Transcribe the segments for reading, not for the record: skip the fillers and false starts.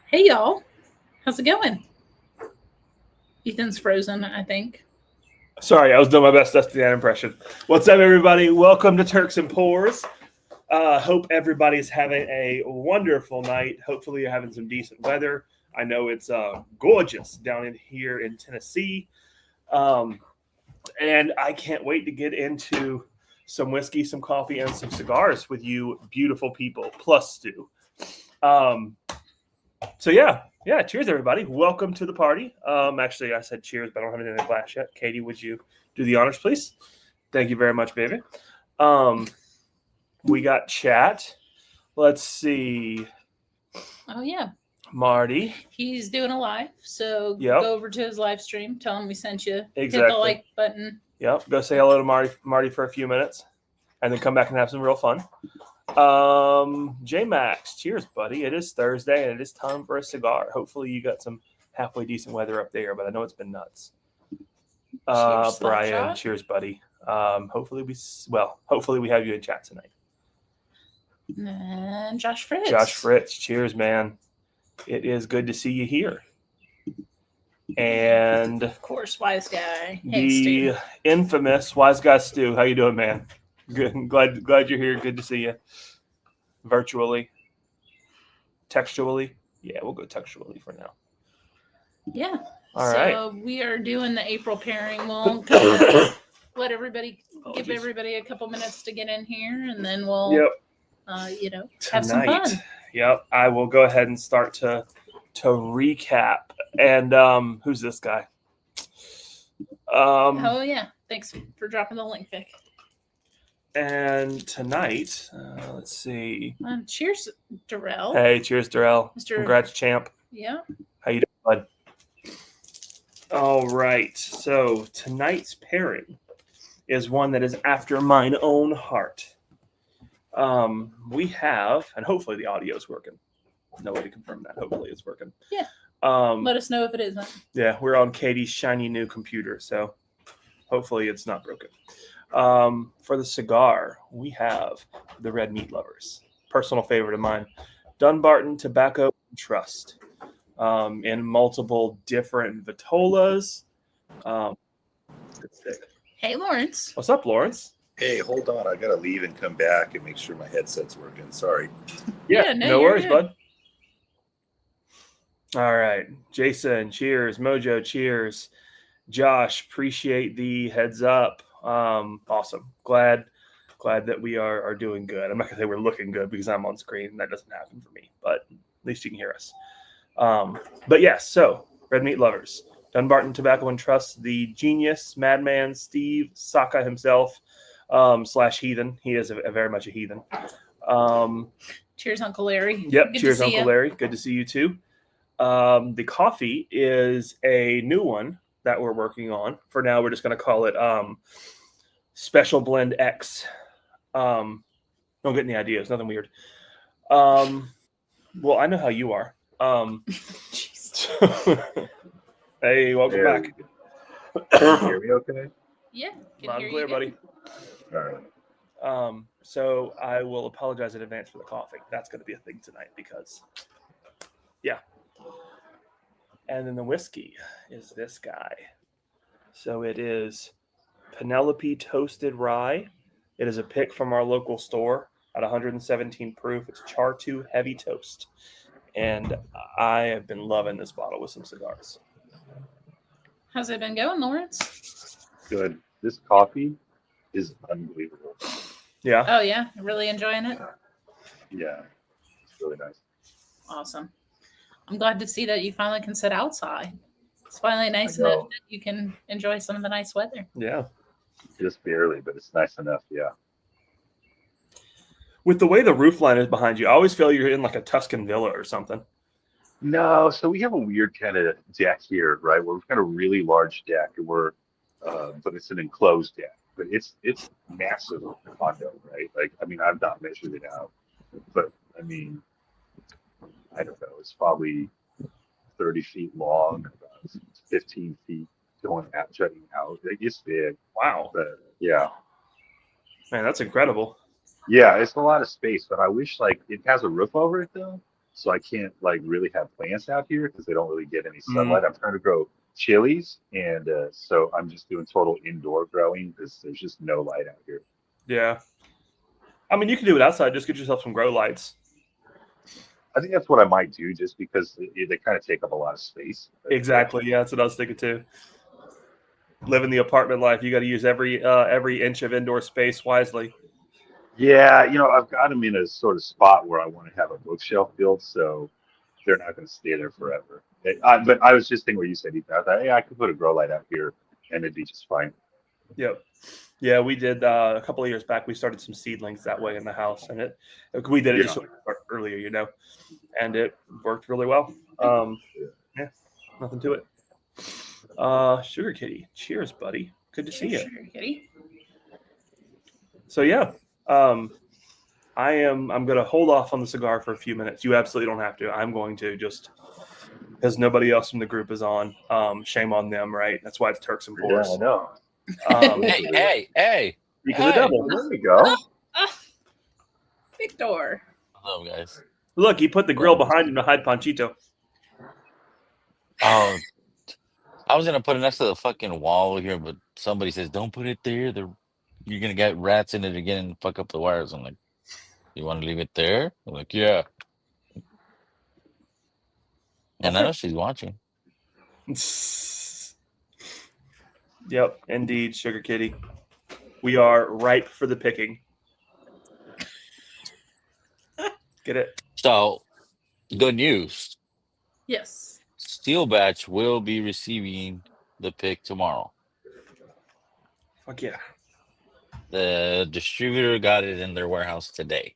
Hey y'all, how's it going? Ethan's frozen, I think. Sorry, I was doing my best to do that impression. What's up, everybody? Welcome to Turks and Pours. Hope everybody's having a wonderful night. Hopefully, you're having some decent weather. I know it's gorgeous down in here in Tennessee. And I can't wait to get into some whiskey, some coffee, and some cigars with you beautiful people, plus Stu. So yeah, cheers, everybody. Welcome to the party. Actually, I said cheers, but I don't have it in the glass yet. Katie, would you do the honors, please? Thank you very much, baby. We got chat. Let's see. Oh yeah, Marty. he's doing a live, so Yep. go over to his live stream. Tell him we sent you. Hit Exactly. the like button. Yep. Go say hello to Marty for a few minutes, and then come back and have some real fun. J Max, cheers, buddy. It is Thursday, and it is time for a cigar. Hopefully, you got some halfway decent weather up there, but I know it's been nuts. Cheers, Brian, Slapshot. cheers, buddy. Hopefully we have you in chat tonight. And Josh Fritz. Josh Fritz, cheers, man. It is good to see you here. And Of course, wise guy. Hey, the Stu. infamous Wise Guy Stu. How you doing, man? Good. Glad you're here. Good to see you. Virtually. Textually. Yeah, we'll go textually for now. Yeah. All so right. we are doing the April pairing. We'll let everybody give everybody a couple minutes to get in here, and then we'll Yep. have some fun. Yep. I will go ahead and start to recap. And who's this guy? Oh yeah, thanks for dropping the link, Vic. And tonight, let's see. Cheers, Darrell. Hey, cheers, Darrell. Mr. Congrats, champ. Yeah. How you doing, bud? All right. So tonight's pairing is one that is after mine own heart. We have, and hopefully the audio is working. No way to confirm that. Hopefully it's working. Yeah. Let us know if it isn't. Yeah, we're on Katie's shiny new computer, so hopefully it's not broken. For the cigar, we have the Red Meat Lovers, personal favorite of mine, Dunbarton Tobacco Trust, in multiple different vitolas. Hey, Lawrence. What's up, Lawrence? Hey, hold on. I got to leave and come back and make sure my headset's working. Sorry. Yeah, no worries, good. bud. All right. Jason, cheers. Mojo, cheers. Josh, appreciate the heads up. Awesome. Glad that we are doing good. I'm not gonna say we're looking good because I'm on screen. That doesn't happen for me, but at least you can hear us. But yes, so Red Meat Lovers, Dunbarton Tobacco and Trust, the genius madman Steve Saka himself, / heathen. He is a very much a heathen. Cheers, Uncle Larry. Yep. Good Cheers, to see Uncle ya. Larry. Good to see you too. The coffee is a new one that we're working on. For now, we're just going to call it Special Blend X. Don't get any ideas. Nothing weird. Well, I know how you are. Hey, welcome back. Can you hear me okay? Yeah. Loud and clear, buddy. All right. So I will apologize in advance for the coughing. That's going to be a thing tonight because, yeah. And then the whiskey is this guy. So it is Penelope Toasted Rye. It is a pick from our local store at 117 proof. It's Char 2 Heavy Toast. And I have been loving this bottle with some cigars. How's it been going, Lawrence? Good. This coffee is unbelievable. Yeah. Oh, yeah. Really enjoying it? Yeah. It's really nice. Awesome. I'm glad to see that you finally can sit outside. It's finally nice I know. enough that you can enjoy some of the nice weather. Yeah. Just barely, but it's nice enough. Yeah. With the way the roof line is behind you, I always feel you're in like a Tuscan villa or something. No, so we have a weird kind of deck here, right? We've got a really large deck, and but it's an enclosed deck. But it's massive condo, right? Like, I mean, I've not measured it out, but I mean, I don't know. It's probably 30 feet long, about 15 feet going out, jutting out. Like, it's big. Wow. But yeah. Man, that's incredible. Yeah, it's a lot of space, but I wish like it has a roof over it though. so I can't like really have plants out here because they don't really get any sunlight. I'm trying to grow chilies, and so I'm just doing total indoor growing because there's just no light out here. Yeah. I mean, you can do it outside. Just get yourself some grow lights. I think that's what I might do, just because they kind of take up a lot of space. Exactly. Yeah, that's what I was thinking too. Living the apartment life, you got to use every inch of indoor space wisely. Yeah, I've got them in a sort of spot where I want to have a bookshelf built, so they're not going to stay there forever. But I was just thinking what you said, Ethan. I thought, hey, I could put a grow light out here, and it'd be just fine. Yep. Yeah, we did a couple of years back. We started some seedlings that way in the house, and we did it just earlier, and it worked really well. Yeah, nothing to it. Sugar Kitty, cheers, buddy. Good to see you. Sugar Kitty. So yeah, I'm going to hold off on the cigar for a few minutes. You absolutely don't have to. I'm going to, just because nobody else from the group is on. Shame on them, right? That's why it's Turks and Poors. Yeah, I know. Hey. Because the devil. There we go. Victor. Hello, guys. Look, he put the grill behind him to hide Panchito. Oh, I was gonna put it next to the fucking wall here, but somebody says don't put it there. You're gonna get rats in it again and fuck up the wires. I'm like, you want to leave it there? I'm like, yeah. And I know she's watching. Yep, indeed, Sugar Kitty. We are ripe for the picking. Get it? So, good news. Yes. Steel Batch will be receiving the pick tomorrow. Fuck yeah. The distributor got it in their warehouse today.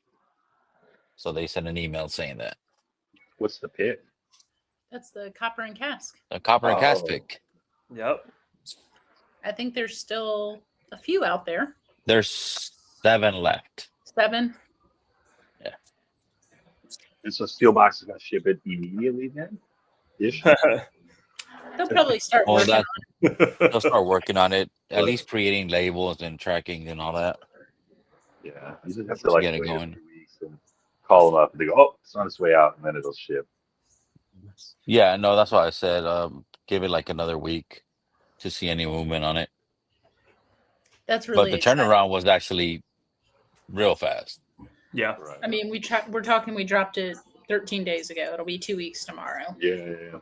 So they sent an email saying that. What's the pick? That's the copper and cask. The copper and cast pick. Yep. I think there's still a few out there. There's 7 left. 7. Yeah. And so Steel Box is going to ship it immediately then? Ish? They'll probably start working on it. They'll start working on it, at least creating labels and tracking and all that. Yeah. You just have to like get it wait going. a few weeks and call them up and they go, oh, it's on its way out, and then it'll ship. Yeah, no, that's why I said give it like another week to see any movement on it. That's really But the exciting. turnaround was actually real fast. Yeah. Right. I mean, we dropped it 13 days ago. It'll be 2 weeks tomorrow. Yeah.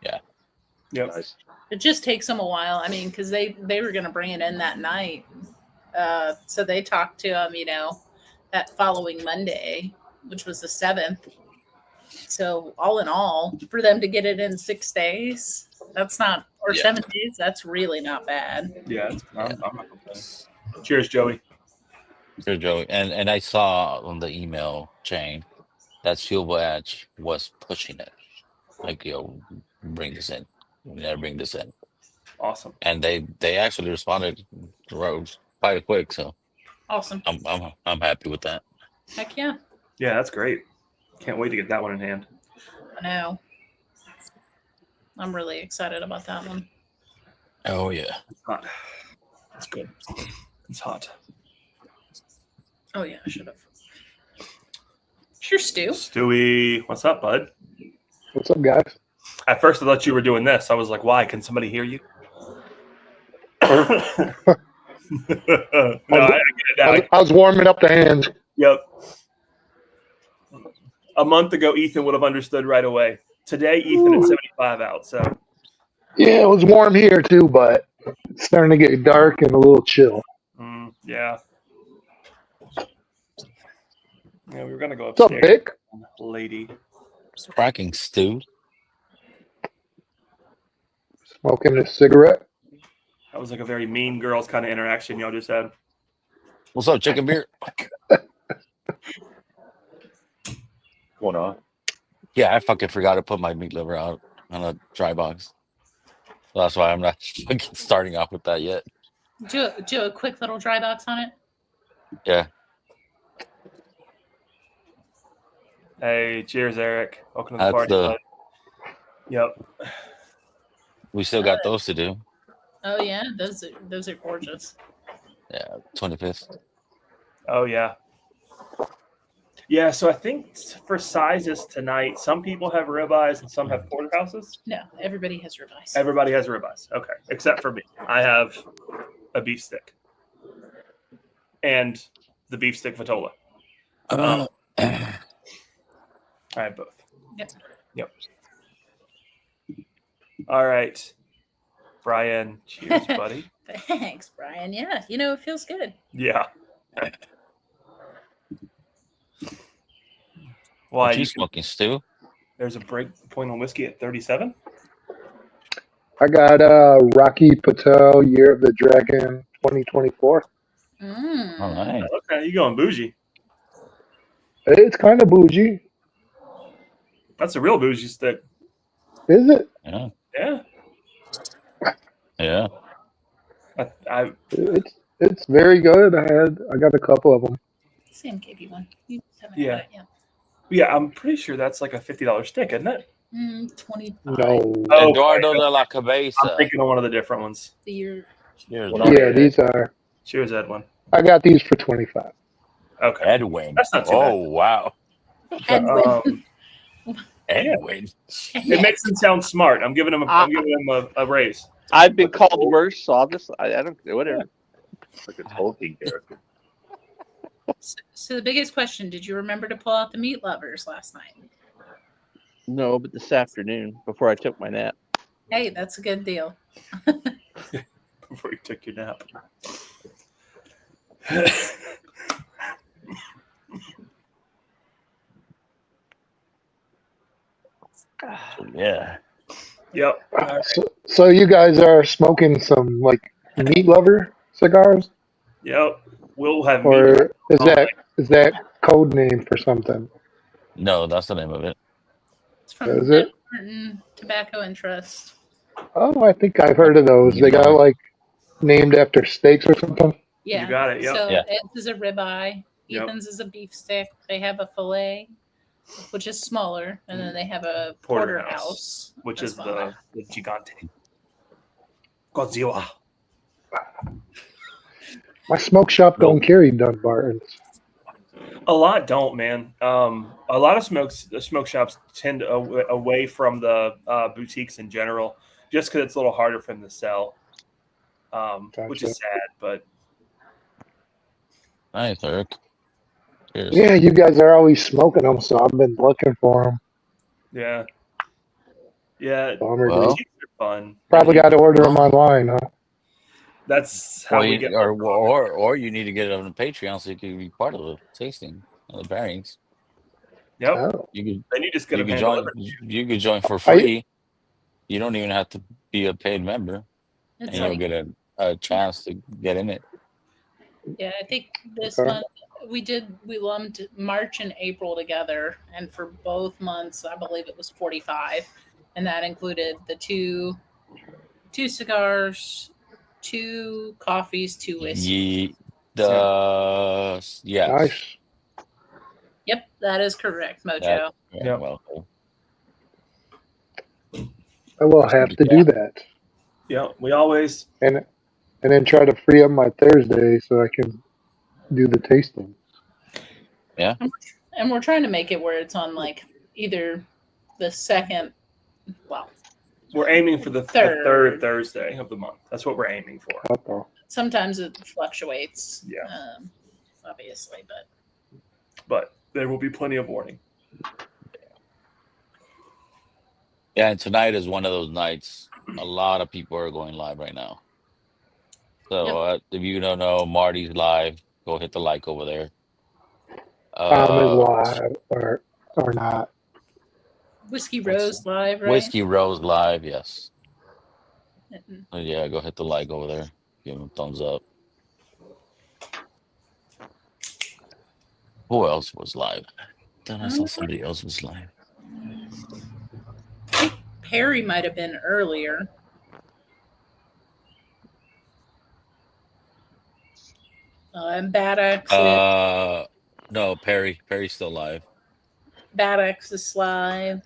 Yep. Nice. It just takes them a while. I mean, because they were going to bring it in that night. So they talked to them, that following Monday, which was the 7th. So all in all, for them to get it in 6 days, that's not, or 7 days, that's really not bad. Yeah. I'm not complaining. Cheers, Joey. Sure, Joey. And I saw on the email chain that Steel Batch was pushing it. Like, bring this in. We gotta bring this in. Awesome. And they actually responded quite quick, so Awesome. I'm happy with that. Heck yeah. Yeah, that's great. Can't wait to get that one in hand. I know. I'm really excited about that one. Oh yeah. It's hot. It's good. It's hot. Oh, yeah, I should have. Sure, Stu. Stewie, what's up, bud? What's up, guys? At first, I thought you were doing this. I was like, why? Can somebody hear you? No, I get it now. I was warming up the hands. Yep. A month ago, Ethan would have understood right away. Today, Ethan is 75 out. So Yeah, it was warm here too, but it's starting to get dark and a little chill. yeah. Yeah, we were gonna go What's up, upstairs. Vic? Lady. It's cracking, Stu. Smoking a cigarette. That was like a very mean girls kind of interaction y'all just had. What's up, chicken beer? Going on. Yeah, I fucking forgot to put my meat liver out on a dry box. So that's why I'm not fucking starting off with that yet. Do a quick little dry box on it. Yeah. Hey, cheers, Eric. Welcome to the That's party. the- bud. Yep. We still got those to do. Oh yeah, those are gorgeous. Yeah, 25th. Oh yeah. Yeah, so I think for sizes tonight, some people have ribeyes and some have porterhouses. No, everybody has ribeyes. Everybody has ribeyes. Okay, except for me. I have a beef stick and the beef stick vitola. I have both. Yep. All right, Brian. Cheers, buddy. Thanks, Brian. Yeah, it feels good. Yeah. What Why you smoking, Stu? There's a break point on whiskey at 37. I got Rocky Patel Year of the Dragon 2024. All right. Okay, you going bougie? It's kind of bougie, That's a real bougie stick. is it? Yeah. Yeah. Yeah. I It's very good. I got a couple of them. Same KB one. You haven't Yeah. had it, yeah, I'm pretty sure that's like a $50 stick, isn't it? 25. No. Oh, Eduardo okay. de la I'm Cabeza. thinking of one of the different ones. The year. Cheers, Well, Yeah, these are. Cheers, Edwin. I got these for 25. Okay. Edwin. That's not too Oh, wow. Edwin. Edwin. It makes him sound smart. I'm giving him a raise. I've been called worse, so I don't whatever. Like a Tolkien character. So the biggest question, did you remember to pull out the meat lovers last night? No, but this afternoon before I took my nap. Hey, that's a good deal. Before you took your nap. Yeah. Yep. So you guys are smoking some like meat lover cigars, Yep. We'll have meat. or is that code name for something? No, that's the name of it. It's from Is it? Dunbarton Tobacco and Trust. Oh, I think I've heard of those. They got like named after steaks or something. Yeah. You got it. Yep. So Yeah. Ed's is a ribeye. Yep. Ethan's is a beef stick. They have a filet, which is smaller, and then they have a Porterhouse, porterhouse, which that's is smaller. the gigante. Godzilla. My smoke shop don't carry Dunbartons. A lot don't, man. A lot of smoke shops tend away from the boutiques in general, just because it's a little harder for them to sell, which is sad. But Nice, Eric. Cheers. Yeah, you guys are always smoking them, so I've been looking for them. yeah, Bummer, Well, dude. boutiques are fun. Probably got to order them online, huh? That's how we get. or you need to get it on Patreon so you can be part of the tasting of the pairings. Yep. Oh. You could Then you just get you a could pan join. delivered. You could join for Are you- free. You don't even have to be a paid member, and It's you'll like, get a chance to get in it. yeah, I think this Okay. month we lumped March and April together, and for both months, I believe it was 45, and that included the two cigars, 2 coffees, 2 whiskey. Yes. Nice. Yep, that is correct, Mojo. Yeah, Yep. well, I will have to do that, Yeah, we always. and then try to free up my Thursday so I can do the tasting. And we're trying to make it where it's on like either the second, well, We're aiming for the Third. third Thursday of the month. That's what we're aiming for. Uh-oh. sometimes it fluctuates. Yeah. Obviously, But there will be plenty of warning. yeah. And tonight is one of those nights. A lot of people are going live right now. So if you don't know, Marty's live. Go hit the like over there. Tom is live or not. Whiskey Rose live, right? Whiskey Rose live, yes. Mhm. So yeah, go hit the like over there. Give him a thumbs up. Who else was live? Then I saw somebody else was live. Perry might have been earlier. And Bad X, No, Perry's still live. Bad X is live.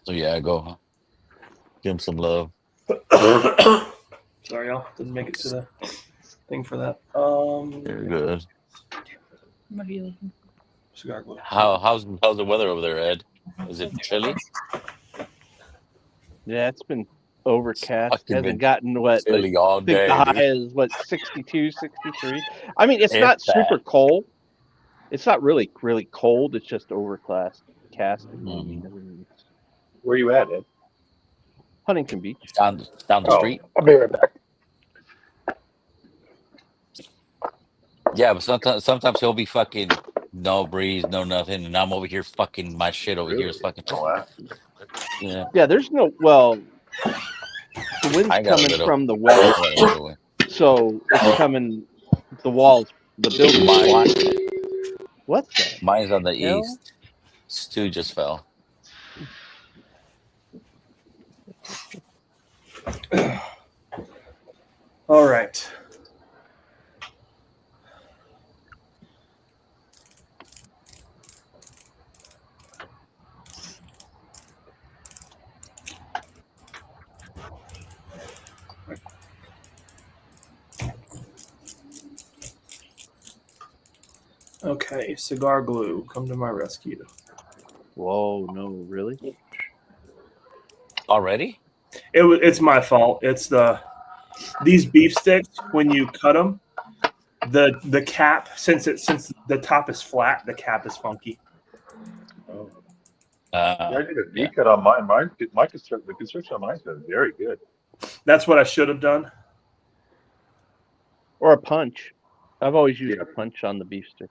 So yeah, go give him some love. Sorry, y'all. Didn't make it to the thing for that. You're good. What are you looking Cigar glue. How's the weather over there, Ed? Is it chilly? Yeah, it's been overcast. Fucking Hasn't been gotten what, like, chilly all I think the day, high dude. is what, 62, 63. I mean, it's If not that. super cold. It's not really cold. It's just overcast. Mhm. Where are you at, Ed? Huntington Beach. Down the Oh. street. I'll be right back. Yeah, but sometimes he'll be fucking no breeze, no nothing, and I'm over here fucking my shit over here is fucking. Oh, wow. Yeah, Yeah, there's no, well, the wind's I got a coming little. from the I west, got a little wind. so it's coming, the walls, the building's blocking it. What the Mine's on the hell? east. Stu just fell. All right. Okay, cigar glue, come to my rescue. Whoa, no, really? Already? It's my fault. It's these beef sticks when you cut them, the cap since the top is flat, the cap is funky. Oh. Yeah, I Yeah. did a V cut on mine. The construction on mine's been very good. That's what I should have done. Or a punch. I've always used Yeah. a punch on the beef stick.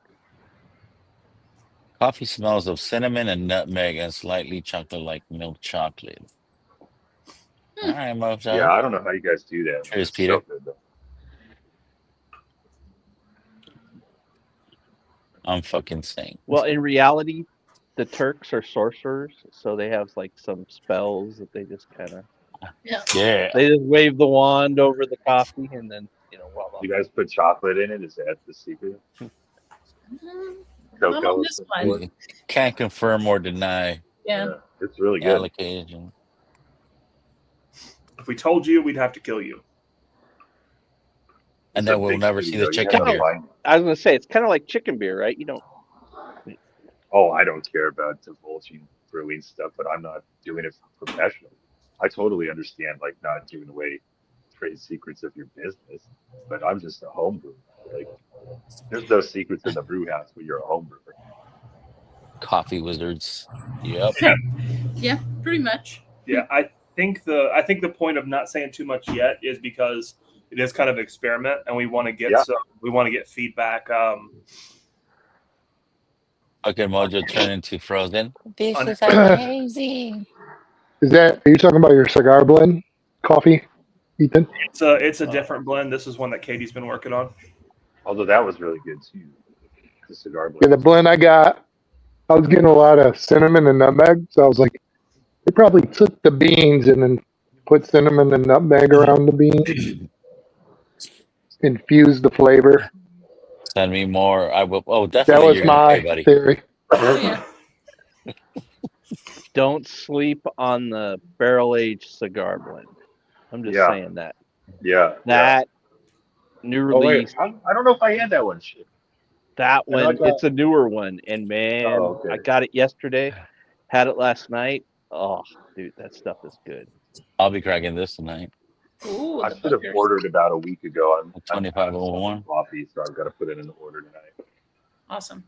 Coffee smells of cinnamon and nutmeg and slightly chocolate-like milk chocolate. All right, Mojo. Yeah, I don't know how you guys do that. Cheers, It's Peter. so good, though. I'm fucking saying. Well, in reality, the Turks are sorcerers, so they have like some spells that they just kind of Yeah. they just wave the wand over the coffee and then voila. You guys put chocolate in it? Is that the secret? Not Cocoa. on this one. We can't confirm or deny Yeah. It's really the good. allocation. If we told you, we'd have to kill you. And It's then a we'll big never city, see the though. You chicken have to beer. find- I was gonna say it's kind of like chicken beer, right? You don't. Oh, I don't care about divulging brewing stuff, but I'm not doing it for professional. I totally understand, like, not giving away trade secrets of your business, but I'm just a home brewer. Like, there's no secrets in the brew house when you're a home brewer. Coffee wizards. Yep. Yeah, pretty much. Yeah, I think the point of not saying too much yet is because it is kind of an experiment, and we want to get feedback. Okay, Mojo turn into frozen. This Un- is amazing. Are you talking about your cigar blend coffee, Ethan? It's a different blend. This is one that Katie's been working on. Although that was really good too. The cigar Yeah, blend. the blend I got, I was getting a lot of cinnamon and nutmeg, so I was like, they probably took the beans and then put cinnamon and nutmeg around the beans, infused the flavor. Send me more. I will. Oh, That definitely. was You're gonna pay, my buddy. theory. Oh, yeah. Don't sleep on the barrel aged cigar blend. I'm just Yeah. saying that. Yeah. That new Oh, wait. release, I don't know if I had that one. Shit. that I know I one, got- it's a newer one. And man, Oh, okay. I got it yesterday, had it last night. Oh, dude, that stuff is good. I'll be cracking this tonight. Ooh, I the should have bunkers. ordered about a week ago. I'm 2501. coffee, so I've got to put it in the order tonight. Awesome.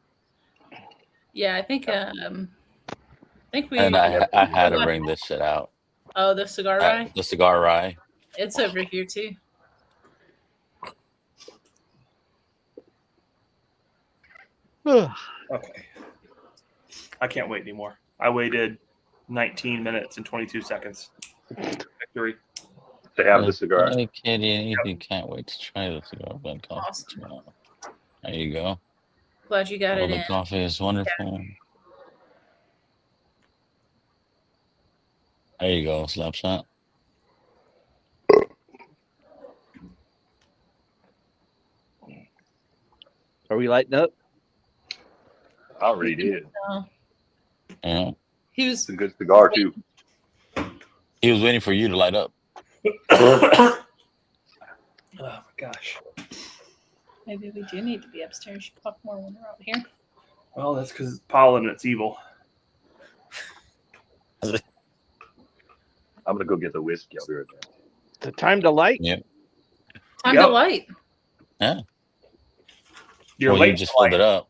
Yeah, I think we. And I had to bring this shit out. Oh, the cigar rye. The cigar rye. It's over here too. Okay. I can't wait anymore. I waited 19 minutes and 22 seconds. Victory. To have the cigar. Hey, Katie, you can't wait to try the cigar blend coffee. Awesome. Tomorrow. There you go. Glad you got Oh, it the in. coffee is wonderful. There you go, slap shot. Are we lighting up? I already did. Yeah. He was It's a good cigar too. He was waiting for you to light up. Oh my gosh. Maybe we do need to be upstairs. You cough more when we're out here. Well, that's because it's pollen and it's evil. I'm gonna go get the whiskey. I'll be right back. The time to light. Yeah. Time Yep. to light. Yeah. You're Well, late. you just filled it up.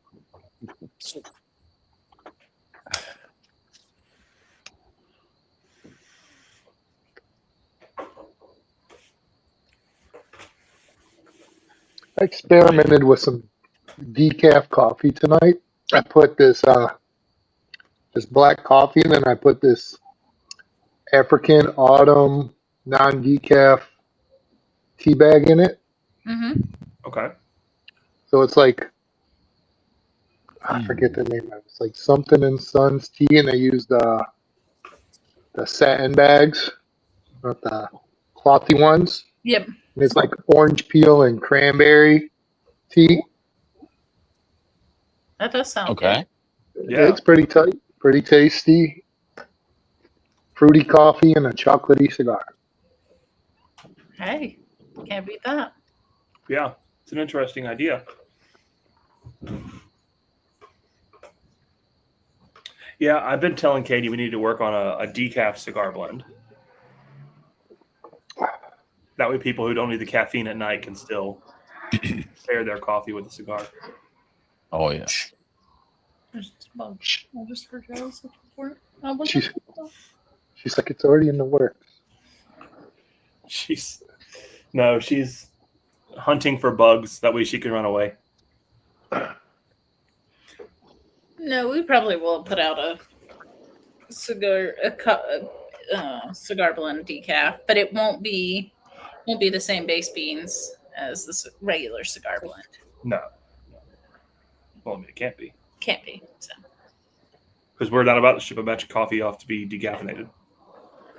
I experimented with some decaf coffee tonight. I put this black coffee, and then I put this African autumn non-decaf tea bag in it. Mm-hmm. Okay. So it's like, I forget the name of it. It's like something and Sons tea, and they use the satin bags, not the clothy ones. Yep. And it's like orange peel and cranberry tea. That does sound Okay. Yeah. It's pretty tight, pretty tasty. Fruity coffee and a chocolatey cigar. good. Hey, can't beat that. Yeah. It's an interesting idea. Yeah, I've been telling Katie we need to work on a decaf cigar blend. That way people who don't need the caffeine at night can still pair their coffee with a cigar. Oh yeah. There's a bug. I just heard you. I was looking for it. I was She's- looking for it. She's like, it's already in the works. She's hunting for bugs. That way she can run away. No, we probably will put out a cigar blend decaf, but it won't be the same base beans as the regular cigar blend. No. Well, I mean, it can't be. Can't be. So Because we're not about to ship a batch of coffee off to be decaffeinated.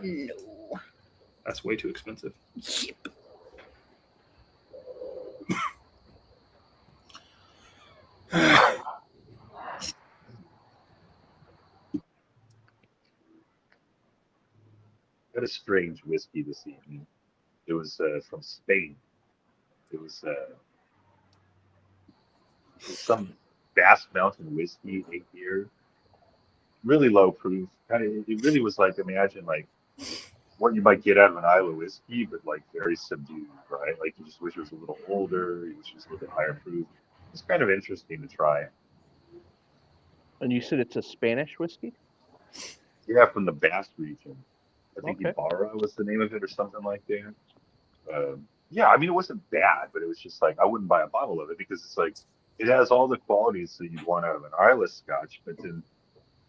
no. That's way too expensive. Yep. Got a strange whiskey this evening. It was from Spain. It was some Basque Mountain whiskey, 8 year, really low proof. Kind of, it really was like, imagine like what you might get out of an Isla whiskey, but like very subdued, right? Like you just wish it was a little older. You wish it was a little bit higher proof. It's kind of interesting to try. And you said it's a Spanish whiskey? Yeah, from the Basque region. I think Okay. Ibarra was the name of it or something like that. Yeah, I mean, it wasn't bad, but it was just like, I wouldn't buy a bottle of it because it's like, it has all the qualities that you'd want out of an Islay Scotch, but then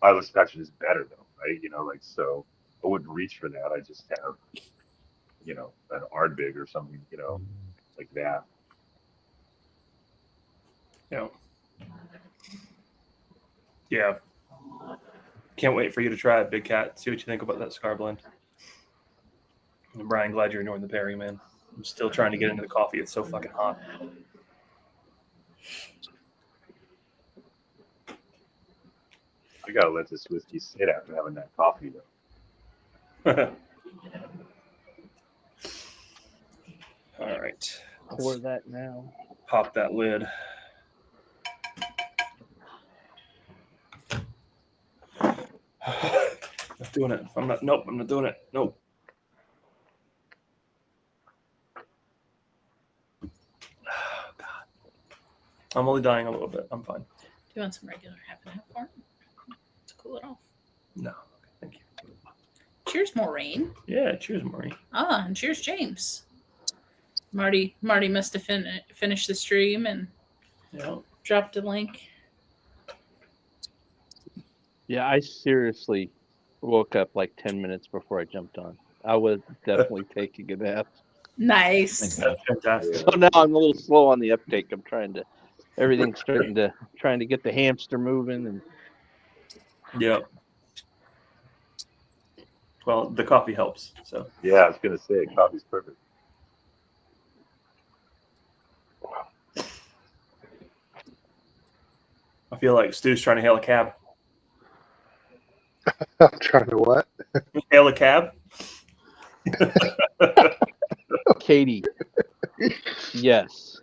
Islay Scotch is better though, right? You know, like, so I wouldn't reach for that. I just have, you know, an Ardbeg or something, you know, like that. Yeah. Yeah. Can't wait for you to try it, Big Cat. See what you think about that cigar blend. And Brian, glad you're enjoying the pairing, man. I'm still trying to get into the coffee. It's so fucking hot. I gotta let this whiskey sit after having that coffee though. All right. Pour that now. Pop that lid. Not doing it. I'm not doing it. Nope. Oh, God. I'm only dying a little bit. I'm fine. Do you want some regular half and half for it? To cool it off. No. Thank you. Cheers, Maureen. Yeah, cheers, Marie. Ah, and cheers, James. Marty must have finished the stream and Yeah. dropped a link. Yeah, I seriously woke up like 10 minutes before I jumped on. I was definitely taking a nap. Nice. That's fantastic. So now I'm a little slow on the uptake. Everything's trying to get the hamster moving, and Yep. Well, the coffee helps. So Yeah, I was gonna say coffee's perfect. I feel like Stu's trying to hail a cab. I'm trying to what? Hail a cab? Katie, Yes,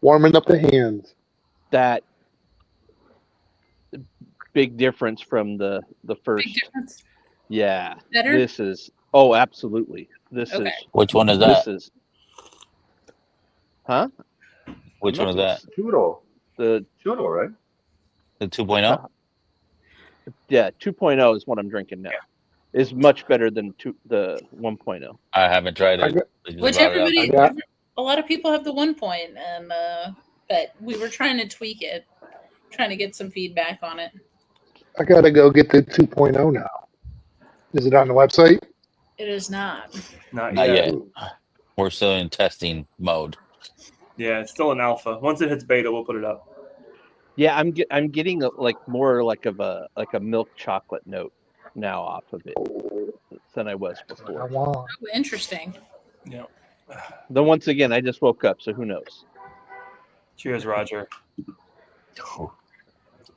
Warming up the hands. that big difference from the Big first. difference. Yeah, Better? this is. Oh, absolutely. This Okay. is. Which one is This that? is. Huh? Which one is that? Churro. The Churro, right? The 2.0? yeah 2.0 is what I'm drinking now. Is much better than the 1.0. I haven't tried I it. got, They just Which brought it up. everybody, I got- a lot of people have the 1 point, and but we were trying to tweak it, trying to get some feedback on it. I gotta go get the 2.0 now. Is it on the website? It is not. Not Not yet. yet. We're still in testing mode. Yeah, it's still an alpha. Once it hits beta, we'll put it up. Yeah, I'm getting more like a milk chocolate note now off of it than I was I before. want. Oh, interesting. Yeah. Then once again, I just woke up, so who knows? Cheers, Roger.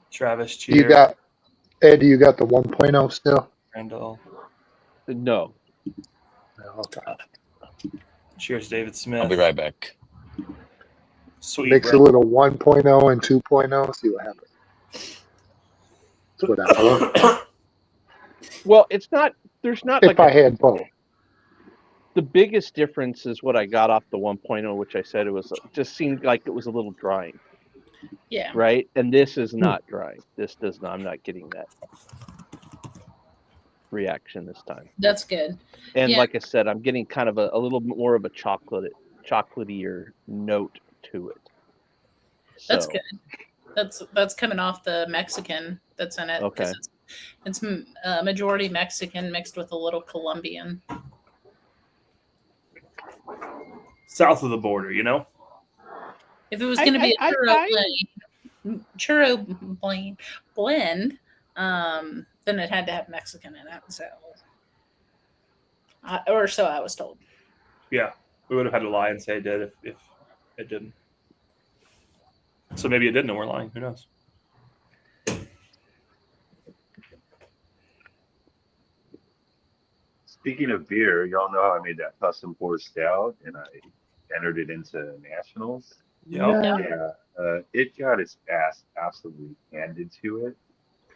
Travis, You cheers. got Ed? You got the 1.0 still? Randall. No. Okay. Cheers, David Smith. I'll be right back. Sweet. Mix a little 1.0 and 2.0. See what happens. That's what I would. Well, it's not. There's not If I had both. the biggest difference is what I got off the 1.0, which I said it was just seemed like it was a little drying, Yeah. right? And this is not drying. This does not. I'm not getting that reaction this time. That's good. And Yeah. like I said, I'm getting kind of a little more of a chocolatier note to it. That's So, good. That's coming off the Mexican that's in it. 'cause Okay. It's majority Mexican mixed with a little Colombian. South of the border, you know? If it was going to be a I- churro blend, then it had to have Mexican in it. So, or so I was told. Yeah. We would have had to lie and say it did if it didn't. So maybe it didn't and we're lying. Who knows? Speaking of beer, y'all know how I made that custom pour stout and I entered it into nationals. Yep. Yeah, it got its ass absolutely handed to it.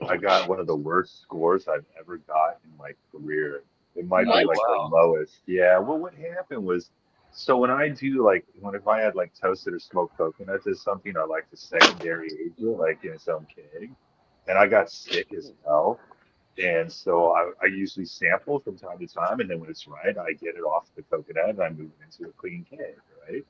I got one of the worst scores I've ever got in my career. It might be like Wow. the lowest. Yeah. Well, what happened was, so when I do if I had like toasted or smoked coconuts or something, I like to secondary age it like in its own keg, and I got sick as hell. And so I usually sample from time to time, and then when it's right, I get it off the coconut and I move it into a clean keg, right?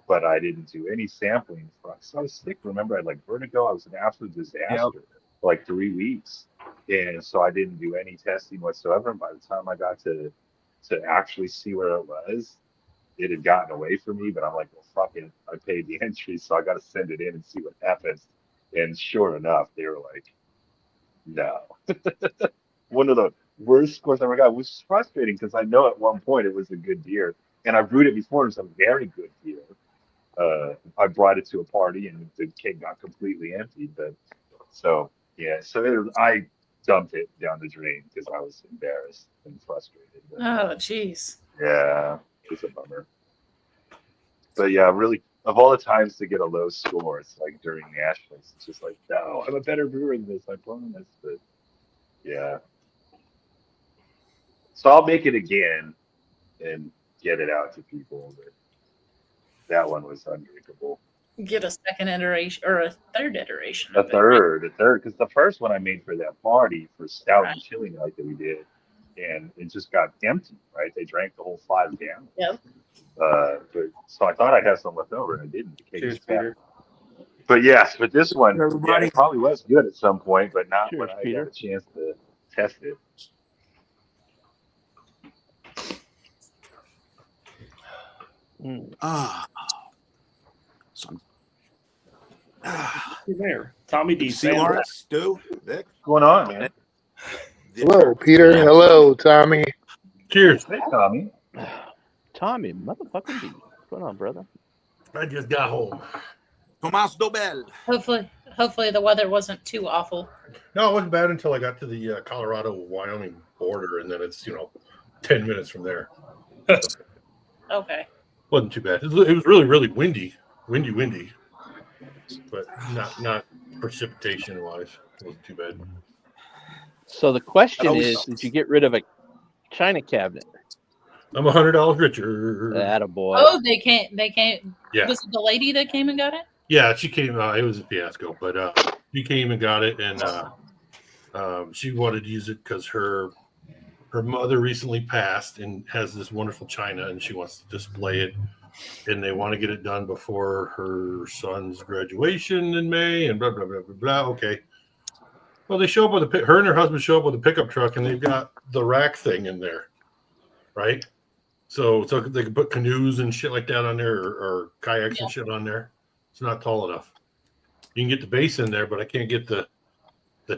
But I didn't do any sampling. So I was sick. Remember, I had like vertigo. I was an absolute disaster for like 3 weeks. And so I didn't do any testing whatsoever. And by the time I got to actually see where it was, it had gotten away from me. But I'm like, well, fuck it. I paid the entry, so I got to send it in and see what happens. And sure enough, they were like, no. One of the worst scores I ever got. It was frustrating because I know at one point it was a good beer. And I brewed it before. It was a very good beer. I brought it to a party and the keg got completely empty. But so I dumped it down the drain because I was embarrassed and frustrated. But, Oh, jeez. yeah, it was a bummer. But yeah, really, of all the times to get a low score, it's like during nationals. It's just like, no, I'm a better brewer than this, I promise. But yeah, so I'll make it again and get it out to people. But that one was undrinkable. Get a second iteration or a third iteration. A of it. third, because the first one I made for that party for stout Right. and chili night that we did, and it just got empty. Right, they drank the whole 5 down. Yep. But so I thought I'd have some left over, and I didn't. The cake Cheers, was packed. Peter. But yes, but this one, yeah, Everybody. it probably was good at some point, but not Cheers, when I Peter. got a chance to test it. Mm. You're there. Tommy D. See saying Lawrence, Stu, Vic. What's going on, man? Hello, Peter. Hello, Tommy. Cheers. Hey, Tommy. Tommy, motherfucking D. What's going on, brother? I just got home. Tomas Dobel. Hopefully the weather wasn't too awful. No, it wasn't bad until I got to the Colorado-Wyoming border, and then it's 10 minutes from there. Okay. Wasn't too bad. It was really, really windy, but not precipitation wise. It wasn't too bad. So the question Oh, is, did you get rid of a china cabinet? I'm $100 richer. Attaboy. Oh, they came. Yeah. Was it the lady that came and got it? Yeah, she came. It was a fiasco, but she came and got it, and she wanted to use it because her mother recently passed and has this wonderful china, and she wants to display it, and they want to get it done before her son's graduation in May, and blah blah blah blah blah. Okay. Well, they show up with her and her husband show up with a pickup truck, and they've got the rack thing in there, right? So they can put canoes and shit like that on there, or kayaks and shit on there. It's not tall enough. You can get the base in there, but I can't get the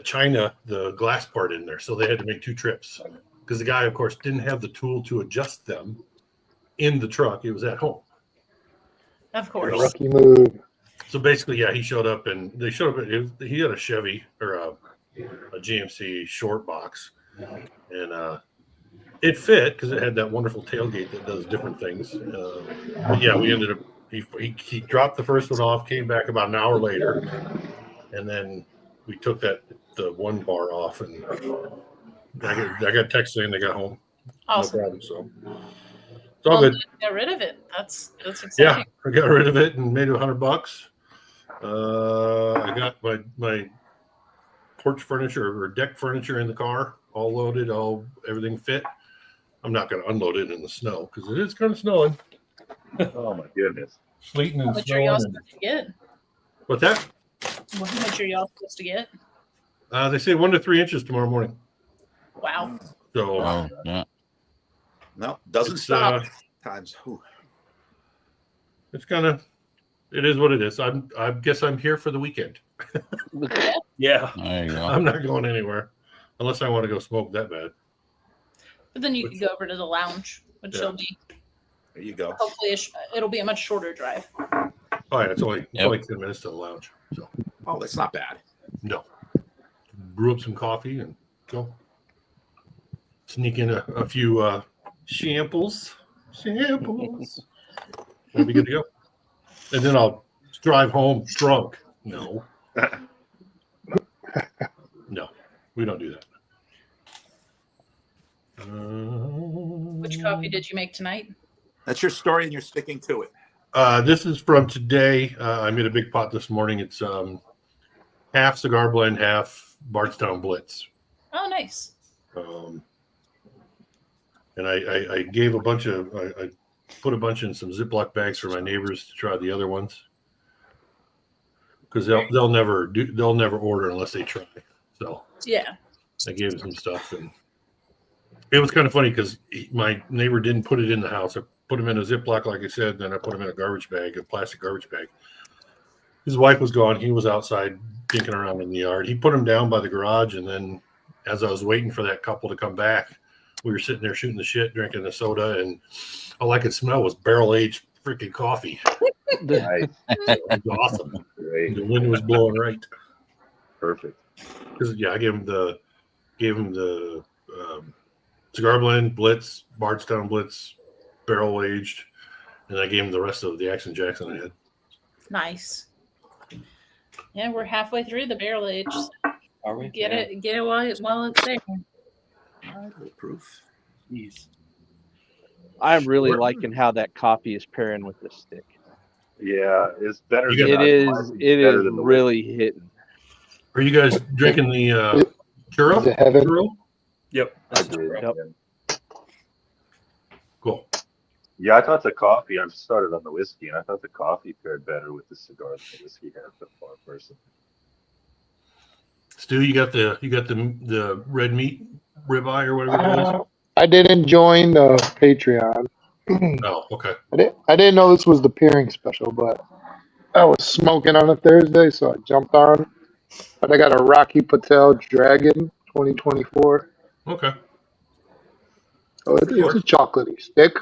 china, the glass part in there. So they had to make 2 trips because the guy, of course, didn't have the tool to adjust them in the truck. It was at home. Of course. Rookie move. So basically, yeah, he showed up, and they showed up. He had a Chevy or a GMC short box, and it fit because it had that wonderful tailgate that does different things. But yeah, we ended up. He dropped the first one off, came back about an hour later, and then we took the one bar off, and I got text saying they got home. Awesome. No problem. So it's all good. Get rid of it. That's exciting. Yeah, I got rid of it and made it $100. I got my porch furniture or deck furniture in the car, all loaded, everything fit. I'm not going to unload it in the snow because it is kind of snowing. Oh my goodness. Sleeting and How much are y'all snowing. supposed to get? What's that? Well, how much are y'all supposed to get? They say 1 to 3 inches tomorrow morning. Wow. So Oh, yeah. No, doesn't It's, stop. Times. Whew. it's kind of, it is what it is. I guess I'm here for the weekend. Yeah, There you go. I'm not going anywhere unless I want to go smoke that bad. But then you can go over to the lounge, which Yeah. will be There you go. hopefully it'll be a much shorter drive. Oh yeah, it's only Yep. 10 minutes to the lounge. So Oh, that's not bad. no, brew up some coffee and go. Sneak in a few samples. We'll be good to go. And then I'll drive home drunk. No, no, we don't do that. Which coffee did you make tonight? That's your story, and you're sticking to it. This is from today. I made a big pot this morning. It's half cigar blend, half Bardstown Blitz. Oh, nice. And I gave a bunch of I put a bunch in some Ziploc bags for my neighbors to try the other ones because they'll never order unless they try. So Yeah. I gave them some stuff, and it was kind of funny because my neighbor didn't put it in the house. I put them in a Ziploc, like I said, then I put them in a garbage bag, a plastic garbage bag. His wife was gone. He was outside dinking around in the yard. He put them down by the garage, and then as I was waiting for that couple to come back, we were sitting there shooting the shit, drinking the soda, and all I could smell was barrel-aged freaking coffee. Nice. It was awesome. Great. The wind was blowing right. Perfect. Because yeah, I gave him the cigar blend, Blitz, Bardstown Blitz, barrel aged, and I gave him the rest of the Jackson I had. Nice. Yeah, we're halfway through the barrel age. So Are we? get it while it's there. Proof. Jeez. I'm really liking how that coffee is pairing with the stick. Yeah, it's better. You than got- It is really hitting. Are you guys drinking the churro? Is it heaven? Churro? Yep. I did. Yep. Cool. Yeah, I thought the coffee. I started on the whiskey, and I thought the coffee paired better with the cigar than the whiskey has so far. Personally, Stu, you got the red meat ribeye or whatever it is? I didn't join the Patreon. Oh, okay. I didn't know this was the pairing special, but I was smoking on a Thursday, so I jumped on. But I got a Rocky Patel Dragon 2024. Okay. So it's a chocolatey stick.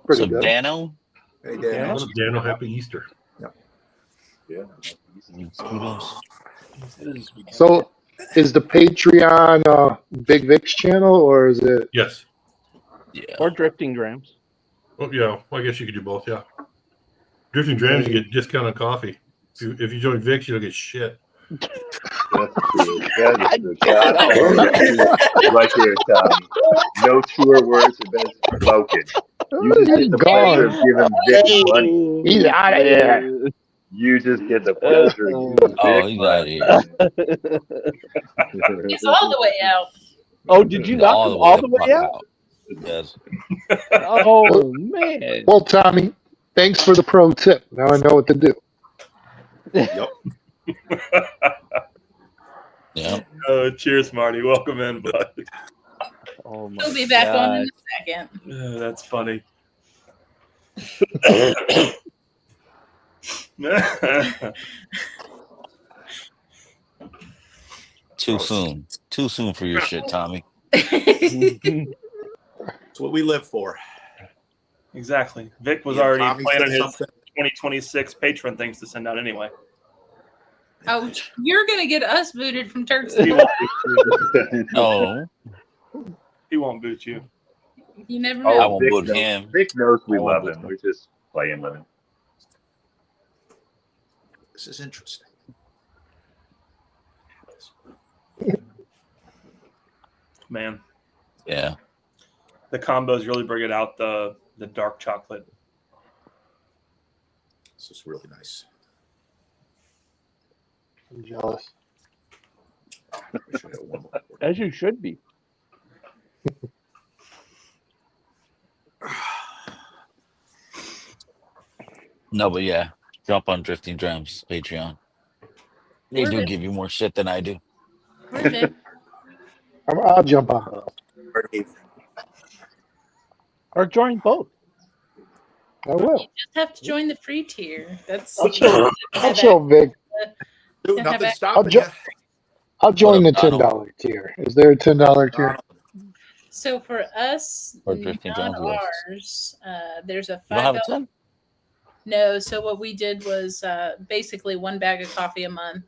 Pretty So good. Dano, Hey, Dan. Yeah. Daniel, happy Easter. yeah. So is the Patreon Big Vic's channel, or is it? Yes. yeah. Or drifting drams. Oh yeah, well, I guess you could do both. Yeah. Drifting Drams, you get discounted coffee. If you join Vicks, you don't get shit. That's true. That is true. Right there, Tommy. No truer words have been spoken. You just get the pleasure of giving Vic money. He's out of here. You just get the pleasure of giving Oh, Vic he's out of money. here. He's all the way out. Oh, did you knock him all the way out? Yes. Oh man. Well, Tommy, thanks for the pro tip. Now I know what to do. Yep. Yeah. Oh, cheers, Marty. Welcome in, bud. Oh my He'll be back on in God. a second. Oh, that's funny. Too soon. Too soon for your shit, Tommy. That's what we live for. Exactly. Vic was Yeah, already Tommy planning said his something. 2026 patron things to send out anyway. Oh, you're gonna get us booted from Turks. He won't boot you. No, He won't boot you. You never Oh, I know. won't Vic boot knows- him. Vic knows we I won't love boot him. him. We're just playing with him. This is interesting. Man, Yeah. the combos really bring it out, the dark chocolate. This is really nice. I'm jealous. We should have one more. As you should be. No, but yeah. Jump on Drifting Drams Patreon. They We're do good. give you more shit than I do. We're good. I'll jump on. Or join both. I will. Just have to join the free tier. That's I'll chill, Vic. Dude, Have nothing it. stopping you. I'll join the What up, $10 tier. Is there a $10 tier? So for us, Or Drifting not Drams, yes. ours, there's a You don't have a $5. 10? No, so what we did was basically one bag of coffee a month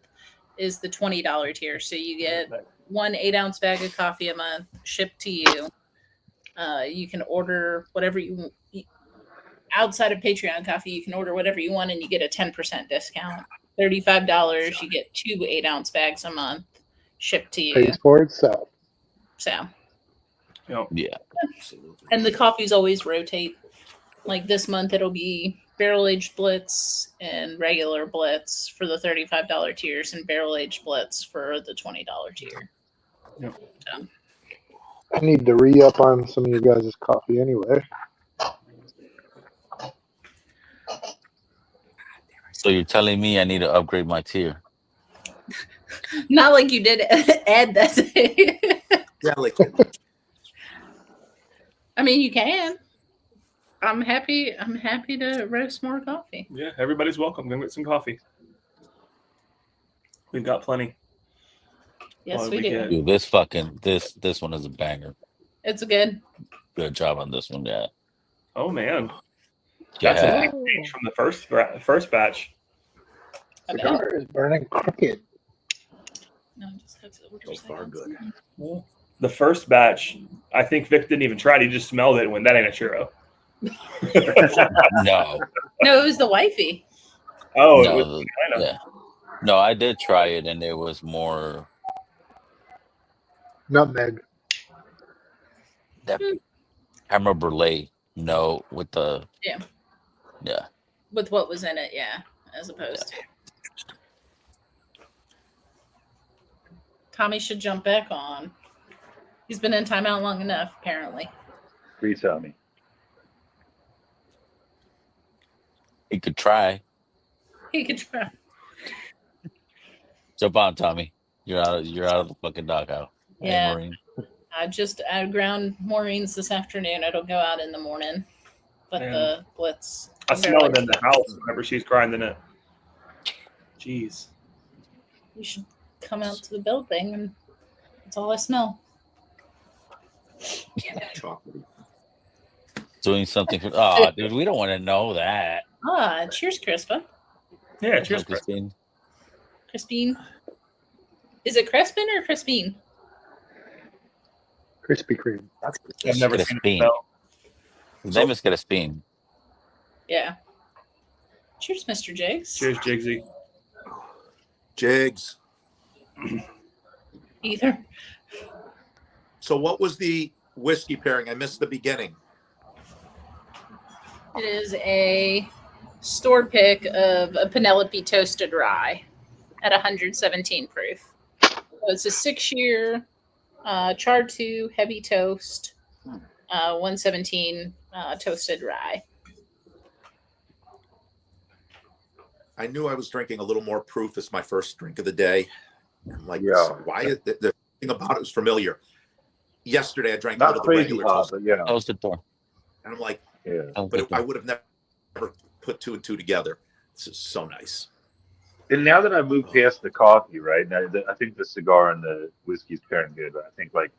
is the $20 tier. So you get 1 8-ounce bag of coffee a month shipped to you. You can order whatever you want. Outside of Patreon coffee, you can order whatever you want and you get a 10% discount. $35, you get 2 8-ounce bags a month shipped to you. Pays for itself. So, Yeah. Absolutely. and the coffees always rotate. Like this month, it'll be barrel aged blitz and regular blitz for the $35 tiers, and barrel aged blitz for the $20 tier. Yep. So, I need to re up on some of you guys' coffee anyway. So you're telling me I need to upgrade my tier? not like you did add that. Delicate. I mean, you can. I'm happy to roast more coffee. Yeah, everybody's welcome. Go get some coffee. We've got plenty. Yes, Well, we we do. get- Dude, this fucking this one is a banger. It's good. Good job on this one, yeah. Oh man, that's Yeah. a big change from the first batch. I bet. Cigar is burning crooked. No, just have to order So far, good. The first batch, I think Vic didn't even try it. He just smelled it and went, "That ain't a churro." No. No, it was the wifey. Oh, No, it was kind of. yeah. No, I did try it and it was more Nutmeg. that caramel brulee. No, with the Yeah. Yeah. With what was in it, yeah, as opposed to. Tommy should jump back on. He's been in timeout long enough, apparently. Free Tommy. He could try. He could try. Jump on, Tommy. You're out of the fucking doghouse. Hey, Yeah. Maureen. I ground Maureen's this afternoon. It'll go out in the morning. But Man. the blitz. I smell it in the house whenever she's grinding it. Jeez. You should come out to the building, and that's all I smell. Chocolatey. Doing something for dude, we don't want to know that. Cheers, Crispa. Yeah, cheers, Chris. Christine. Crispine. Is it Crespin or Crispine? Krispy Kreme. I've never seen it Crispine. smell. They must get a spin. Yeah. Cheers, Mr. Jigs. Cheers, Jigsy. Jigs. Either. So what was the whiskey pairing? I missed the beginning. It is a store pick of a Penelope Toasted Rye at 117 proof. So it's a 6-year char 2 heavy toast, 117 toasted rye. I knew I was drinking a little more proof as my first drink of the day. I'm like, Yeah. why is the thing about it was familiar. Yesterday I drank a Not little of the crazy regular hot, toast, but yeah. Toasted door. and I'm like, Yeah. but I would have never put 2 and 2 together. This is so nice. And now that I moved past the coffee, right? Now, I think the cigar and the whiskey's pairing good. But I think like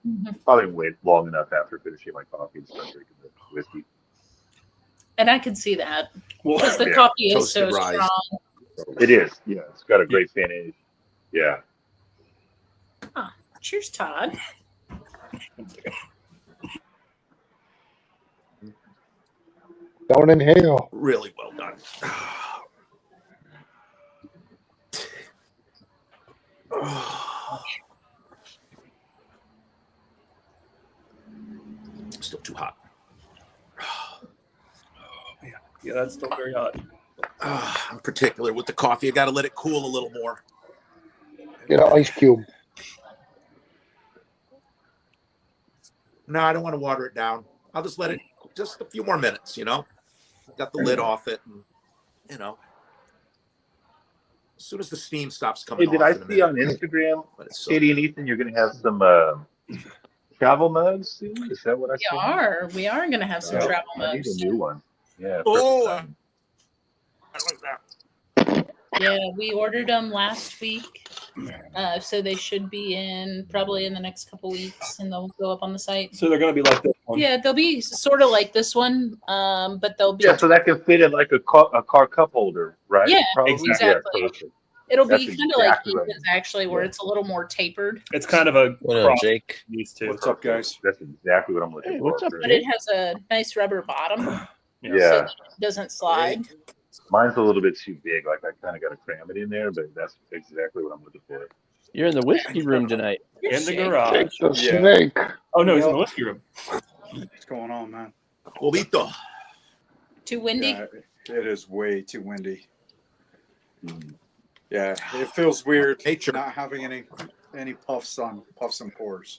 probably wait long enough after finishing my coffee and start drinking the whiskey. And I could see that Well, because the yeah. coffee is so Toasted rye. strong. It is. Yeah, it's got a great finish. Yeah. Cheers, Todd. Don't inhale. Really well done. Still too hot. yeah, that's still very hot. I'm particular with the coffee. I got to let it cool a little more. Get an ice cube. No, I don't want to water it down. I'll just let it just a few more minutes, Got the lid off it, and, as soon as the steam stops coming Hey, did off. I in a see on minute, Instagram, but it's so- Katie and Ethan, you're going to have some travel mugs soon? Is that what I saw? We are going to have some Oh, travel I need mugs. a new one. Yeah. Oh, perfect time. I like that. Yeah, we ordered them last week. So they should be in probably in the next couple weeks, and they'll go up on the site. So they're going to be like this one. Yeah, they'll be sort of like this one, but they'll be. Yeah, so that can fit in like a car cup holder, right? Yeah, Probably? exactly. Yeah, perfect. It'll That's be kind of like exactly what I Ethan's actually, where Yeah. it's a little more tapered, It's kind of a What up, cross Jake? these two. What's up, guys? That's exactly what I'm looking Hey, for. what's up, but it has a nice rubber bottom, so Yeah. it doesn't slide. Mine's a little bit too big. Like I kind of got to cram it in there, but that's exactly what I'm looking for. You're in the whiskey room tonight. In the Shake. garage. Take the Yeah. snake. Oh, no, he's in the whiskey room. What's going on, man? Colito. Too windy. Yeah, it is way too windy. Yeah, it feels weird Nature. not having any puffs and pours.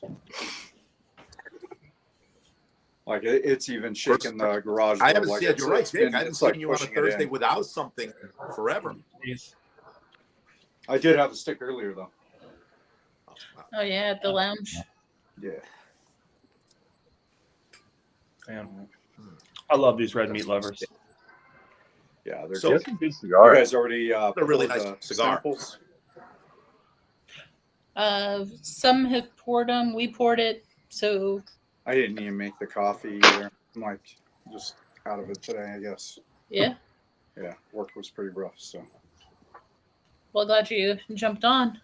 Like it's even shaking the garage door. I haven't like seen it. You're right, Jake. I haven't it's seen like you on a pushing it Thursday in. without something forever. Jeez. I did have a stick earlier though. Oh yeah, at the lounge. Yeah. Man. I love these red meat lovers. Yeah, they're So- good. That's a good You cigar. guys already They're really poured nice the cigar. samples? Some have poured them. We poured it, so I didn't even make the coffee either. I'm like just out of it today, I guess. yeah. Yeah, work was pretty rough, so Well, glad you jumped on.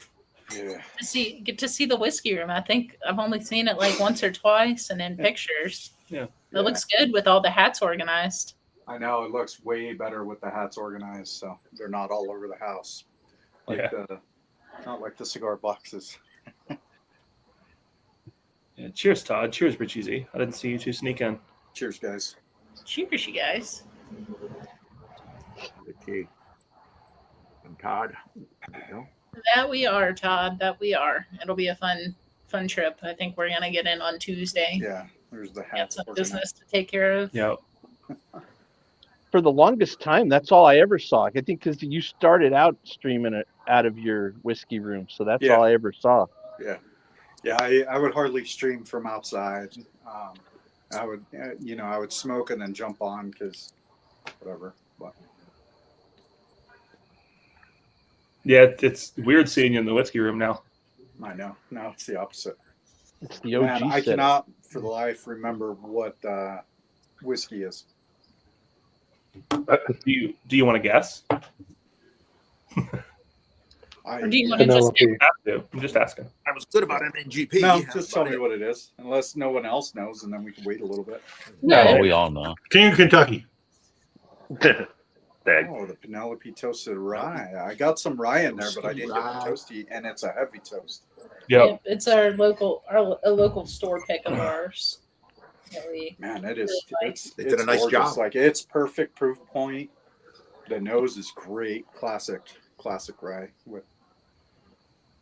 yeah. Get to see the whiskey room. I think I've only seen it like once or twice, and in pictures. Yeah. It looks good with all the hats organized. I know it looks way better with the hats organized, so they're not all over the house, like not like the cigar boxes. Yeah, cheers, Todd. Cheers, Richeezy. I didn't see you two sneak in. Cheers, guys. Cheers, you guys. Okay. And Todd. That we are, Todd. That we are. It'll be a fun trip. I think we're gonna get in on Tuesday. Yeah, there's the Got hats. some organized. business to take care of. Yeah. For the longest time, that's all I ever saw. I think because you started out streaming it out of your whiskey room, so that's Yeah. all I ever saw. Yeah, I would hardly stream from outside. I would, I would smoke and then jump on because whatever. But Yeah, it's weird seeing you in the whiskey room now. I know now it's the opposite. It's the OG Man, I setup. cannot for the life remember what whiskey is. Do you want to guess? Or do you want to just Penelope. I have to. I'm just asking. sounds good about MNGP. No, That's just tell about me it. what it is, unless no one else knows, and then we can wait a little bit. Oh, No, we all know. King of Kentucky. Thanks. Oh, the Penelope Toasted Rye. I got some rye in there, but I didn't get the toasty, and it's a heavy toast. Yep. it's our local store pick of ours. That we Man, it is. It's They did a nice gorgeous. job. Like it's perfect proof point. The nose is great. Classic rye. With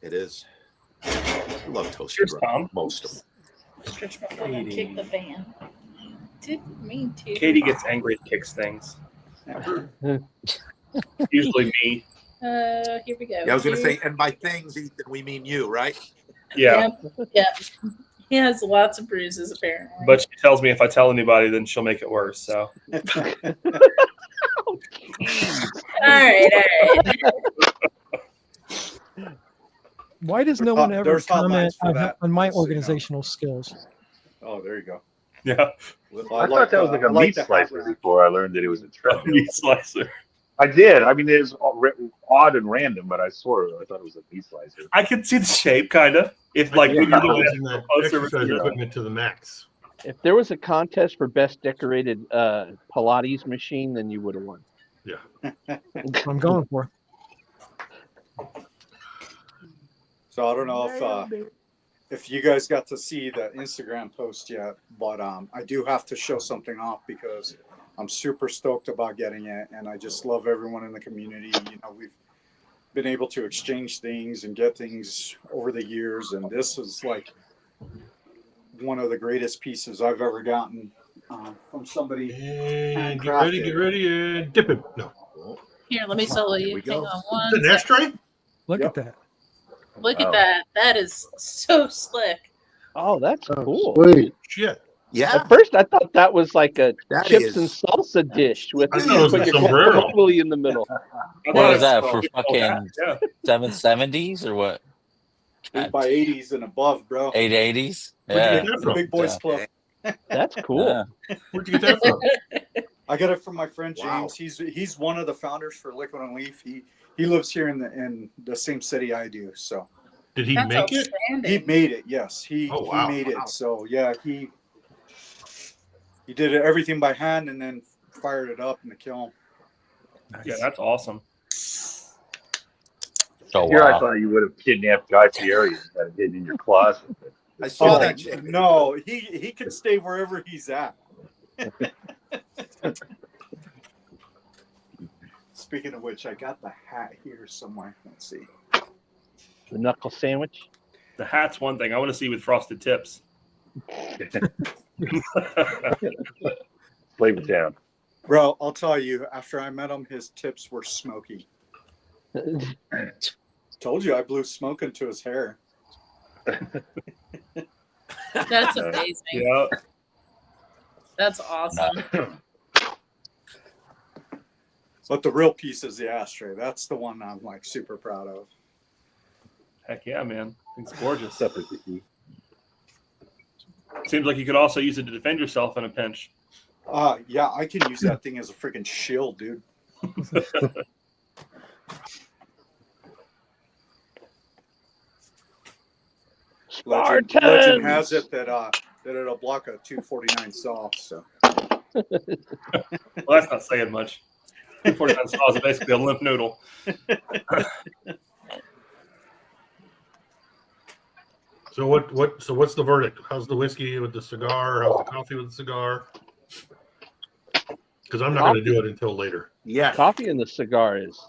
It is. I love toasted Cheers, rye. Tom. Most of them. stretch my foot and kick the fan. Didn't mean to. Katie gets angry and kicks things. Usually me. Here we go. Yeah, I was going to say, and by things, Ethan, we mean you, right? Yeah. Yeah. He has lots of bruises apparently. But she tells me if I tell anybody, then she'll make it worse. So all right. Why does no one ever There's hotlines comment for that, on my just so you know. organizational skills? Oh, there you go. yeah, I thought that was like a meat slicer before I learned that it was a treadmill. meat slicer. I did. I mean, it was odd and random, but I thought it was a meat slicer. I can see the shape, kind of. If like You're when you're utilizing looking that at closer, exercise yeah. equipment to the max. If there was a contest for best decorated Pilates machine, then you would have won. That's what I'm going for. So I don't know if you guys got to see the Instagram post yet, but I do have to show something off because I'm super stoked about getting it, and I just love everyone in the community. You know, we've been able to exchange things and get things over the years, and this is like one of the greatest pieces I've ever gotten from somebody. And get ready, and dip him. No. Here, let me solo Here you. we Hang go. on Is one it an ashtray? Look Yep. at that. Look Wow. at that. That is so slick. Oh, that's cool. Sweet. Shit. Yeah, At first, I thought that was like a that chips and is. salsa dish with I thought it was put a your sombrero. guacamole in the middle. What is that for? Yeah. Fucking Yeah. 770s or what? 8x80s and above, bro. 880s? Where'd you Yeah. get that The from? Big Boys Yeah. Club. That's cool. Yeah. Where'd you get that from? I got it from my friend Wow. James. He's one of the founders for Liquid and Leaf. He lives here in the same city I do. So Did he That's make it? outstanding. he made it. Yes, he Oh, wow. he made Wow. it. So yeah, he did everything by hand and then fired it up in the kiln. Yeah, that's awesome. Oh, Here I wow. thought you would have kidnapped Guy Fieri and had it hidden in your closet. I saw Oh that chick. no, he can stay wherever he's at. Speaking of which, I got the hat here somewhere. Let's see. The knuckle sandwich. The hat's one thing. I want to see with frosted tips. Flavor Town. Bro, I'll tell you, after I met him, his tips were smoky. Told you I blew smoke into his hair. That's amazing. Yeah. That's awesome. But the real piece is the ashtray. That's the one I'm like super proud of. Heck yeah, man. It's gorgeous. Separate the key. Seems like you could also use it to defend yourself in a pinch. Yeah, I can use that thing as a freaking shield, dude. Legend has it that it'll block a 249 soft. So Well, that's not saying much. 49 saws is basically a limp noodle. So what's the verdict? How's the whiskey with the cigar? How's the coffee with the cigar? Because I'm not going to do it until later. Yeah. Coffee and the cigar is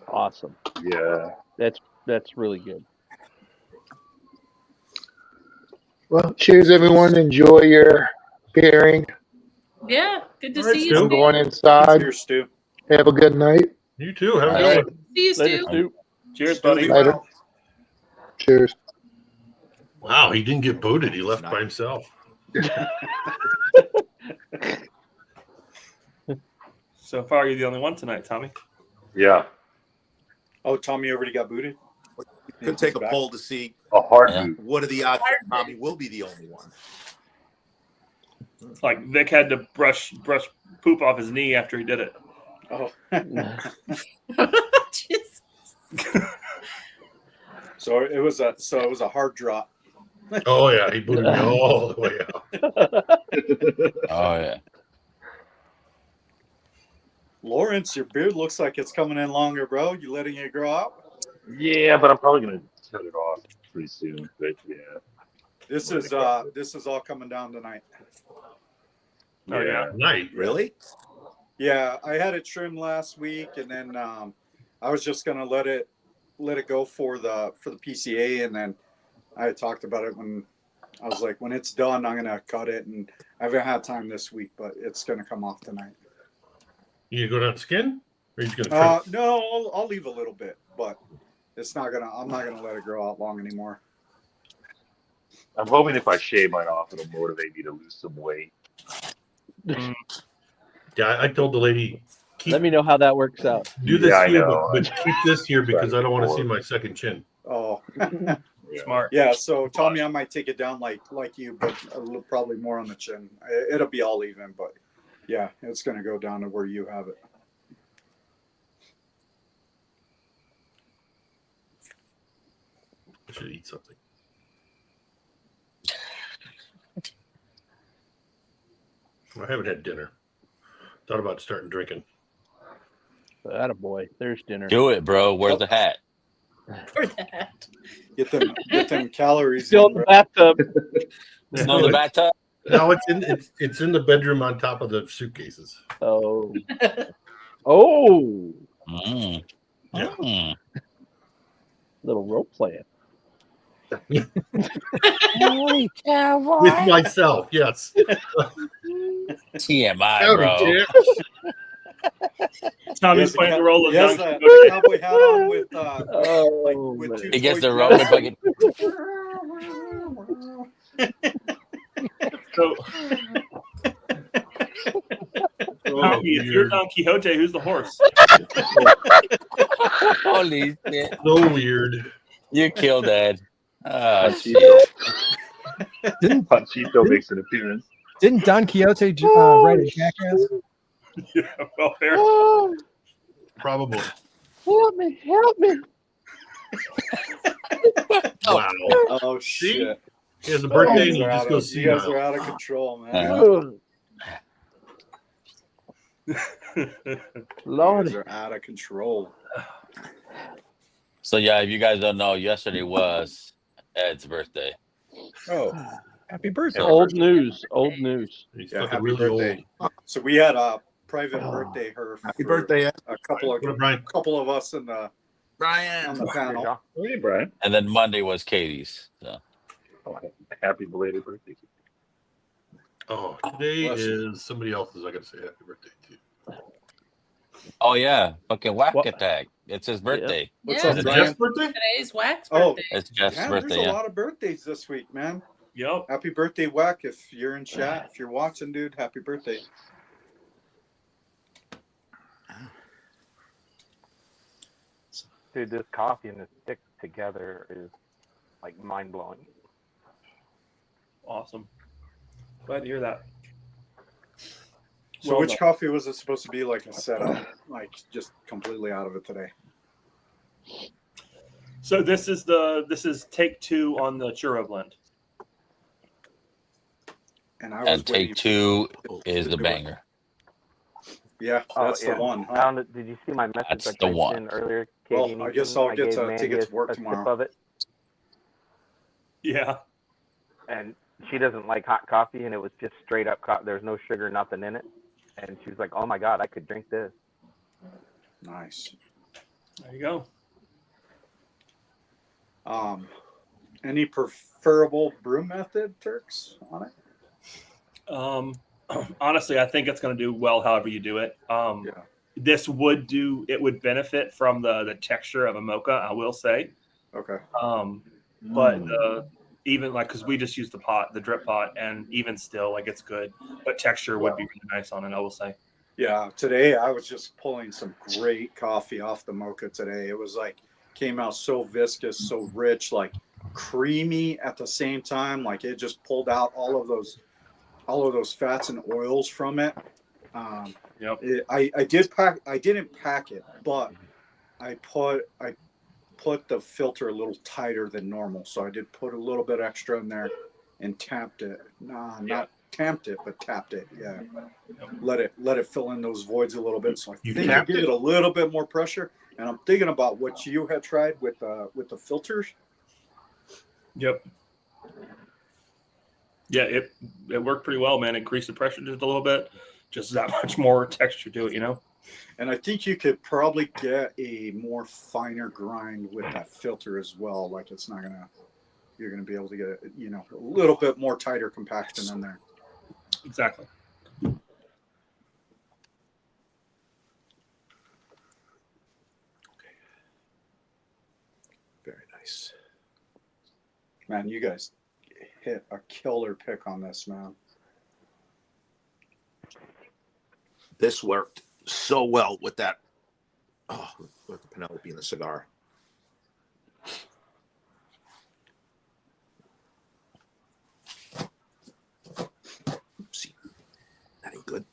awesome. Yeah. That's really good. Well, cheers, everyone. Enjoy your pairing. Yeah, good to All right, see Stu. you. I'm Stu. going inside. cheers, Stu. Have a good night. You too. Have a All good right. one. See you, Later, Stu. Stu. Cheers, buddy. Later. Cheers. Wow, he didn't get booted. He left by himself. So far, you're the only one tonight, Tommy. Yeah. Oh, Tommy already got booted? Could take a poll to see A hard Yeah. boot. what are the odds that Tommy will be the only one. It's like Vic had to brush poop off his knee after he did it. Oh. Jesus. So it was a hard drop. Oh yeah, he booted me all the way out. Oh yeah. Lawrence, your beard looks like it's coming in longer, bro. You letting it grow out? Yeah, but I'm probably gonna cut it off pretty soon. But yeah, This is all coming down tonight. Oh, yeah. Night. Really? Yeah, I had it trimmed last week, and then I was just gonna let it go for the PCA, and then I had talked about it when I was like, when it's done, I'm gonna cut it, and I haven't had time this week, but it's gonna come off tonight. You gonna go down skin, or you just gonna trim? No, I'll leave a little bit, but I'm not gonna let it grow out long anymore. I'm hoping if I shave mine off, it'll motivate me to lose some weight. Yeah, I told the lady, Let me know how that works out. do this Yeah, I here, know. but keep this here because I don't want to see Before. my second chin. Oh, Smart. yeah. So Tommy, I might take it down like you, but a little, probably more on the chin. It'll be all even, but yeah, it's gonna go down to where you have it. I should eat something. I haven't had dinner. Thought about starting drinking. Attaboy. There's dinner. Do it, bro. Where's the hat? For that. Get them calories. Still in the bathtub. Still in the bathtub? No, it's in the bedroom on top of the suitcases. Oh. Oh. Mm. Yeah. Mm. Little role playing. With myself, yes. TMI, bro. Tommy's playing the role of Yes, Don the Quixote. cowboy hat on with Oh, with two He gets toy the rope and dress. fucking. So, Oh, Tommy, if you're weird. Don Quixote, who's the horse? Holy shit. So weird. You killed that. Ah, shit. Didn't Panchito makes an appearance. didn't Don Quixote write a Jackass? Yeah, well, fair. Oh, Probably. help me. Wow. Oh shit! He has a birthday and You he just goes you guys senile. are out of control, man. Oh, You Lord. guys are out of control. So, yeah, if you guys don't know, yesterday was Ed's birthday. Oh, Happy birthday. Old news. Old news. He's yeah! fucking Happy really birthday. old. So we had a private birthday her. Happy for birthday, Ed. A couple What up, Brian? of us in the on Brian. the panel. Oh, hey, Brian. And then Monday was Katie's. So. Oh, happy belated birthday. Oh, today Bless you. is somebody else's. I gotta say happy birthday to. Oh, yeah. Fucking whack What? attack. It's his birthday. What's Yeah. up, Is it Brian? Jeff's birthday? Today's Wax Oh. birthday. It's Jeff's Yeah, birthday, there's a yeah. lot of birthdays this week, man. Yep. Happy birthday, Wack! If you're in chat, if you're watching, dude, happy birthday. Dude, this coffee and this stick together is like mind blowing. Awesome. Glad to hear that. So Well which done. coffee was it supposed to be like a setup? Like just completely out of it today. So this is take two on the churro blend. And I was And waiting take two is the do it. banger. Yeah, that's the one. Huh? Found it. Did you see my message That's I the typed one. in earlier? Well, Katie I guess Neeson? I'll get gave to Mandy take it to work a sip tomorrow. of it, Yeah. and she doesn't like hot coffee, and it was just straight up coffee. There's no sugar, nothing in it. And she was like, "Oh my god, I could drink this." Nice. There you go. Any preferable brew method, Turks, on it? Honestly, I think it's going to do well however you do it. Yeah. This would benefit from the texture of a mocha, I will say. Okay. But even like, because we just use the drip pot, and even still, like, it's good. But texture would be really nice on it, I will say. Yeah. Today I was just pulling some great coffee off the mocha today. It was like came out so viscous, so rich, like creamy at the same time. Like it just pulled out all of those fats and oils from it. Yep. I didn't pack it, but I put the filter a little tighter than normal, so I did put a little bit extra in there and tapped it. Nah, not tamped it, but tapped it. Yeah, let it fill in those voids a little bit. So I You think I tapped give it? it a little bit more pressure. And I'm thinking about what you had tried with the filters. Yep. Yeah, it worked pretty well, man. Increased the pressure just a little bit, just that much more texture to it, you know. And I think you could probably get a more finer grind with that filter as well. Like you're gonna be able to get a little bit more tighter compaction in there. Exactly. Very nice. Man, you guys hit a killer pick on this, man. This worked so well with that. Oh, with the Penelope and the cigar. Oopsie. That ain't good.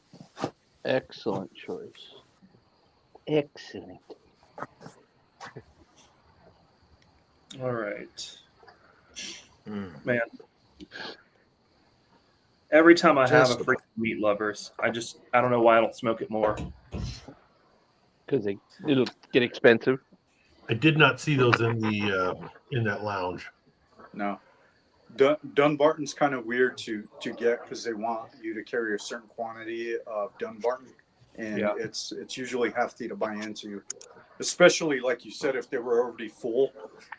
Excellent choice. Excellent. All right. Mm. Man. Every time I have Just a freaking meat lovers, I don't know why I don't smoke it more. Because it'll get expensive. I did not see those in the in that lounge. No. Dunbarton's kind of weird to get because they want you to carry a certain quantity of Dunbarton, and Yeah. it's usually hefty to buy into, especially like you said, if they were already full,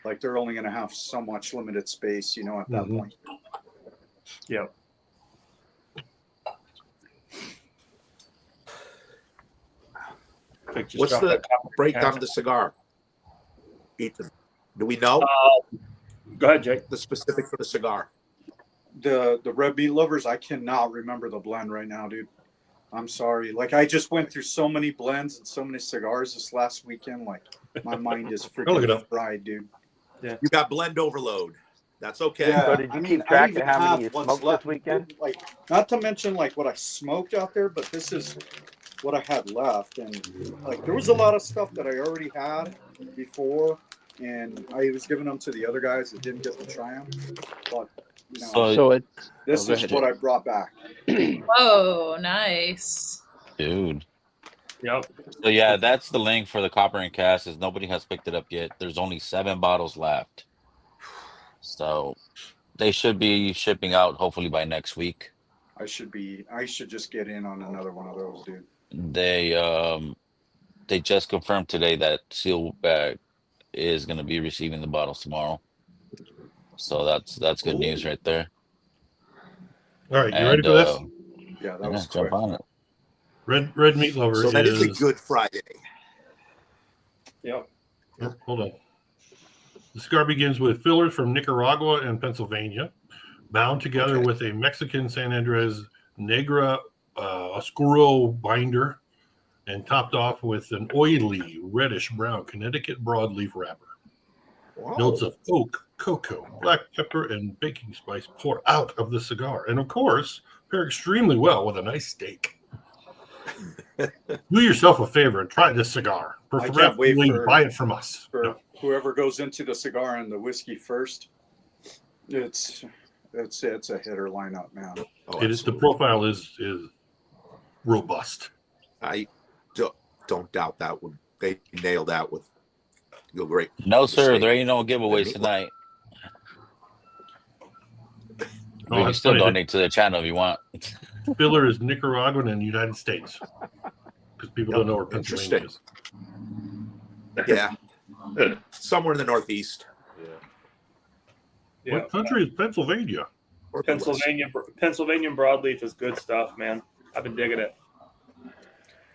like they're only going to have so much limited space, at that point. Yeah. What's the breakdown of the cigar, Ethan? Do we know Go ahead, Jake. the specific for the cigar? The red meat lovers, I cannot remember the blend right now, dude. I'm sorry. Like I just went through so many blends and so many cigars this last weekend. Like my mind is I'll look it freaking up. fried, dude. Yeah. You got blend overload. That's okay. Yeah. So did you keep I track even of how many have you what's smoked left. this weekend? Like, not to mention like what I smoked out there, but this is what I had left. And like there was a lot of stuff that I already had before, and I was giving them to the other guys that didn't get to try them. But So it's this go is ahead, what Jake. I brought back. Oh, nice. Dude. Yep. So yeah, that's the link for the copper and cast. Is nobody has picked it up yet. There's only 7 bottles left. So they should be shipping out hopefully by next week. I should just get in on another one of those, dude. They just confirmed today that Sealbag is going to be receiving the bottles tomorrow. So that's good news right there. All right, you ready for this? Yeah, that was quick. Jump on it. Red meat lover So that is a is good Friday. Yep. Oh, hold on. The cigar begins with fillers from Nicaragua and Pennsylvania, bound together with a Mexican San Andres Negra Oscuro binder, and topped off with an oily reddish brown Connecticut broadleaf wrapper. Wow. Notes of oak, cocoa, black pepper, and baking spice pour out of the cigar, and of course, pair extremely well with a nice steak. Do yourself a favor and try this cigar. I can't wait Preferably buy it from us. for whoever goes into the cigar and the whiskey first. It's a hitter lineup, man. Oh, It is, the profile is robust. I don't doubt that one. They nailed that with great. No, sir. steak. There ain't no giveaways tonight. Oh, We can that's still funny. donate to the channel if you want. Filler is Nicaraguan and United States because people don't know where Pennsylvania is. Yeah, somewhere in the Northeast. Yeah. What country is Pennsylvania? Or Pennsylvania broadleaf is good stuff, man. I've been digging it.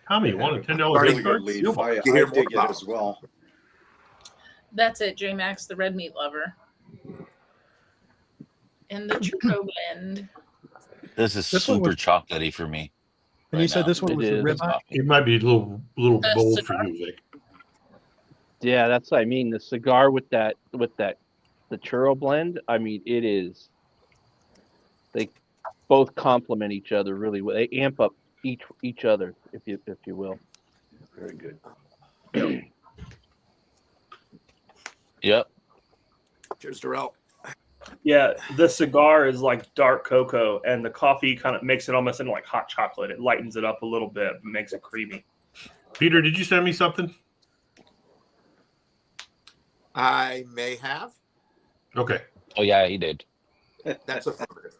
Tommy, you want a $10 Really gift card? good leaf. Steal I one. You hear dig more it about as well. That's it, J Max, the red meat lover. And the churro blend. This is This one super was- chocolatey for me. And you said now. this one It was the is. ribeye? It might be a little bold for cigar. you, Vic. Yeah, that's what I mean. The cigar with the churro blend. I mean, it is. They both complement each other really well. They amp up each other, if you will. Very good. Yep. Cheers, Darrell. Yeah, the cigar is like dark cocoa, and the coffee kind of makes it almost into like hot chocolate. It lightens it up a little bit, and makes it creamy. Peter, did you send me something? I may have. Okay. Oh yeah, he did. That's affirmative.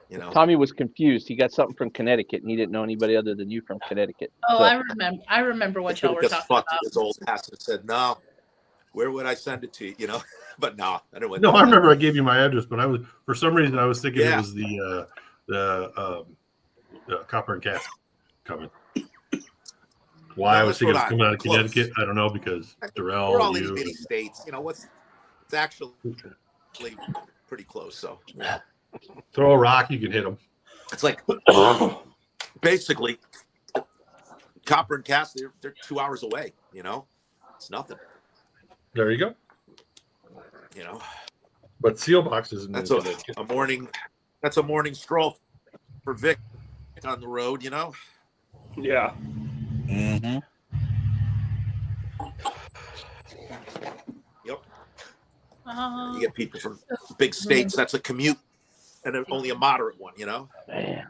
You know. Tommy was confused. He got something from Connecticut, and he didn't know anybody other than you from Connecticut. Oh, So- I remember what y'all were Just talking fucked about. his old ass and said, "No, where would I send it to you?" You know, but no, I didn't. No, I remember I gave you my address, but I was for some reason I was thinking Yeah. it was the Copper and Cask coming. Why No, I was that's thinking it was Rhode coming out of Island. Close. Connecticut, I don't know, because Darrell, We're all in you, mini states. You know what's? It's actually pretty close. So throw a rock, you can hit them. it's like basically Copper and Cass. They're 2 hours away. You know, it's nothing. There you go. You know, But seal boxes. that's a morning. That's a morning stroll for Vic on the road. You know. Yeah. Mm-hmm. Yep. Uh, You get people from big states. That's a commute, and only a moderate one. You know. Man.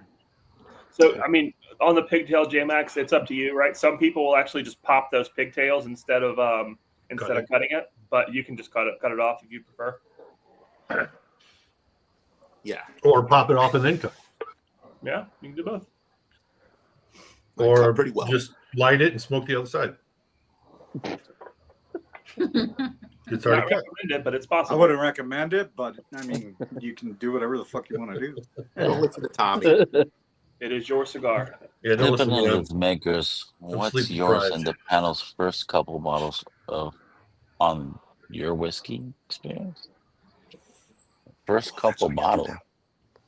So, I mean, on the pigtail J-Max, it's up to you, right? Some people will actually just pop those pigtails instead of cutting it, but you can just cut it off if you prefer. Yeah. Or pop it off and then cut. Yeah, you can do both. Or pretty well. just light it and smoke the other side. It's already Not cut. recommended, but it's I possible. wouldn't recommend it, but I mean, you can do whatever the fuck you want to do. Don't listen to Tommy. It is your cigar. Yeah, don't listen to Typical them. of makers, what's sleep yours deprived. and the panel's first couple bottles of on your whiskey experience? First couple bottles.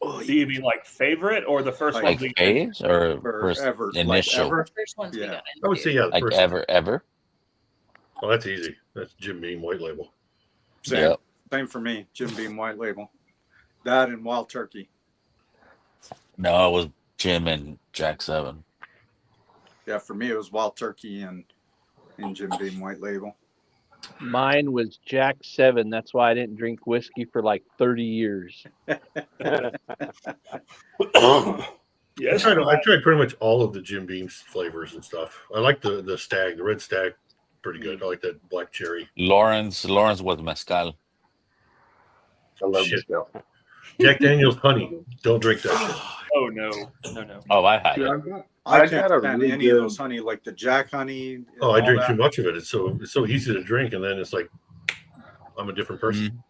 Do you mean like favorite or the first Like one? Like we faves or Or first ever, like initial? ever. first ones we Yeah. got I would into. say, yeah, the Like first ever? Oh, that's easy. That's Jim Beam white label. Same, Yep. same for me. Jim Beam White Label. That and Wild Turkey. No, it was Jim and Jack 7. Yeah, for me it was Wild Turkey and Jim Beam White Label. Mine was Jack 7. That's why I didn't drink whiskey for like 30 years. Yes. I tried pretty much all of the Jim Beam's flavors and stuff. I like the stag, the red stag, pretty good. I like that black cherry. Lawrence was mezcal. I love Shit. this. Jack Daniel's honey. Don't drink that shit. Oh no. Oh, I had Dude, it. I I can't got a stand really any of good- those honey, like the Jack honey. and Oh, I all drink that. too much of it. It's so easy to drink, and then it's like I'm a different person.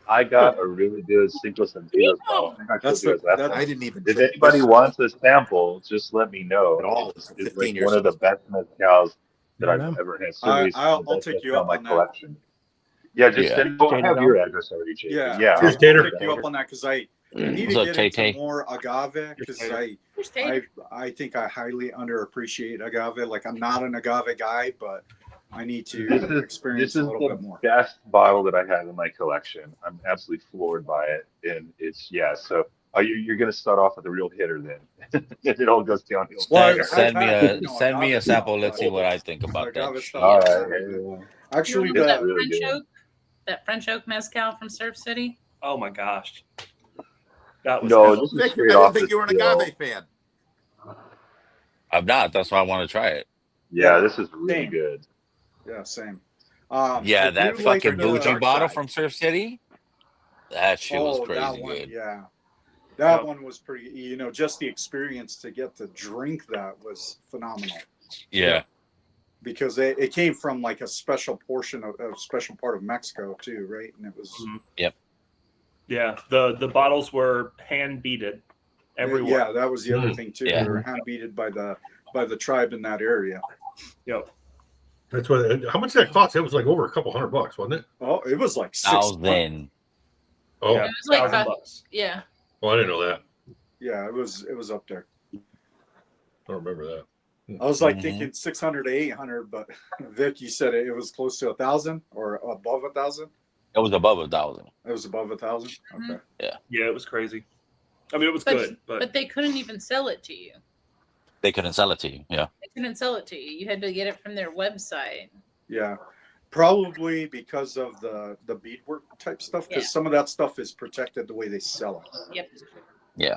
I got a really good Cinco Sentidos bottle. I think I That's told you the- guys last that's- time. I didn't even. If drink anybody this wants a sample, just let me know. at all. It's 15 like years one of the best mezcals that I I've know. ever had. Seriously, I'll the best take you mezcal up in my on that. collection. Yeah, just Yeah. send. Oh, I Change have it your out. address already, Jason. Yeah, Yeah. Cheers, I'll Tater. pick you up on that because I need What's to up, get Tay-Tay? into more agave because Here's Tate. I think I highly underappreciate agave. Like I'm not an agave guy, but I need to experience This a is little bit the more. best bottle that I have in my collection. I'm absolutely floored by it, and it's So you're going to start off with a real hitter then. It all goes downhill. Well, Send, I've send me had, a you know, send me a agave sample. stuff, Let's see but what I think about that. agave stuff. All is right. really good. yeah. Actually, You remember that That's really French good. oak? That French oak mezcal from Surf City? Oh my gosh. That was No, good. this is Vic, straight I off didn't think the you were an still. agave fan. I'm not. That's why I want to try it. Yeah, this is really Same. good. yeah, same. Yeah, I that do like fucking the bougie dark bottle side. from Surf City. That shit was that crazy one, good. yeah. That Yep. one was pretty. You know, just the experience to get to drink that was phenomenal. Yeah. Because it came from like a special portion of a special part of Mexico too, right? And it was Yeah. The bottles were hand beaded everywhere. yeah, that was the other thing too. Yeah. They were hand beaded by the tribe in that area. Yep. That's what. How much did that cost? It was like over a couple $100, wasn't it? Oh, it was like $1,000. Oh, Yeah, It was like $1,000. Yeah. well, I didn't know that. Yeah, it was up there. I don't remember that. I was like Mhm. thinking 600 to 800, but Vic, you said it was close to 1,000 or above 1,000. It was above 1,000. It was above 1,000. Okay. Yeah, it was crazy. I mean, it was But, good, but they couldn't even sell it to you. They couldn't sell it to you. Yeah. They couldn't sell it to you. You had to get it from their website. Yeah, probably because of the beadwork type stuff. Because some of that stuff is protected the way they sell it. Yep. Yeah.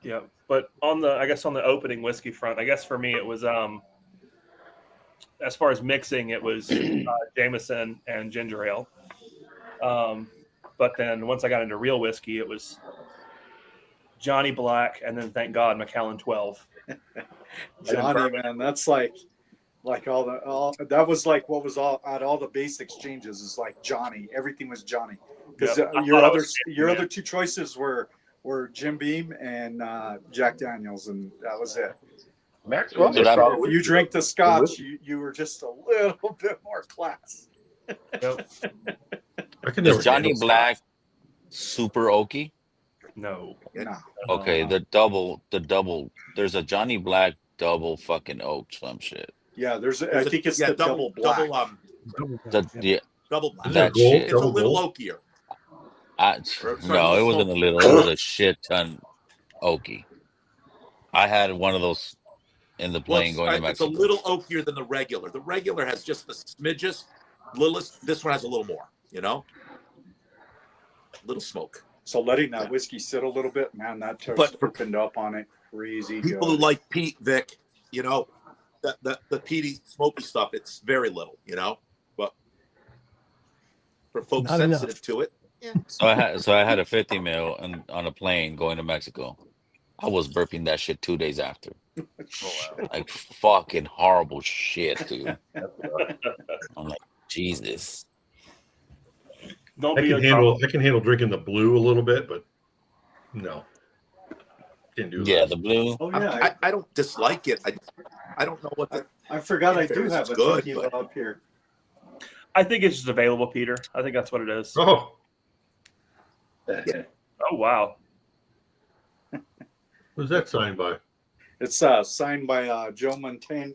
Yeah, but on the opening whiskey front, I guess for me it was as far as mixing, it was Jameson and ginger ale. But then once I got into real whiskey, it was Johnny Black, and then thank God Macallan 12. Johnny, man, that's like all that was like what was all at all the base exchanges is like Johnny. Everything was Johnny because your other two choices were Jim Beam and Jack Daniels, and that was it. Maxwell, if you drink the Scotch, you were just a little bit more class. Yep. Is Johnny Black super oaky? No. No. Okay, the double. There's a Johnny Black double fucking oak some shit. Yeah, I think it's the double black. Double black. That shit. It's a little oakier. No, it wasn't a little. It was a shit ton oaky. I had one of those in the plane going to Mexico. It's a little oakier than the regular. The regular has just the smidges. This one has a little more, little smoke. So letting that whiskey sit a little bit, man, that toast opened up on it crazy good. People who like peat, Vic, the peaty, smoky stuff, it's very little, but for folks Not sensitive enough. to it. Yeah. So I had a 50 mil on a plane going to Mexico. I was burping that shit 2 days after. Like fucking horrible shit, dude. I'm like, Jesus. Don't I be can handle drinking the blue a little bit, but no. Can't do that. Yeah, the blue. Oh yeah, I don't dislike it. I don't know what I forgot I do have a good, tequila up here. I think it's just available, Peter. I think that's what it is. Oh. Yeah. Oh wow. Who's that signed by? It's signed by Joe Montana.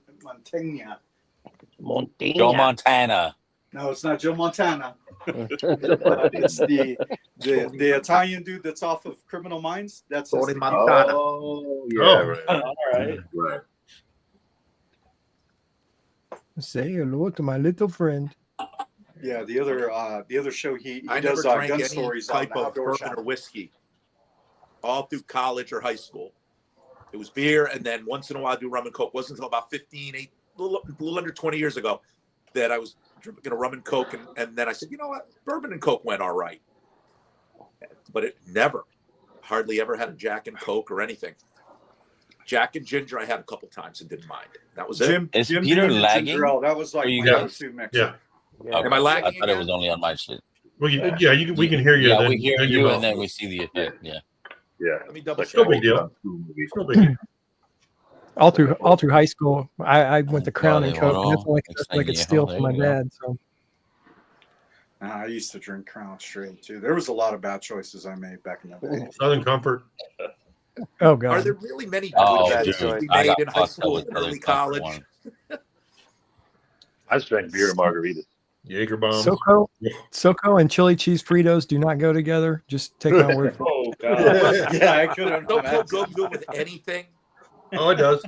Joe Montana. No, it's not Joe Montana. It's the Italian dude that's off of Criminal Minds. That's his name. Montana. Oh, yeah. Right. All right. Right. Say hello to my little friend. Yeah, the other show he I does never drank gun any stories on type the of outdoor bourbon channel. or whiskey all through college or high school. It was beer, and then once in a while I do rum and coke. It wasn't until about 15, a little under 20 years ago that I was drinking a rum and coke, and then I said, you know what, bourbon and coke went all right. But it hardly ever had a Jack and Coke or anything. Jack and ginger I had a couple times and didn't mind. That was it. Is Jim Peter Beam and lagging? ginger ale, that was like you my guys? go-to mix. Yeah. Okay. Am I lagging I thought it again? was only on my shit. We can hear you. Yeah, then, we hear then you, will. and then we see the effect. Yeah. Yeah. Let me double No check. big deal. No big deal. All through high school, I went to Crown and Coke, and that's Well, all I could steal from my dad. So I used to drink Crown straight too. There was a lot of bad choices I made back in the day. Southern Comfort. oh Are god, there really many good Oh, choices dude, to be I made got in high fucked up school with and Southern early Comfort college? one. I just drank beer and margaritas. Jaeger bombs. SoCo and chili cheese Fritos do not go together. Just take my word for it. Oh god. Yeah, I couldn't. Don't feel good with anything. Oh, it does.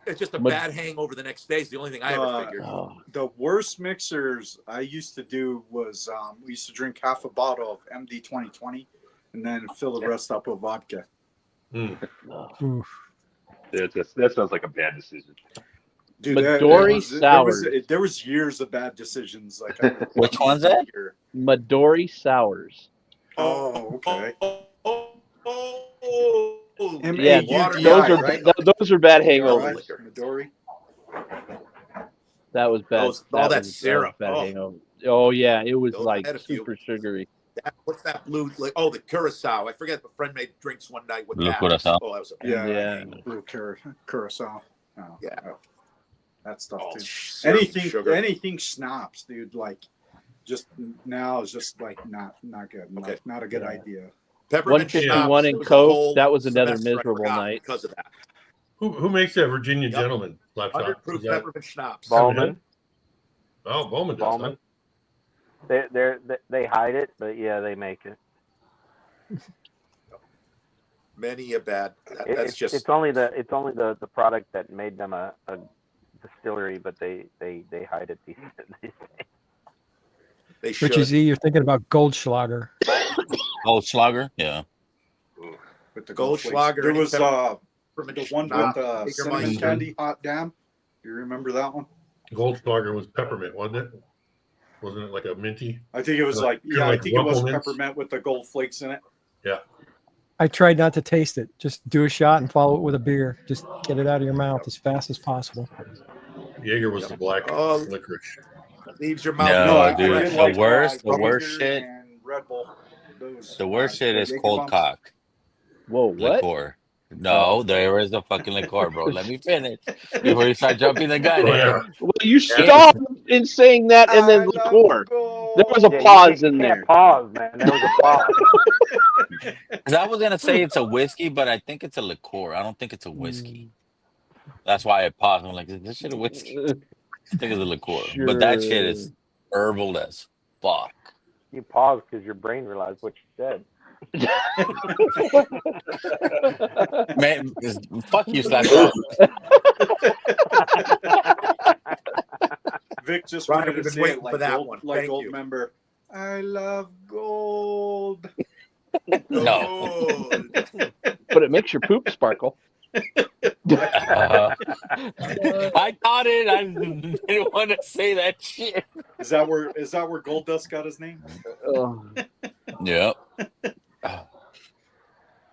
It's just a bad hangover the next day is the only thing I ever figured. The worst mixers I used to do was we used to drink half a bottle of MD 2020 and then fill the rest up with vodka. Oof. That sounds like a bad decision. Dude, Midori sours. There was years of bad decisions. Like Which one's that? Midori sours. Oh, okay. Yeah, M-A-U-D-I, those are bad hangovers. Midori. That was bad. All that was syrup. bad Oh. hangover. Oh yeah, it was Those like had a few. super sugary. What's that blue? Like, oh, the curacao. I forget. A friend made drinks one night with Blue that. curacao? Oh, that was a Yeah. Blue curacao. Oh, Yeah. that stuff Oh, too. syrup, sugar. Anything schnapps, dude. Like, just now is just like not good. Okay. Not a good idea. Peppermint schnapps, 151 it in was a Coke. whole That was another semester I miserable forgot night. because of that. Who makes that Virginia Gentleman 100 laptop? proof Is that- peppermint schnapps. Bowman. Bowman. Oh, Bowman does. Bowman. They hide it, but yeah, they make it. Many a bad. That's just It's only the product that made them a distillery, but they hide it these days. They should. Richie Z, you're thinking about Goldschlager. Goldschlager? Yeah. With the Goldschlager. There was the one Nah, with the cinnamon candy hot damn. Do you remember that one? Goldschlager was peppermint, wasn't it? Wasn't it like a minty? I think it was like, kinda yeah, I like think it was Rumpelminze? peppermint with the gold flakes in it. Yeah. I tried not to taste it. Just do a shot and follow it with a beer. Just get it out of your mouth as fast as possible. Jaeger was the black Oh. licorice. Leaves your mouth. No, I dude. did The like, worst Jaeger shit. and Red Bull. Those, The worst shit is Jaeger cold bombs. cock Whoa, what? liqueur. No, there is a fucking liqueur, bro. Let me finish before you start jumping the gun Oh, here. yeah. Well, you stopped in saying that and then I love liqueur. gold. There was a Yeah, pause you in can't there. pause, man. There was a pause. 'Cause I was gonna say it's a whiskey, but I think it's a liqueur. I don't think it's a whiskey. That's why I paused. I'm like, is this shit a whiskey? I think it's a liqueur. But that shit is herbal as fuck. You paused because your brain realized what you said. Man, fuck you, Slacker. Vic just Ryan, wanted to we've been say waiting it like for that gold, one. like Thank gold you. member. I love gold. No. But it makes your poop sparkle. I caught it. I didn't want to say that shit. Is that where Gold Dust got his name? Yep.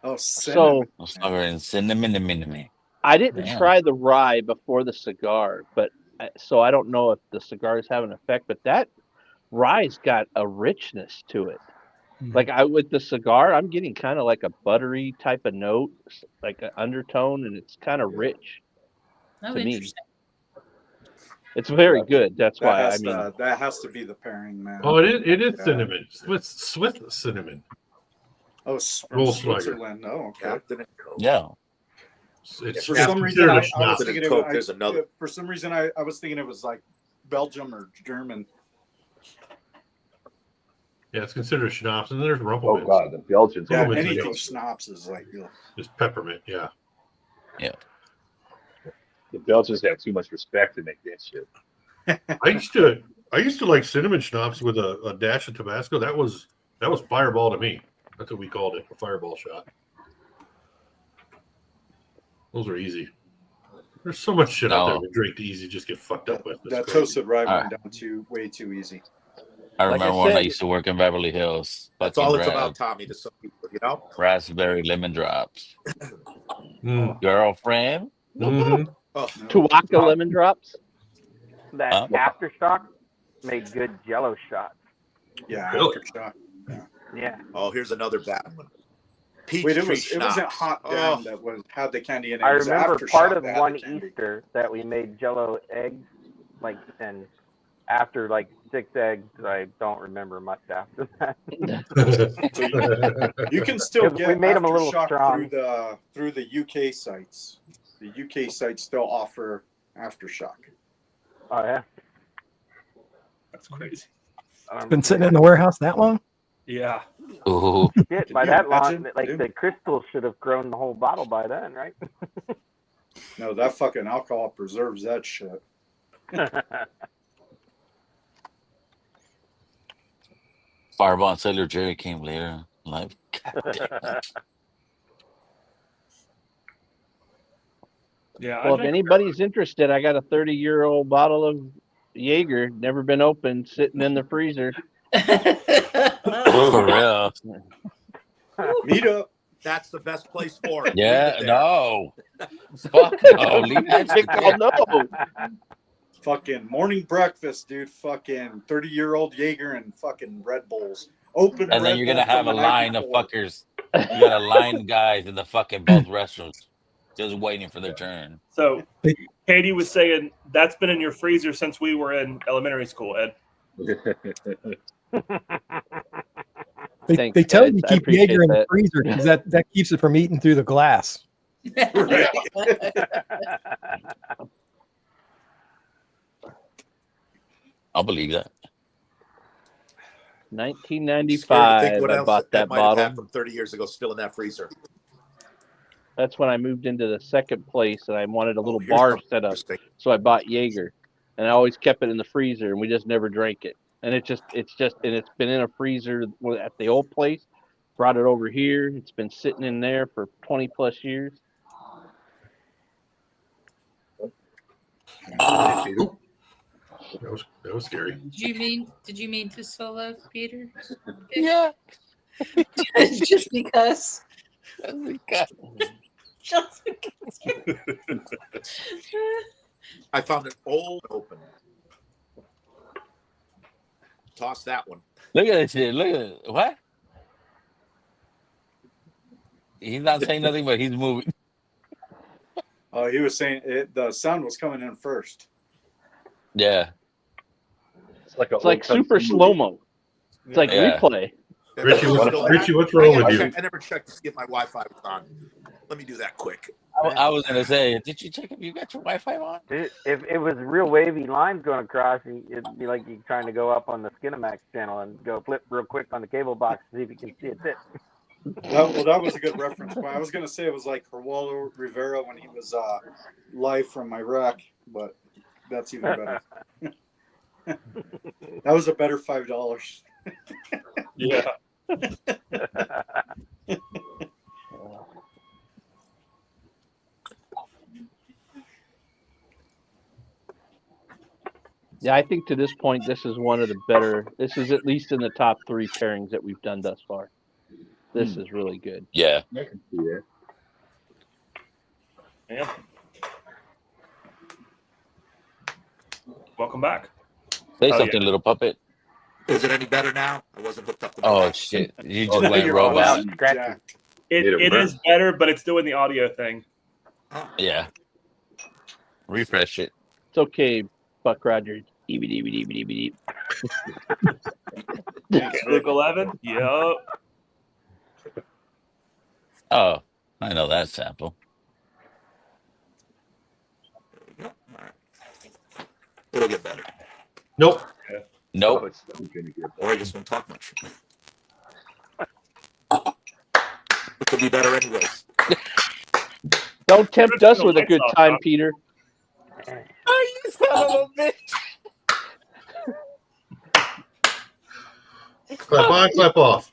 Oh, cinnamon. So Slacker and cinnamon. I didn't Damn. try the rye before the cigar, but so I don't know if the cigars have an effect. But that rye's got a richness to it. Like with the cigar, I'm getting kind of like a buttery type of note, like an undertone, and it's kind of rich Oh, to me. interesting. It's very good. That's why I mean, that has to be the pairing, man. Oh, it is Yeah. cinnamon. Swiss cinnamon. Oh, from Goldschlager. Switzerland. Oh, okay. Captain and Coke. Yeah. It's For some reason, considered I a was schnapps. thinking Coke, it, there's another. for some reason, I was thinking it was like Belgium or German. Yeah, it's considered a schnapps, and there's Oh Rumpelminze. God, the Belgians. Yeah, Rumpelminze anything is- schnapps is like, ugh. It's peppermint. Yeah. The Belgians have too much respect to make that shit. I used to like cinnamon schnapps with a dash of Tabasco. That was Fireball to me. That's what we called it, a Fireball shot. Those are easy. There's so much shit out there to drink easy, just get fucked up with. That It's crazy. toasted rye All went down way too easy. I Like I remember when I said- used to work in Beverly Hills. That's Fucking all it's about, Tommy, to some people, you know? raspberry lemon drops. Mm. Girlfriend? Mhm. Oh, Tuwaka lemon drops. That Huh? aftershock made good Jello shots. Yeah, Really? aftershock. Yeah. oh, here's another bad one. Peach Wait, it tree wasn't schnapps. hot Oh. down that had the candy in it. I It was remember aftershock part of that had one the candy. Easter that we made Jello eggs, like, and after like 6 eggs, I don't remember much after that. You can still 'Cause get we made 'em a little aftershock strong. through the UK sites. The UK sites still offer aftershock. Oh yeah. That's crazy. Been sitting in the warehouse that long? Yeah. Ooh. Shit, by you that long, imagine, like dude? the crystals should have grown the whole bottle by then, right? No, that fucking alcohol preserves that shit. Fireball and Cellular Jerry came later. Like, goddamn. Yeah. Well, if anybody's interested, I got a 30-year-old bottle of Jaeger, never been opened, sitting in the freezer. For real. Meet up. That's the best place for it. Yeah, Leave it there. no. Fuck no. Leave that shit Oh there. no! Fucking morning breakfast, dude. Fucking 30-year-old Jaeger and fucking Red Bulls. Open. And then Red you're Bull gonna have a from the night line of before. fuckers. You got a line of guys in the fucking both restrooms just waiting for their turn. So Katie was saying that's been in your freezer since we were in elementary school, Ed. They, Thanks, they tell you guys. to I keep appreciate Jaeger in the that. freezer because that keeps it from eating through the glass. I'll believe that. Scared to 1995. think what I else bought that might have had bottle. from 30 years ago still in that freezer. That's when I moved into the second place, and I wanted a little here's bar something set up. interesting. So I bought Jaeger, and I always kept it in the freezer, and we just never drank it. And it's been in a freezer at the old place. Brought it over here. It's been sitting in there for 20 plus years. That was scary. Did you mean to solo, Peter? Yeah. Just because. Just because. I found an old open. Toss that one. Look at this shit. Look at it. What? He's not saying nothing, but he's moving. Oh, he was saying the sound was coming in first. Yeah. It's like super slow mo. It's like replay. Richie, what's wrong with you? I never checked to see if my Wi-Fi was on. Let me do that quick. I was gonna say, did you check if you got your Wi-Fi on? If it was real wavy lines going across, it'd be like you trying to go up on the Skinamax channel and go flip real quick on the cable box to see if you can see it fit. That was a good reference point. I was going to say it was like Geraldo Rivera when he was live from Iraq, but that's even better. That was a better $5. Yeah. Yeah, I think to this point, this is one of the better. This is at least in the top 3 pairings that we've done thus far. This is really good. Yeah. I can see that. Yeah. Welcome back. Say something, little puppet. Is it any better now? I wasn't hooked up to my Oh mic. shit! You just went robot. It is better, but it's doing the audio thing. Yeah. Refresh it. It's okay, Buck Rogers. Deep. Luke 11. Yup. Oh, I know that sample. It'll get better. Nope. Nope. Oh, it's gonna get Or I just won't talk much. It could be better anyways. Don't tempt us with a good time, Peter. Oh, you son of a bitch! Clap on, clap off.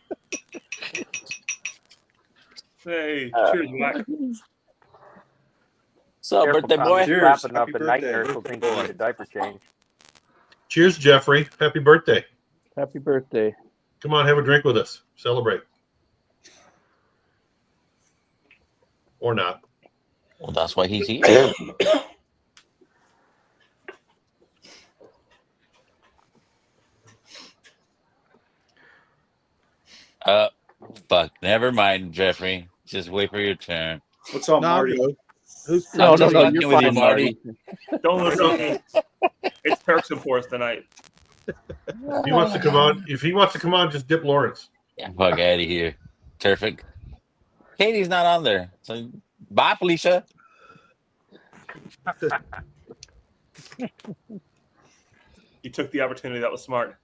Hey, cheers, Mike. What's up, birthday boy? Cheers. Clapping up Happy and night birthday. nurse will think you need a diaper change. Cheers, Jeffrey. Happy birthday. Happy birthday. Come on, have a drink with us. Celebrate. Or not. Well, that's why he's here. Fuck. Never mind, Jeffrey. Just wait for your turn. What's up, Marty? No. I'm just You're fucking with fine, you, Marty. Don't listen to me. It's Turks and Force tonight. If he wants to come on, just dip Lawrence. Yeah, fuck out of here. Terrific. Katie's not on there. So bye, Felicia. You took the opportunity. That was smart.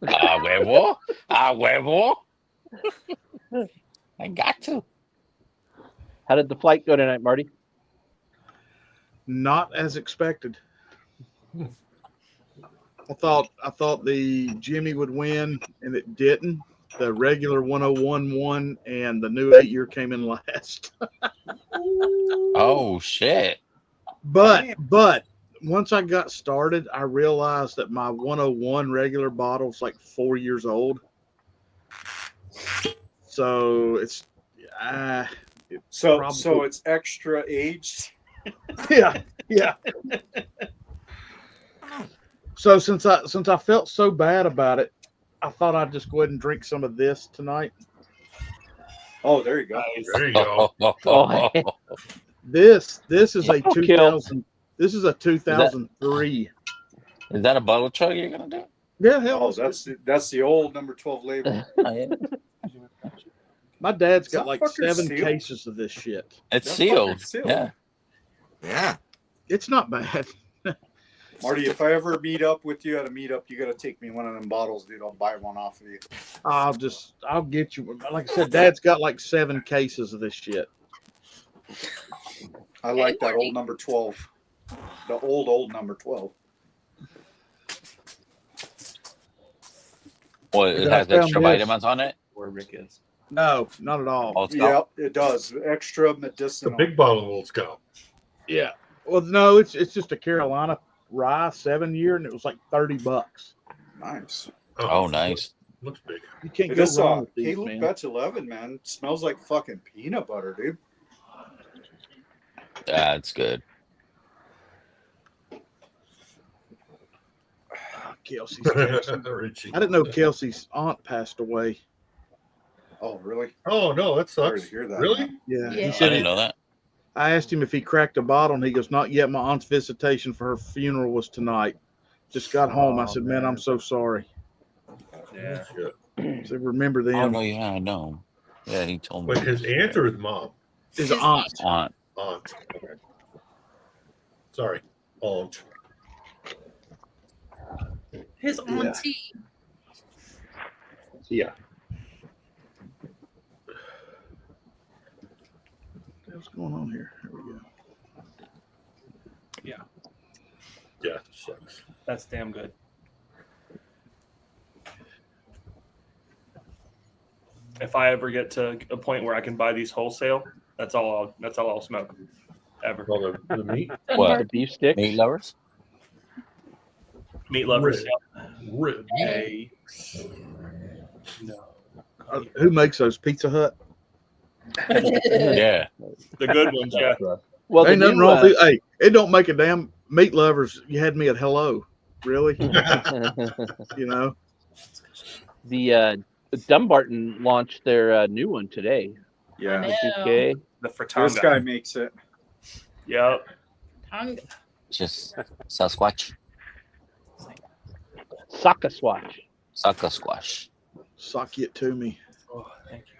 Ah, huevo. Ah, huevo. I got to. How did the flight go tonight, Marty? Not as expected. I thought the Jimmy would win, and it didn't. The regular 101 won, and the new 8-year came in last. Oh shit. But once I got started, I realized that my 101 regular bottle is like 4 years old. So it's so it's extra aged. yeah. So since I felt so bad about it, I thought I'd just go ahead and drink some of this tonight. Oh, there you go. There you go. This is a Kill. 2000. This is a 2003. Is that a bottle chug you're gonna do? Yeah, hell, Oh, that's the old number 12 label. my dad's Is got that like fucker 7 sealed? cases of this shit. It's That sealed. fucker's sealed. Yeah. Yeah. It's not bad. Marty, if I ever meet up with you at a meetup, you got to take me one of them bottles, dude. I'll buy one off of you. I'll get you. Like I said, Dad's got like 7 cases of this shit. I like that old number 12. The old number 12. Well, And it then I has found extra this. vitamins on it. Where Rick is. No, not at all. Old Scout? Yep, it does. Extra The medicinal. big bottle of Old Scout. Yeah. Well, no, it's just a Carolina rye 7-year, and it was like $30. Nice. Oh, nice. Looks big. You can't Hey, go this wrong with these, Caleb man. Batch 11, man, smells like fucking peanut butter, dude. That's good. Kelsey's Kelsey. I didn't know Kelsey's aunt passed away. Oh, really? Oh no, that Sorry sucks. to hear that. Really? Yeah. Yeah. He I said didn't know that. I asked him if he cracked a bottle, and he goes, "Not yet. My aunt's visitation for her funeral was tonight. Just got home." I said, "Man, I'm so sorry." Yeah. So remember Oh them. no, yeah, I know. Yeah, he told me. Wait, his aunt or his mom? His His aunt. Aunt. Aunt. Okay. Sorry, aunt. His auntie. Yeah. What's going on here? Here we go. Yeah. Yeah, sucks. That's damn good. If I ever get to a point where I can buy these wholesale, that's all I'll smoke. Ever. Well, the meat. What? The beef sticks. Meat lovers? Meat lovers. Rib. Hey. No. Who makes those? Pizza Hut? Yeah. The good ones, yeah. Well, Ain't the nothing new, wrong with it. Hey, it don't make a damn meat lovers. You had me at hello. Really? You know? the Dunbarton launched their new one today. Yeah. I know. 2K. The This Fratanga. guy makes it. Yep. Tongue. Just Sasquatch. Sakaswatch. Sasquatch. Sock it to me. Oh, thank you.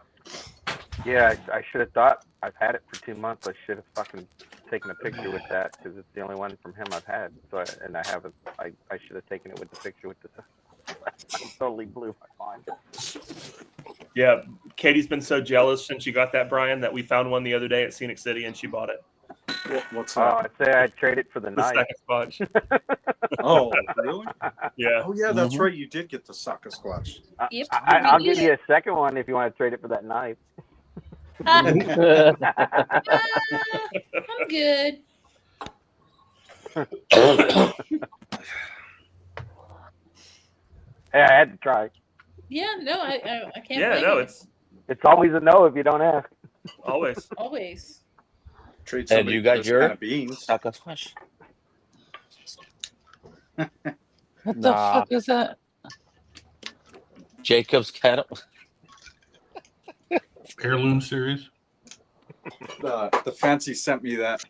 Yeah, I should have thought. I've had it for 2 months. I should have fucking taken a picture with that because it's the only one from him I've had. So I haven't. I should have taken it with the picture with the. I totally blew my mind. Yeah, Katie's been so jealous since you got that, Brian, that we found one the other day at Scenic City and she bought it. What's Oh, that? I'd say I'd trade it for the The knife. second sponge. Oh, really? Yeah. Oh, yeah, that's Mhm. right. You did get the Saka Squatch. Yep. I'll give you a second one if you want to trade it for that knife. I'm good. Hey, I had to try. Yeah, no, I can't. Yeah, blame no, you. It's always a no if you don't ask. always. Always. Trade Ed, somebody you for got this your kind of beans. Sasquatch? What the Nah. fuck is that? Jacob's cattle. Heirloom series. The fancy sent me that.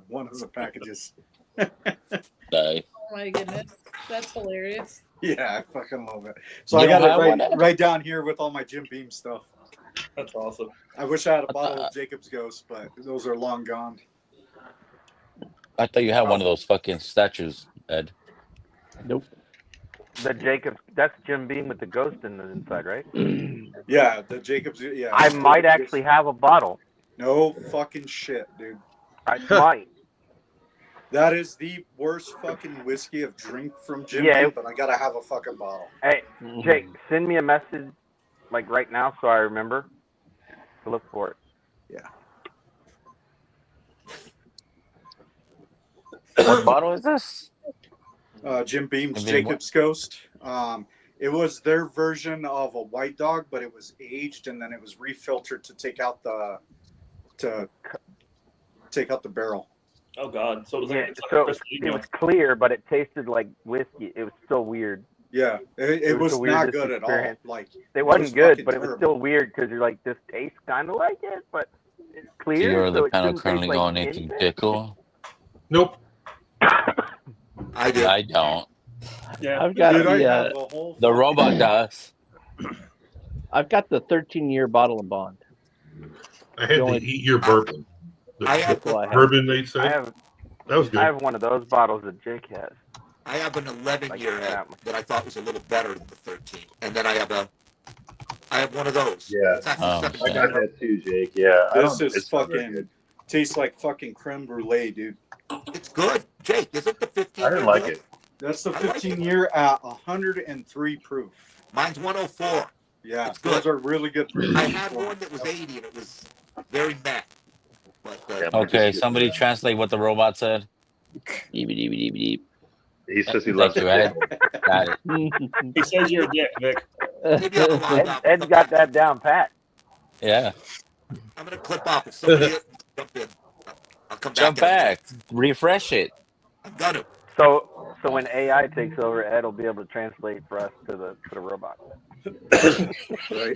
One of the packages. Die. Oh my goodness, that's hilarious. Yeah, I fucking love it. So You I got don't it have one, right, Ed? right down here with all my Jim Beam stuff. That's awesome. I wish I had a bottle of Jacob's Ghost, but those are long gone. I thought you had one of those fucking statues, Ed. Nope. The Jacobs, that's Jim Beam with the ghost in the inside, right? Yeah, the Jacob's. Yeah, I might actually have a bottle. No fucking shit, dude. I might. That is the worst fucking whiskey I've drink from Jim Yeah. Beam, but I gotta have a fucking bottle. Hey, Jake, send me a message like right now so I remember to look for it. Yeah. What bottle is this? Jim Beam's Jim Beam Jacob's Ghost. It was their version of a White Dog, but it was aged and then it was refiltered to take out the barrel. Oh God! So it was Yeah, like it's so like it was clear, but it tasted like whiskey. It was still weird. Yeah, it was the not weirdest good experience. at all. Like It wasn't was good, fucking but it was terrible. still weird because you're like, this tastes kind of like it, but it's clear. You're so the it panel shouldn't taste currently like going into anything. pickle. Nope. I do. I don't. Yeah. I've got Dude, I the have a whole The fucking- robot does. I've got the 13-year bottle of Bond. I had only- the Eat Your Bourbon. The I have- Well, I have- bourbon they say. I have That was good. I have one of those bottles that Jake has. I have an 11-year that one. that I thought was a little better than the 13, and then I have one of those. Yeah. It's actually Oh, seven I shit. got that too, Jake. Yeah. I This don't- is it's not very fucking. good. Tastes like fucking creme brulee, dude. It's good. Jake, is it the 15? I didn't like it. That's the I like 15 year at 103 proof. Mine's 104. Yeah, It's good. those are really good proof. I had one that was 80 and it was very matte. But Okay, somebody translate what the robot said. He says he loves Thank you, it. Ed. Got it. He says you're a dick, Vic. maybe I'll log out. Ed's got that down pat. Yeah. I'm gonna clip off. If somebody jump in, I'll come back. Jump back. Refresh it. I'm gonna. So when AI takes over, Ed will be able to translate for us to the robot. Right.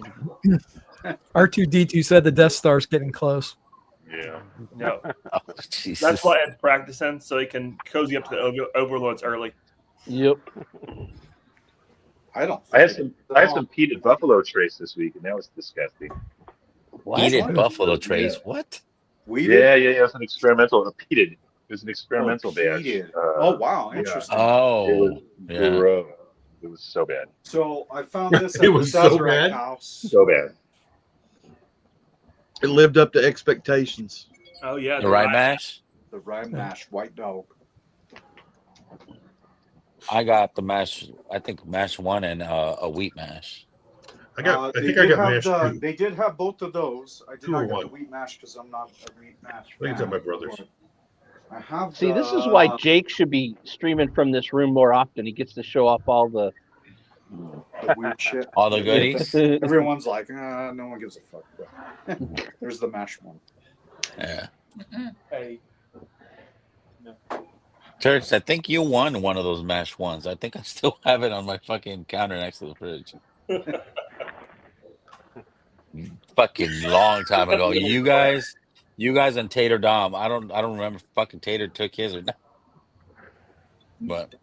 R2D2 said the Death Star's getting close. Yeah. No. Oh, Jesus. That's why Ed's practicing, so he can cozy up to the overlords early. Yep. I don't. I had some peated buffalo trace this week, and that was disgusting. Heated buffalo trays. What? Yeah. It was an experimental. Peated. It was an experimental batch. Oh wow, interesting. Oh, It was gross. It was so bad. So I found this at It the was so Sazerac bad? house. So bad. It lived up to expectations. Oh yeah, The rye mash? The rye mash white dog. I got the mash. I think mash one and a wheat mash. I got. I They think I did got have mashed too. They did have both of those. I did Two not or get one. the wheat mash because I'm not a wheat mash. I think it's at my brother's. I have. See, this is why Jake should be streaming from this room more often. He gets to show off all the weird shit. All the goodies. Everyone's like, no one gives a fuck. There's the mash one. Yeah. Hey. Turks, I think you won one of those mash ones. I think I still have it on my fucking counter next to the fridge. Fucking long time ago. You guys and Tater Dom. I don't remember if fucking Tater took his or not. But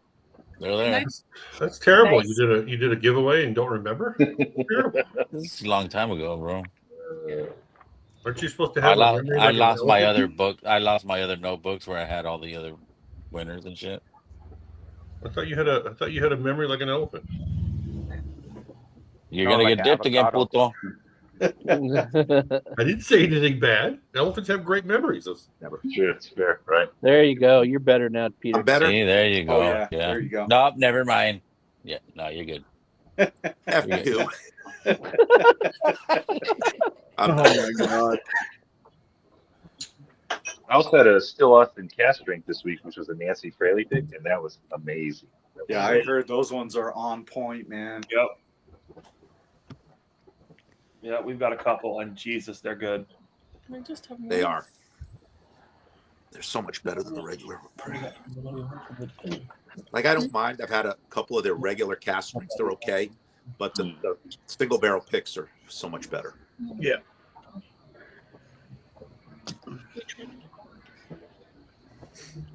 they're there. Nice. That's terrible. Nice. You did a giveaway and don't remember? Terrible. This is a long time ago, bro. Aren't you supposed to I have? lost, a memory I like an lost my elephant? other book. I lost my other notebooks where I had all the other winners and shit. I thought you had a memory like an elephant. You're No, gonna like get dipped again, avocado. puto. I didn't say anything bad. Elephants have great memories. Never. Sure, it's fair, right? There you go. You're better now, Peter. I'm better. See, there you go. Oh, yeah. Yeah. There you go. Nope, never mind. Yeah, no, you're good. F Yeah. you. I'm Oh not. my god. I also had a Still Austin cast drink this week, which was a Nancy Fraley pick, and that was amazing. That was Yeah, I great. heard those ones are on point, man. Yep. Yeah, we've got a couple, and Jesus, they're good. I just have They one. are. They're so much better than the regular. Like I don't mind. I've had a couple of their regular cast drinks. They're okay, but the single barrel picks are so much better. Yeah.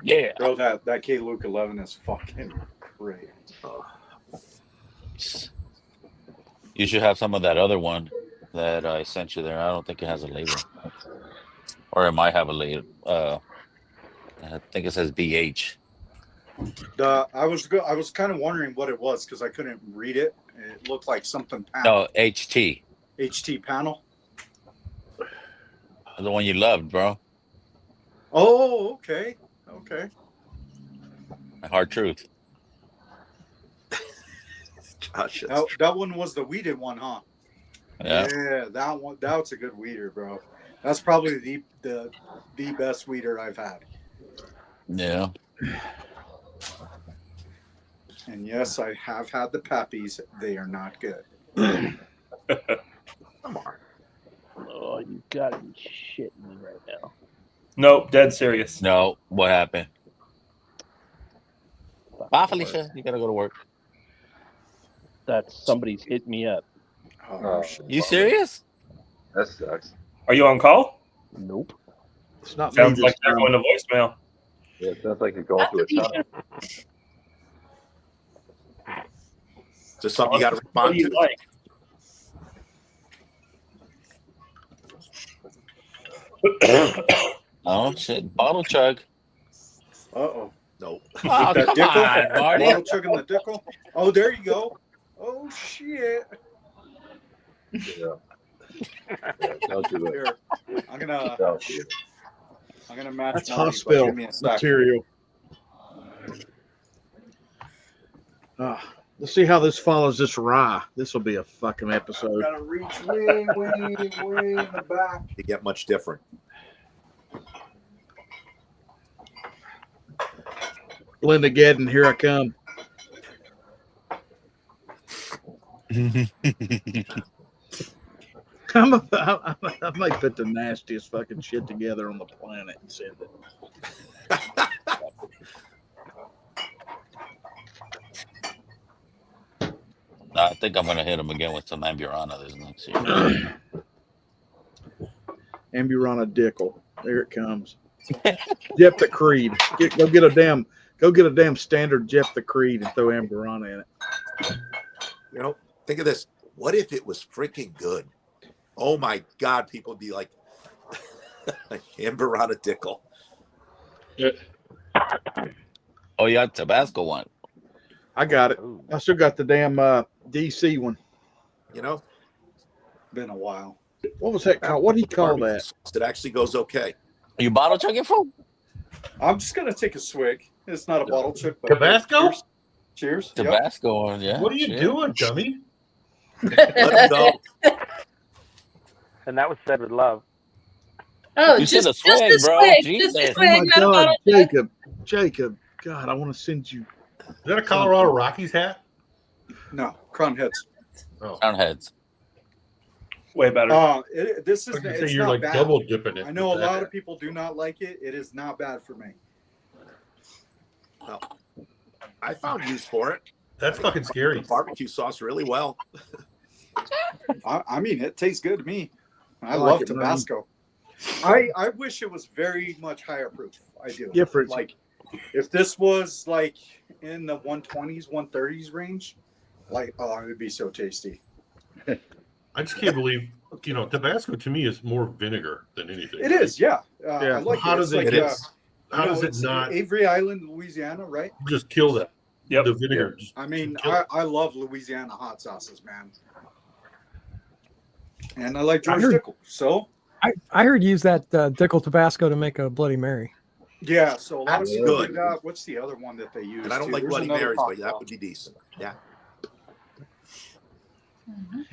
Yeah. Bro, that K Luke 11 is fucking great. You should have some of that other one that I sent you there. I don't think it has a label. Or it might have a label. I think it says BH. I was kind of wondering what it was because I couldn't read it. It looked like something panel. No, HT. HT panel. The one you loved, bro. Oh, okay. Okay. Hard truth. Josh, That one was the weeded one, huh? Yeah. Yeah, that one. That's a good weeder, bro. That's probably the best weeder I've had. Yeah. And yes, I have had the Pappies. They are not good. come on. Oh, you gotta be shitting me right now. Nope, dead serious. No, what happened? Bye, Felicia. You gotta go to work. That's somebody's hit me up. Oh, shit. You serious? That sucks. Are you on call? Nope. It's not Sounds me like this they're time. going to voicemail. Yeah, it sounds like you're going through a tunnel. Is this something you got to What respond do you to? like? Oh shit! Bottle chug. Uh-oh. No. Oh, That come dickle? on, Marty. Bottle chugging the dickle? Oh, there you go. Oh, shit. Yeah. Don't do it. Here, I'm gonna. Don't do it. I'm gonna match. That's Marty, but hospital give me a sec. material. Let's see how this follows this rye. This will be a fucking episode. Gotta reach way in the back. You get much different. Linda Gedden, here I come. I might put the nastiest fucking shit together on the planet and send it. I think I'm gonna hit him again with some Amburana this next year. Amburana Dickel. There it comes. Jeff the Creed. Go get a damn standard Jeff the Creed and throw Amburana in it. You know, think of this. What if it was freaking good? Oh my God, people would be like, Amburana Dickel. Oh, you got Tabasco one. I got it. I still got the damn DC one. You know, been a while. What was that called? What do you call that? It actually goes okay. Are you bottle chugging from? I'm just gonna take a swig. It's not a bottle chip. But Tabasco? Cheers. Tabasco one, yeah. What are you doing, dummy? Let him go. And that was said with love. Oh, You just said a swig, a bro. swig. Jesus. Just a Oh swig, my not a God, bottle chip. Jacob, God, I want to send you. Is that a Colorado Rockies hat? No, Crown Heads. Oh. Crown Heads. Way better. This is. I was gonna It's say you're not like bad. double dipping it. I know a with that lot hat. of people do not like it. It is not bad for me. Well, I found use for it. That's fucking scary. Barbecue sauce really well. I mean, it tastes good to me. I like love it, man. Tabasco. I wish it was very much higher proof. I do. Different. Like, if this was like in the 120s, 130s range, like, oh, it would be so tasty. I just can't believe, Tabasco to me is more vinegar than anything. It is, yeah. Yeah. I like How it. does It's it like, get? How does it it's not Avery Island, Louisiana, right? just kill that? Yep. The vinegar. Just I mean, kill it. I love Louisiana hot sauces, man. And I like I George heard- Dickel. So, I heard use that Dickel Tabasco to make a Bloody Mary. yeah. So, a lot That's of people good. do that. What's the other one that they use? And I don't too? like There's Bloody another Marys, but cocktail. that would be decent. Yeah.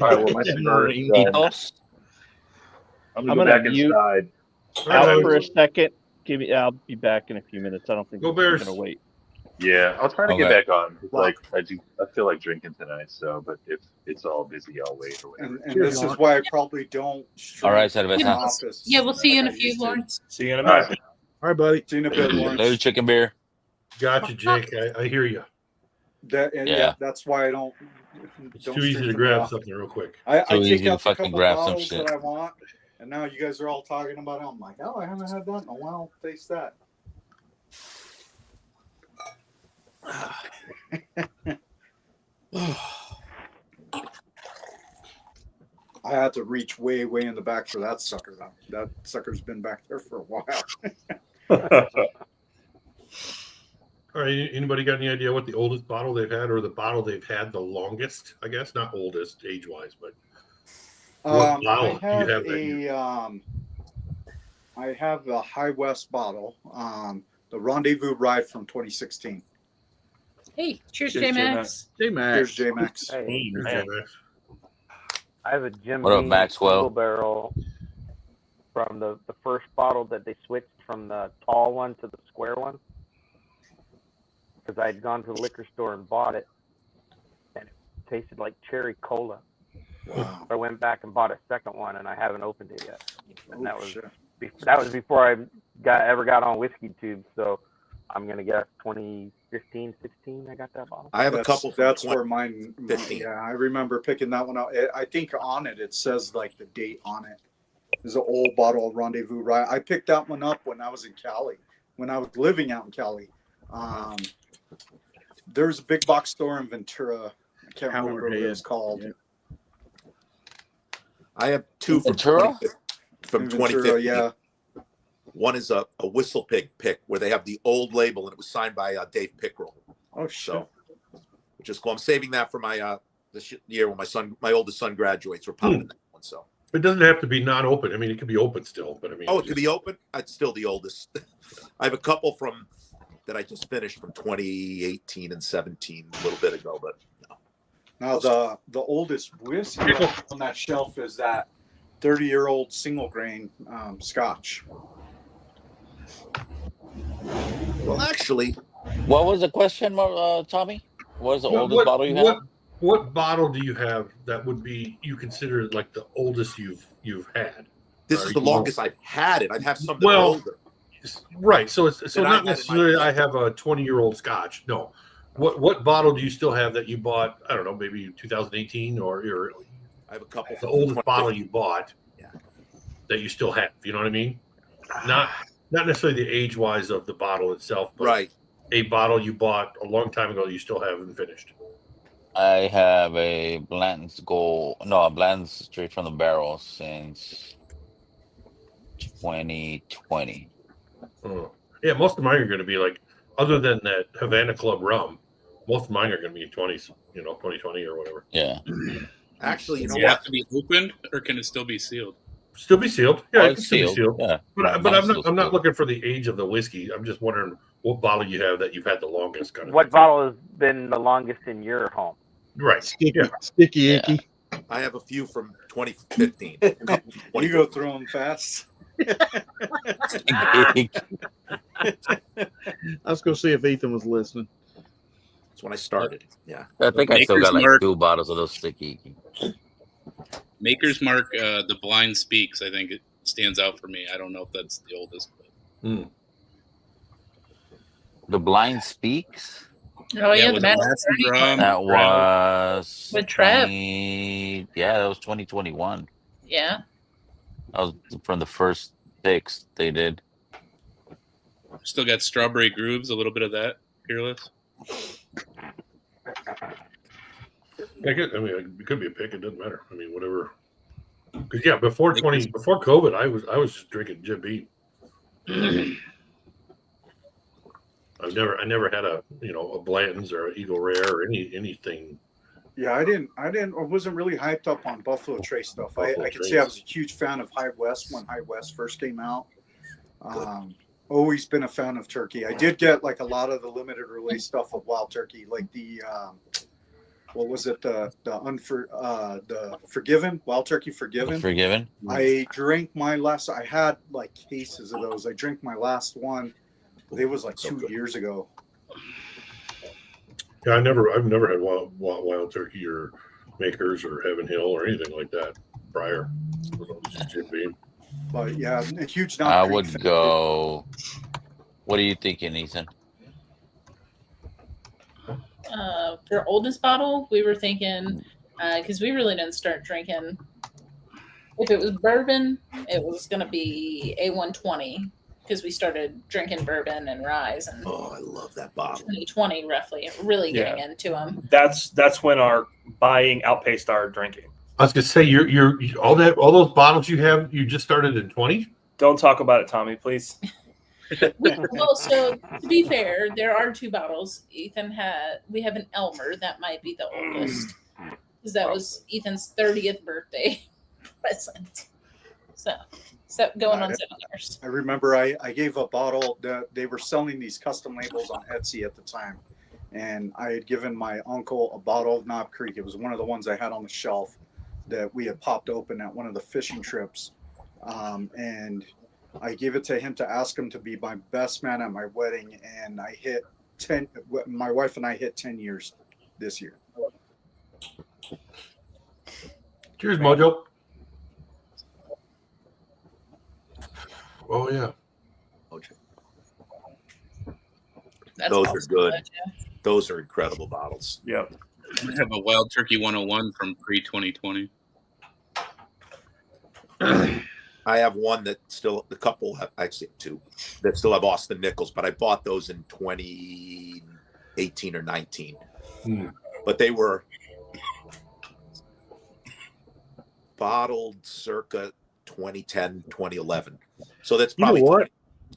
All right, well, my dinner is done. Ethos. I'm I'm gonna gonna go back mute. inside. Out for a second. I'll be back in a few minutes. I don't think Go we're Bears. gonna wait. Yeah, I'll try to Okay. get back on. Like I feel like drinking tonight. So, but if it's all busy, I'll wait or whatever. And this is why I probably don't. All right, stream Cerveza. in office Yeah, we'll see you in a like I few, used to. Lawrence. See you in a All minute. right. All right, buddy. See you in a bit, Later, Lawrence. chicken beer. Gotcha, Jake. I hear you. Yeah. That's why I don't. It's don't too easy stream to from the grab office. something real quick. I Too easy take to out the fucking couple grab some bottles shit. that I want, and now you guys are all talking about it. I'm like, oh, I haven't had that in a while. Taste that. I had to reach way in the back for that sucker. That sucker's been back there for a while. All right. Anybody got any idea what the oldest bottle they've had, or the bottle they've had the longest? I guess not oldest age-wise, but what bottle do you have that year? I have a High West bottle, the Rendezvous Rye from 2016. Hey, cheers, Cheers, J-Max. Hey, Max. Here's J Max. Hey, Here's man, J-Max. I have a Jim What up, Beam Maxwell? single barrel from the first bottle that they switched from the tall one to the square one. Because I had gone to the liquor store and bought it, and it tasted like cherry cola. Wow. I went back and bought a second one, and I haven't opened it yet. And that Oh, was shit. that was before I ever got on Whiskey Tube. So I'm gonna guess 2015, 16. I got that bottle. I have a couple from That's where mine. 15. Yeah, I remember picking that one out. I think on it says like the date on it. There's an old bottle of Rendezvous Rye. I picked that one up when I was in Cali, when I was living out in Cali. There's a big box store in Ventura. I can't remember what it was called. Yeah. I have two from Ventura? From In Ventura, 2015. yeah. One is a Whistle Pig pick where they have the old label and it was signed by Dave Pickrell. Oh shit. So, which is cool. I'm saving that for my this year when my oldest son graduates. We're popping that one. So It doesn't have to be not open. I mean, it could be open still, but I mean. Oh, it could be open. It's still the oldest. I have a couple from that I just finished from 2018 and 17 a little bit ago, but no. Now the oldest whiskey on that shelf is that 30-year-old single grain Scotch. Well, actually, What was the question, Tommy? What was the oldest bottle you have? What bottle do you have that would be you consider like the oldest you've had? this is the longest I've had it. I'd have something older. Right. So it's That I not had in my necessarily I have a 20-year-old Scotch. No. What bottle do you still have that you bought? I don't know, maybe 2018 or I have a couple. The oldest bottle you bought that you still have. You know what I mean? Not necessarily the age wise of the bottle itself, but right. A bottle you bought a long time ago that you still haven't finished. I have a Blanton's straight from the barrel since 2020. Oh. Yeah, most of mine are going to be like, other than that Havana Club rum, most of mine are going to be 20s, 2020 or whatever. Yeah. Actually, Does it have to be opened, or can it still be sealed? Still be sealed. Yeah, it can still be sealed. sealed. Yeah. But I'm not looking for the age of the whiskey. I'm just wondering what bottle you have that you've had the longest. Kind of What bottle has been the longest in your home? Right. Sticky icky. I have a few from 2015. You go through them fast. I was going to see if Ethan was listening. That's when I started. Yeah. I think I still got like 2 bottles of those sticky. Maker's Mark, The Blind Speaks. I think it stands out for me. I don't know if that's the oldest. But... The Blind Speaks? Oh, yeah, the was Master Master Drum. Drum. That was With Trev. that was 2021. Yeah. That was from the first picks they did. Still got Strawberry Grooves, a little bit of that. Peerless. I mean, it could be a pick. It doesn't matter. I mean, whatever. Because before COVID, I was just drinking Jim Beam. I never had a Blanton's or Eagle Rare or anything. Yeah, I wasn't really hyped up on Buffalo Trace stuff. I can say I was a huge fan of High West when High West first came out. Always been a fan of Turkey. I did get like a lot of the limited release stuff of Wild Turkey, like the what was it? The Forgiven, Wild Turkey Forgiven. Forgiven. I drank my last. I had like cases of those. I drank my last one. It was like 2 years ago. Yeah, I've never had wild Turkey or Makers or Heaven Hill or anything like that prior. Just Jim Beam. But yeah, a huge. I would go. What are you thinking, Ethan? For oldest bottle, we were thinking because we really didn't start drinking. If it was bourbon, it was going to be A120 because we started drinking bourbon and rye. And I love that bottle. 2020, roughly, really getting into them. That's when our buying outpaced our drinking. I was gonna say you're all those bottles you have. You just started in 20. Don't talk about it, Tommy, please. Well, so to be fair, there are 2 bottles. We have an Elmer that might be the oldest because that was Ethan's 30th birthday present. So going on 7 years. I remember I gave a bottle that they were selling these custom labels on Etsy at the time, and I had given my uncle a bottle of Knob Creek. It was one of the ones I had on the shelf that we had popped open at one of the fishing trips, and I gave it to him to ask him to be my best man at my wedding, and I hit 10. My wife and I hit 10 years this year. Cheers, Mojo. Oh yeah. Those are good. Those are incredible bottles. Yep. I have a Wild Turkey 101 from pre-2020. I have one that still, the couple have actually 2 that still have Austin Nichols, but I bought those in 2018 or 19. But they were bottled circa 2010, 2011. So that's probably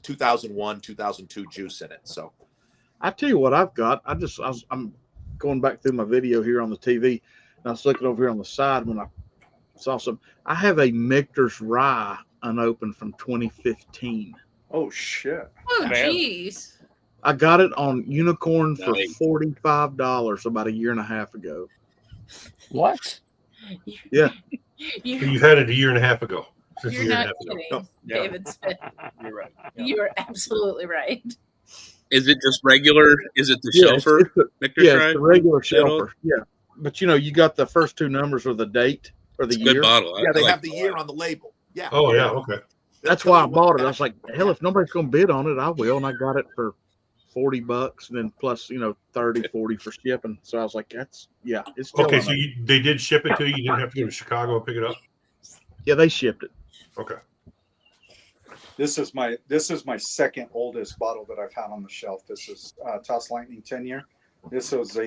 2001, 2002 juice in it. So I tell you what I've got. I'm going back through my video here on the TV, and I was looking over here on the side when I It's awesome. I have a Michter's Rye unopened from 2015. Oh shit! Oh, Man. jeez. I got it on Unicorn for Nice. $45 about a year and a half ago. What? Yeah. You had it a year and a half ago. Since a You're year and a not half ago. kidding, Yeah. David Smith. You're right. Yeah. You are absolutely right. Is it just regular? Is it the Yeah, it's shelfer? the regular That old? shelfer. Yeah. But you got the first two numbers of the date or the It's a good year. bottle. Yeah, they like have the year on the label. Yeah. Oh yeah, okay. That's why I bought it. I was like, hell, if nobody's going to bid on it, I will. And I got it for $40 and then plus, 30, 40 for shipping. So I was like, it's still Okay, on so it. they did ship it to you. You didn't have to go to Chicago and pick it up. Yeah, they shipped it. Okay. This is my second oldest bottle that I've had on the shelf. This is Toss Lightning 10-year. This was a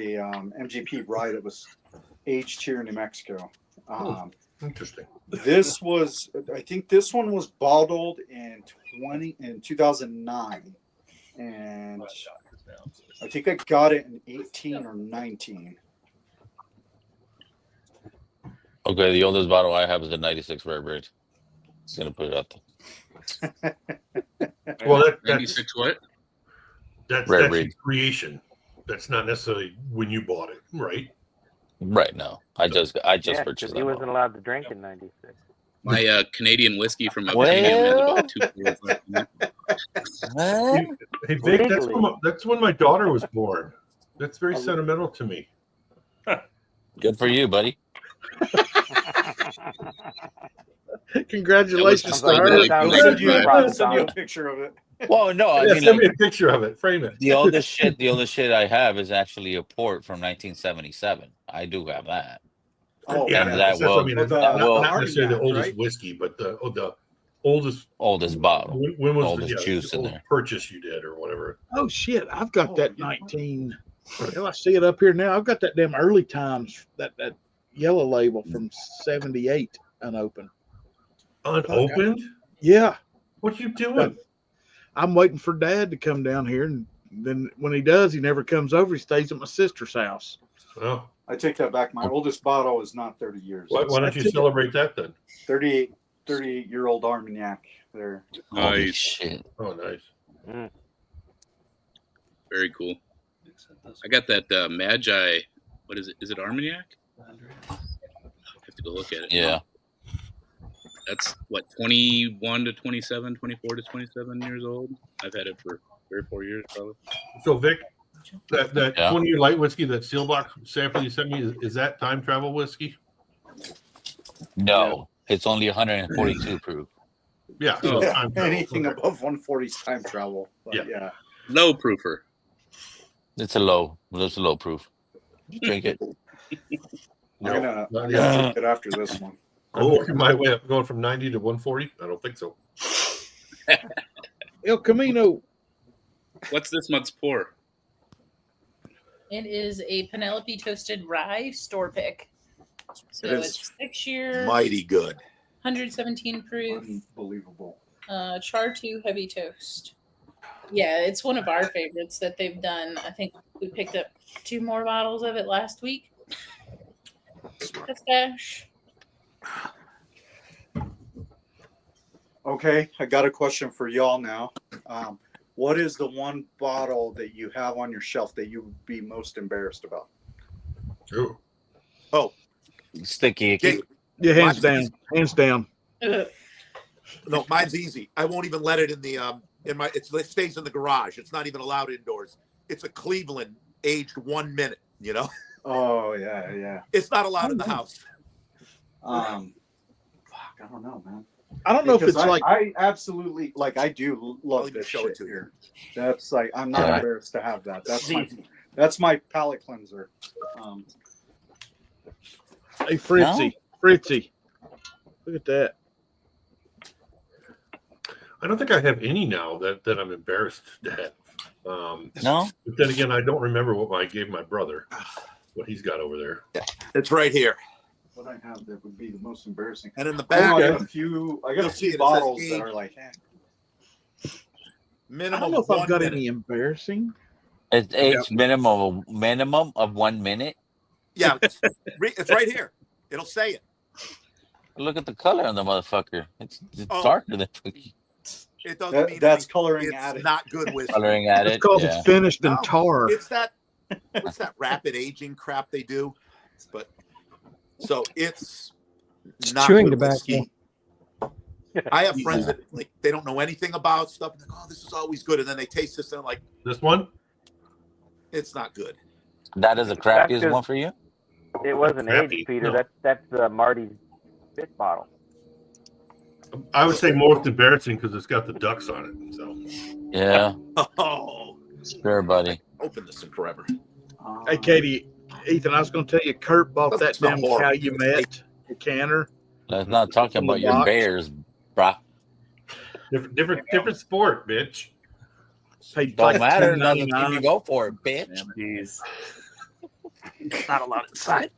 MGP rye that was aged here in New Mexico. Interesting. I think this one was bottled in 2009, and I think I got it in 18 or 19. Okay, the oldest bottle I have is the 96 Rare Breed. Just gonna put it out there. Well, that's 96 what? that's Rare your breed. creation. That's not necessarily when you bought it, right? Right now, I just Yeah, because purchased he that. wasn't allowed to drink in '96. My Canadian whiskey from Opinion has about 2 years left in it. Hey, Vic, Legally. that's when my daughter was born. That's very sentimental to me. Good for you, buddy. Congratulations, That was sir. just I'll like- send you Rob a Tom. picture of it. Well, no, I Yeah, mean, send me like, a picture of it. Frame it. the oldest shit I have is actually a port from 1977. I do have that. Oh, Yeah, And yeah. that that's what I will mean. Well, the- that will Not necessarily the Armagnac, oldest right? whiskey, but the oldest. oldest bottle. When was Oldest the juice in old there. purchase you did or whatever? Oh, shit. I've got that 19. Hell, I see it up here now. I've got that damn early times, that yellow label from 78 unopened. Unopened? Yeah. What you doing? I'm waiting for Dad to come down here, and then when he does, he never comes over. He stays at my sister's house. Oh, I take that back. My oldest bottle is not 30 years. why don't you It's celebrate that then? 38-year-old Armagnac there. Holy Nice. shit. Oh, nice. Very cool. I got that Magi. What is it? Is it Armagnac? I have to go look at it. Yeah. That's what, 21 to 27, 24 to 27 years old. I've had it for 3 or 4 years probably. So, Vic, that Yeah. 20-year light whiskey, that seal box sample you sent me, is that time travel whiskey? No, it's only 142 proof. Yeah. So Yeah, time travel. anything Okay. above 140 is time travel. But yeah. Low proofer. It's a low proof. Drink it. I'm gonna Not take yet. it after this one. I'm working my way up, going from 90 to 140. I don't think so. El Camino. What's this month's pour? It is a Penelope Toasted Rye store pick. So It is it's 6-year, Mighty good. 117 proof, Unbelievable. char 2 heavy toast. Yeah, it's one of our favorites that they've done. I think we picked up 2 more bottles of it last week. Pistache. Okay, I got a question for y'all now. What is the one bottle that you have on your shelf that you would be most embarrassed about? Ooh. Oh, Sticky icky. Jake, Yeah, hands mine's down. easy. Hands down. No, mine's easy. I won't even let it in the it stays in the garage. It's not even allowed indoors. It's a Cleveland aged 1 minute, you know? Oh yeah, yeah. It's not allowed in the house. Fuck, I don't know, man. I don't know if Because it's like I absolutely I do I'll love even this show shit it to you. here. That's like I'm not Yeah. embarrassed to have that. That's my palate cleanser. Hey, Fritzy. Fritzy. Look at that. I don't think I have any now that I'm embarrassed to have. No? But then again, I don't remember what I gave my brother, what he's got over there. It's right here. What I have that would be the most embarrassing. And in the I back, got a few. I got You'll a see few it says bottles aged. that are like, I minimum don't know of if I've 1 got minute. any embarrassing. It's aged minimum of 1 minute. Yeah, it's right here. It'll say it. Look at the color on the motherfucker. It's Oh. darker than It doesn't mean That's anything. coloring It's added. not good whiskey. coloring at It's it. because Yeah. it's finished in No, tar. It's that what's that rapid aging crap they do? But so it's not chewing good tobacco. whiskey. I have friends that like they don't know anything about stuff. And they're like, oh, this is always good, and then they taste this and they're like, This one? it's not good. That is the crappiest just- one for you? It wasn't Crappy. aged, Peter. No. That's Marty's spit bottle. I would say most embarrassing because it's got the ducks on it. So Yeah. Oh, Sure, buddy. open this in forever. Hey, Katie, Ethan, I was going to tell you, Kurt bought Doesn't that smell damn horrible. Calumet canner. Let's not talk From the about your box. bears, brah. different sport, bitch. Paid Don't like matter. None of $10.99. you go for it, bitch. Jeez. Not allowed inside.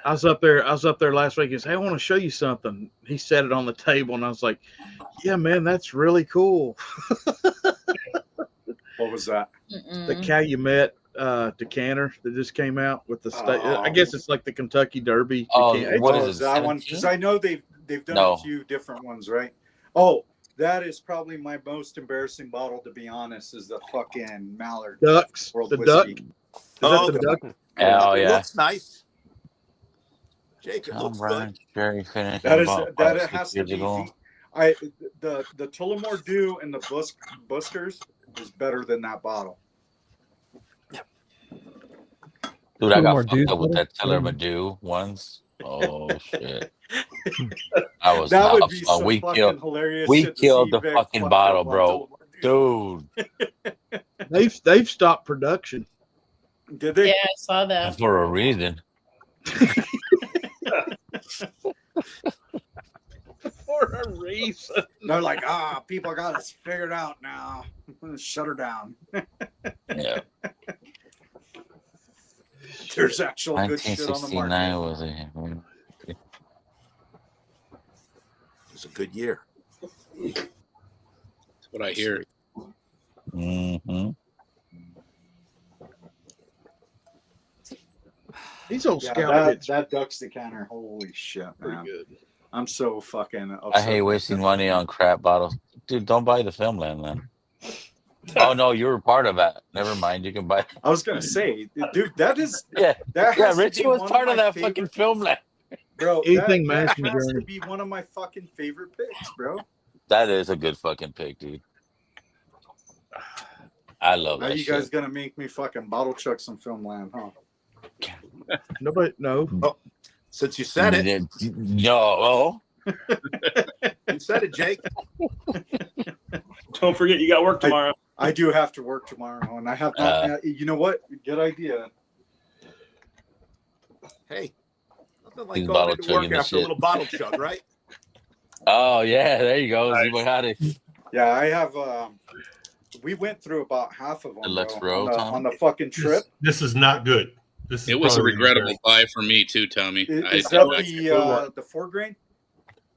I was up there last week and said, hey, I want to show you something. He set it on the table and I was like, yeah, man, that's really cool. What was that? The Calumet decanter that just came out with the I guess it's like the Kentucky Derby. Oh, decanter. what Oh, is it? that one? 17? Because I know they've done No. a few different ones, right? Oh, that is probably my most embarrassing bottle, to be honest. Is the fucking Mallard Ducks. World The Whiskey. duck. Is Oh, that the duck? Oh, It yeah. looks nice. Jake, it Tom looks Bryan, good. Jerry finished That is about that 5, it has 6 to years be ago. the Tullamore Dew and the Buskers is better than that bottle. Dude, I Two got more fucked dudes up with better? that Teller Madu once. Oh shit. I was That would not be fun. some We fucking hilarious we shit to killed see the Vic fucking fucked bottle, up on bro. Tullamore Dude, They've stopped production. Dew. Did they? Yeah, I saw that. for a reason. For a reason. They're like, people got us figured out now. Shut her down. Yeah. There's actual good shit on the 1969 market. was a It was a good year. That's what I hear. mm-hmm. These old Yeah, scout that Ducks decanter, holy shit, man. good. I'm so fucking upset. I hate wasting money on crap bottles. Dude, don't buy the Filmland then. Oh no, you were part of that. Never mind, you can buy. I was gonna say, dude, that is Yeah, that yeah. has to Richie be was one part of my that favorite- fucking Filmland. bro. Anything that Mansion has to Journey. be one of my fucking favorite picks, bro. That is a good fucking pick, dude. I love Now that you shit. guys gonna make me fucking bottle chuck some Filmland, huh? Nobody, no. Oh, since you said it, No, you said it, Jake. Don't forget you got work tomorrow. I do have to work tomorrow, and I have not. You know what? Good idea. Hey, nothing like He's going bottle into work chugging the after a shit. little bottle chug, right? Oh yeah, there you go. See what had it. Yeah, I have. We went through about half of them Deluxe bro, row, Tom? on the fucking trip. This is not good. This is It was a probably regrettable buy for me too, Tommy. Is did not- that the 4 grain?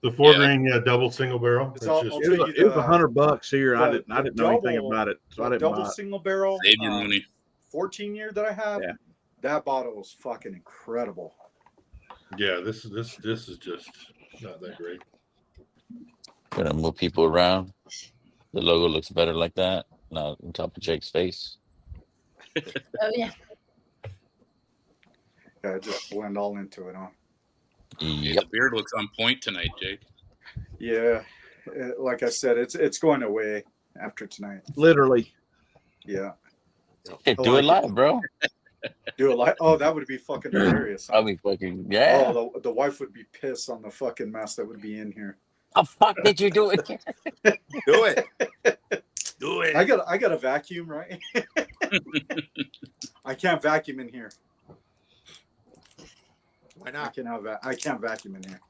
the 4 Yeah. double double single barrel. It's It's all- just I'll It tell was, you it was $100 here. I the didn't know anything double- about it, so I The didn't double buy it. single barrel Save your money. 14-year that I have. Yeah. That bottle was fucking incredible. yeah. This is just not that great. Gonna move people around. The logo looks better like that. Not on top of Jake's face. Oh yeah. Yeah, just blend all into it, huh? Yeah, Yep. the beard looks on point tonight, Jake. Yeah, like I said, it's going away after tonight. Literally. Yeah, Hey, do it live, bro. do it like that would be fucking hilarious. I mean, fucking yeah. Oh, the wife would be pissed on the fucking mess that would be in here. How the fuck did you do it? Do it. Do it. I got a vacuum, right? I can't vacuum in here. Why not? I can't vacuum in here.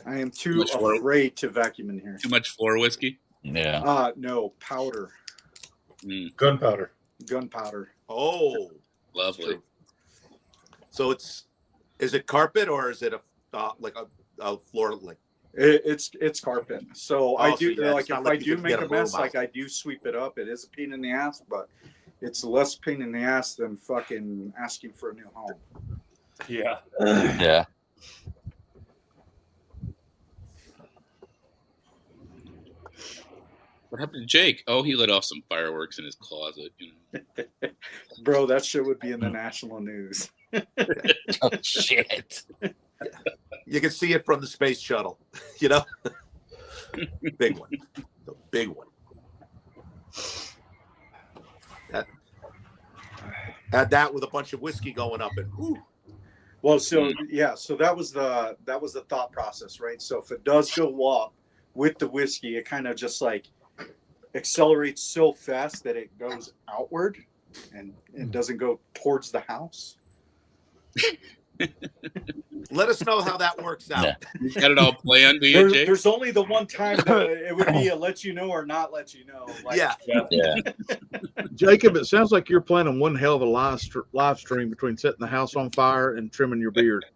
I am too Much floor- afraid to vacuum in here. Too much floor whiskey. Yeah. No, powder, Gunpowder. gunpowder. Oh, Lovely. so is it carpet or is it like a floor like? It's carpet. So I Oh, do so yeah, like it's not if like I you do can make get a a little mess, like I do sweep it up. It is a pain in the ass, but it's less pain in the ass than fucking asking for a new home. Yeah. Yeah. What happened to Jake? Oh, he lit off some fireworks in his closet. You know. Bro, that shit would be in the national news. Oh shit! You can see it from the space shuttle. You know, big one, the big one. Had that with a bunch of whiskey going up and. Whew. Well, so yeah, so that was the thought process, right? So if it does go up with the whiskey, it kind of just like accelerates so fast that it goes outward and it doesn't go towards the house. Let us know how that works out. You got it all planned, do you, Jake? There's only the one time that it would be a let you know or not let you know. Like, Yeah. Jacob, it sounds like you're planning one hell of a live stream between setting the house on fire and trimming your beard.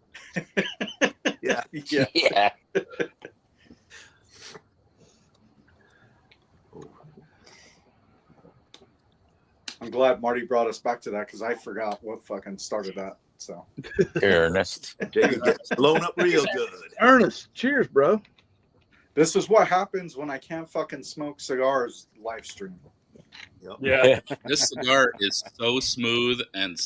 Yeah. Yeah. I'm glad Marty brought us back to that because I forgot what fucking started that. So Ernest. Jake gets blown up real good. Ernest, cheers, bro. this is what happens when I can't fucking smoke cigars live stream. Yep. Yeah. This cigar is so smooth and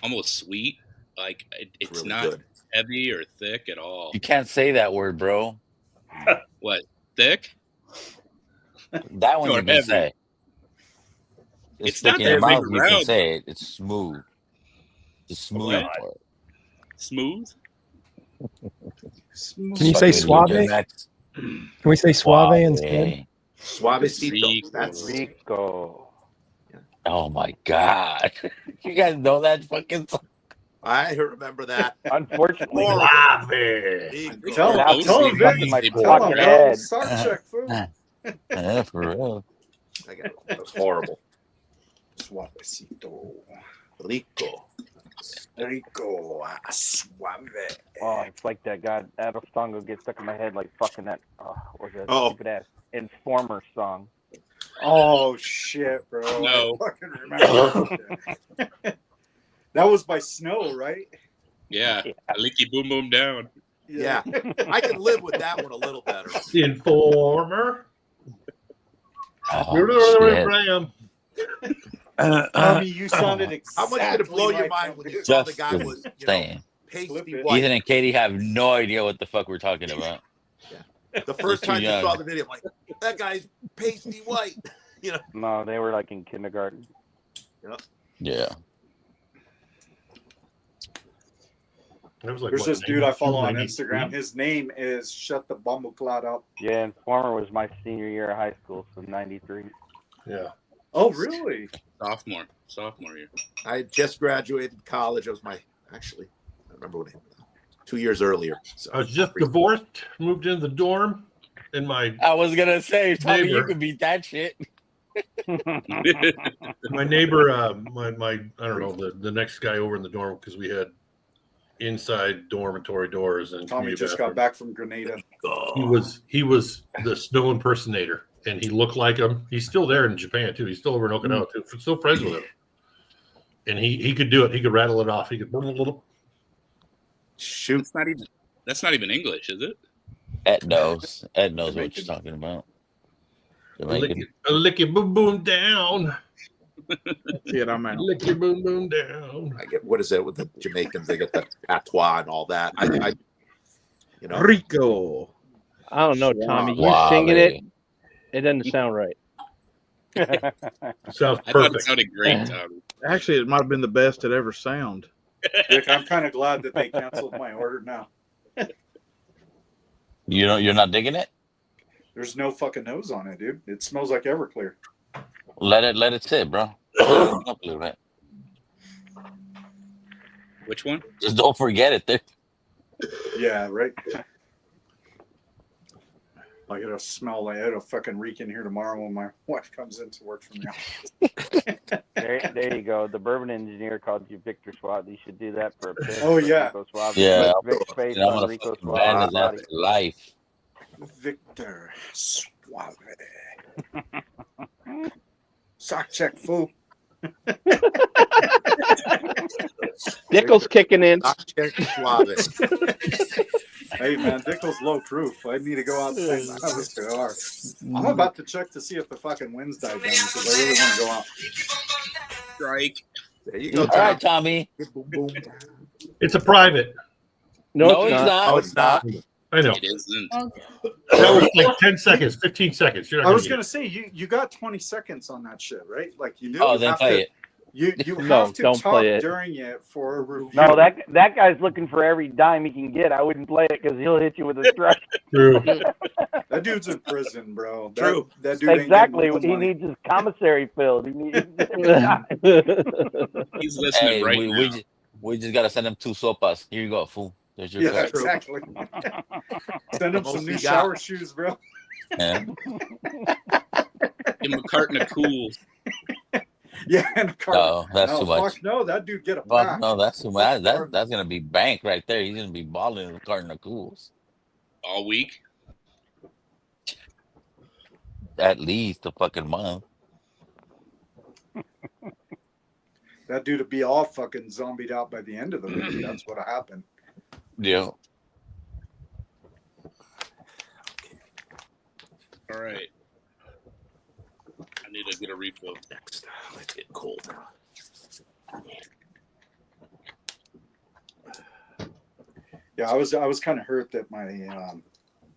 almost sweet. Like it's really not good. heavy or thick at all. You can't say that word, bro. What, thick? That one Or you can heavy. say. It's thick not in your that big mouth. You can around. say it. It's smooth. The smooth What? part. Smooth? Can you say suave? Can we say suave instead? Suavecito. That's Rico. Oh my god! You guys know that fucking song? I remember that. Unfortunately, Tell Now him, tell him, stuck in Vinny. my Tell fucking him, bro. head. Sock check, fool. Yeah, for real. That was horrible. Suavecito. Rico. Rico. Suave. Oh, it's like that guy. That song will get stuck in my head like fucking that. What was that stupid ass Informer song? Oh shit, bro! No. I fucking remember that shit. That was by Snow, right? Yeah. Leaky boom boom down. Yeah. I can live with that one a little better. The Informer. Oh, Tommy, you sounded exactly How much did it blow your like mind him, when you dude. saw the just guy was, saying. pasty white? Ethan and Katie have no idea what the fuck we're talking about. The first They're time too you young. saw the video, I'm like, that guy's pasty white. You know? No, they were like in kindergarten. Yep. Yeah. That was like, There's what, this dude I follow on 92, Instagram. 93? His name is Shut the Bumble Cloud Up. Yeah, Informer was my senior year of high school, so '93. Yeah. Oh, really? Sophomore year. I had just graduated college. I was I remember when 2 years earlier. So I was just divorced, moved into the dorm, and my I was gonna say, Tommy, you neighbor- could beat that shit. my neighbor, my I don't know, the next guy over in the dorm, because we had inside dormitory doors and Tommy community just got bathrooms. back from Grenada. He was the Snow impersonator, and he looked like him. He's still there in Japan too. He's still over in Okinawa too. Still friends with him. And he could do it. He could rattle it off. He could shoot. That's not even English, is it? Ed knows. Ed knows what you're talking about. lick your boom boom down. Shit, I'm out. Lick your boom boom down. I get what is it with the Jamaicans? They get the patois and all that. I you know, Rico. I don't know, Tommy. You Wow, singing it? man. It doesn't sound right. Sounds I thought it perfect. sounded great, Tommy. Actually, it might have been the best it ever sound. Dick, I'm kind of glad that they canceled my order now. You're not digging it? There's no fucking nose on it, dude. It smells like Everclear. Let it sit, bro. Up a little bit. Which one? Just don't forget it. There. Yeah, right. I gotta smell like it'll fucking reek in here tomorrow when my wife comes in to work for me. There you go. The bourbon engineer called you Victor Suave. You should do that for a bit. Oh, yeah. Rico Suave. Yeah, Vic face and I'm on gonna Rico fucking ban his Suave. ass for life. Victor Suave. Sock check, fool. Dickle's kicking in. Sock check suave. Hey man, Dickel's low proof. I need to go out and have a cigar. I'm about to check to see if the fucking winds died down because I really want to go out. Strike. There you go. All right, Tommy. Boom, boom. It's a private. No, it's not. No, it's not. I know. It isn't. That was like 10 seconds, 15 seconds. You're not I was get gonna say you got 20 seconds on that shit, right? Like you knew. Oh, you then have play to, it. You No, have to don't talk play it. during it for a review. No, that guy's looking for every dime he can get. I wouldn't play it because he'll hit you with a strike. True. That dude's in prison, bro. True. That dude ain't Exactly. getting no He money. needs his commissary filled. He needs. He's listening Hey, right now. we just gotta send him 2 sopas. Here you go, fool. There's your Yeah, card. exactly. Send him Most some he new got. shower shoes, bro. Yeah. Give him a carton of cools. Yeah, and a car. No, that's no, too much. Fuck no, that dude get a Fuck pack. no, that's too much. That's gonna be bank right there. He's gonna be balling in the carton of cools. All week. At least a fucking month. That dude would be all fucking zombied out by the end of the week. That's what happened. Yeah. All right. I need to get a refill. Next, let's get cold. Yeah, I was kind of hurt that my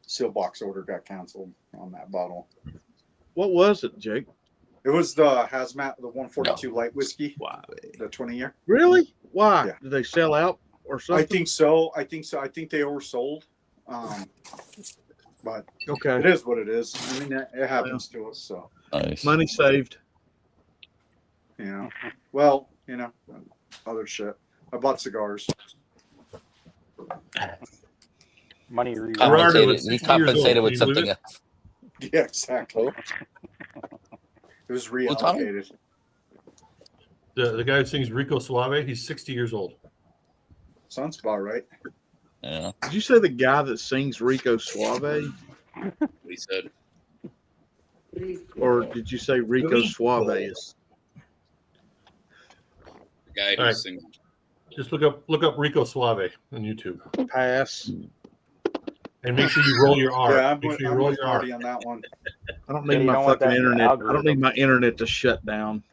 seal box order got canceled on that bottle. What was it, Jake? It was the hazmat, the 142 light whiskey, the 20-year. Really? Why? Yeah. Did they sell out or something? I think so. I think they oversold. But Okay. it is what it is. I mean, it happens to us. So Nice. Money saved. you know, well, you know, other shit. I bought cigars. Money re- Gerardo was He 60 years compensated old. with Can you believe something it? else. Yeah, exactly. It was Tommy? reallocated. The guy who sings Rico Suave, he's 60 years old. Sounds about right. Yeah. Did you say the guy that sings Rico Suave? What he said. Or did you say Rico Suave is? The guy All right. who's singing. Just look up Rico Suave on YouTube. Pass. And make sure you roll your R. Yeah, I'm Make with, sure you I'm roll with your R. Marty on that one. I don't Yeah, need you my don't want fucking that internet. I don't algorithm. need my internet to shut down.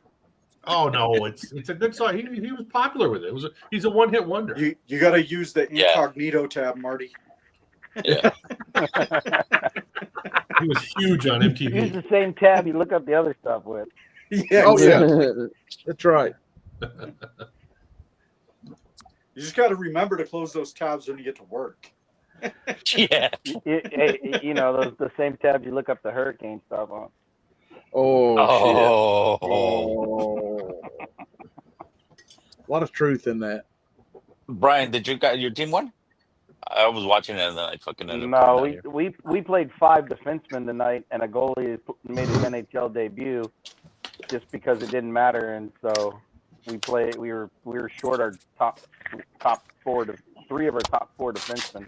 Oh no, it's a good song. He was popular with it. He's a one-hit wonder. You got to use the Yeah. incognito tab, Marty. Yeah. He was huge on Use MTV. the same tab you look up the other stuff with. Yeah. Oh, yeah. exactly. That's right. You just got to remember to close those tabs when you get to work. Yeah. You know, the same tab you look up the hurricane stuff on. Oh, Oh. shit. A lot of truth in that. Brian, did your team won? I was watching it and then I fucking ended up No, coming down here. we played 5 defensemen tonight, and a goalie made his NHL debut just because it didn't matter, and so we were short our top 4 3 of our top 4 defensemen.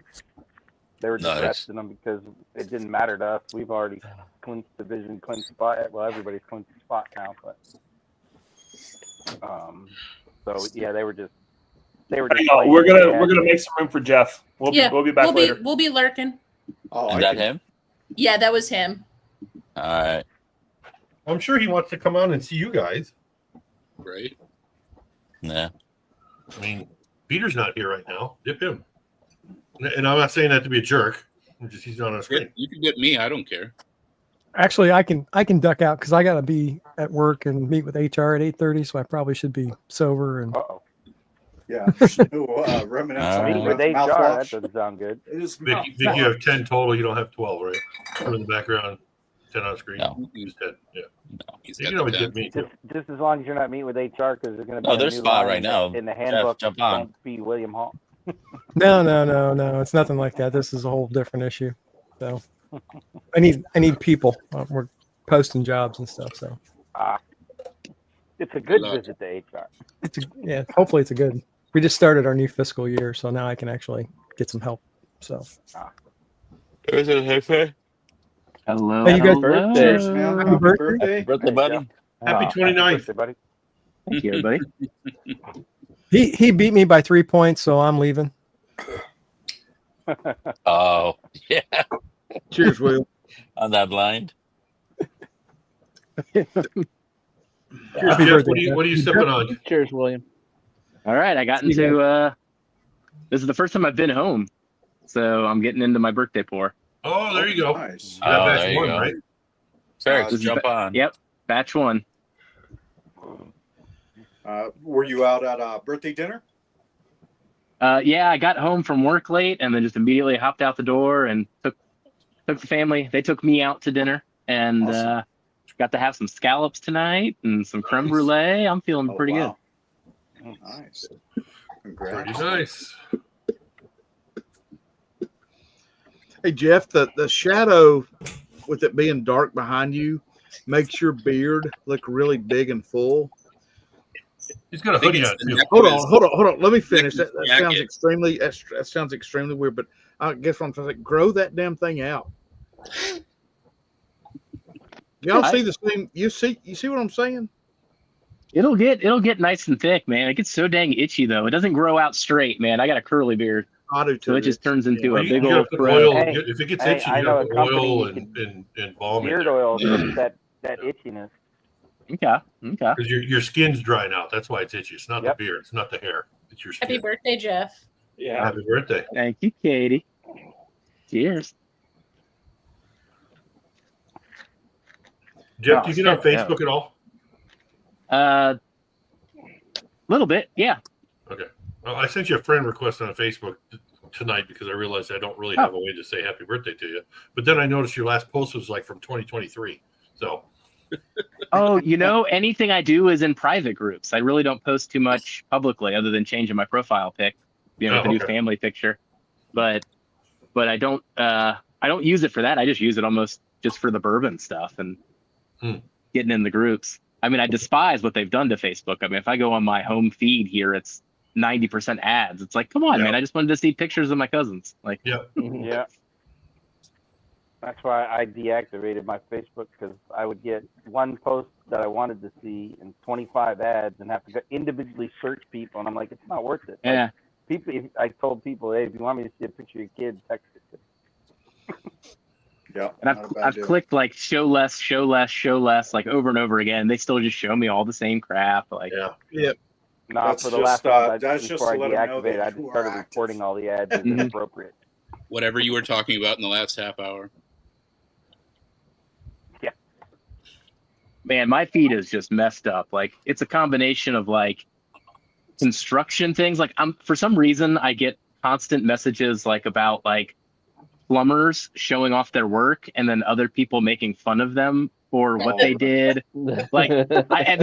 They were just Nice. resting them because it didn't matter to us. We've already clinched division, clinched spot. Well, everybody's clinched spot now, but so yeah, they were just. We're playing gonna make some room for Jeff. We'll be back later. We'll be lurking. Oh, Is that him? Yeah, that was him. All right. I'm sure he wants to come on and see you guys. Right? Yeah. I mean, Peter's not here right now. Dip him. And I'm not saying that to be a jerk. He's not on Yeah, screen. you can get me. I don't care. Actually, I can duck out because I got to be at work and meet with HR at 8:30, so I probably should be sober. And Yeah. Remnants All on right. with HR, that mouthwash. doesn't sound good. It is Vic, you have 10 total. You don't have 12, right? Put in the background, 10 on screen. No. Just 10. Yeah. He's You got can the always 10. get me too. Just as long as you're not meeting with HR, because they're going to be No, a there's new spot line right in now. in the Jeff, handbook. jump on. Don't be William Hall. no, it's nothing like that. This is a whole different issue. So I need people. We're posting jobs and stuff. So It's a good luck. visit to HR. yeah, hopefully it's a good. We just started our new fiscal year, so now I can actually get some help. So Is it Jefe? Hello. Hey, you guys- hello. Cheers, man. Happy Happy birthday. birthday. Happy birthday, buddy. Happy 29th. Birthday, buddy. Thank you, everybody. he beat me by 3 points, so I'm leaving. Oh, yeah. Cheers, Will. On that blind. Cheers, Happy Jeff. birthday, What are you sipping on? Cheers, William. All right, I got See you into. This is the first time I've been home, so I'm getting into my birthday pour. Oh, there you go. Nice. Yeah, Oh, batch there you one, go. right? Sorry, Uh, This is jump on. Yep, batch one. Were you out at birthday dinner? Yeah, I got home from work late and then just immediately hopped out the door and took the family. They took me out to dinner and Awesome. got to have some scallops tonight and some creme brulee. I'm feeling Oh, pretty wow. Nice. Congrats. Pretty nice. Hey Jeff, the shadow with it being dark behind you makes your beard look really big and full. He's got a I think hoodie it's on the too. neck Hold of on, his- Let me finish. neck of That his sounds jacket. that sounds extremely weird. But I guess what I'm trying to say, grow that damn thing out. Y'all I- see the same? You see what I'm saying? It'll get nice and thick, man. It gets so dang itchy though. It doesn't grow out straight, man. I got a curly beard, I do too. so it just turns into Well, a you big gotta old put fro. oil. Hey, If it gets hey, itchy, I you know gotta a put company oil you and balm in Beard there. oil fix that itchiness. Okay. Because your skin's drying out. That's why it's itchy. It's not Yep. the beard. It's not the hair. It's your Happy skin. birthday, Jeff. Yeah. Happy birthday. Thank you, Katie. Cheers. Jeff, Oh, do you get on shit, yeah. Facebook at all? Little bit, yeah. Okay. Well, I sent you a friend request on Facebook tonight because I realized I don't really have a way to say happy birthday to you. But then I noticed your last post was like from 2023. So Oh, anything I do is in private groups. I really don't post too much publicly other than changing my profile pic, with a new okay. family picture. But I don't use it for that. I just use it almost just for the bourbon stuff and getting in the groups. I mean, I despise what they've done to Facebook. I mean, if I go on my home feed here, it's 90% ads. It's like, come on, man. I just wanted to see pictures of my cousins. Like, yeah. Yeah. That's why I deactivated my Facebook, because I would get one post that I wanted to see and 25 ads and have to individually search people. And I'm like, it's not worth it. yeah. Like, I told people, hey, if you want me to see a picture of your kid, text it to me. Yeah. And I've clicked like show less, like over and over again. They still just show me all the same crap. Like, yeah. No, That's for the just, last that's one, just before I to let 'em know deactivated, that I just you started are reporting all the ads as inappropriate. Whatever you were talking about in the last half hour. Yeah. Man, my feed is just messed up. Like, it's a combination of like construction things. Like, for some reason I get constant messages like about like plumbers showing off their work and then other people making fun of them for what they did. Like, and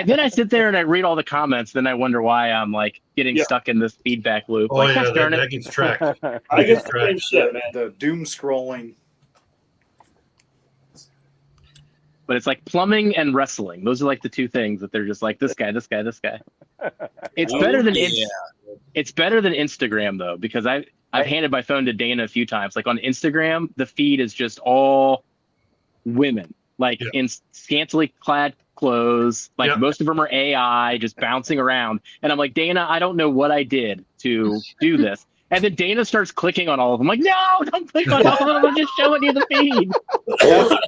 then I sit there and I read all the comments. Then I wonder why I'm like getting stuck in this feedback loop. Oh, like, yeah, gosh darn that it. gets tracked. I get the same shit, man. The doom scrolling. But it's like plumbing and wrestling. Those are like the two things that they're just like this guy. It's better than it's better than Instagram though, because I've handed my phone to Dana a few times. Like on Instagram, the feed is just all women, like in scantily clad clothes. Like most of them are AI, just bouncing around. And I'm like, Dana, I don't know what I did to do this. And then Dana starts clicking on all of them. I'm like, no, don't click on all of them. I'm just showing you the feed.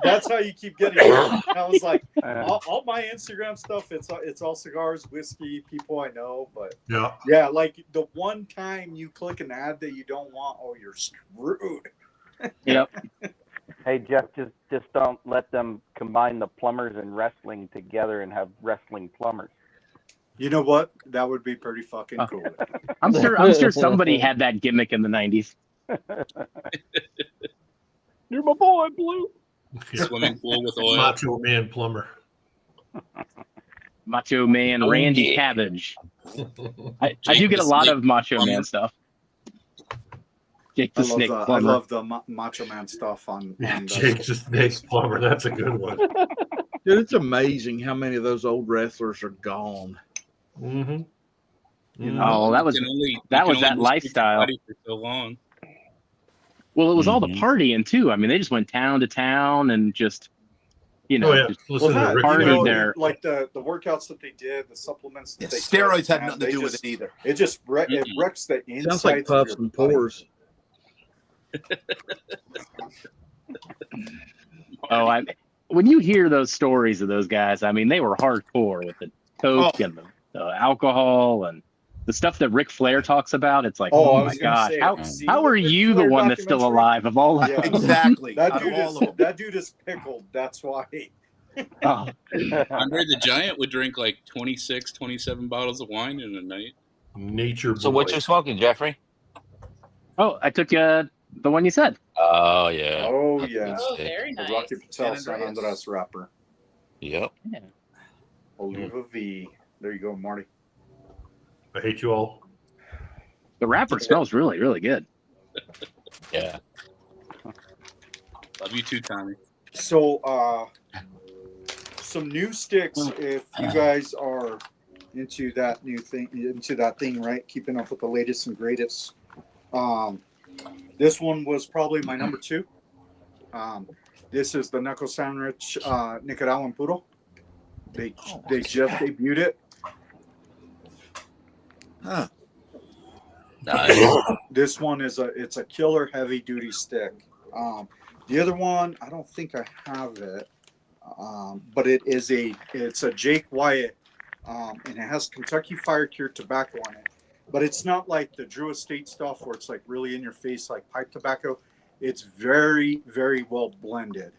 That's how you keep getting it. I was like, all my Instagram stuff, it's all cigars, whiskey, people I know. But yeah, like the one time you click an ad that you don't want, oh, you're screwed. Yep. Hey Jeff, just don't let them combine the plumbers and wrestling together and have wrestling plumbers. You know what? That would be pretty fucking cool. I'm sure somebody had that gimmick in the 90s. You're my boy, Blue. Swimming pool with oil. Macho Man plumber. Macho Man Randy Cabbage. I do get a lot of Macho Man stuff. Jake the Snake I Plumber. love the Macho Man stuff on Jake the Snake Plumber. That's a good one. Dude, it's amazing how many of those old wrestlers are gone. Mm-hmm. You know? Oh, that was that lifestyle. For so long. Well, it was all the partying too. I mean, they just went town to town and just, just partied there. Like the workouts that they did, the supplements that they steroids took, had nothing to do with it either. It just it wrecks the insides. Sounds like puffs and pores. Oh, when you hear those stories of those guys, I mean, they were hardcore with the coke and the alcohol and the stuff that Ric Flair talks about. It's like, Oh, I oh was my gonna gosh, say, how see are the Ric you the Flair one that's still documentary? alive of all of Yeah, them? Exactly. That Out of dude all is of them. that dude is pickled. That's why. Oh. Andre the Giant would drink like 26, 27 bottles of wine in a night. Nature So what you smoking, Jeffrey? Oh, I took the one you said. Oh yeah. Oh That's a yeah. good Oh, stick. very The nice. Rocky Patel San San Andreas. Andreas wrapper. Yep. Yeah. Oliva V. There you go, Marty. I hate you all. The wrapper smells really, really good. Yeah. Love you too, Tommy. So, some new sticks. If you guys are into that thing, right? Keeping up with the latest and greatest. This one was probably my number 2. This is the Knuckle Sandwich Nicaraguan Puro. They just debuted it. Huh. Nice. This one is a killer heavy duty stick. The other one, I don't think I have it, but it's a Jake Wyatt, and it has Kentucky Fire Cured tobacco on it. But it's not like the Drew Estate stuff where it's like really in your face like pipe tobacco. It's very, very well blended.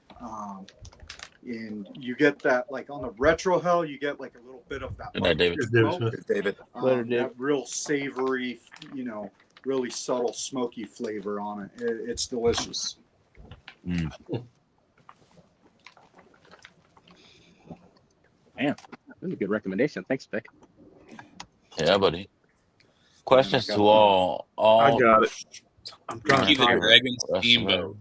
And you get that, like on the retro hell, you get like a little bit of that. Good night, David. smoke, Good, David. Later, Dave. that real savory, really subtle smoky flavor on it. It's delicious. Man, that's a good recommendation. Thanks, Vic. Yeah, buddy. Questions to all. I got it. I'm trying Ricky to the type. Dragon wrestling, Steamboat.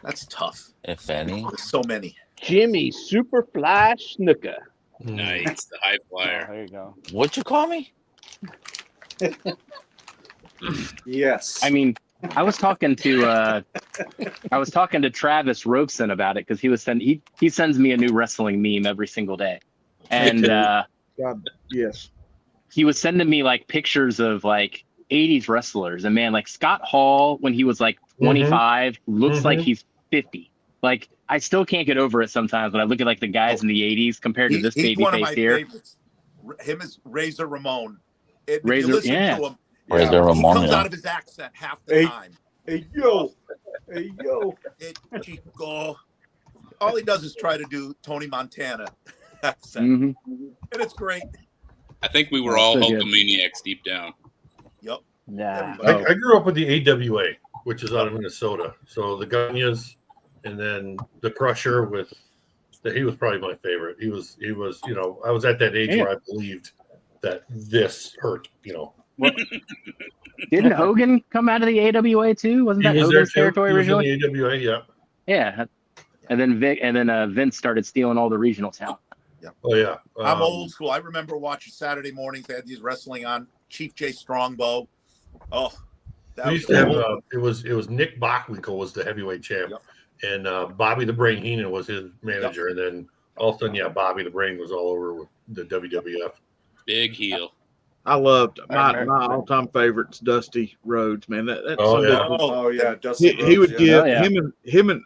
That's tough. if any. There's so many. Jimmy Superfly Snooker. Nice, the high flyer. There you go. What'd you call me? Yes. I mean, I was talking to Travis Robeson about it because he sends me a new wrestling meme every single day, and God, yes. he was sending me like pictures of like 80s wrestlers, and man, like Scott Hall when he was like 25 looks like he's 50. Like I still can't get over it sometimes when I look at like the guys in the 80s compared to this He's baby one of my face here. favorites. Him is Razor Ramon. If Razor- you listen yeah. to him, Razor he Ramon, comes yeah. out of his accent half the time. Hey yo, hey yo. Chico. All he does is try to do Tony Montana accent, Mhm. and it's great. I think we were Oh, all so good. Hulkamaniacs deep down. Yep. Nah. Everybody. I grew up with the AWA, which is out of Minnesota. So the Ganyas, and then the Crusher with. He was probably my favorite. He was. I was at that age Yeah. where I believed that this hurt. Didn't Hogan come out of the AWA too? Wasn't that He was Hogan's there too. territory He was in originally? the AWA, yeah. Yeah, and then Vince started stealing all the regional talent. Oh yeah. I'm old school. I remember watching Saturday mornings. They had these wrestling on. Chief J Strongbow. Oh, that We was used to have cool. it was Nick Bockwinkel was the heavyweight champ, and Bobby the Brain Heenan was his manager, and then all of a sudden, Bobby the Brain was all over with the WWF. Big heel. I loved my all-time favorites, Dusty Rhodes, man. That's Oh, yeah. Oh yeah, Dusty he would Rhodes, yeah. give him and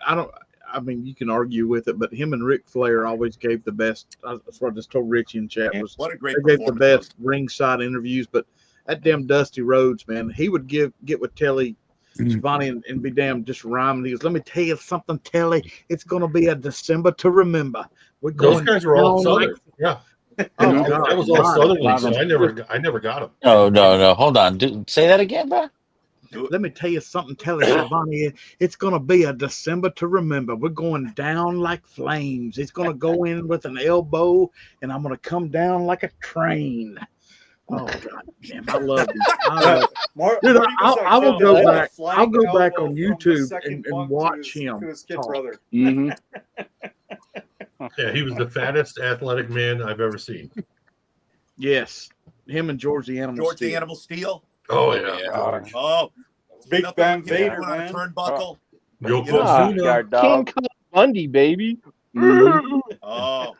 I mean, you can argue with it, but him and Ric Flair always gave the best. That's what I just told Richie in chat was What a great they gave the performance. best ringside interviews. But that damn Dusty Rhodes, man, he would get with Telly Schiavone and be damn just rhyming. He goes, "Let me tell you something, Telly. It's gonna be a December to remember. We're Those going guys were all down like-" Southern. Yeah. Oh God, That was all Southern League, so God. I never got them. No. Hold on. Say that again, bro. Let me tell you something, Telly Schiavone. It's going to be a December to remember. We're going down like flames. It's going to go in with an elbow, and I'm going to come down like a train. Oh God, damn! I love it. Dude, I will go back. I'll go back on YouTube and watch him talk. Mm-hmm. Yeah, he was the fattest athletic man I've ever seen. Yes, him and George the Animal George Steel. the Animal Steel. Oh yeah. Oh, Big nothing Van like him Vader, going on a man. turnbuckle. King Kong Bundy, baby. Oh,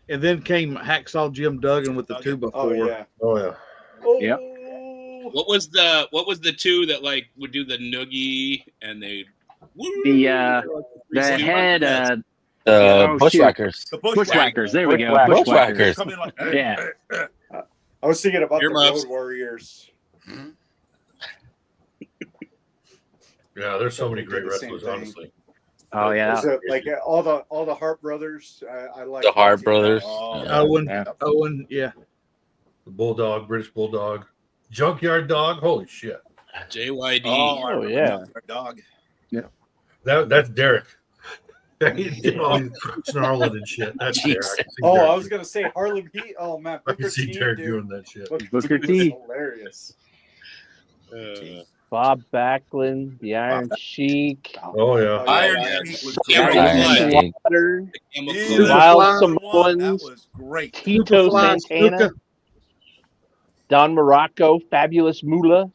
And then came Hacksaw Jim Duggan with the 2x4. Oh yeah. Oh yeah. Yep. What was the two that like would do the noogie and they the head Bushwhackers. The Bushwhackers. There we go. Bushwhackers. Come in like, Yeah. I was thinking about the Earmuffs. Road Warriors. Yeah, there's so many They great did the same wrestlers, thing. honestly. Oh yeah. Is it like all the Hart brothers? I like The Hart watching brothers. that. Owen, yeah. The Bulldog, British Bulldog, Junkyard Dog. Holy shit! JYD. oh yeah. dog. That's Derek. He's snarling and shit. That's Derek. I was gonna say Harlem Heat. Oh man, I Booker can see T, Derek dude. doing that shit. Booker was T. hilarious. Bob Backlund, the Iron Sheik, Oh yeah. Iron Iron Sheik was Iron great. Sheik. Slaughter, Ew, Wild that Samoans, was great. Tito Superfly Santana, Snuka. Don Morocco, Fabulous Moolah.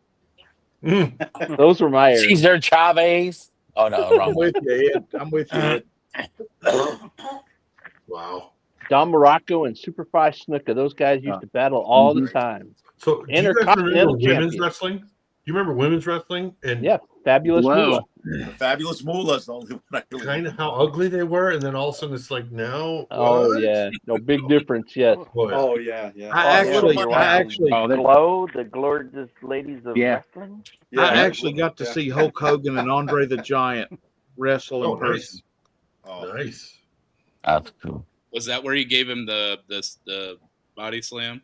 Those were my eras. Cesar Chavez. Oh no, wrong I'm one. with you, Ed. I'm with you, Ed. Wow. Don Morocco and Superfly Snuka. Those guys used to battle all the time. So do you guys remember Intercontinental women's champion. wrestling? Do you remember women's wrestling? And Yeah, Fabulous Moolah. The Fabulous Moolah's the only one I really kind of how ugly they were, and then all of a sudden it's like now. Oh what? yeah, no big difference. Yes. Boy, Oh yeah, yeah. I actually Glow, the glorious ladies of Yeah. wrestling. Yeah, I actually got to see Hulk Hogan and Andre the Giant wrestle in Oh, person. Oh, nice. That's cool. Was that where you gave him the body slam?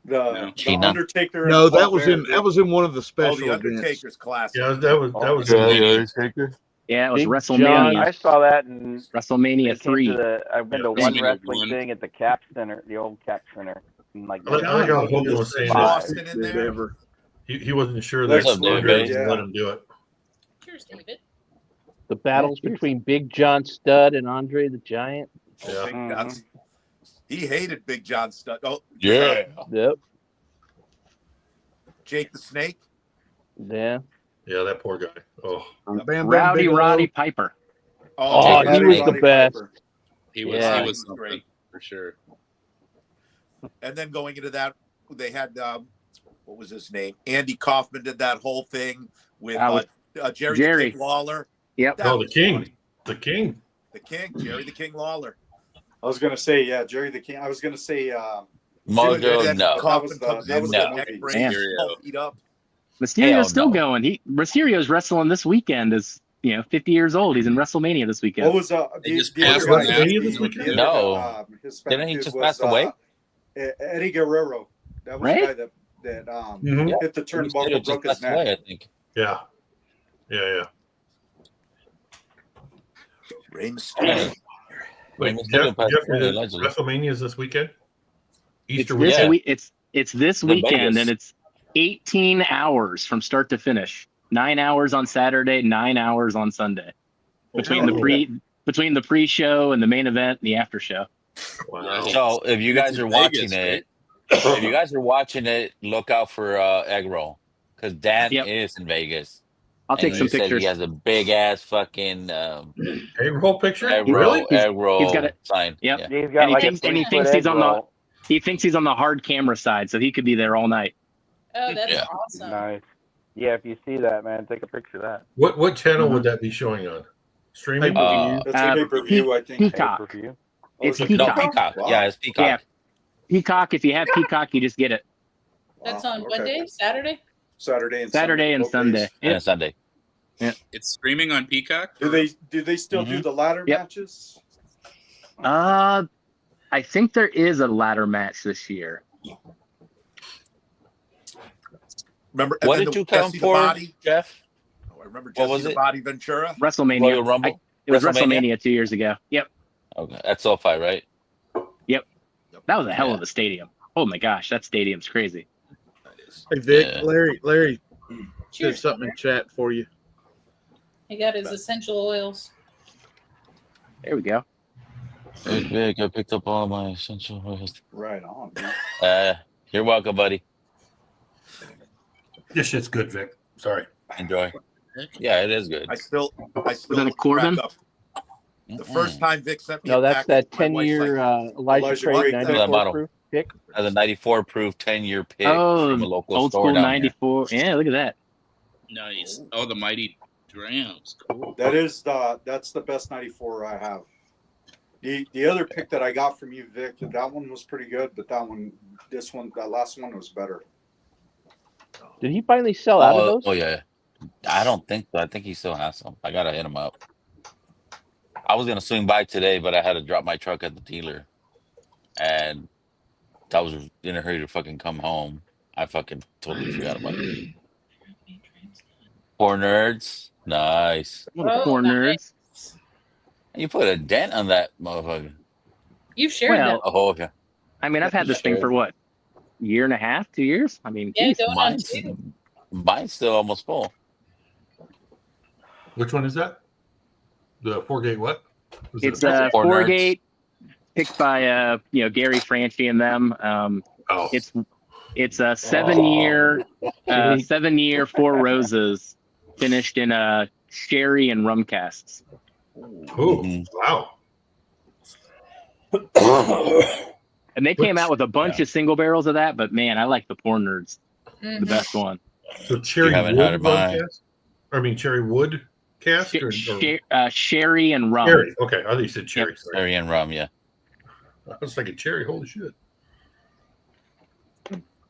The Sheena. Undertaker. and No, that Paul was Bearer, in dude. that was in one of the oh, special the events. Undertaker's classic. Yeah, that was Yeah, it was Big WrestleMania. I saw that in WrestleMania 3. I've been to Yeah. one WrestleMania wrestling 1. thing at the Cap Center, the old Cap Center. In like I like how Hogan was saying that Boston in there. he wasn't sure Lex that Luger, Luger yeah. let him do it. Cheers, David. The battles between Big John Studd and Andre the Giant. Yeah. Big John's- He hated Big John Studd. Oh, Yeah. Yep. Jake the Snake. Yeah. Yeah, that poor guy. Oh, Bam Bam Rowdy Bigelow. Roddy Piper. Oh, Jake he was the Roddy best. Piper. He was Yeah. he was He was great. something for sure. And then going into that, they had what was his name? Andy Kaufman did that whole thing with Jerry the Jerry. King Lawler. Yep. That no, the was king. funny. The king. The King, Jerry the King Lawler. I was gonna say Jerry the King. I was gonna say Mojo, Then no. Kaufman comes in with No. the neck brace, Damn. all beat up. Mysterio's Hell still no. going. Mysterio's wrestling this weekend. Is 50 years old. He's in WrestleMania this weekend. what was They just the passed other the guy? WrestleMania this weekend? No. Hispanic Didn't he dude just was, pass away? Eddie Guerrero. That was Right? the guy that Mhm. hit the Mysterio turnbuckle, just broke his passed away, neck. I think. Yeah. Yeah. Rey Mysterio. Wait, Mysterio Jeff, passed Jeff, away, is allegedly. WrestleMania is this weekend? It's Easter this weekend. week. It's this In weekend, Vegas. and it's 18 hours from start to finish. 9 hours on Saturday, 9 hours on Sunday. Between the pre-show and the main event and the after show. Wow. So if you guys It's are in watching Vegas, it, look out for egg roll because Dan Yep. is in Vegas. I'll take And some he said pictures. He has a big ass fucking Egg roll picture? egg Really? roll, egg roll he's got it. sign. Yep. Yeah. He's got And he like thinks- a and he 3-foot thinks he's egg on the- roll. He thinks he's on the hard camera side, so he could be there all night. Oh, that's Yeah. awesome. Nice. Yeah, if you see that, man, take a picture of that. What channel would that be showing on? Streaming? That's a pay-per-view, I think. Peacock. Pay-per-view. It's No, Peacock. Peacock. Wow. Yeah, it's Peacock. Yeah. Peacock. If you have Peacock, you just get it. That's Wow, on okay. what day? Saturday? Saturday and Saturday and both Sunday. days. And Sunday. It's streaming on Peacock. Do they still do the ladder Yep. matches? I think there is a ladder match this year. Remember? What and did then you the come Jesse for, the Body. Jeff? Oh, I remember What Jesse was the it? Body Ventura. WrestleMania. Royal Rumble? It was WrestleMania? WrestleMania 2 years ago. Yep. Okay, that's SoFi, right? That was a hell of a stadium. Oh my gosh, that stadium's crazy. Hey Vic, Yeah. Larry Cheers. said something in chat for you. He got his essential oils. There we go. Hey, Vic, I picked up all my essential oils. Right on. Man. You're welcome, buddy. This shit's good, Vic. Sorry. Enjoy. Yeah, it is good. I still that a look Corbin? back up. The first time Vic sent me No, a that's package, that my wife's 10-year like, Elijah Elijah Craig Craig, 94 that bottle. proof. pick. As a 94 proof 10-year pick Oh, from a local old store school down here. 94. Yeah, look at that. Nice. Oh, the mighty drams. Cool. That's the best 94 I have. The other pick that I got from you, Vic, that one was pretty good, but that last one was better. Did he finally sell out of those? Oh yeah. I don't think so. I think he still has some. I gotta hit him up. I was gonna swing by today, but I had to drop my truck at the dealer, and I was in a hurry to fucking come home. I fucking totally forgot about it. Poor nerds, nice. Poor nerds. You put a dent on that motherfucker. You've shared Well, that. Oh, okay. I mean, I've had this thing for what, year and a half, 2 years? I mean, Yeah, geez. going on 2. Mine's still almost full. Which one is that? The 4-gate what? Was It's it- a 4-gate picked by Gary Franchi and them. Oh. It's a 7-year 4 roses finished in sherry and rum casks. Oh, wow. And they came out with a bunch of single barrels of that, but man, I like the Poor Nerds, the best one. So cherry haven't wood had it mine. cast? I mean cherry wood cast or Sherry and rum. cherry? Okay, I thought you said cherry. Yep. Sorry. Cherry and rum, yeah. I was thinking cherry. Holy shit!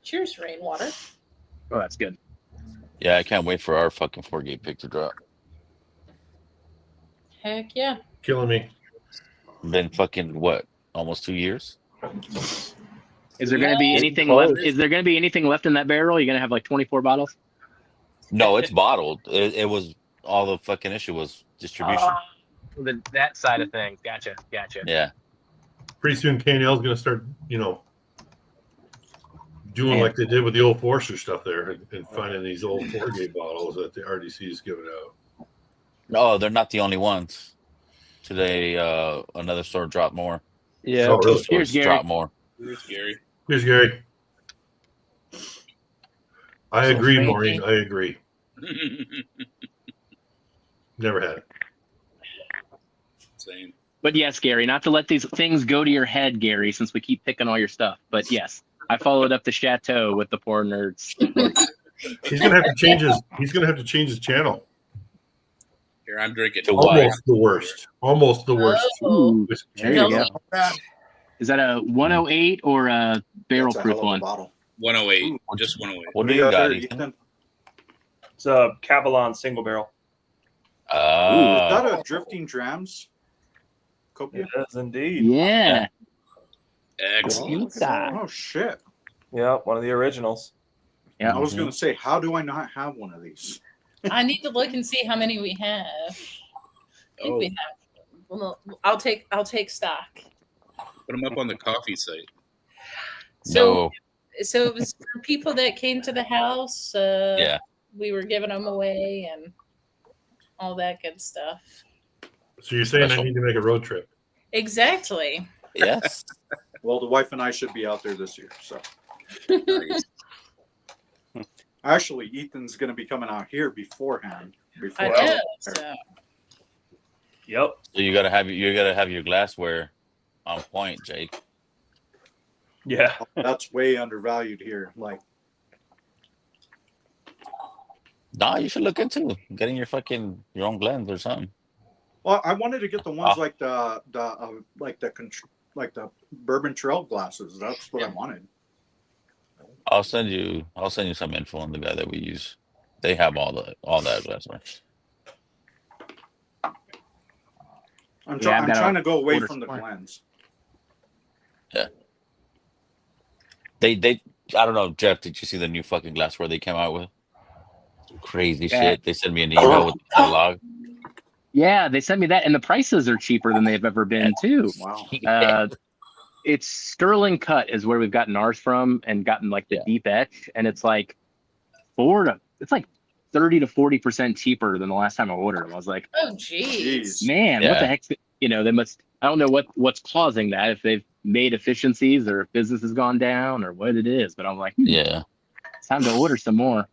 Cheers, Rainwater. Oh, that's good. Yeah, I can't wait for our fucking 4-gate pick to drop. Heck yeah. Killing me. Been fucking what? Almost 2 years. Is there going to be anything left? Is there going to be anything left in that barrel? You're going to have like 24 bottles? No, it's bottled. It was all the fucking issue was distribution. That side of things. Gotcha. Yeah. Pretty soon, K&L's going to start, doing like they did with the old Forster stuff there, and finding these old 4-gate bottles that the RDC is giving out. No, they're not the only ones. Today, another store dropped more. Yeah. Oh, really? Here's Gary. Dropped more. Here's Gary. Here's Gary. I So agree, strange. Maureen. I agree. Never had it. Same. But yes, Gary, not to let these things go to your head, Gary, since we keep picking all your stuff. But yes, I followed up the Chateau with the Poor Nerds. He's gonna have to change his. He's gonna have to change his channel. Here, I'm drinking. Almost the worst. Almost the worst. Ooh, Just there you change go. it. Is that a 108 or a barrel That's a proof hell of a one? bottle. 108. Just 108. What do you got, there, Ethan? It's a Cavalon single barrel. Is that Uh, a Drifting Drams Coffee? It is indeed. Yeah. Excellent. Oh shit! Yeah, one of the originals. Yeah. I was going to say, how do I not have one of these? I need to look and see how many we have. I think we have. Well, I'll take stock. Put them up on the coffee site. So it was for people that came to the house. Yeah. We were giving them away and all that good stuff. So you're saying I Special. need to make a road trip? Exactly. Yes. Well, the wife and I should be out there this year. So actually, Ethan's going to be coming out here beforehand. I Before know. there. So. Yep. So you gotta have your glassware on point, Jake. Yeah. That's way undervalued here. Like, Nah, you should look into getting your own blends or something. well, I wanted to get the ones like the bourbon trail glasses. That's what I wanted. I'll send you some info on the guy that we use. They have all that glassware. I'm Yeah, I've got trying a to go away order from the supply. blends. Yeah. They I don't know, Jeff, did you see the new fucking glassware they came out with? Crazy Yeah. shit. They sent me an email with the catalog. Yeah, they sent me that, and the prices are cheaper than they've ever been too. Wow. It's Sterling Cut is where we've gotten ours from, and gotten like the deep etch, and it's like 30 to 40% cheaper than the last time I ordered them. I was like, Oh, geez. man, what the heck? They must. I don't know what's causing that. If they've made efficiencies, or if business has gone down, or what it is. But I'm like, yeah, it's time to order some more.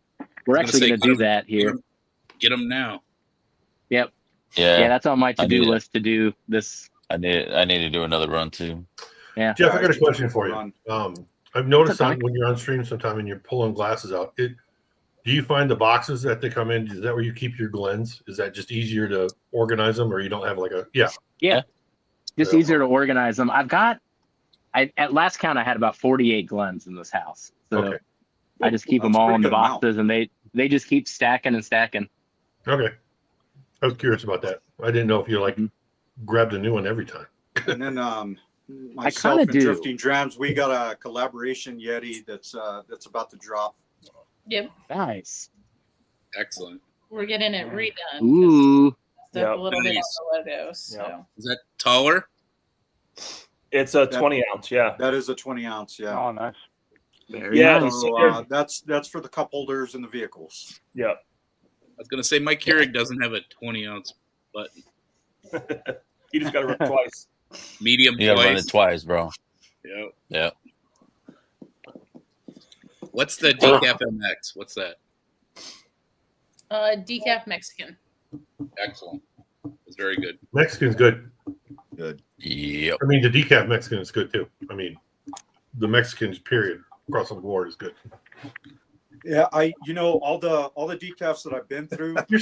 We're actually going to do that here. Get them now. Yep. Yeah. Yeah, that's on my I to-do need it. list to do this. I need to do another run too. Yeah. Jeff, I got a just question took for a you. run. I've noticed That's okay. when you're on stream sometime and you're pulling glasses out, do you find the boxes that they come in? Is that where you keep your Glens? Is that just easier to organize them, or you don't have like a Yeah. Just Yeah. easier to organize them. At last count, I had about 48 Glens in this house. So Okay. I just keep them That's a all pretty in the good amount. boxes, and they just keep stacking and stacking. Okay. I was curious about that. I didn't know if you like grabbed a new one every time. And then myself kinda and do. Drifting Drams, we got a collaboration Yeti that's about to drop. Yep. Nice. Excellent. We're getting it redone. 'cause Ooh. it's up Yep. a little bit Nice. on the logo. So Is that taller? It's a 20 ounce. Yeah. That is a 20 ounce. Yeah. Oh, nice. Very Yeah. nice. So that's for the cup holders and the vehicles. Yep. I was gonna say Mike Keurig doesn't have a 20-ounce button. You just got to run twice. Medium You gotta run twice. it twice, bro. Yep. Yeah. What's the Decaf MX? What's that? decaf Mexican. Excellent. It's very good. Mexican's good. Good. Yep. I mean, the decaf Mexican is good too. I mean, the Mexicans, period, across the board is good. Yeah, all the decafs that I've been through. You're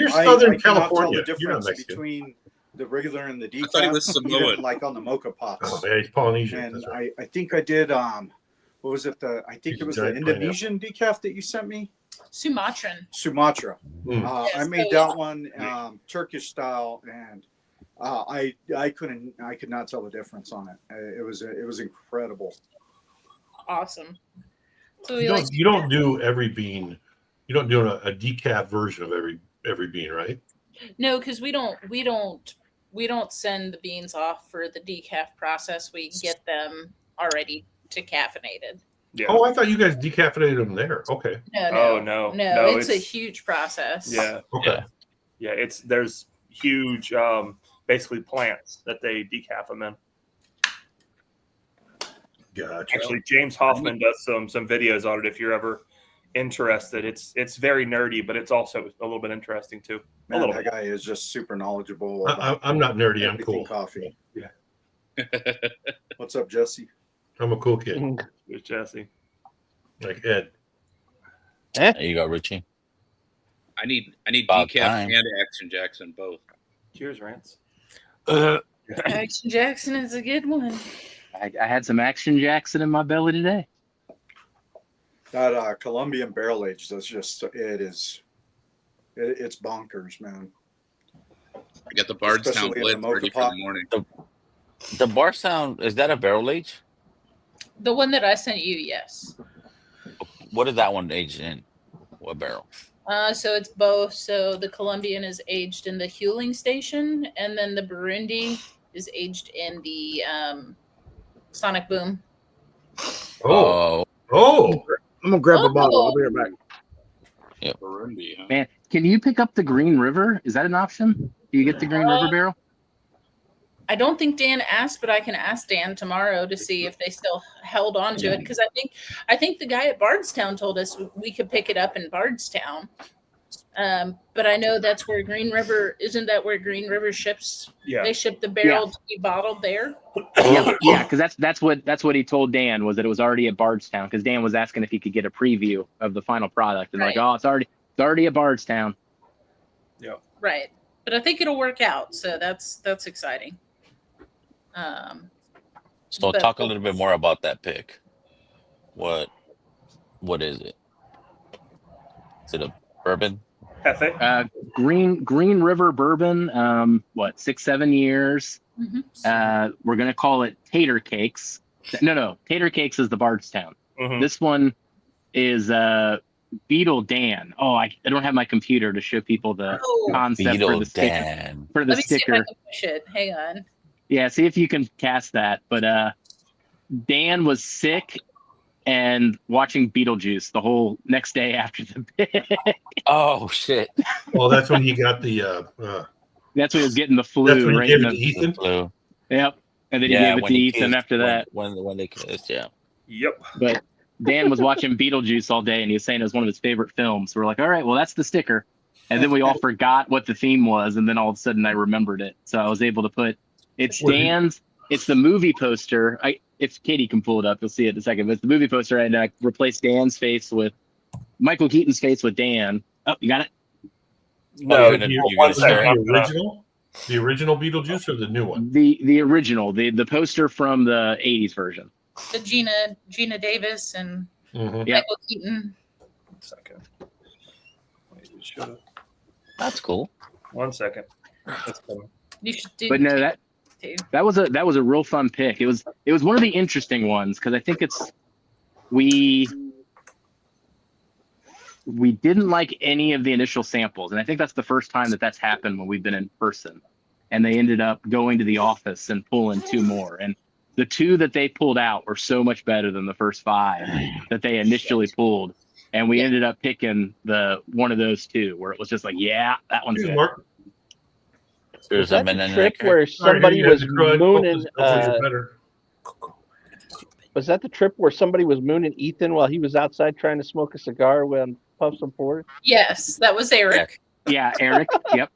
I Southern cannot California. Tell the You're not difference Mexican. between the regular and the decaf. I thought he was Samoan. Even like on the mocha pots. Oh, yeah, he's Polynesian. And That's right. I think I did. What was it? I think He's it was a the giant Indonesian decaf that you sent me. Sumatran. Sumatra. Mm. I made that one Turkish style, and I could not tell the difference on it. It was incredible. Awesome. So You don't do every bean. You don't do a decaf version of every bean, right? No, because we don't send the beans off for the decaf process. We get them already decaffeinated. Yeah. Oh, I thought you guys decaffeinated them there. Okay. No, no. It's a huge process. Yeah. Okay. Yeah. There's huge, basically plants that they decaf them in. Gotcha. Actually, James Hoffman does some videos on it if you're ever interested. It's very nerdy, but it's also a little bit interesting too. Man, a little that bit. guy is just super knowledgeable. I'm not nerdy. I'm everything cool. Coffee. Yeah. What's up, Jesse? I'm a cool kid. With Jesse. Like Ed. There you go, Richie. I need About decaf time. and Action Jackson both. Cheers, Rance. Action Jackson is a good one. I had some Action Jackson in my belly today. That Colombian barrel age, that's just it's bonkers, man. I got the Bardstown Especially in the Blitz mocha ready for pot. the morning. The Bardstown, is that a barrel age? The one that I sent you, yes. What is that one aged in? What barrel? So it's both. So the Colombian is aged in the Huling station, and then the Burundi is aged in the Sonic Boom. Oh. I'm gonna grab a bottle. I'll be right back. Yep. Burundi, huh? Man, can you pick up the Green River? Is that an option? Do you get the Green River barrel? I don't think Dan asked, but I can ask Dan tomorrow to see if they still held on to it, because I think the guy at Bardstown told us we could pick it up in Bardstown. But I know that's where Green River isn't. That where Green River ships? Yeah. They ship the barrel to be bottled there. Yeah, because that's what he told Dan, was that it was already at Bardstown, because Dan was asking if he could get a preview of the final product, and Right. like, oh, it's already at Bardstown. Yeah. Right. But I think it'll work out, so that's exciting. So But- talk a little bit more about that pick. What is it? Is it a bourbon? Hefe. Green River bourbon. 6-7 years. Mhm. We're gonna call it Tater Cakes. No, Tater Cakes is the Bardstown. Mhm. This one is Beetle Dan. Oh, I don't have my computer to show people the Oh. concept Beetle for the sticker. Dan. For the Let me see if I sticker. can push it. Hang on. Yeah, see if you can cast that. But Dan was sick and watching Beetlejuice the whole next day after the pick. Oh shit! Well, that's when he got the. That's when he was getting the flu. That's when he right gave in it to the- Ethan. Flu. Yep. And then he Yeah, gave it when to he Ethan kissed- after that. When they kissed, yeah. Yep. But Dan was watching Beetlejuice all day, and he was saying it was one of his favorite films. So we're like, all right, well, that's the sticker. And then we all forgot what the theme was, and then all of a sudden I remembered it. So I was able to put it's Was he- Dan's It's the movie poster. If Katie can pull it up, you'll see it in a second. But it's the movie poster, and I replaced Dan's face with Michael Keaton's face with Dan. Oh, you got it? No, you're gonna share it? The original Beetlejuice or the new one? The original, the poster from the 80s version. The Gina Davis and Mhm. Michael Keaton. 1 second. That's cool. 1 second. That's coming. You should do. But no, that was a real fun pick. It was one of the interesting ones because I think we didn't like any of the initial samples, and I think that's the first time that's happened when we've been in person. And they ended up going to the office and pulling 2 more, and the 2 that they pulled out were so much better than the first 5 that they initially pulled. And we ended up picking one of those 2 where it was just like, yeah, that one's it. There's Was that the trip where somebody was mooning? Was that the trip where somebody was mooning Ethan while he was outside trying to smoke a cigar when Puffs and Forward? Yes, that was Eric. Yeah, Eric. Yep.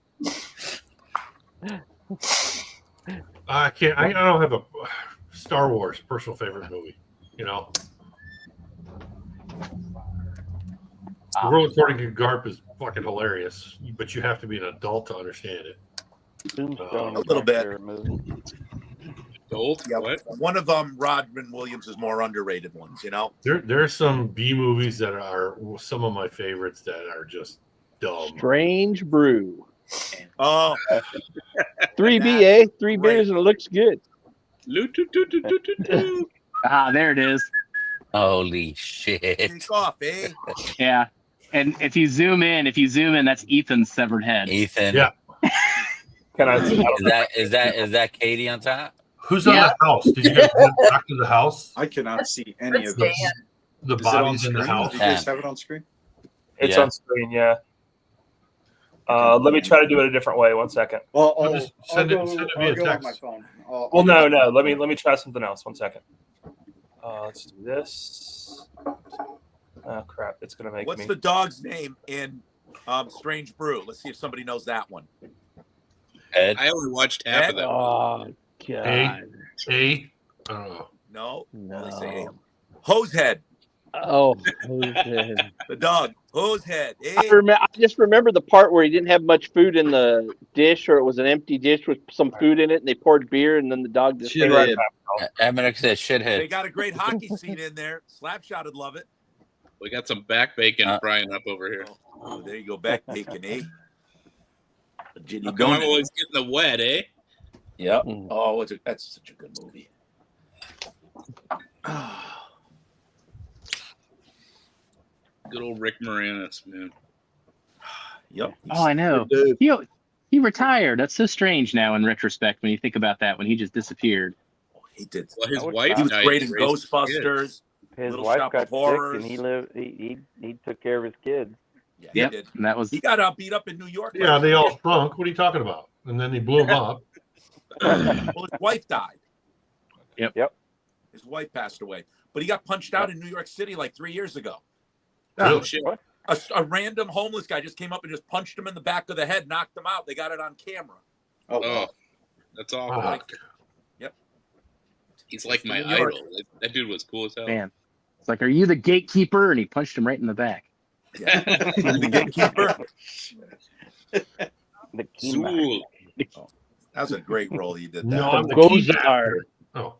I can't. I don't have a Star Wars personal favorite movie. You know, The World According to Garp is fucking hilarious, but you have to be an adult to understand it. A little bit. Old? Yeah, What? one of them, Rodman Williams, is more underrated ones. You know, There are some B movies that are some of my favorites that are just dumb. Strange Brew. Oh, 3B, eh? 3 beers and it looks good. There it is. Holy shit! take off, eh? Yeah. And if you zoom in, that's Ethan's severed head. Ethan. Yeah. Is that Katie on top? Who's on the house? Did you guys go back to the house? I cannot see any That's of this. Dan. The Is it on bodies in the screen? house. Do you guys have it on screen? It's Yeah. on screen, yeah. Let me try to do it a different way. 1 second. Well, Just send it via I'll go on text. my phone. Well, no. Let me try something else. 1 second. Let's do this. Oh crap! It's gonna make What's me. the dog's name in Strange Brew? Let's see if somebody knows that one. Ed. I only watched half of that. Oh, God. I don't know. No. No. They say Hosehead. Oh, Hosehead. The dog. Hosehead. Eh? I just remember the part where he didn't have much food in the dish, or it was an empty dish with some food in it, and they poured beer, and then the dog just Shithead. Eminem said shithead. They got a great hockey scene in there. Slapshot would love it. We got some back bacon frying up over here. Oh, there you go. Back bacon, eh? Ginny How come I'm Donut. always getting the wet, eh? Yep. Oh, that's such a good movie. Good old Rick Moranis, man. Yep. Oh, I know. He retired. That's so strange now in retrospect when you think about that, when he just disappeared. He did. Well, his wife He was died great in raising his Ghostbusters. His Little wife Shop got of Horrors. sick, and he took care of his kids. Yeah, Yep. he did. And that was He got beat up in New York. Yeah, they all shrunk. What are you talking about? And then they blew him up. Well, his wife died. Yep. His wife passed away, but he got punched out in New York City like 3 years ago. Oh, shit. A random homeless guy just came up and just punched him in the back of the head, knocked him out. They got it on camera. Oh, that's awful. Yep. He's like my New York. idol. That dude was cool as hell. man. It's like, are you the gatekeeper? And he punched him right in the back. Yeah. The gatekeeper. The Zool. That was a great role he did. That. No, I'm the Goes key hard. master. Oh,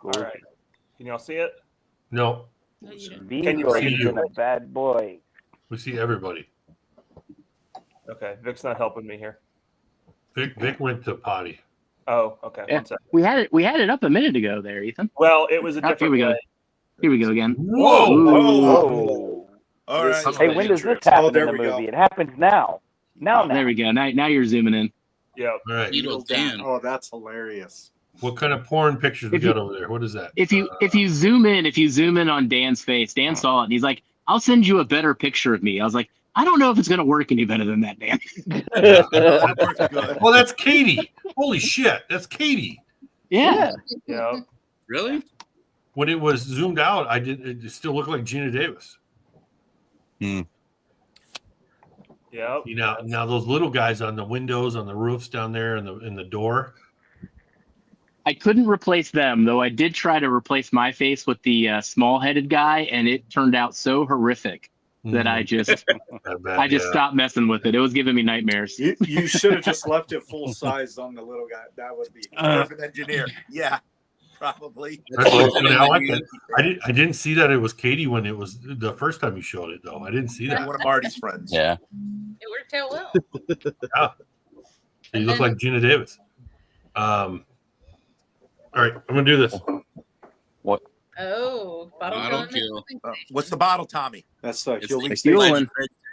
All right. Can y'all see it? no. No, you didn't. Can you see Being a bad boy. We see everybody. Okay, Vic's not helping me here. Vic went to potty. Oh, okay. Yeah. 1 second. We had it up a minute ago there, Ethan. Well, it was a Oh, here different we go. way. Here we go again. Whoa! Oh. All right. Hey, when does this happen there in the we go. movie? It happens now. Now. There we go. Now you're zooming in. Yep. All right. Needle Dan. Oh, that's hilarious. What kind of porn pictures we got over there? What is that? If you zoom in on Dan's face, Dan saw it and he's like, I'll send you a better picture of me. I was like, I don't know if it's gonna work any better than that, Dan. That works good. Well, that's Katie. Holy shit, that's Katie. Yeah. Yep. Really? When it was zoomed out, it still looked like Gina Davis. Yep. You know, now those little guys on the windows, on the roofs down there, in the door. I couldn't replace them, though I did try to replace my face with the small-headed guy, and it turned out so horrific that I just stopped messing with it. It was giving me nightmares. You should have just left it full size on the little guy. That would be Perfect engineer. Yeah, probably. That's what's funny. I like that. I didn't see that it was Katie when it was the first time you showed it, though. I didn't see that. One of Marty's friends. Yeah. It worked out well. Yeah. So you look like Gina Davis. All right, I'm gonna do this. What? Oh, bottle Bottle gun. kill. What's the bottle, Tommy? That's the It's fueling the station. fueling.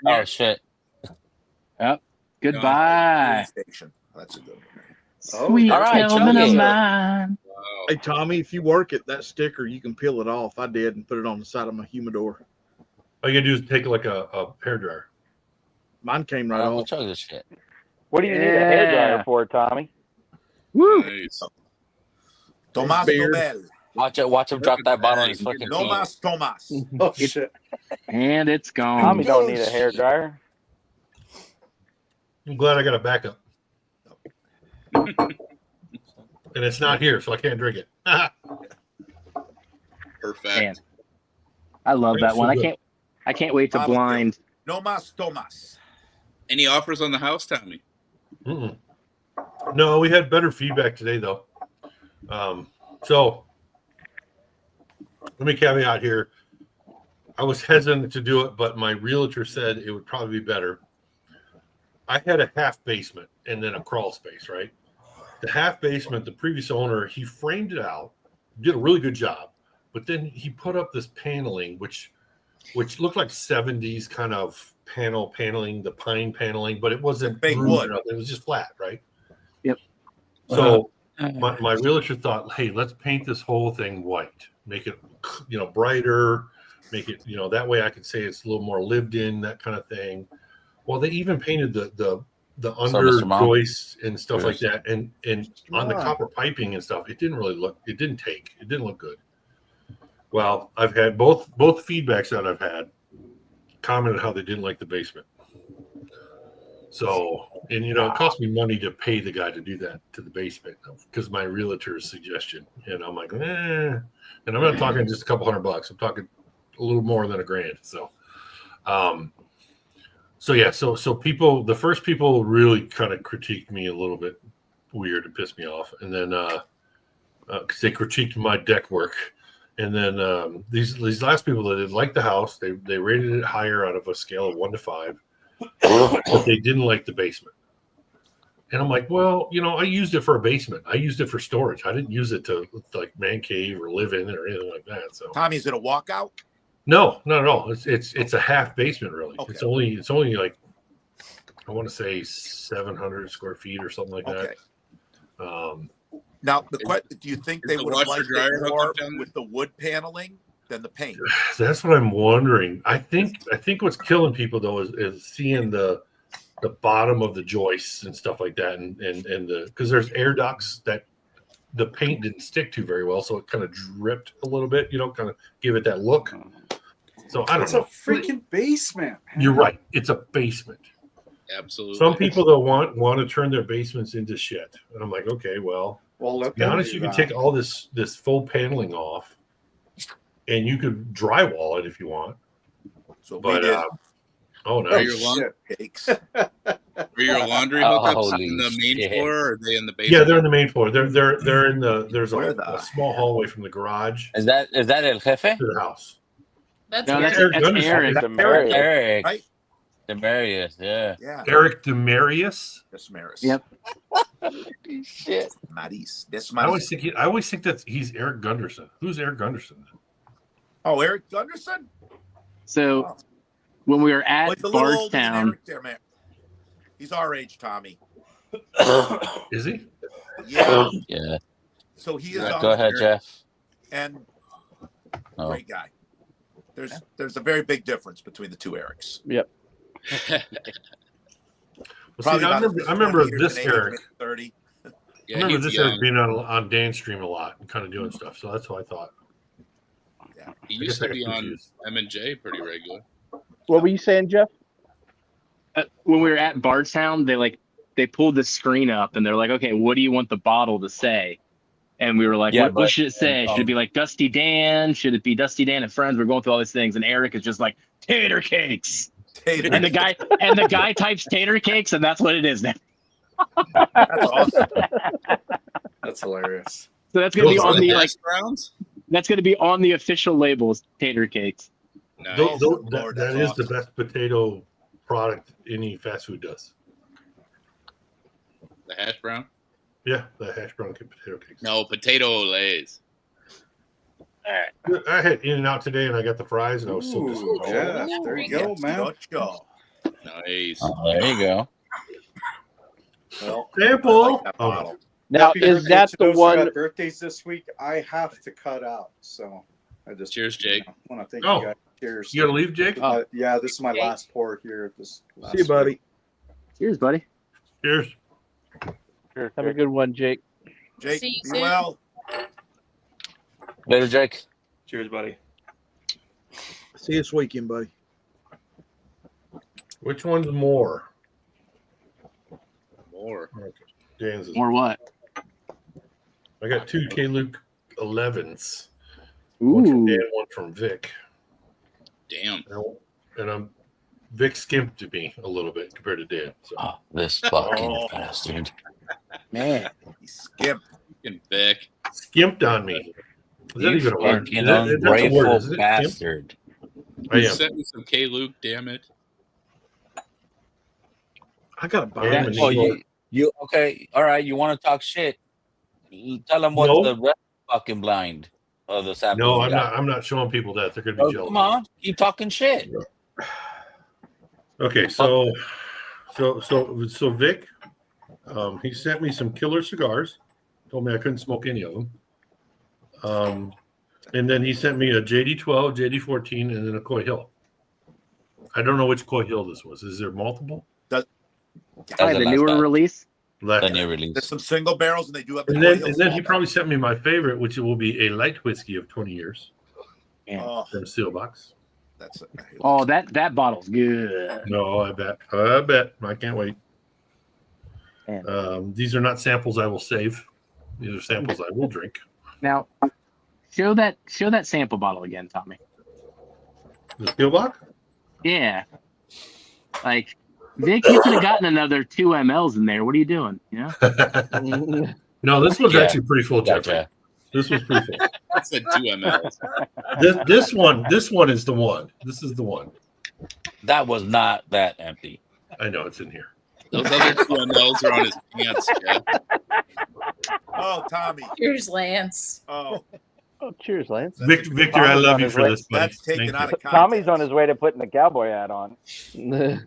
Oh shit. Yep. Goodbye. Station. That's a good one. Sweet All right, Kelvin chug of it. mine. Wow. Hey Tommy, if you work it, that sticker you can peel it off. I did and put it on the side of my humidor. All you gotta do is take like a hairdryer. Mine came right We'll off. chug this shit. What do you need a hairdryer for, Tommy? Woo! Nice. Tomas Beard. Nobel. Watch him drop that bottle on his fucking feet. Tomas Tomas. Oh shit! And it's gone. Tommy don't need a hairdryer. I'm glad I got a backup. And it's not here, so I can't drink it. Perfect. Man, I love that So one. good. I can't wait to Bottle blind. Tomas Tomas. Any offers on the house, Tommy? Mm-mm. No, we had better feedback today, though. So let me caveat here. I was hesitant to do it, but my realtor said it would probably be better. I had a half basement and then a crawl space, right? The half basement, the previous owner, he framed it out, did a really good job, but then he put up this paneling, which looked like 70s kind of paneling, the pine paneling, but it wasn't Big grooved wood. or nothing. It was just flat, right? Yep. So my realtor thought, hey, let's paint this whole thing white, make it, brighter, make it, that way I could say it's a little more lived in, that kind of thing. Well, they even painted the under Mr. Mom? joists and stuff like Yes. that, and on the copper piping and stuff, it didn't look good. Well, I've had both feedbacks that I've had commented how they didn't like the basement. So, and it cost me money to pay the guy to do that to the basement because my realtor's suggestion, and I'm like, and I'm not talking just a couple $100. I'm talking a little more than $1,000. So people, the first people really kind of critiqued me a little bit weird and pissed me off, and then because they critiqued my deck work, and then these last people that didn't like the house, they rated it higher out of a scale of 1 to 5, but they didn't like the basement. And I'm like, well, I used it for a basement. I used it for storage. I didn't use it to like man cave or live in or anything like that. So Tommy, is it a walkout? no, not at all. It's a half basement really. Okay. It's only like I want to say 700 square feet or something like Okay. that. Now, the question: do you think they the would have washer liked dryer it hooked more up down there? with the wood paneling than the paint? That's what I'm wondering. I think what's killing people though is seeing the bottom of the joists and stuff like that, and the because there's air ducts that the paint didn't stick to very well, so it kind of dripped a little bit. Kind of give it that look. So I don't It's know. a freaking basement. man. You're right. It's a basement. Absolutely. Some people though want to turn their basements into shit, and I'm like, okay, well, Well, to let be them honest, do you can that. take all this full paneling off, and you could drywall it if you want. So we But did. oh no, Are your laundry, Cakes. are your laundry hookups Holy in the main shit. floor, or are they in the basement? yeah, they're in the main floor. They're in the there's Where a the small hallway from the garage Is that El Jefe? to the house. That's No, that's weird. Eric. Demarius. Eric. Right? Demarius, yeah. Yeah. Eric Demarius. Desmaris. Yep. Shit. Maris. I always think that he's Eric Gunderson. Who's Eric Gunderson? Oh, Eric Gunderson? So when we were at Well, he's a little older than Bardstown, Eric there, man. He's our age, Tommy. Is he? Yeah. Yeah. So he is. Go ahead, Jeff. And Oh. great guy. There's a very big difference between the two Erics. Yep. Well, see, I remember 20 years this in age, Eric. maybe 30. Yeah, I remember he's this young. Eric being on Dan's stream a lot and kind of doing stuff. So that's what I thought. He I used guess I to be got on confused. M&J pretty regular. What were you saying, Jeff? when we were at Bardstown, they pulled the screen up and they're like, okay, what do you want the bottle to say? And we were like, Yeah, what should it say? Should it be like Dusty Dan? Should it be Dusty Dan and Friends? We're going through all these things, and Eric is just like tater cakes. And the guy types tater cakes, and that's what it is now. That's awesome. That's hilarious. So that's gonna be on the hash browns. that's gonna be on the official labels, tater cakes. Nice. That is the best potato product any fast food does. The hash brown. Yeah, the hash brown potato cakes. No, potato lays. I had In-N-Out today, and I got the fries, and I was so disappointed. Yeah, there you go, man. Nice. There you go. Well, sample. Now, happy is birthday that to the those who one? had birthdays this week? I have to cut out, so I just cheers, Jake. Want to thank Oh, you guys. Cheers. you gotta leave, Jake? Yeah, this is my last pour here. This last See you, buddy. week. Cheers, buddy. Cheers. Have a good one, Jake. Jake, See you be soon. well. Later, Jake. Cheers, buddy. See you this weekend, buddy. Which one's more? More. Okay. Dan's is Or what? I got 2 K-Luke 11s. One from Ooh. Dan, one from Vic. Damn. And Vic skimped me a little bit compared to Dan. So. Oh, this fucking bastard. Man. He skipped. Fucking Vic. Skimped on me. Is that You even a word? fucking That's a word, ungrateful isn't it? bastard. I You am. sent me some K Luke, damn it. I got a bomb. Yeah. in Oh, the you okay? All right. You want to talk shit? Tell them what's No. the rest fucking blind of the sample. No, you I'm got. not. I'm not showing people that. They're going to be Oh, jealous. come on, keep talking shit. Okay, so Vic, he sent me some killer cigars. Told me I couldn't smoke any of them. And then he sent me a JD12, JD14, and then a Coy Hill. I don't know which Coy Hill this was. Is there multiple? Probably the newer release. The new release. There's some single barrels, and they do have. The And then he probably sent me my favorite, which will be a light whiskey of 20 years Oh, from Steelbox. that's Oh, that bottle's good. No, I bet. I can't wait. Man. These are not samples I will save. These are samples I will drink. Now, show that sample bottle again, Tommy. The Steelbox? Yeah. Like, Vic, you could have gotten another 2 mLs in there. What are you doing? You know? No, this was Yeah. actually pretty full, Jeffrey. Gotcha. This was pretty full. I said 2 mLs. This one is the one. This is the one. That was not that empty. I know it's in here. Those other 2 mLs are on his pants, Jeff. Oh, Tommy. Here's Lance. Oh, Oh, cheers, Lance. Victor, I love you for this, buddy. that's taken Thank out you. of context. Tommy's on his way to putting the cowboy hat on. You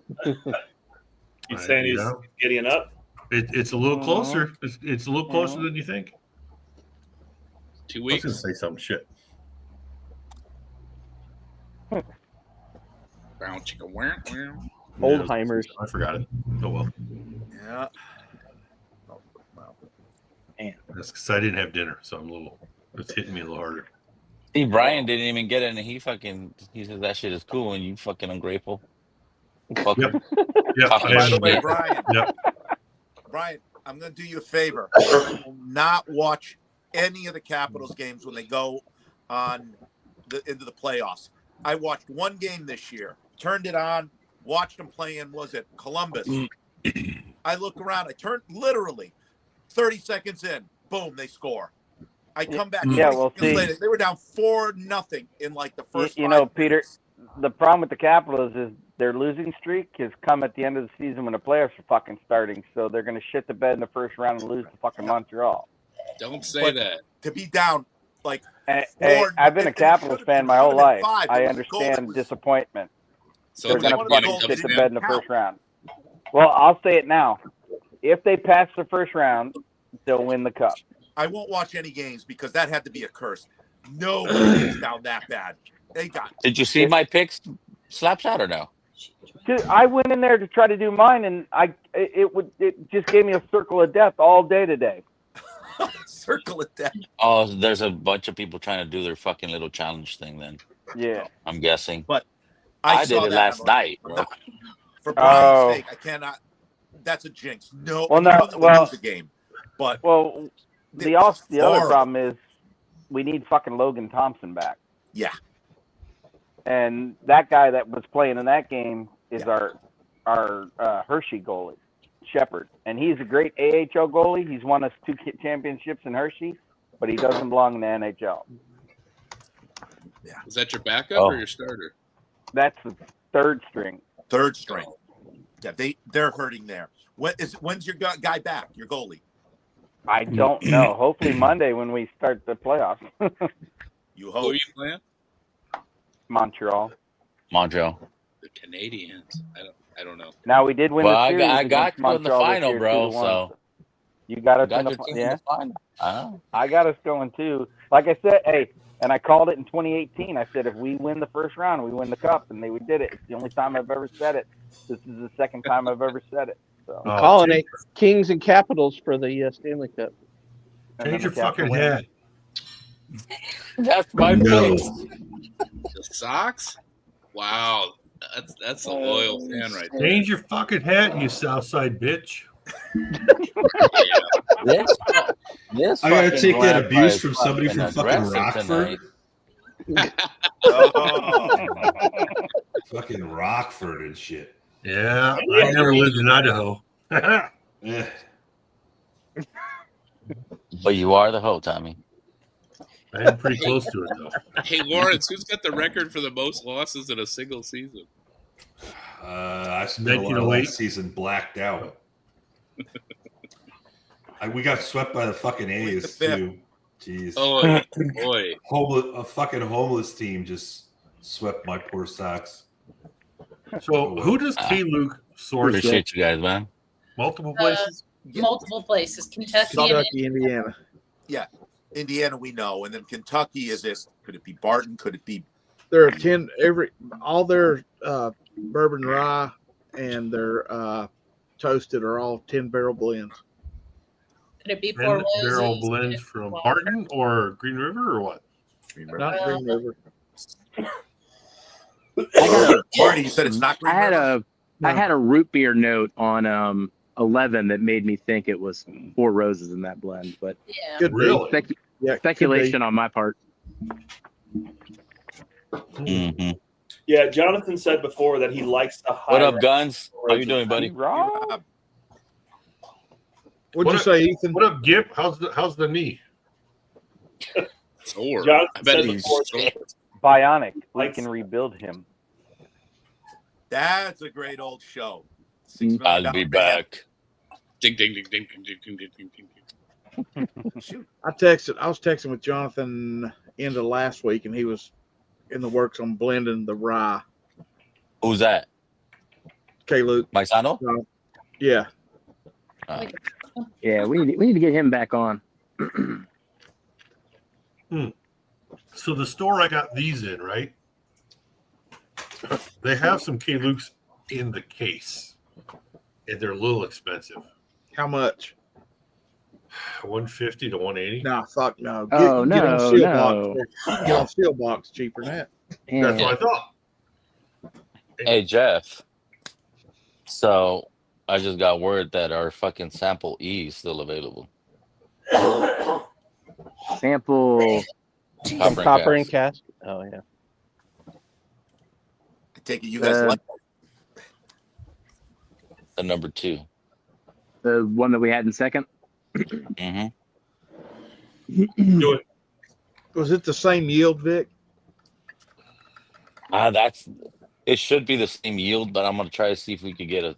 saying he's Yeah. getting up? It's a little closer. It's a little closer than you think. 2 I was weeks. going to say some shit. Brown chicken. Wah, wah. Oldheimers. I forgot it. Oh, well. Yeah. Oh, wow. That's because I didn't have dinner, so it's hitting me a little harder. See, Brian didn't even get it, and he says that shit is cool, and you fucking ungrateful. Fucker. Yep. Talking By the way, shit. Brian, Yep. Brian, I'm going to do you a favor. I will not watch any of the Capitals games when they go on into the playoffs. I watched one game this year, turned it on, watched them play in, was it Columbus? I look around, I turn literally 30 seconds in, boom, they score. I come back. Yeah, 20 well, seconds see- later, they were down 4-0 in like the first. You know, 5 Peter, minutes. the problem with the Capitals is their losing streak has come at the end of the season when the playoffs are fucking starting. So they're going to shit the bed in the first round and lose to fucking Montreal. Don't say But that. To be down like Hey, Four- I've been a it Capitals should've fan been- my whole should've been life. 5. I It was a goal. It understand was- disappointment. So They're it's going like to one of getting those fucking shit the touchdown. bed in the first round. Well, I'll say it now. If they pass the first round, they'll win the cup. I won't watch any games because that had to be a curse. Nobody gets down that bad. They got Did you see my picks slap shot or no? Dude, I went in there to try to do mine, and it just gave me a circle of death all day today. circle of death. Oh, there's a bunch of people trying to do their fucking little challenge thing then. Yeah. I'm guessing. But I saw did it that last on- night, bro. For Brian's Oh. sake, I cannot. That's a jinx. No, Well, I no, know that they well- lose the game, but Well, The other horrible. problem is we need fucking Logan Thompson back. Yeah. And that guy that was playing in that game is our Hershey goalie, Shepard. And he's a great AHL goalie. He's won us 2 championships in Hershey, but he doesn't belong in the NHL. Yeah. Is that your backup or your starter? That's the third string. Third string. Yeah, they're hurting there. When's your guy back? Your goalie? I don't know. Hopefully Monday when we start the playoffs. You Who hope. are you playing? Montreal. The Canadians. I don't know. Now we did win Well, the series. I got you in the Montreal this final, year, bro. 2-1. So you got us got in the your team yeah. in the final. I got us going too. Like I said, hey, and I called it in 2018. I said if we win the first round, we win the cup, and we did it. It's the only time I've ever said it. This is the second time I've ever said it. So I'm calling it Kings and Capitals for the Stanley Cup. Change your fucking head. That's my place. The Sox? Wow. That's a loyal fan right there. Change your fucking hat, you Southside bitch. This I gotta fucking take that grandpa abuse is from somebody from fucking aggressive Rockford. tonight. Fucking Rockford and shit. Yeah, I never lived in Idaho. Yeah. But you are the hoe, Tommy. I am pretty close to it though. Hey, Lawrence, who's got the record for the most losses in a single season? I spent a lot of last season blacked out. We got swept by the fucking A's too. Jeez. Oh boy. A fucking homeless team just swept my poor Sox. So who does K-Luke source? Appreciate you guys, man. Multiple places? Multiple places. Kentucky, Kentucky, Indiana. Yeah. Indiana, we know. And then Kentucky is this. Could it be Barton? Could it be? There are all their bourbon rye and their toasted are all 10-barrel blends. Could it be 4 And Roses? barrel blends from Barton or Green River or what? Not Green River. Marty, you said it's not Green River? I had a root beer note on 11 that made me think it was 4 Roses in that blend, but yeah. Really? Speculation on my part. Mm-hmm. Yeah, Jonathan said before that he likes the high. What up, Guns? How you doing, buddy? What'd you say, Ethan? What up, Gip? How's the knee? Sore. Jonathan I bet said he's before sore. Bionic. We can rebuild him. That's a great old show. I'll be back. Ding ding ding ding ding ding ding ding ding. Shoot. I was texting with Jonathan end of last week, and he was in the works on blending the rye. Who's that? K-Luke. Mike Sano? Yeah. Yeah, we need to get him back on. So the store I got these in, right? They have some K-Lukes in the case, and they're a little expensive. How much? 150 to 180. Nah, fuck no. Get Oh, on no, Steel no. Box. Get on Steel Box cheaper than that. That's what I thought. Hey, Jeff. So I just got word that our fucking sample E is still available. Sample Copper and cast. Oh yeah. I take it you guys like the number 2. The one that we had in second. Mm-hmm. Do it. Was it the same yield, Vic? It should be the same yield, but I'm gonna try to see if we could get a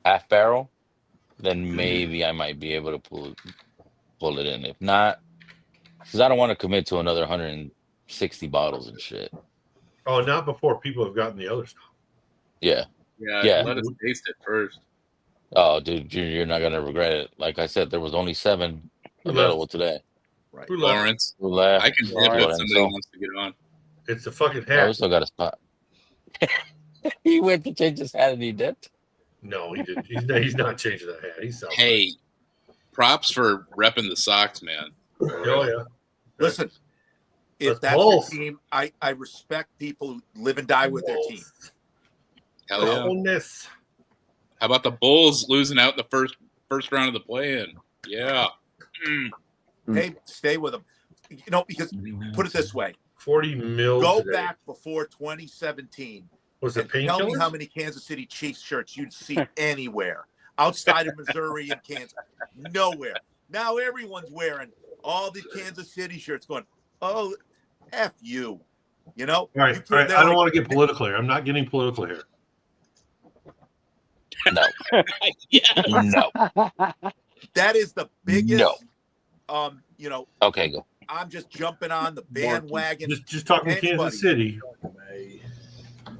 half barrel. Then maybe I might be able to pull it in. If not, because I don't want to commit to another 160 bottles and shit. Oh, not before people have gotten the other stuff. Yeah. Yeah. Let us taste it first. Oh, dude, you're not gonna regret it. Like I said, there was only 7 available today. Right. Lawrence. Who left? I can dip if somebody wants to get on. It's the fucking Oh, hat. we still got a spot. He went to change his hat and he dipped. No, he didn't. He's not changing that hat. He's out. Hey, props for repping the Sox, man. Oh yeah. Listen, if that's your team, I respect people who live and die with their team. Hell yeah. Bonus. How about the Bulls losing out in the first round of the play-in? Yeah. Hey, stay with them. Because put it this way: 40 mil. Go today. back before 2017. Was it and tell me painkillers? how many Kansas City Chiefs shirts you'd see anywhere outside of Missouri and Kansas. Nowhere. Now everyone's wearing all the Kansas City shirts going, oh, F you. All right. I don't want to get political here. I'm not getting political here. No. No. That is the biggest. No. Okay, go. I'm just jumping on the bandwagon. Just talking Kansas City.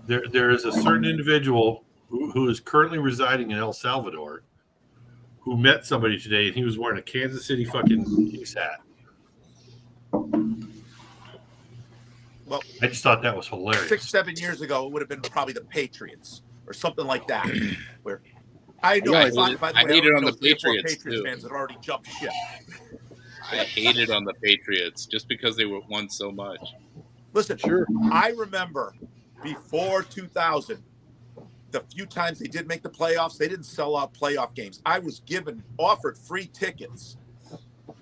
There is a certain individual who is currently residing in El Salvador who met somebody today, and he was wearing a Kansas City fucking Chiefs hat. Well, I just thought that was hilarious. 6-7 years ago, it would have been probably the Patriots or something like that. Where I know, I hated on the Patriots too. fans had already jumped ship. I hated on the Patriots just because they won so much. Listen, I remember before 2000, the few times they did make the playoffs, they didn't sell out playoff games. I was offered free tickets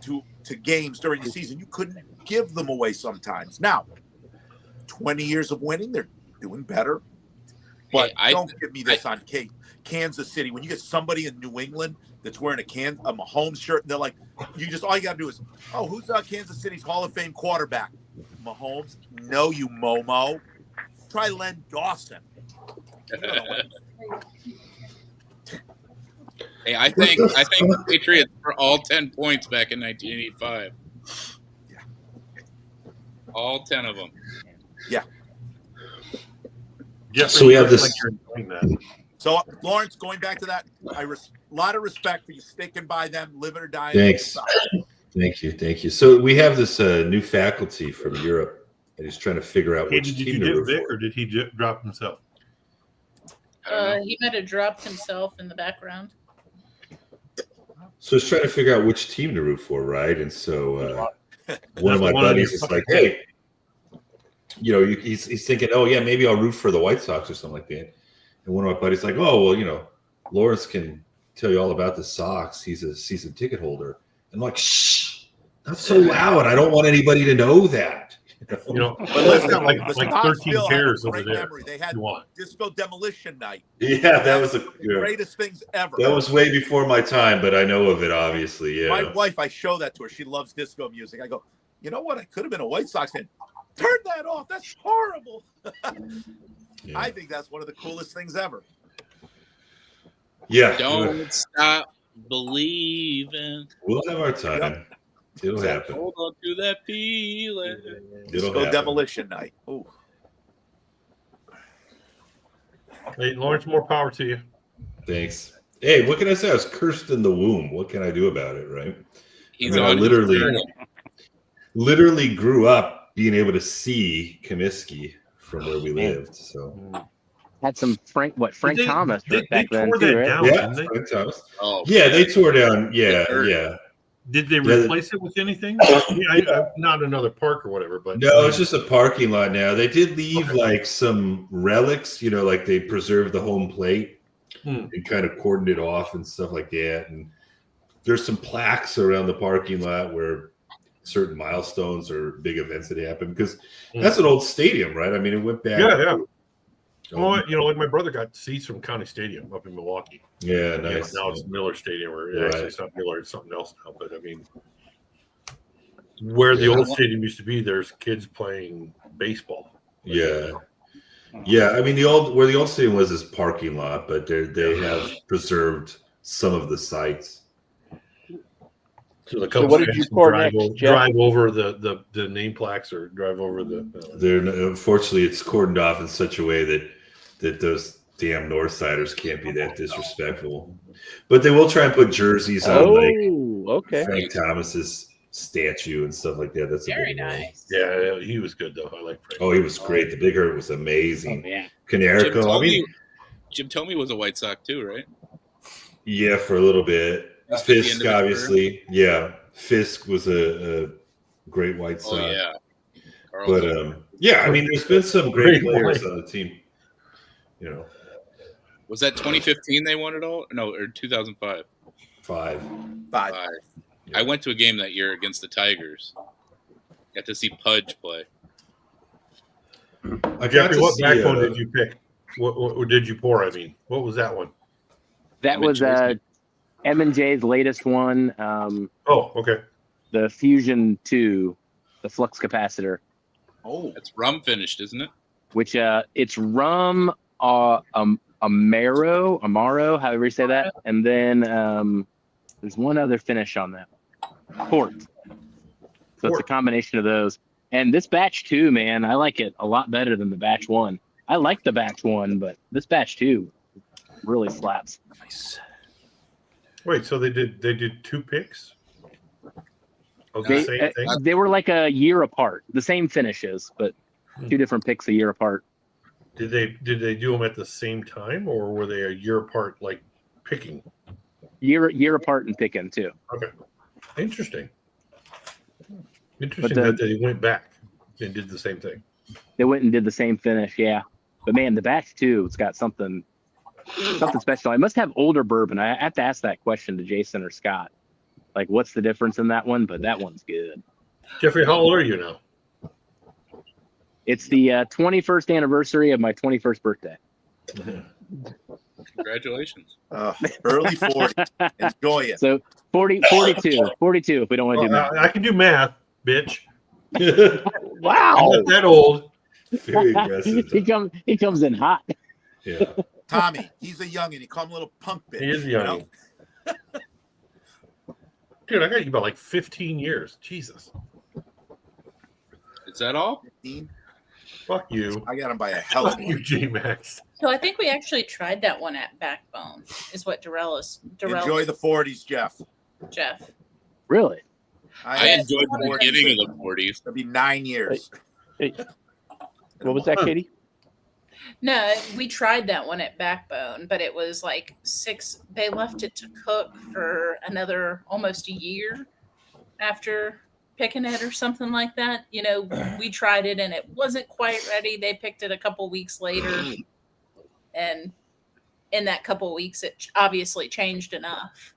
to games during the season. You couldn't give them away sometimes. Now, 20 years of winning, they're doing better. But don't give me this on Kansas City. When you get somebody in New England that's wearing a Mahomes shirt, and they're like, all you got to do is, oh, who's Kansas City's Hall of Fame quarterback? Mahomes? No, you Momo. Try Len Dawson. Hey, I think the Patriots were all 10 points back in 1985. Yeah. All 10 of them. Yeah. So we have this. So, Lawrence, going back to that, a lot of respect for you sticking by them, living or dying. Thanks. Thank you. So we have this new faculty from Europe, and he's trying to figure out which Did team you to get root Vic, for. or did he drop himself? He might have dropped himself in the background. So he's trying to figure out which team to root for, right? And so one of my buddies is like, hey, he's thinking, oh, yeah, maybe I'll root for the White Sox or something like that. And one of my buddies is like, oh, well, Lawrence can tell you all about the Sox. He's a season ticket holder. And I'm like, shh, not so loud. I don't want anybody to know that. But listen, like the 13 Sox pairs had a over great there. memory. They had Disco Demolition Night. Yeah, that was the greatest things ever. That was way before my time, but I know of it, obviously. Yeah. My wife, I show that to her. She loves disco music. I go, you know what? I could have been a White Sox fan. Turn that off. That's horrible. I think that's one of the coolest things ever. Yeah. Don't stop believing. We'll have our time. Yep. It'll happen. Hold on to that feeling. Disco Demolition Night. Ooh. Hey, Lawrence, more power to you. Thanks. Hey, what can I say? I was cursed in the womb. What can I do about it, right? I literally grew up being able to see Comiskey from where we lived. So had some Frank Thomas back then tore too, that right? down, yeah, didn't they? Frank Thomas. Oh, Yeah, they tore down. Yeah. Did they replace it with anything? Not another park or whatever, but No, it's just a parking lot now. They did leave like some relics, like they preserved the home plate and kind of cordoned it off and stuff like that. And there's some plaques around the parking lot where certain milestones or big events that happen, because that's an old stadium, right? I mean, it went back. Yeah. Well, like my brother got seats from County Stadium up in Milwaukee. Yeah, nice. Now it's Miller Stadium, or actually it's not Miller, it's something else now. But I mean, where the old stadium used to be, there's kids playing baseball. Yeah. I mean, where the old stadium was is parking lot, but they have preserved some of the sites. So the Cubs what did you pour drive, next, Jeff? drive over the name plaques or drive over the. Unfortunately, it's cordoned off in such a way that those damn Northsiders can't be that disrespectful. But they will try and put jerseys on Frank Thomas's statue and stuff like that. That's very nice. Yeah, he was good though. I like Frank. Oh, he was great. The Big Hurt was amazing. Oh, yeah. Canerico. Jim Thome was a White Sox too, right? Yeah, for a little bit. Fisk, obviously. Yeah, Fisk was a great White Sox. Oh yeah. But I mean, there's been some great players on the team. Was that 2015 they won it all? No, or 2005? Five. I went to a game that year against the Tigers. Got to see Pudge play. Jeffrey, what backbone did you pick? What did you pour? I mean, what was that one? That was M&J's latest one. Oh, okay. The Fusion 2, the flux capacitor. Oh, it's rum finished, isn't it? Which it's rum, Amaro, however you say that, and then there's one other finish on that, port. So it's a combination of those. And this batch 2, man, I like it a lot better than the batch 1. I like the batch 1, but this batch 2 really slaps. Nice. Wait, so they did 2 picks of the same thing? They were like a year apart, the same finishes, but 2 different picks a year apart. Did they do them at the same time, or were they a year apart, like picking? Year apart and picking too. Okay, interesting. That they went back and did the same thing. They went and did the same finish, yeah. But man, the batch 2, it's got something special. I must have older bourbon. I have to ask that question to Jason or Scott. Like, what's the difference in that one? But that one's good. Jeffrey, how old are you now? It's the 21st anniversary of my 21st birthday. Congratulations. Early 40s. Enjoy it. So 42 if we don't want to do math. I can do math, bitch. Wow. I'm not that old. Very aggressive. He comes in hot. Yeah. Tommy, he's a youngin'. He call him a little punk bitch. He is young. Dude, I got you about like 15 years. Jesus. Is that all? 15? Fuck you. I got him by a hell of a Fuck you, J-Max. So I think we actually tried that one at Backbone, is what Darrell. Enjoy the 40s, Jeff. Really? I enjoyed the beginning of the 40s. It'll be 9 years. Hey. What was that, Katie? No, we tried that one at Backbone, but it was like 6. They left it to cook for another almost a year after picking it or something like that. You know, we tried it and it wasn't quite ready. They picked it a couple weeks later. And in that couple weeks, it obviously changed enough.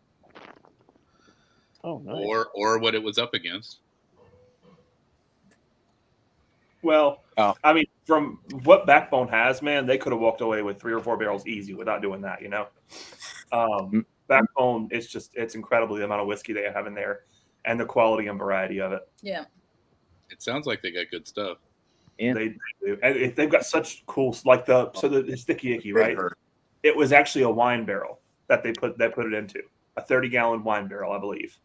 Oh, nice. Or what it was up against. Well, I mean, from what Backbone has, man, they could have walked away with 3 or 4 barrels easy without doing that, you know? Backbone, it's incredible the amount of whiskey they have in there and the quality and variety of it. Yeah. It sounds like they got good stuff. Yeah. They do. And they've got such cool, like the Sticky Icky, right? It was actually a wine barrel that they put it into, a 30-gallon wine barrel, I believe.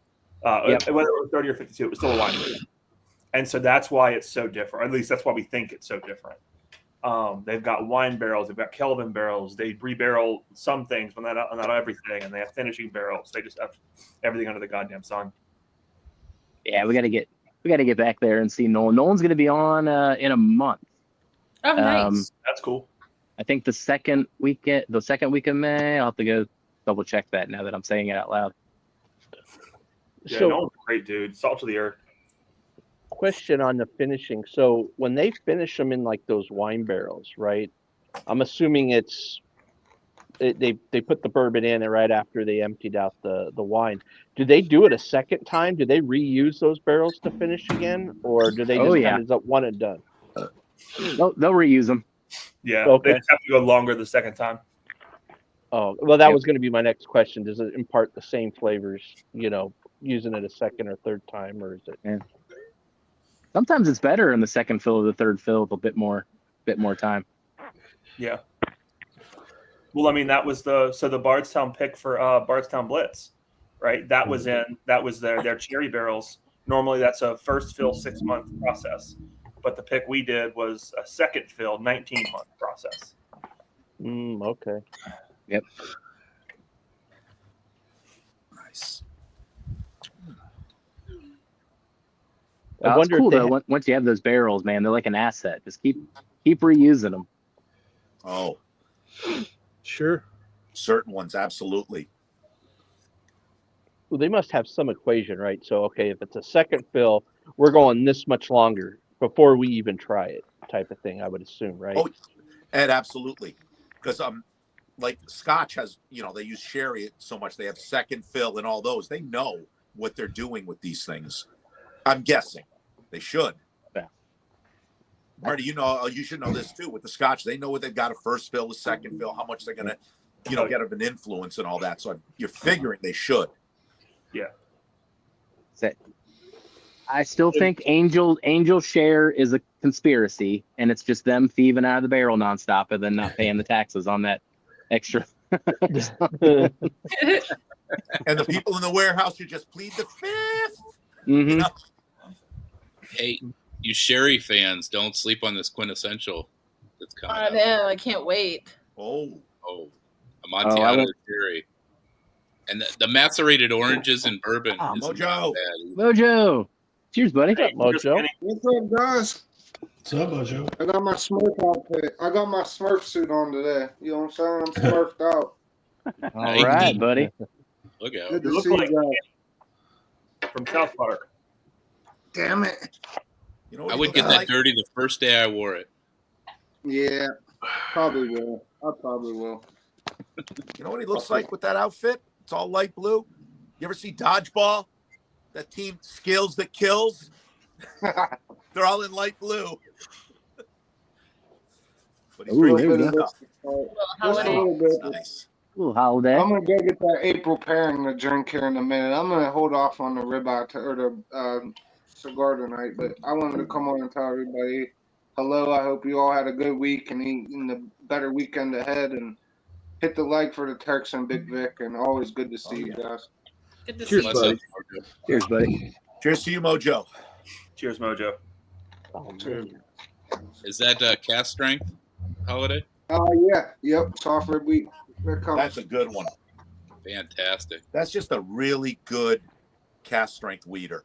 Whether it was 30 or 52, it was still a wine barrel. And so that's why it's so different. At least that's why we think it's so different. They've got wine barrels. They've got Kelvin barrels. They rebarrel some things, but not everything. And they have finishing barrels. They just have everything under the goddamn sun. Yeah, we got to get back there and see Nolan. Nolan's going to be on in a month. Oh, nice. That's cool. I think the second week of May. I'll have to go double check that now that I'm saying it out loud. Yeah, So- Nolan's a great dude. Salt to the earth. Question on the finishing. So when they finish them in like those wine barrels, right? I'm assuming they put the bourbon in and right after they emptied out the wine. Do they do it a second time? Do they reuse those barrels to finish again, or do they just kind of one and done? They'll reuse them. Yeah, Okay. they just have to go longer the second time. Oh, well, that was going to be my next question. Does it impart the same flavors, using it a second or third time, or is it? Yeah. Sometimes it's better in the second fill or the third fill with a bit more time. Yeah. Well, I mean, that was the Bardstown pick for Bardstown Blitz, right? That was their cherry barrels. Normally that's a first fill 6-month process, but the pick we did was a second fill 19-month process. Okay. Yep. Nice. I wonder it's cool if they though. Once you have those barrels, man, they're like an asset. Just keep reusing them. Oh, Sure. certain ones, absolutely. Well, they must have some equation, right? So, okay, if it's a second fill, we're going this much longer before we even try it, type of thing. I would assume, right? Oh, Ed, absolutely. Because like Scotch has, they use sherry so much. They have second fill and all those. They know what they're doing with these things. I'm guessing they should. Yeah. Marty, you should know this too. With the Scotch, they know what they've got a first fill, a second fill, how much they're gonna, get of an influence and all that. So you're figuring they should. Yeah. I still think Angel share is a conspiracy, and it's just them thieving out of the barrel nonstop and then not paying the taxes on that extra. And the people in the warehouse should just plead the fifth. Mm-hmm. Hey, you Sherry fans, don't sleep on this quintessential that's coming I up. know. I can't wait. Oh, Amontillado Sherry. And the macerated oranges and bourbon. Is Mojo. Mojo. Cheers, buddy. Mojo. What's up, guys? What's up, Mojo? I got my Smurf outfit. I got my Smurf suit on today. You know what I'm saying? I'm Smurfed out. All right, buddy. Look out. Good to look see like you guys. from South Park. Damn it. I would get that dirty the first day I wore it. Yeah, probably will. I probably will. You know what he looks like with that outfit? It's all light blue. You ever see Dodgeball? That team Skills That Kills? They're all in light blue. But he's Ooh, pretty there good we go. stuff. Just a little bit. Ooh, holiday. I'm gonna go get that April pairing to drink here in a minute. I'm gonna hold off on the ribeye or the cigar tonight, but I wanted to come on and tell everybody hello. I hope you all had a good week and in the better weekend ahead. And hit the like for the Turks and Big Vic, and always good to see you guys. Good to Cheers, see buddy. you. Cheers, buddy. Cheers to you, Mojo. Cheers, Mojo. Is that cast strength holiday? Yeah. Yep. Soft rib wheat. That's a good one. Fantastic. That's just a really good cast strength weeder.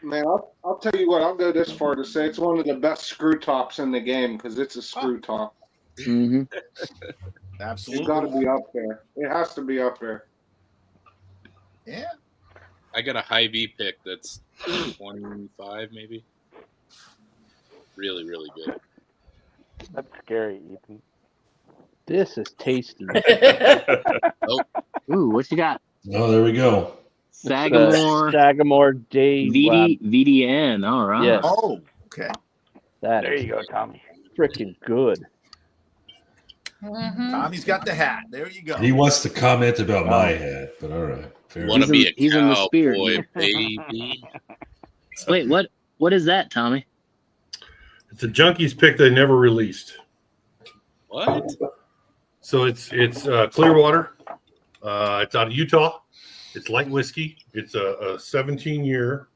Man, I'll tell you what. I'll go this far to say it's one of the best screw tops in the game because it's a screw top. Mm-hmm. Absolutely. It's got to be up there. It has to be up there. Yeah. I got a high V pick that's 25 maybe. Really, really good. That's scary, Ethan. This is tasty. Oh, Ooh, what you got? Oh, there we go. Sagamore. Sagamore Day VDN. All right. Yes. Oh, okay. There you go, Tommy. Freaking good. Mm-hmm. Tommy's got the hat. There you go. He wants to comment about my hat, but all right. Fair want to enough. be a he's in the spirit. cowboy, baby. Wait, what is that, Tommy? It's a Junkies pick they never released. What? So it's Clearwater. It's out of Utah. It's light whiskey. It's a 17-year.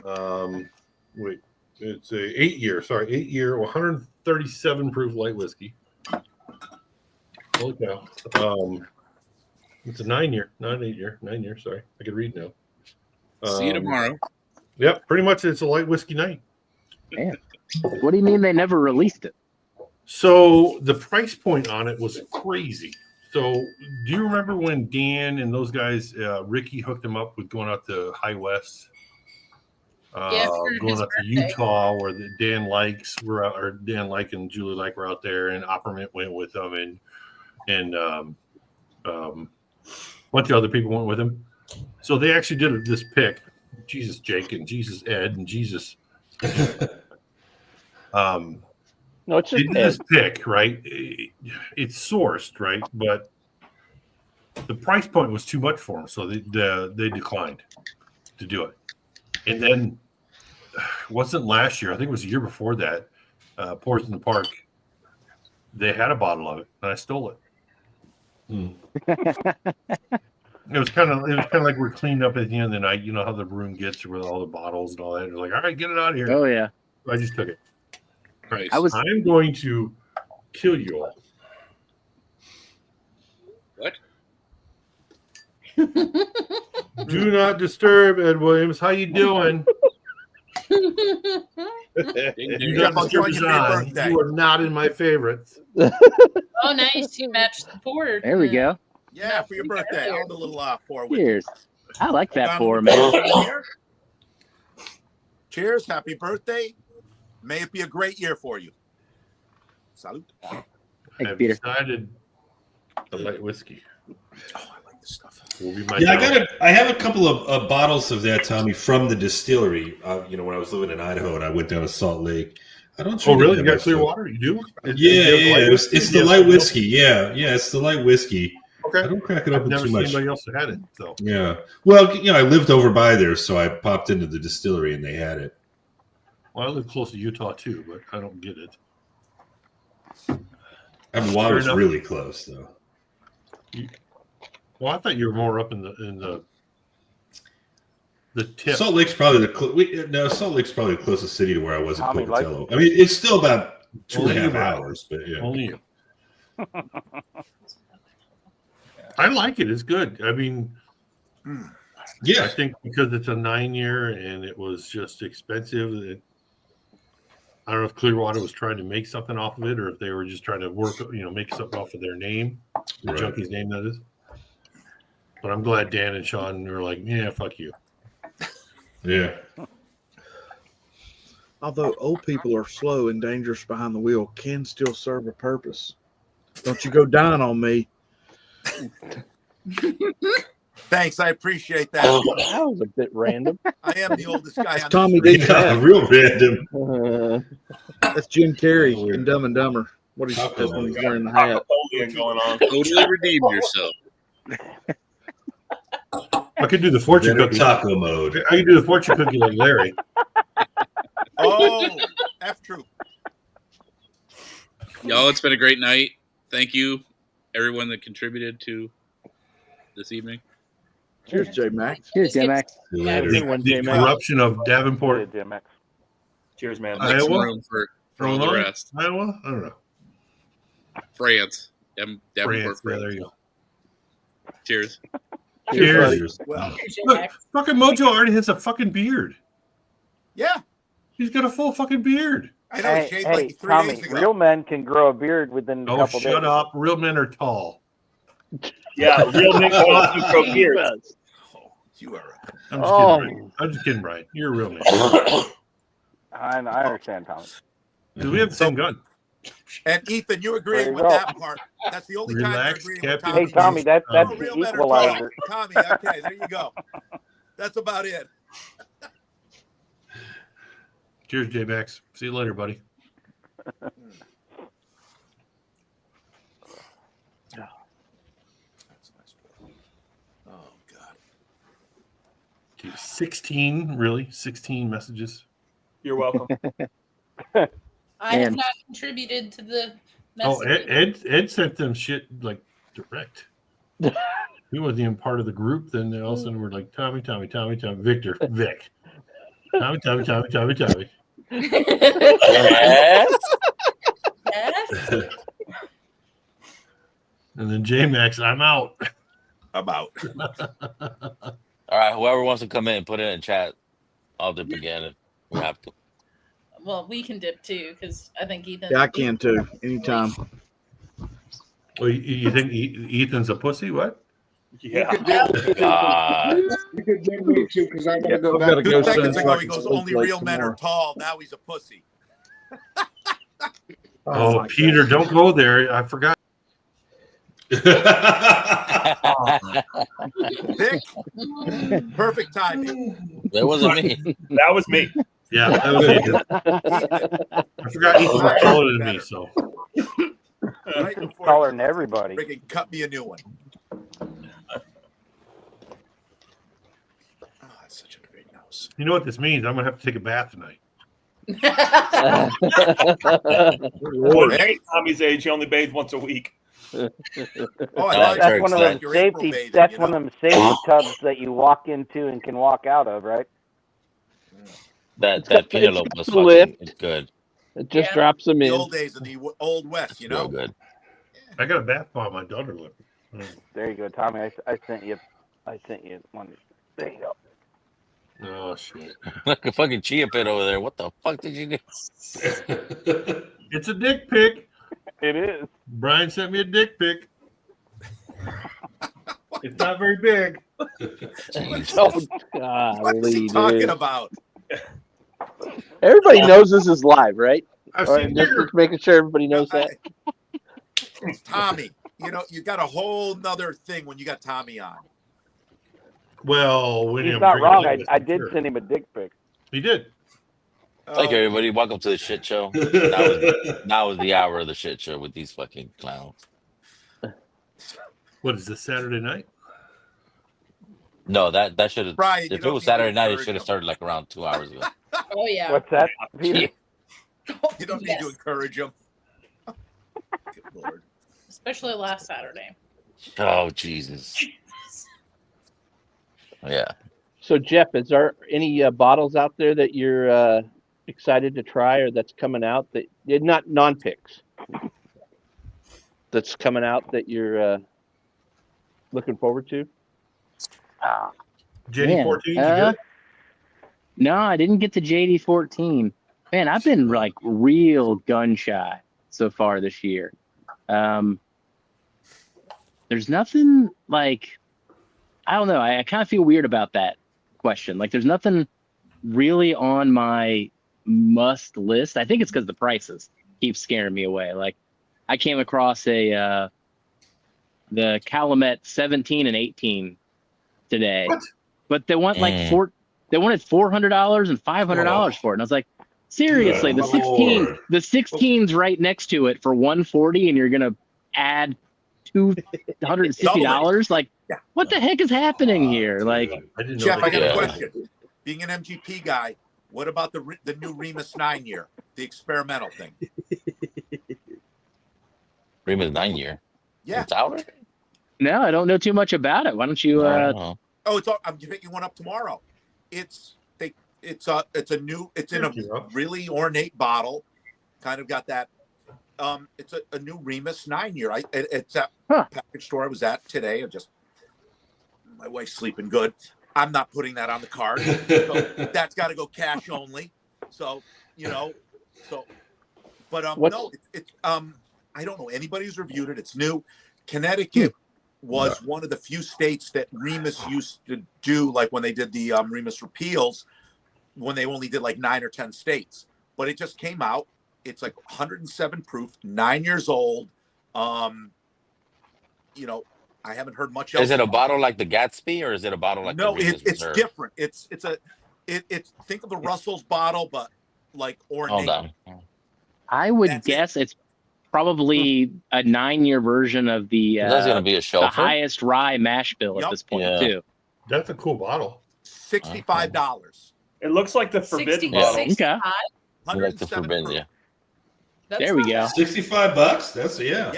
It's a 8-year, 137 proof light whiskey. Holy cow. It's a 9-year, not an 8-year, 9-year. Sorry, I could read now. See you tomorrow. Yep, pretty much it's a light whiskey night. Man, what do you mean they never released it? So the price point on it was crazy. So do you remember when Dan and those guys, Ricky hooked them up with going out to High West? Yeah, for Going his out to birthday. Utah, where Dan Likes were out, or Dan Like and Julie Like were out there, and Opperman went with them, and a bunch of other people went with him. So they actually did this pick. Jesus Jake and Jesus Ed and Jesus. No, it's They just did this pick, right? It's sourced, right? But the price point was too much for them, so they declined to do it. And then it wasn't last year. I think it was the year before that. Pours in the Park. They had a bottle of it, and I stole it. It was kind of like we're cleaning up at the end of the night. You know how the room gets with all the bottles and all that. It's like, all right, get it out of here. Oh yeah. I just took it. Right. I'm going to kill you all. What? Do not disturb, Ed Williams. How you doing? You Jeff, I'll join you for your birthday. You are not in my favorites. Oh, nice. You matched the pour. There we go. Yeah, for your birthday. I'll have a little pour with Cheers. I like that you. pour, man. Cheers. Happy birthday. May it be a great year for you. Salute. I've decided the light whiskey. Oh, I like this stuff. will be my Yeah, I have a couple of bottles of that, Tommy, from the distillery. When I was living in Idaho and I went down to Salt Lake. I don't. Oh, drink really? that You got much, clear though. water? You do? Yeah. It's the light whiskey. Yeah, it's the light whiskey. Okay. I don't crack it I've open never too seen much. anybody else that had it. So Yeah. Well, I lived over by there, so I popped into the distillery and they had it. Well, I live close to Utah too, but I don't get it. Water's really close, though. Well, I thought you were more up in the tip. Salt Lake's probably Salt Lake's probably the closest city to where I was in Tommy, Pocatello. I mean, it's still about 2.5 hours, but yeah. Only you. I like it. It's good. I mean, yeah. I think because it's a 9-year and it was just expensive. I don't know if Clearwater was trying to make something off of it, or if they were just trying to make something off of their name, the Right. Junkie's name, that is. But I'm glad Dan and Sean were like, yeah, fuck you. Yeah. Although old people are slow and dangerous behind the wheel, can still serve a purpose. Don't you go down on me. Thanks, I appreciate that. That was a bit random. I am the oldest guy on Tommy the did that. Real random. That's Jim Carrey in Dumb and Dumber. What he says when he's wearing the hat. Going on. Totally redeem yourself. I could do the fortune cookie. Taco mode. I could do the fortune cookie like Larry. Oh, F Troop. Y'all, it's been a great night. Thank you, everyone that contributed to this evening. Cheers, J Max. Cheers, J Max. The corruption of Davenport, Cheers, man. Make some Iowa, room for all the Illinois, rest. Iowa. I don't know. France. Davenport, France. Yeah, there you go. Cheers. Cheers. Well, Look, fucking Mojo already has a fucking beard. yeah, He's got a full fucking beard. I know. Hey, Shaved hey, like 3 Tommy, days ago. real men can grow a beard within a Oh, couple shut days. up. Real men are tall. Yeah, real men don't have to grow beards. You are. I'm just kidding, Brian. I'm just kidding, Brian. You're a real man. I understand, Tommy. Because we have the same gun. And Ethan, you There agreeing you with go. that part? That's the only time you're Relax, agreeing Captain. with Hey, Tommy, that's Oh, the real men are tall. equalizer. Tommy, okay, there you go. That's about it. Cheers, J-Max. See you later, buddy. Oh God. Okay, 16, really? 16 messages. You're welcome. I have Man. not contributed to the Oh, message. Ed sent them shit like direct. He wasn't even part of the group. Then all of a sudden we're like, Tommy, Victor, Vic. Tommy. Yes. And then J-Max, I'm out. I'm out. All right, whoever wants to come in and put it in chat, I'll dip again if we have to. Well, we can dip too because I think Ethan. Yeah, I can too. Anytime. Well, you think Ethan's a pussy? What? Yeah. You could dig me too because I gotta go I've gotta back. go 2 seconds send ago, he fucking goes, Snowflake only real some men more. are tall. Now he's a pussy. Oh, my Peter, don't go there. I forgot. Vic, perfect timing. That wasn't me. That was me. Yeah, that was Ethan. I forgot Ethan was taller than me, so. Right before Taller than everybody. Rick can cut me a new one. Oh, that's such a great nose. You know what this means? I'm going to have to take a bath tonight. Well, at Tommy's age, he only bathes once a week. Oh, That's one of them your April safety. bathing, That's you one know? of them safety tubs that you walk into and can walk out of, right? That Penelope was It's a lift. fucking good. It just drops them The in. old days of the old west, you know. Real good. I got a bath bomb my daughter left. There you go, Tommy. I sent you one. There you go. Oh, shit. Like a fucking chia pet over there. What the fuck did you do? It's a dick pic. It is. Brian sent me a dick pic. It's not very big. Oh, What's he golly, talking dude. about? Everybody knows this is live, right? I've Or seen just bigger. making sure everybody knows that. Tommy, you know, you got a whole nother thing when you got Tommy on. Well, when He's I'm not drinking wrong. liquid, I did sure. send him a dick pic. He did. Thank you, everybody. Welcome to the shit show. Now is the hour of the shit show with these fucking clowns. What is this Saturday night? No, that should have. Brian, you If it don't was need to Saturday night, it encourage should have him. started like around 2 hours ago. Oh yeah. What's that, Peter? You don't need to encourage him. Good Lord. Especially last Saturday. Oh Jesus. Yeah. So Jeff, is there any bottles out there that you're excited to try or that's coming out that not non-picks that's coming out that you're looking forward to? JD14, you get it? No, I didn't get to JD14. Man, I've been like real gun shy so far this year. There's nothing like, I don't know. I kind of feel weird about that question. Like, there's nothing really on my must list. I think it's because the prices keep scaring me away. Like, I came across the Calumet 17 and 18 today, but they want like they wanted $400 and $500 for it, and I was like, seriously, the 16's right next to it for $140, and you're gonna add $260? Like, what the heck is happening here? Like, Jeff, I got a question. Being an MGP guy, what about the new Remus 9-year, the experimental thing? Remus 9-year. Yeah. It's out already? No, I don't know too much about it. Why don't you? Oh, I'm picking one up tomorrow. It's in a really ornate bottle. Kind of got that. It's a new Remus 9-year. It's at package store I was at today. My wife's sleeping good. I'm not putting that on the card. So that's got to go cash only. So but no, it's I don't know anybody who's reviewed it. It's new. Connecticut was one of the few states that Remus used to do, like when they did the Remus repeals, when they only did like 9 or 10 states. But it just came out. It's like 107 proof, 9 years old. I haven't heard much else. Is it a bottle like the Gatsby, or is it a bottle like no? the Remus It's Reserve? different. It's think of the Russell's bottle, but like ornate. Hold on. I would guess it's probably a 9-year version of the That's gonna be a the shelfer. highest rye mash bill at this point too. That's a cool bottle. $65. It looks like the Forbidden 60 bottle. Okay. You like the Forbidden, yeah. There we go. $65. That's yeah.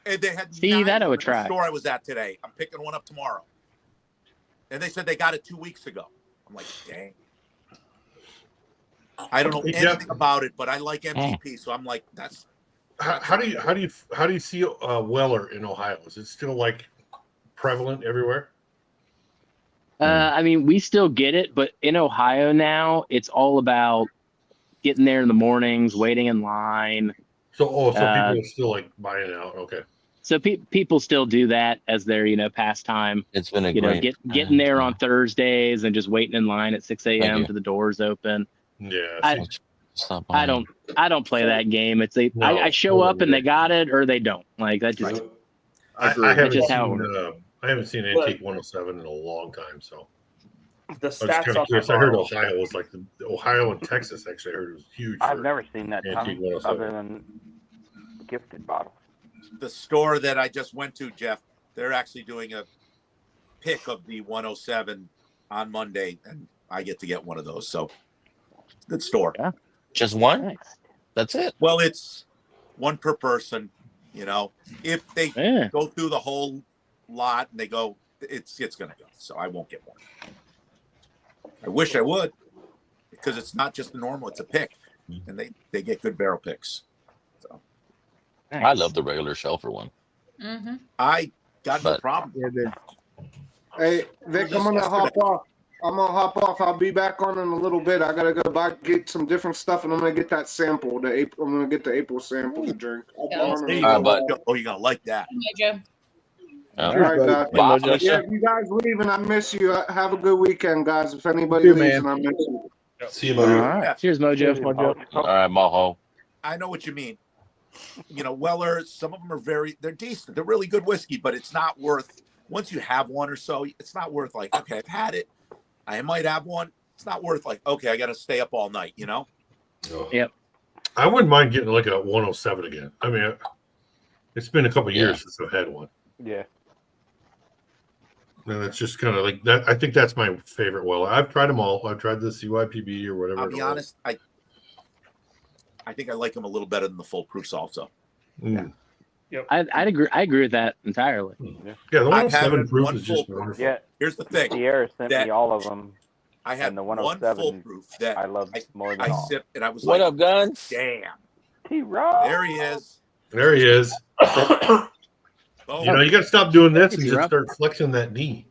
And they had See, that I would in the try. store I was at today. I'm picking one up tomorrow. And they said they got it 2 weeks ago. I'm like, dang. I don't know anything about it, but I like MGP, so I'm like, that's. How do you see Weller in Ohio? Is it still like prevalent everywhere? I mean, we still get it, but in Ohio now, it's all about getting there in the mornings, waiting in line. So people are still like buying out. Okay. So people still do that as their pastime. It's been a getting there on Thursdays and just waiting in line at 6 Thank a.m. you. to the doors open. Yeah. I don't play that game. It's I show up and they got it or they don't. Like that just. I that's just how it works. haven't seen Antique 107 in a long time, so. The I was stats kind of on curious. I heard Ohio was like Ohio and Texas. Actually, I heard it was huge. I've for never seen that Antique ton 107. other than gifted bottles. The store that I just went to, Jeff, they're actually doing a pick of the 107 on Monday, and I get to get one of those. So, good store. Yeah. Just one? That's it. Well, it's one per person. If they go through the whole lot and they go, it's gonna go. So I won't get one. I wish I would, because it's not just the normal; it's a pick, and they get good barrel picks. So I love the regular shelfer one. Mm-hmm. I got no problem. Hey, Vic, I'm gonna hop off. I'll be back on in a little bit. I gotta go get some different stuff, and I'm gonna get that sample. I'm gonna get the April sample to drink. There you go. Oh, you're gonna like that. Joe. All right, guys. Yeah, you guys leaving. I miss you. Have a good weekend, guys. If anybody leaves, and I miss you. See you, Mojo. All right. Cheers, Mojo. All right, Mojo. I know what you mean. Weller, some of them they're decent. They're really good whiskey, but it's not worth once you have one or so, it's not worth like, okay, I've had it. I might have one. It's not worth like, okay, I got to stay up all night, you know? Yep. I wouldn't mind getting like a 107 again. I mean, it's been a couple years since I've had one. Yeah. And it's just kind of like that. I think that's my favorite well. I've tried them all. I've tried the CYPB or whatever. I'll be honest. I think I like them a little better than the full proofs also. Mm. Yep. I'd agree. I agree with that entirely. Yeah, the 107 proof is just wonderful. Yeah. Here's the thing. Sierra sent me all of them. I had and the one 107 full proof that I love more than all. sipped, and I was What like, up, guns? damn. T-Rob. There he is. There he is. Boom. You know, you got to stop doing this and just T-Rob. start flexing that knee.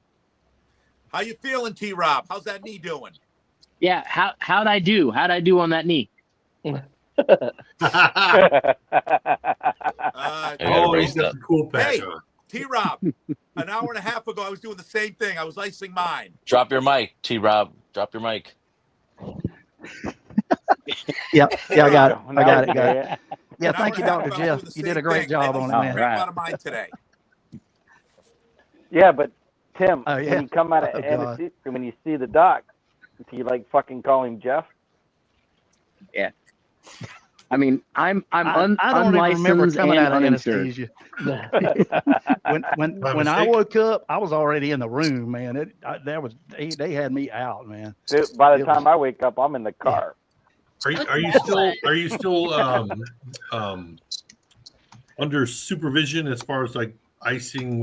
How you feeling, T-Rob? How's that knee doing? Yeah. How'd I do? How'd I do on that knee? Oh, gotta he's got the cool patch Hey, on. T-Rob, an hour and a half ago, I was doing the same thing. I was icing mine. Drop your mic, T-Rob. Drop your mic. Yep. Yeah, I got it. When I got was it. Got there, it. Yeah, thank you, Dr. Jeff. You did a great job on it, man. Right. Out of mine today. Yeah, but Tim, Oh, yeah. when you come out of Oh, God. anesthesia, when you see the doc, do you like fucking call him Jeff? Yeah. I mean, I'm I don't even remember unlicensed coming and out of uninsured. anesthesia. when I woke up, I was already in the room, man. They had me out, man. Dude, by the time I wake up, I'm in the car. Are you still under supervision as far as like icing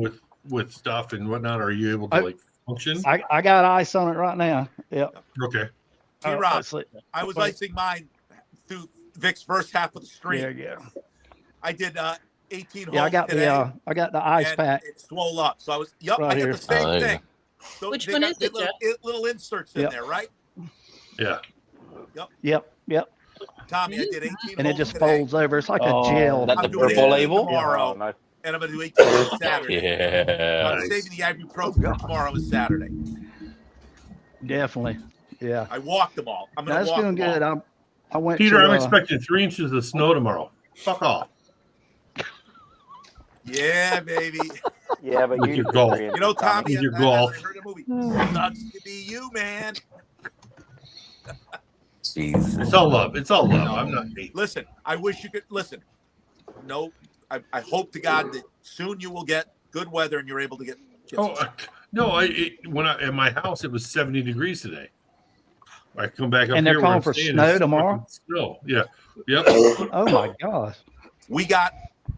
with stuff and whatnot? Are you able to like function? I got ice on it right now. Yep. Okay. T-Rob, I was icing mine through Vic's first half of the stream. Yeah. I did 18 holes Yeah, today. I got the ice and pack. It swole up. So I was, Right I got here. the same there you thing. So Which they one got is it, little inserts in Yep. there, right? Yeah. Yep. Tommy, I did 18 And it holes just today. folds over. It's like a gel. That the I'm doing purple 18 label? tomorrow, nice. and I'm going to do 18 on Saturday. Yeah. I'm saving the ibuprofen for tomorrow and Saturday. Definitely. Yeah. I walked them all. I'm going to That's walk doing them good. all. I went Peter, to, I'm expecting 3 inches of snow tomorrow. Fuck off. Yeah, baby. Yeah, but With you your golf. You know, Tommy, With your I golf. heard a movie. Sucks to be you, man. Jesus. It's all love. It's all love. I'm not hating. Listen, I wish you could listen. No, I hope to God that soon you will get good weather and you're able to get. Oh no! When I at my house, it was 70 degrees today. I come back up And here they're where calling I'm for staying, snow it's tomorrow? fucking Snow, yeah, yep. Oh my gosh. We got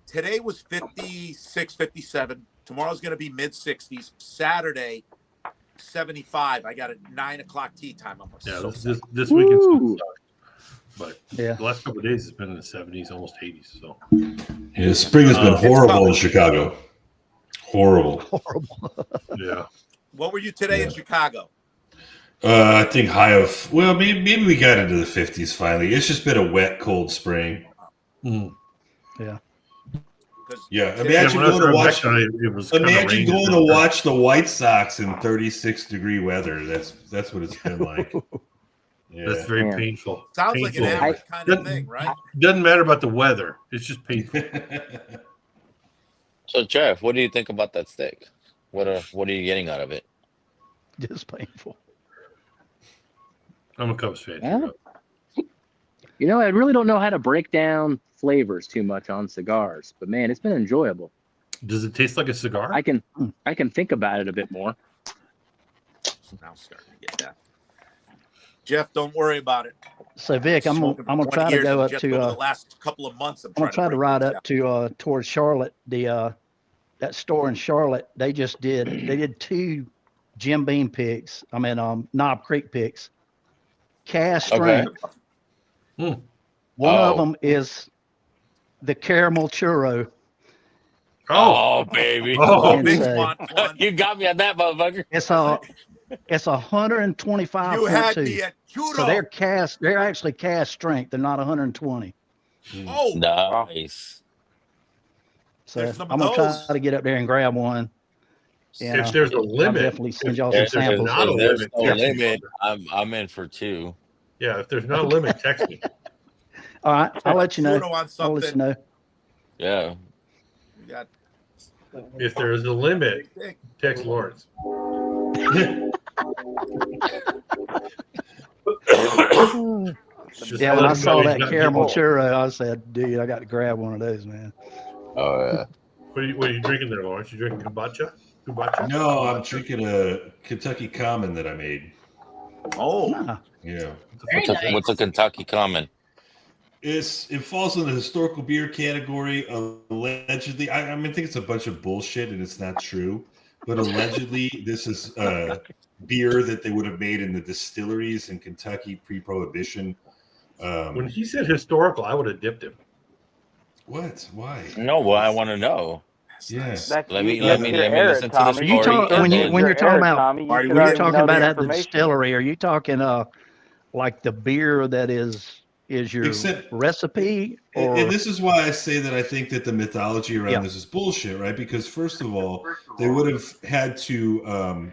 today was 56, 57. Tomorrow's going to be mid 60s. Saturday, 75. I got a 9 o'clock tea time. I'm Yeah, so this weekend's gonna Woo. suck. But Yeah. the last couple of days, it's been in the 70s, almost 80s. So Yeah, spring has been It's horrible coming. in Chicago. Horrible. Horrible. yeah. What were you today in Chicago? I think high of, well, maybe we got into the 50s finally. It's just been a wet, cold spring. Mm. Yeah. Yeah, Yeah, imagine when I going to was watch. back, it was kinda Imagine raining going and to stuff. watch the White Sox in 36-degree weather. That's what it's been like. Yeah. That's very Yeah. painful. Sounds like an Painful. average kind of thing, right? Doesn't matter about the weather. It's just painful. So, Jeff, what do you think about that stick? What are you getting out of it? Just painful. I'm a Cubs fan. Yeah. You know, I really don't know how to break down flavors too much on cigars, but man, it's been enjoyable. Does it taste like a cigar? I can think about it a bit more. Now starting to get that. Jeff, don't worry about it. So Vic, I'm Smoking for gonna 20 try to years, go and up just to over the last couple of months. I'm gonna try to break ride these up to towards Charlotte. That store in Charlotte, they did 2 Jim Beam picks. I mean Knob Creek picks. Cast Okay. strength. One Oh. of them is the caramel churro. Oh, baby. Oh, And, You got me on that, motherfucker. it's 125. You had the churro. So they're actually cast strength. They're not 120. Oh, Nice. So There's some I'm of gonna those. try to get up there and grab one. And, If there's a I'll limit, definitely send y'all if some there's samples. not a There's limit, no text me. limit. I'm in for 2. Yeah, if there's not a limit, text me. All right, I'll let you know. Churro on I'll let you something. know. Yeah. We got If there is a limit, text Lawrence. Yeah, when I saw that caramel churro, I said, dude, I got to grab one of those, man. Oh, yeah. What are you drinking there, Lawrence? You drinking kombucha? No, I'm drinking a Kentucky Common that I made. Oh, yeah. What's a Kentucky Common? It falls in the historical beer category. Allegedly, I think it's a bunch of bullshit and it's not true. But allegedly, this is beer that they would have made in the distilleries in Kentucky pre-prohibition. When he said historical, I would have dipped him. What? Why? No, well, I want to know. Yeah. Let me listen to the story. When you're talking about when you're talking about at the distillery, are you talking like the beer that is your recipe? Or? And this is why I say that I think that the mythology around this is bullshit, right? Because first of all, they would have had to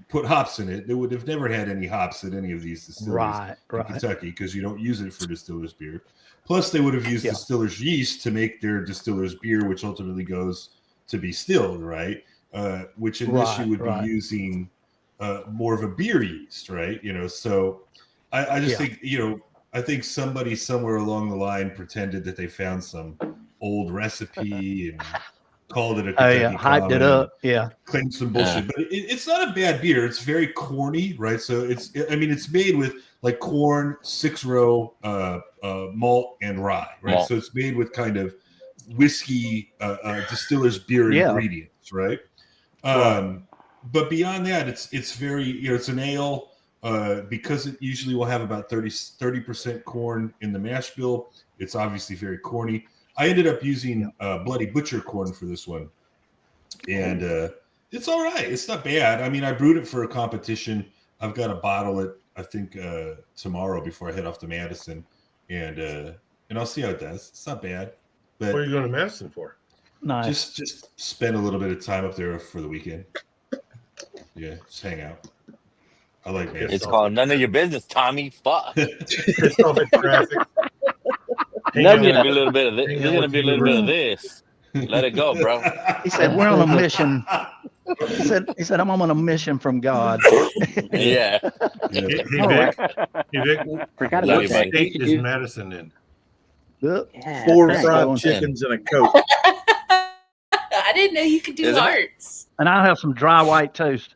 put hops in it. They would have never had any hops at any of these distilleries in Kentucky because you don't use it for distillers beer. Plus, they would have used distillers yeast to make their distillers beer, which ultimately goes to be stilled, right? Which in this you would be using more of a beer yeast, right? So I just think, I think somebody somewhere along the line pretended that they found some old recipe and called it a Kentucky hyped it up, claimed some bullshit. But it's not a bad beer. It's very corny, right? So it's made with like corn, 6-row malt, and rye, right? So it's made with kind of whiskey distiller's beer ingredients, right? But beyond that, it's very, it's an ale. Because it usually will have about 30% corn in the mash bill, it's obviously very corny. I ended up using Bloody Butcher corn for this one, and it's all right. It's not bad. I mean, I brewed it for a competition. I've got to bottle it, I think, tomorrow before I head off to Madison, and I'll see how it does. It's not bad. But what are you going to Madison for? Nice. Just spend a little bit of time up there for the weekend. Yeah, just hang out. I like it. It's called none of your business, Tommy. Fuck. It's all the traffic. There's gonna be a little bit of this. There's gonna be a little bit of this. Let it go, bro. He said, "We're on a mission." He said, "I'm on a mission from God." Yeah. Hey, Vic. Forgot What about that. state is Madison in? 4 fried chickens and a Coke. I didn't know you could do hearts. And I'll have some dry white toast.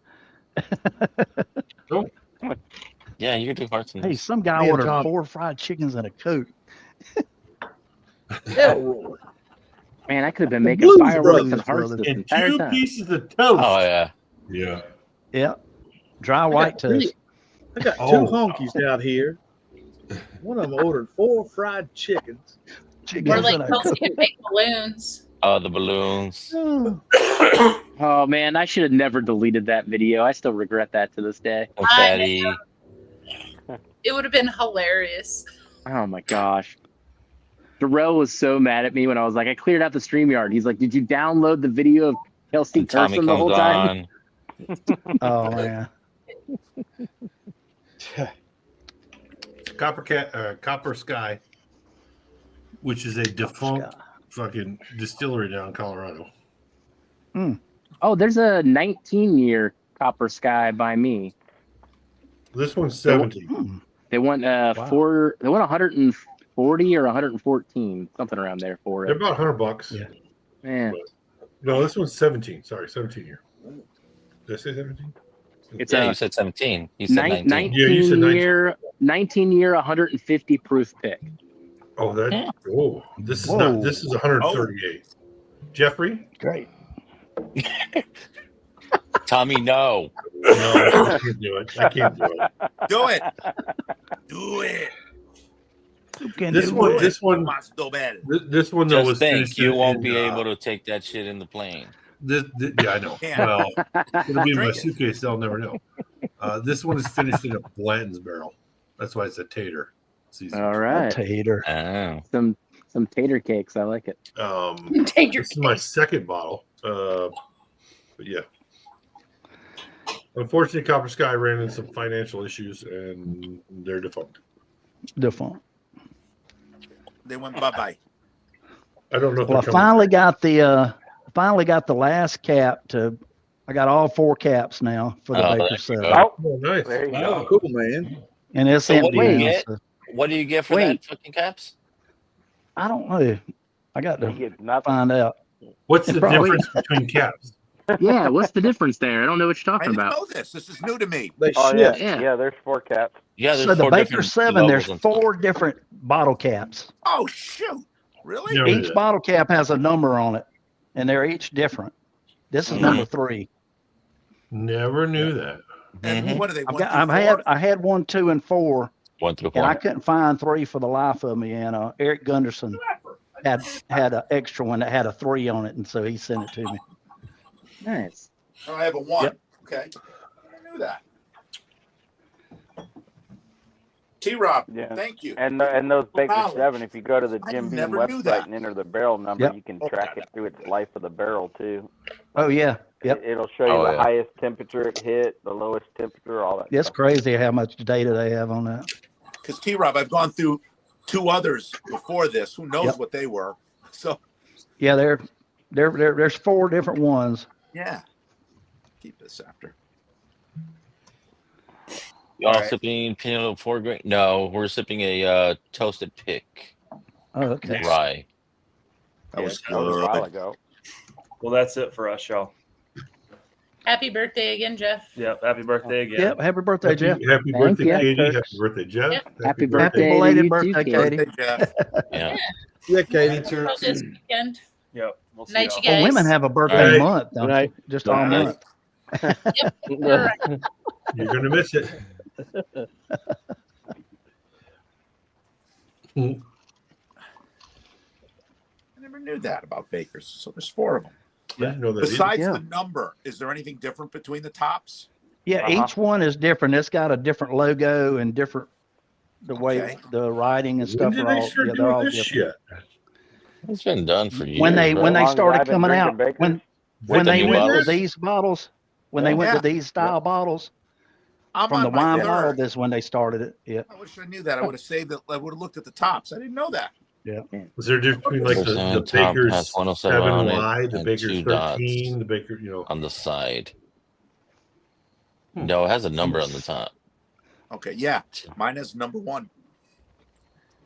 Yeah, you can do hearts. Hey, some guy ordered 4 fried chickens and a Coke. Man, I could have been making fireworks and hearts this entire two time. pieces of toast. Oh yeah. Yeah. Yeah. Dry white toast. I got 2 honkies out here. One of them ordered 4 fried chickens. Or like Kelsey can make balloons. Oh, the balloons. Oh man, I should have never deleted that video. I still regret that to this day. Fatty. It would have been hilarious. Oh my gosh. Darrell was so mad at me when I was like, I cleared out the StreamYard. He's like, did you download the video of Kelsey cursing the whole time? Oh man. Copper Sky, which is a defunct fucking distillery down in Colorado. Oh, there's a 19-year Copper Sky by me. This one's 17. They want They want 140 or 114, something around there for it. They're about $100. Yeah. Man. No, this one's 17. Sorry, 17 year. Did I say 17? It's you said 17. You said 19. 19 Yeah, you said 19. year, 150 proof pick. Oh, that. Oh, this is not. This is 138. Jeffrey. Great. Tommy, no. No, I can't do it. I can't do it. Do it. Do it. This one. This one though Just was. think, you won't be able to take that shit in the plane. Yeah, I know. Well, it'll be in my suitcase. They'll never know. This one is finished in a Blanton's barrel. That's why it's a tater season. All right. Tater. Oh. Some tater cakes. I like it. This is my second bottle. But yeah. Unfortunately, Copper Sky ran into some financial issues and they're defunct. Defunct. They went bye-bye. I don't know if Well, I they're coming. finally got the finally got the last cap to. I got all 4 caps now for the Oh, Baker there you 7, go. Oh, nice. There you Oh, go. cool, man. and it's So what empty do you now. get? So What do you get for Wait. that fucking caps? I don't know. I got You to get nothing. find out. What's It the probably- difference between caps? Yeah, what's the difference there? I don't know what you're I talking didn't about. know this. This is new to me. They Oh shift. yeah, Yeah. yeah. There's 4 caps. Yeah, there's So the 4 Baker different 7, there's logos on top. 4 different bottle caps. Oh shoot! Really? Never knew Each that. bottle cap has a number on it, and they're each different. This is number 3. Never knew that. And Mhm. what are they? I've 1 got, through I've 4? had, I had 1, 2, and 4, 1 through and I 4. couldn't find 3 for the life of me. And Eric Gunderson had an extra one that had a 3 on it, and so he sent it to me. Nice. Oh, I have a 1. Yep. Okay. I knew that. T-Rob, Yeah. thank you. And those Baker Wow. 7, if you go to the I Jim Beam never knew that. website and enter the barrel number, Yep. you can track it through its life of the barrel too. Oh yeah, yep. It'll show you Oh, the yeah. highest temperature it hit, the lowest temperature, all that. It's stuff. crazy how much data they have on that. Because T-Rob, I've gone through 2 others before this. Who knows Yep. what they were? So Yeah, there's 4 different ones. yeah, keep this after. Y'all All right. sipping Penelope 4 grain? No, we're sipping a toasted pick Oh, okay. rye. That was That was a while good. ago. Well, that's it for us, y'all. Happy birthday again, Jeff. Yep. Happy birthday again. Yep. Happy birthday, Jeff. Happy Thank birthday, you. Katie. Happy birthday, Jeff. Yep. Happy Happy birthday to belated you birthday, too, Katie. Birthday, Jeff. Yeah. Yeah, Katie. Till this weekend. Yep. We'll see Night, y'all. you guys. Oh, women have a birthday Right. month, don't Right. they? Just all Right. month. All right. You're gonna miss it. I never knew that about Bakers. So there's 4 of them. Yeah, no, that is. Besides Yeah. the number, is there anything different between the tops? Yeah, Uh-huh. each one is different. It's got a different logo and different the way Okay. the writing and When stuff did are they all start they're all doing this different. shit? It's been done for years. When they bro. when they Long as started I've been coming drinking out Bakers. when the they new went bottles? to these bottles when they went Yeah. to these style bottles I'm from on the my wine third. bottle, this is when they started it. Yeah. I wish I knew that. I would have saved it. I would have looked at the tops. I didn't know that. Was there a difference between like the Percent top Baker's has 107 on it 7Y, the and Baker's 2 dots 13, the Baker, on the side. No, it has a number on the top. Okay, yeah. Mine is number 1.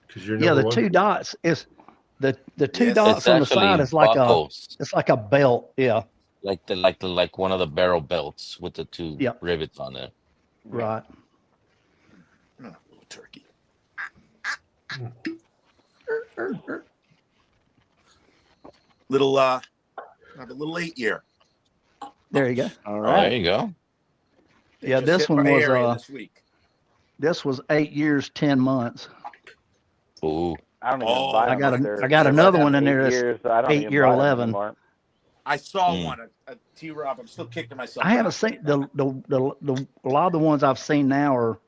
because you're Yeah, number the one. 2 dots is the 2 Yes. dots It's on the side actually is like buckles, it's like a belt. Yeah. like one of the barrel belts with the 2 Yep. rivets on it. Right. Oh, little turkey. Little I have a little 8-year. There you go. All Oh, right. there you go. Yeah, Just this hit one my was area this week. this was 8 years, 10 months. Ooh. I don't even Oh, buy I them got if a- they're- I got they're another like one in 8 there that's years, I don't 8 even year buy them 11. anymore. I saw Mm. one. T-Rob, I'm still kicking myself. I haven't seen the a lot of the ones I've seen now are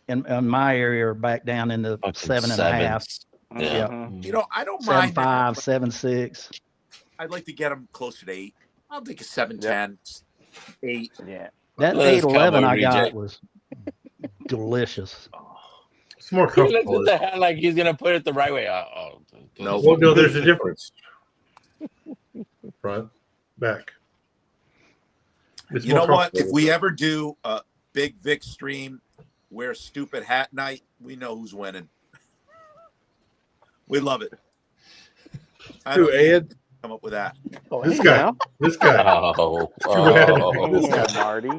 in my area are back down in the Fucking 7.5, sevens. Yeah. Mhm. You know, I don't mind. 7.5, 7.6. I'd like to get them closer to 8. I'll take a 7.10, 8. Yeah. That Look at this 811 cowboy I got reject. was delicious. It's more He looks comfortable. at the hand like he's gonna put it the right way. No. Well, no, there's a difference. Front, back. It's You more know what? If comfortable. we ever do a Big Vic stream, wear stupid hat night, we know who's winning. We love it. I Who, don't need Ed? to come up with that. Oh, This hey, guy, now. this guy. Oh, This Hey, guy. Marty.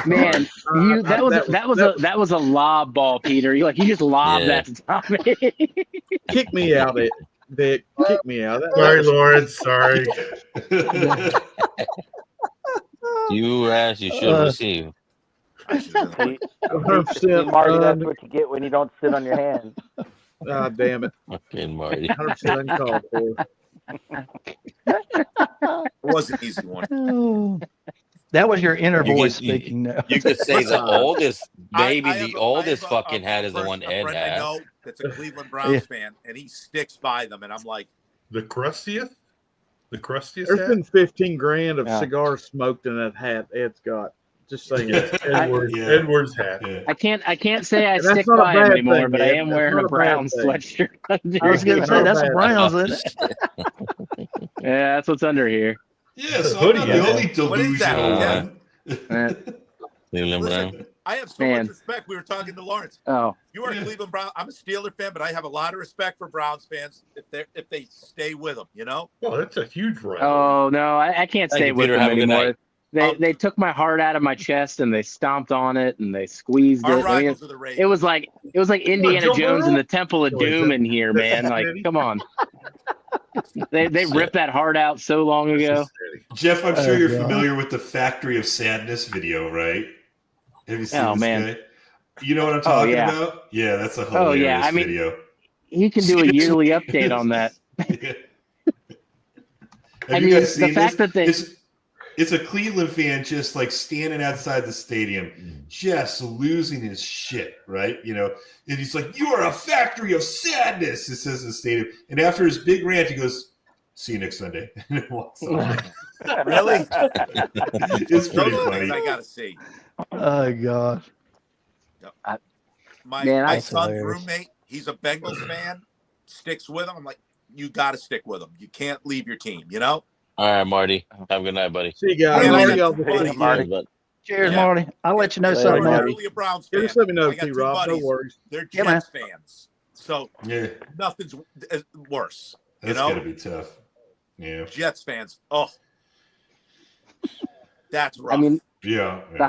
Man, you that was a lob ball, Peter. You just lobbed Yeah. that to Tommy. Kick me out, Vic. Kick me out. Sorry, Lawrence. Sorry. You asked, you should receive. See, 100% Marty, that's what you get when you don't sit on your hands. Ah, damn it. Fucking Marty. 100% uncalled for. It was an easy one. Oh, that was your inner You voice could- you- speaking now. You could say the oldest baby, I have the a- oldest I have a- fucking hat is the one Ed friend I has. know that's a Cleveland Browns fan, and he sticks by them, and I'm like, The crustiest? The crustiest There's hat? been 15 grand of Yeah. cigars smoked in that hat Ed's got. Just saying. Edward's hat. I can't say I And that's stick not a by him bad anymore, thing, but I Ed. am That's wearing not a a bad brown thing. sweatshirt. I was going to say that's a bad. Browns, isn't it? Yeah, that's what's under here. Yeah, so I'm not the only What is that? delusional Yeah. one. Cleveland Listen, Brown. I have so Man. much respect. We were talking to Lawrence. Oh, You are a Cleveland Brown. I'm a Steeler fan, but I have a lot of respect for Browns fans if they stay with them. You know. Oh, that's a huge rivalry. oh no, I can't Thank stay you, with Peter. them Have a good anymore. night. They took my heart out of my chest and they stomped on it and they squeezed Our it. I mean, rivals are the Ravens. it was like Indiana Joe Jones Burrow? and the Temple of No, is Doom that- in here, man. Like, come on. They ripped that heart out so long ago. Jeff, I'm sure Oh, you're God. familiar with the Factory of Sadness video, right? Have you seen Oh, this man. guy? You know what I'm talking yeah. about? Yeah, that's a Oh, hilarious yeah. I mean, video. He can do a yearly update on that. Yeah. I Have you mean, guys the seen fact this? that they It's a Cleveland fan just like standing outside the stadium, just losing his shit, right? You know, and he's like, "You are a factory of sadness," it says in the stadium. And after his big rant, he goes, "See you next Sunday," and then walks off. Really? It's pretty Those are the things funny. I gotta see. Oh gosh. My Man, my that's son's hilarious. roommate, he's a Bengals fan, sticks with him. I'm like, you got to stick with him. You can't leave your team. You know. All right, Marty. Have a good night, buddy. See you guys. And I Marty, got I'll two be buddies. Cheers, bud. Cheers, Yeah. Marty. I'll let you know Later, something. Marty. Really a Browns Yeah, fan. just let me know, I got two T-Rob. No buddies. worries. They're Yeah, man. Jets fans, so Yeah, nothing's worse. that's you know, gotta be tough. Yeah, Jets fans. Oh, that's rough. I mean, yeah, the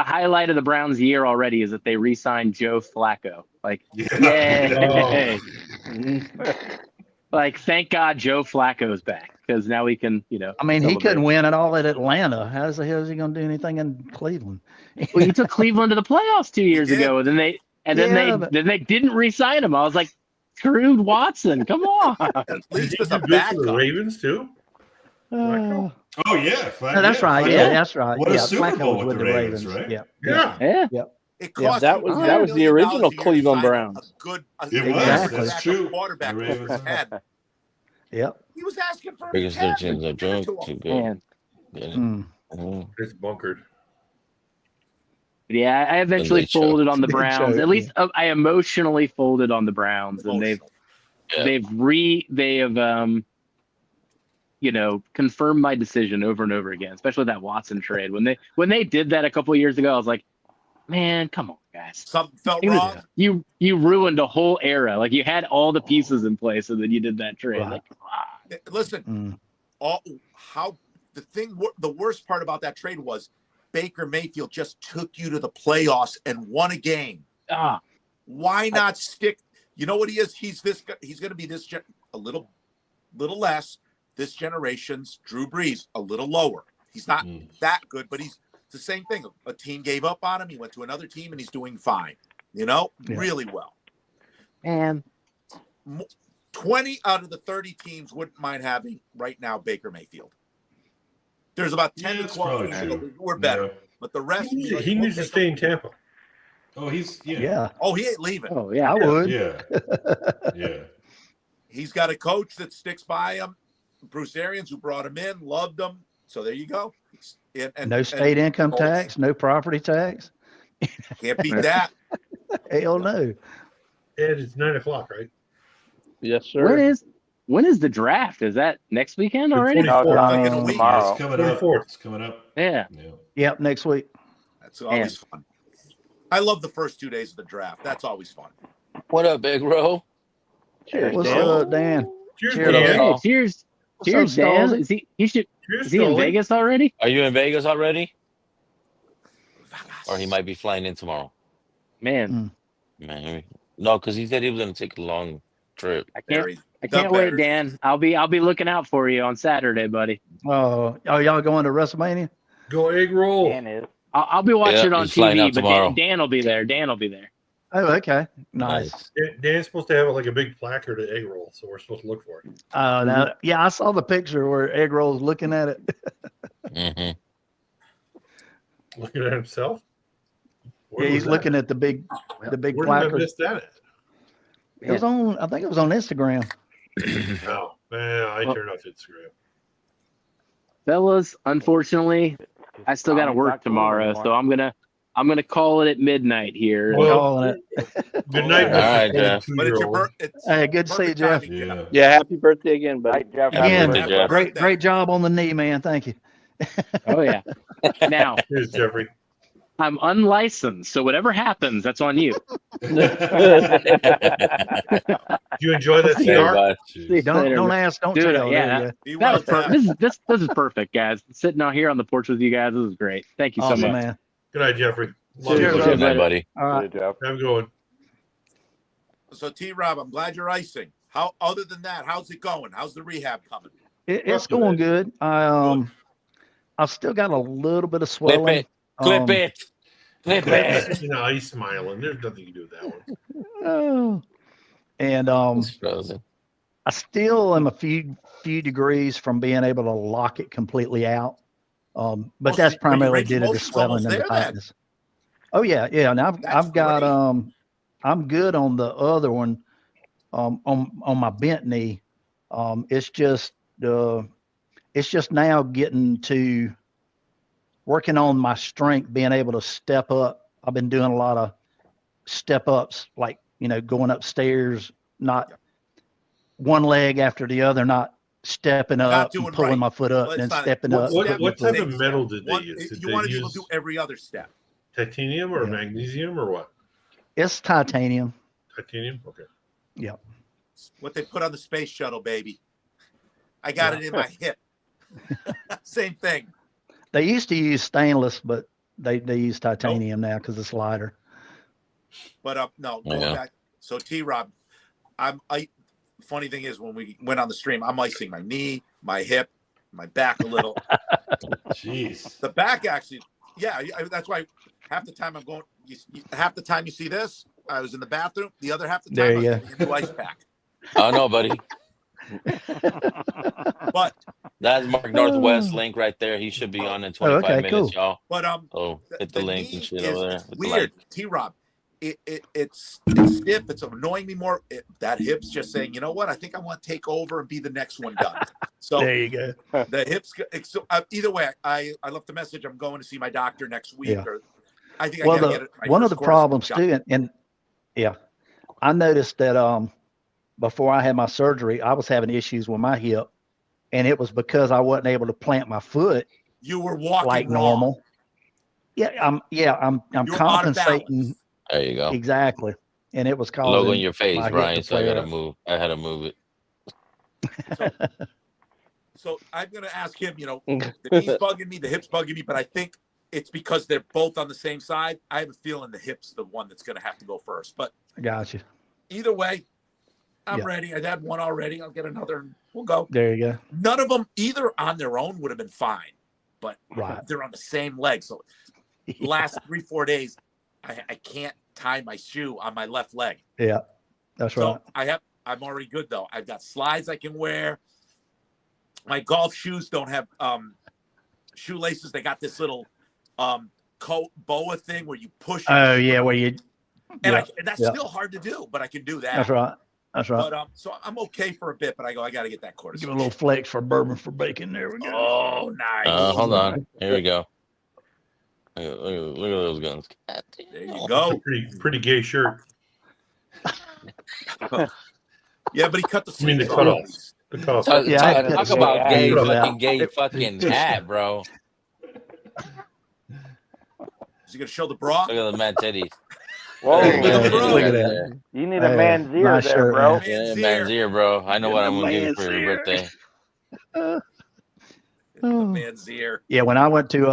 highlight of the Browns' year already is that they re-signed Joe Flacco. Like, yeah. yay! Like, thank God Joe Flacco's back because now we can, I mean, he celebrate. couldn't win at all at Atlanta. How the hell is he going to do anything in Cleveland? Well, he took Cleveland to the playoffs 2 years did. ago, and then they Yeah, but- didn't re-sign him. I was like, screwed Watson. Come on. At least Did as a you go for the backup. Ravens too? Uh, Oh yeah, no, that's right. Flacco. Yeah, that's right. What a yeah, Super Flacco Bowl was with the Ravens, right? Yeah. Yeah. Yeah. It Yeah, cost that you was- $1 that was the million original a year to Cleveland sign Browns. A good, It was. Exactly. That's backup true. quarterback The for Ravens his are. head. Yep. He was asking for Biggest 10. legends are Give it drunk. to Too him. good. Man. Get it? Mm. It's bunkered. Yeah, I eventually Late show. folded on the Late Browns. show, At least I emotionally folded on the Browns, and Emotional. they have confirmed my decision over and over again, especially that Watson trade. When they did that a couple of years ago, I was like, man, come on, guys. Something felt It was- wrong. You ruined a whole era. Like, you had all the pieces in place, and then you did that trade. Right. Like, Listen, the worst part about that trade was Baker Mayfield just took you to the playoffs and won a game. Why not stick? You know what he is? He's going to be a little less. This generation's Drew Brees, a little lower. He's not that good, but it's the same thing. A team gave up on him. He went to another team, and he's doing fine. Really well. And 20 out of the 30 teams wouldn't mind having right now Baker Mayfield. There's about 10 to that's 12 probably teams true. we're better, Yeah. but the rest. He needs to stay in Tampa. Oh, he's Yeah. Oh, he ain't leaving. oh yeah, I would. yeah, yeah. He's got a coach that sticks by him. Bruce Arians, who brought him in, loved him. So there you go. No state income tax, no property tax. Can't beat that. Hell no. Ed, it's 9 o'clock, right? Yes, sir. when is the draft? Is that next weekend already? No, Like in a week. tomorrow. It's coming up. 24th. It's coming up. Yeah. Yeah. Yep, next week. That's always fun. I love the first 2 days of the draft. That's always fun. What up, Big Bro? Cheers, What's Dan. up, Dan? Cheers, Cheers. Dan. Hey, cheers, What's cheers, up, Dan. Stallsy? Is he in Vegas already? Are you in Vegas already? Or he might be flying in tomorrow. Man, Man, no, because he said he was going to take a long trip. I Very- can't the wait, Bears. Dan. I'll be looking out for you on Saturday, buddy. Oh, y'all going to WrestleMania? Go egg roll. Dan is. I'll be watching it on he's flying TV, out but tomorrow. Dan will be there. Dan will be there. Oh, okay. Nice. Dan's supposed to have like a big placard at egg roll, so we're supposed to look for it. Now, yeah, I saw the picture where Egg Roll's looking at it. Mm-hmm. Looking at himself. Where Yeah, was he's that? looking at the big Where did I placard. miss that at? It was on. I think it was on Instagram. Oh, man, I turned off Instagram. Fellas, unfortunately, I still got to Tommy's work not cool tomorrow, anymore. so I'm gonna call it at midnight here. Calling it. Good night, All right, Jeff. But it's your birthday. birthday. Hey, good to see you, Jeff. Yeah. Yeah, happy birthday again, buddy. Night, Jeff. Happy Again, birthday, Jeff. great job on the knee, man. Thank you. Oh yeah. Now Here's Jeffrey. I'm unlicensed, so whatever happens, that's on you. Do you enjoy that Hey, cigar? bud. Don't ask, don't Dude, tell. yeah, do ya? Be That well, was Jeff. this is perfect, guys. Sitting out here on the porch with you guys, this is great. Thank you so Awesome, much. man. Good night, Jeffrey. Love Cheers, you. brother. Good night, buddy. All right. Jeff. Have a good one. So T-Rob, I'm glad you're icing. How? Other than that, how's it going? How's the rehab coming? It's going good. I've still got a little bit of Clip swelling. it. Clip it. Clip it. You know, he's smiling. There's nothing you can do with that one. Oh. And It's frozen. I still am a few degrees from being able to lock it completely out. But Oh, that's so primarily range of due to the motion's swelling almost and the there then. tightness. Oh yeah. And That's I've got great. I'm good on the other one, on my bent knee. It's just now getting to working on my strength, being able to step up. I've been doing a lot of step ups, like, going upstairs, not one leg after the other, not stepping Not up doing and pulling right. my foot up Well, and it's then not- stepping what up. step What you type take, of metal did they One, use? Did you they want to be able use to do every other step. titanium or Yeah. magnesium or what? It's titanium. Titanium? Okay. Yeah. What they put on the space shuttle, baby. I got it in my hip. Same thing. They used to use stainless, but they use titanium now because it's lighter. But no, going Yeah. back. So T-Rob, funny thing is, when we went on the stream, I'm icing my knee, my hip, my back a little. Jeez. The back actually, yeah. That's why half the time I'm going. Half the time you see this, I was in the bathroom. The other half the time, There I you was go. getting a new ice pack. Oh no, buddy. But That's Mark Northwest link right there. He should be on in 25 okay, minutes, cool. y'all. But Oh, hit the link and knee shit is over there. it's With the weird. light. T-Rob, it's stiff. It's annoying me more. That hip's just saying, you know what? I think I want to take over and be the next one done. So There you go. the hips. So, either way, I left the message. I'm going to see my doctor next week. Yeah. Or I think Well, I got to get it. my one of first the course problems shot. too, and yeah, I noticed that before I had my surgery, I was having issues with my hip, and it was because I wasn't able to plant my foot You were walking like wrong. normal. I'm You were out of compensating There you go. exactly, and it was causing Logo in your face, my hip Brian. to So I flare gotta up. move. I had to move it. So I'm going to ask him. The knee's bugging me, the hip's bugging me, but I think it's because they're both on the same side. I have a feeling the hip's the one that's going to have to go first. But I got you. either way, I'm Yeah. ready. I had one already. I'll get another. And we'll go. There you go. None of them, either on their own, would have been fine, but Right. they're on the same leg. So the last 3-4 days, I can't tie my shoe on my left leg. Yeah, that's So right. I'm already good though. I've got slides I can wear. My golf shoes don't have shoelaces. They got this little boa thing where you push. Oh yeah, well you. And Yeah, that's yeah. still hard to do, but I can do that. That's right. That's right. But so I'm okay for a bit, but I got to get that cortisone. Give a little flex for bourbon for bacon. There we go. Oh, nice. Hold on. Here we go. Look at those guns. God damn. There you go. Pretty gay shirt. Yeah, but he cut the I mean the sleeves cutoff. off. The cutoff. Talk, Yeah, I had talk to about say- gay, Yeah. fucking gay, fucking hat, bro. Is he gonna show the bra? Look at the mad titties. Whoa. There you go, Hey, bro. look at Right that. there. You need a Hey, man's ear nice there, shirt, bro. man. Yeah, Man's man's ear, bro. I know what I'm gonna give you for your Man's birthday. The man's ear. Yeah, when I went to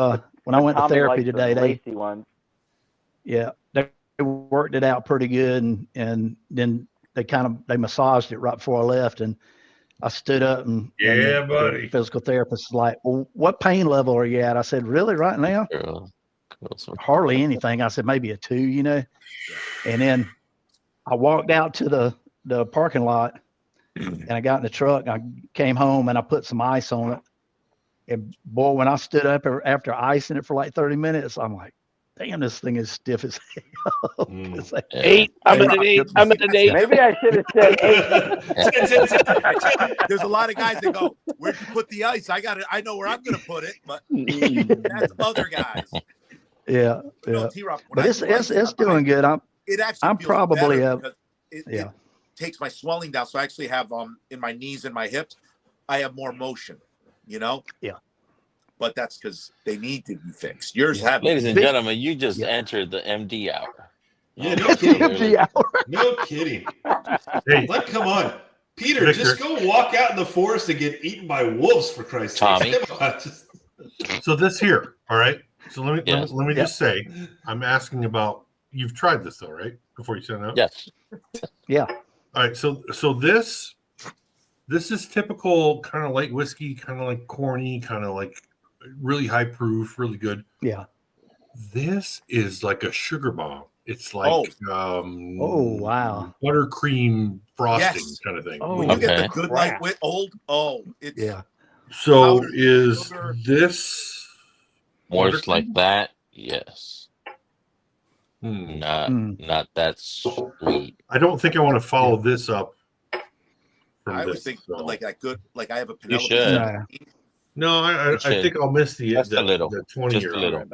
Tommy therapy likes today, the they lacy ones. they worked it out pretty good, and then they massaged it right before I left, and I stood up and Yeah, the buddy. physical therapist was like, "Well, what pain level are you at?" I said, "Really, right now? Girl. Girls. Hardly anything." I said, "Maybe a 2, And then I walked out to the parking lot, and I got in the truck. I came home and I put some ice on it. And boy, when I stood up after icing it for like 30 minutes, I'm like, "Damn, this thing is stiff as hell." It's like, Yeah. 8. I'm at an 8. I'm at an 8. Maybe I should have said 8. There's a lot of guys that go, "Where'd you put the ice?" I know where I'm gonna put it, but that's other guys. Yeah, No, yeah. T-Rob, when But I it's do ice, it's doing good. it actually I'm feels probably better because it yeah. takes my swelling down. So I actually have in my knees and my hips, I have more motion, you know? Yeah. But that's because they need to be fixed. Yours have Ladies and gentlemen, you just entered the MD hour. Yeah, no kidding. Clearly. No kidding. Hey, like, come on, Peter, Victor. just go walk out in the forest and get eaten by wolves for Christ's sake. Tommy. Come on, just... So this here, all right. So let me Yes. let me Yep. just say, I'm asking about. You've tried this though, right? Before you send it out. Yes. Yeah. All right. So this is typical kind of light whiskey, kind of like corny, kind of like really high proof, really good. Yeah. This is like a sugar bomb. It's like Oh wow. buttercream frosting Yes. kind of thing. Oh, When you get the Okay. good light with old, it's Yeah. So powdered is sugar. this Moist buttercream? like that? Yes. Hmm. Not that sweet. I don't think I want to follow this up. From I always this, think so. like that good, like I have a You Penelope. should. Nah. No, I You should. think I'll miss the Just a little. the 20 Just year. a little.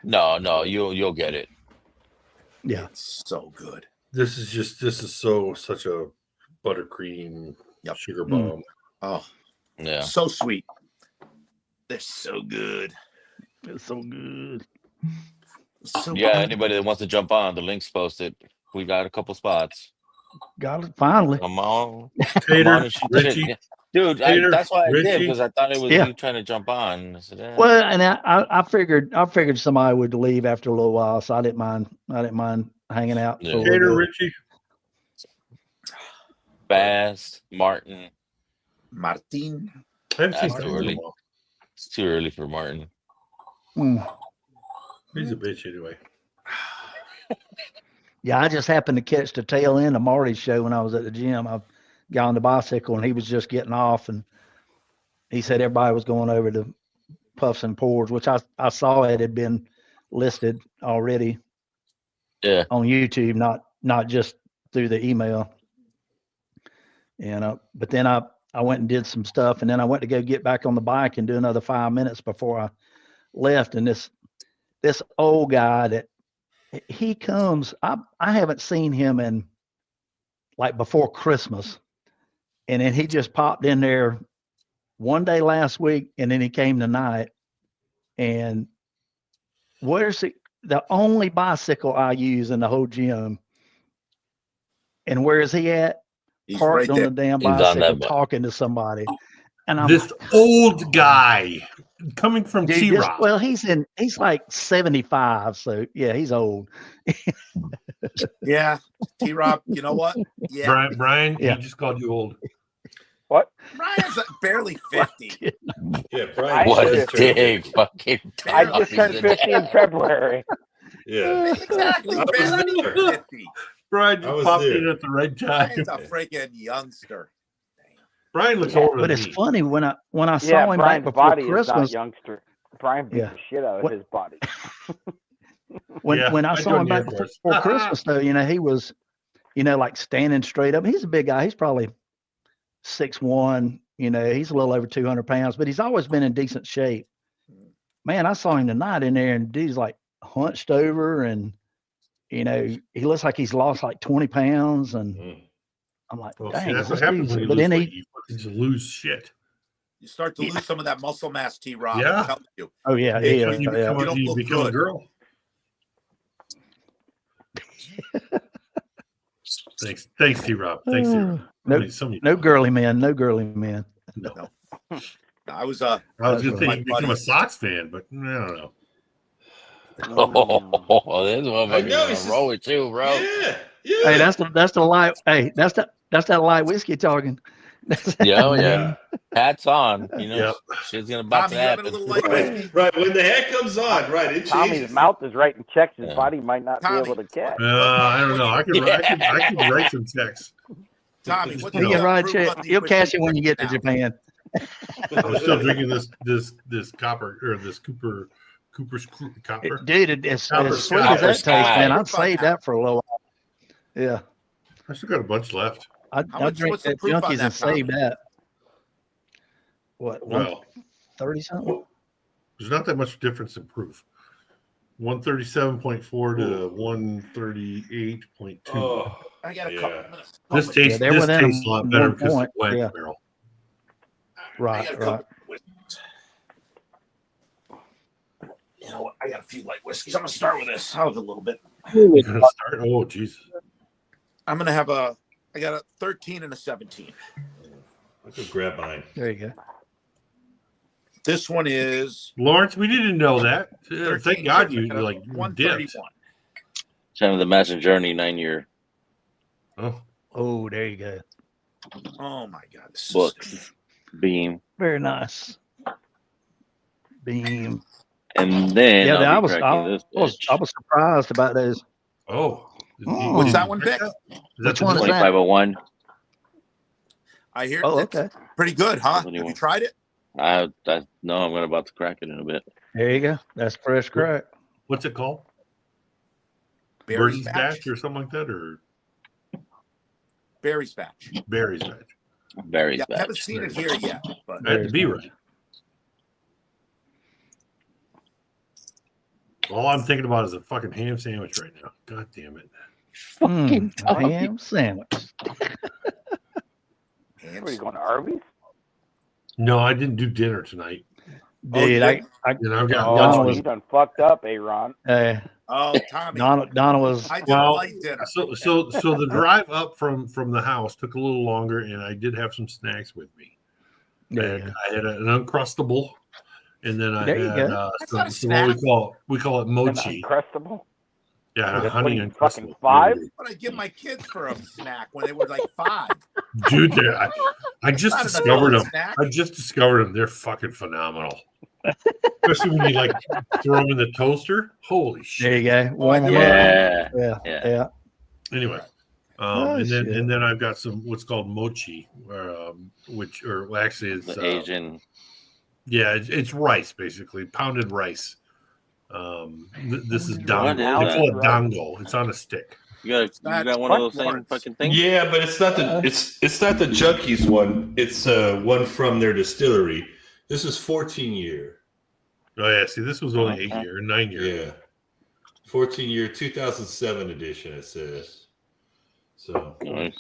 No, you'll get it. Yeah. It's so good. This is such a buttercream sugar bomb. Oh, Yeah. so sweet. They're so good. It's so good. So Yeah, good. anybody that wants to jump on, the link's posted. We got a couple spots. Got it finally. Come on. Tater, Come on and shoot Richie, shit. Yeah. Dude, Tater, that's why I did, Richie. because I thought it was Yeah. you trying to jump on. I said, eh. Well, and I figured somebody would leave after a little while, so I didn't mind hanging out for a Yeah. little Tater, bit. Richie. Bass, Martin. Martin. I haven't seen That's Tater too in a early. while. It's too early for Martin. He's a bitch anyway. Yeah, I just happened to catch the tail end of Marty's show when I was at the gym. I got on the bicycle and he was just getting off, and he said everybody was going over to Puffs and Pours, which I saw it had been listed already. Yeah. On YouTube, not just through the email. And but then I went and did some stuff, and then I went to go get back on the bike and do another 5 minutes before I left. And this old guy that he comes, I haven't seen him in like before Christmas. And then he just popped in there one day last week, and then he came tonight. And where's the only bicycle I use in the whole gym? And where is he at? He's Parked right on there. the damn He's on bicycle that talking to somebody. And I'm This old guy coming from dude, T-Rock. well, he's like 75, so yeah, he's old. Yeah, T-Rob. You know what? Yeah, Brian, Yeah. he just called you old. What? Ryan's barely 50. Yeah, I Brian. What just a turned dig 50. fucking I just turned 50 in February. Yeah. Exactly. I was Barely there. 50. Brian I just was popped there. in at the right time. Ryan's a freaking youngster. Brian looks older But than it's me. funny when I Yeah, saw him Brian's back before body is not Christmas. youngster. Brian beat Yeah. the shit out of What- his body. When Yeah, I I saw joined him the Air back Force. before Christmas, though, he was, like standing straight up. He's a big guy. He's probably 6'1". He's a little over 200 pounds, but he's always been in decent shape. Man, I saw him tonight in there, and dude's like hunched over, and he looks like he's lost like 20 pounds, and I'm like, Well, see, dang, that's is what this happens dude? when you But lose then weight. You fucking just lose shit. You start to lose some of that muscle mass, T-Rob. Yeah. I'm telling you. oh yeah, Hey, yeah, when you yeah. don't You look become a good. girl. Thanks, T-Rob. Thanks, T-Rob. No girly man, no girly man. No. I was I was going to say my you become a buddy. Sox fan, but I don't know. Oh, this I know, motherfucker's it's gonna roll with you, bro. Yeah. Yeah. Hey, that's the light. Hey, that's that light whiskey talking. Yeah, oh, yeah. Hats on. Yep. Shit's gonna about Tommy, to you having a happen. little light Right, whiskey? right. When the hat comes on, right, it Tommy's changes. mouth is writing checks his Yeah. body might not Tommy. be able to catch. I don't know. I can write some checks. Tommy, what's You You know, can the write proof check. on the You'll whiskey cash it when you get to now? Japan. I'm still drinking this copper or this Cooper's copper. Dude, as Copper sweet Sky. as that tastes, man, I'd Proof on save that for a little while. Yeah, I still got a bunch left. I'd drink what's the that proof on Junkies that, and save Tommy? that. What, Well, 130 something? there's not that much difference in proof. 137.4 to 138.2. Oh, I got a couple minutes. This tastes they're this within tastes a lot better 1 because point. it's wet Yeah. barrel. Right. You know what? I got a few light whiskeys. I'm gonna start with this. I'll have a little bit. You're gonna start? Oh, Jesus. I'm gonna have I got a 13 and a 17. I could grab mine. There you go. This one is Lawrence. We didn't know that. 13, Thank God so you I got a like 131. dipped. Kind of the Master Journey 9-year Oh, there you go. Oh my God. This is books. Beam. Very nice. Beam. And then Yeah, I I'll be was cracking this bitch. I was surprised about those. Oh, What's that one, Vic? Which one is that? 2501. I hear Oh, it's okay. pretty good, huh? Have you tried it? No, I'm about to crack it in a bit. There you go. That's fresh crack. What's it called? Berry's Bird's Batch or something like that, or Berry's Batch. Berry's Batch. Berry's Yeah, I Batch. haven't seen it here yet, but I had to be right. All I'm thinking about is a fucking ham sandwich right now. God damn it. Fucking ham sandwich. Where are you going to Arby's? No, I didn't do dinner tonight. Dude, And I've got Donna lunch. was You done fucked up, Aaron. Oh, Tommy. Donna was I did Well, light dinner. So the drive up from the house took a little longer, and I did have some snacks with me. There you And go. I had an Uncrustable, and then I There you had go. some what we call it mochi. Uncrustable? Yeah, What honey are you, fucking Uncrustable. 5? What I give my kids for a snack when they were like 5. Dude, I just Not an discovered adult them. snack. I just discovered them. They're fucking phenomenal. Especially when you like throw them in the toaster. Holy shit! There you go. Warm 'em Yeah. up. Yeah. Anyway, Oh, and shit. then I've got some what's called mochi, actually it's The Asian. Yeah, it's rice basically, pounded rice. This is What dango. is They that? call it dango. It's on a stick. You got one of those same fucking things? Yeah, but it's not the Junkies one. It's one from their distillery. This is 14-year. Oh yeah, see, this was only 8-year, 9-year. Yeah, 14-year, 2007 edition. It says. So Nice.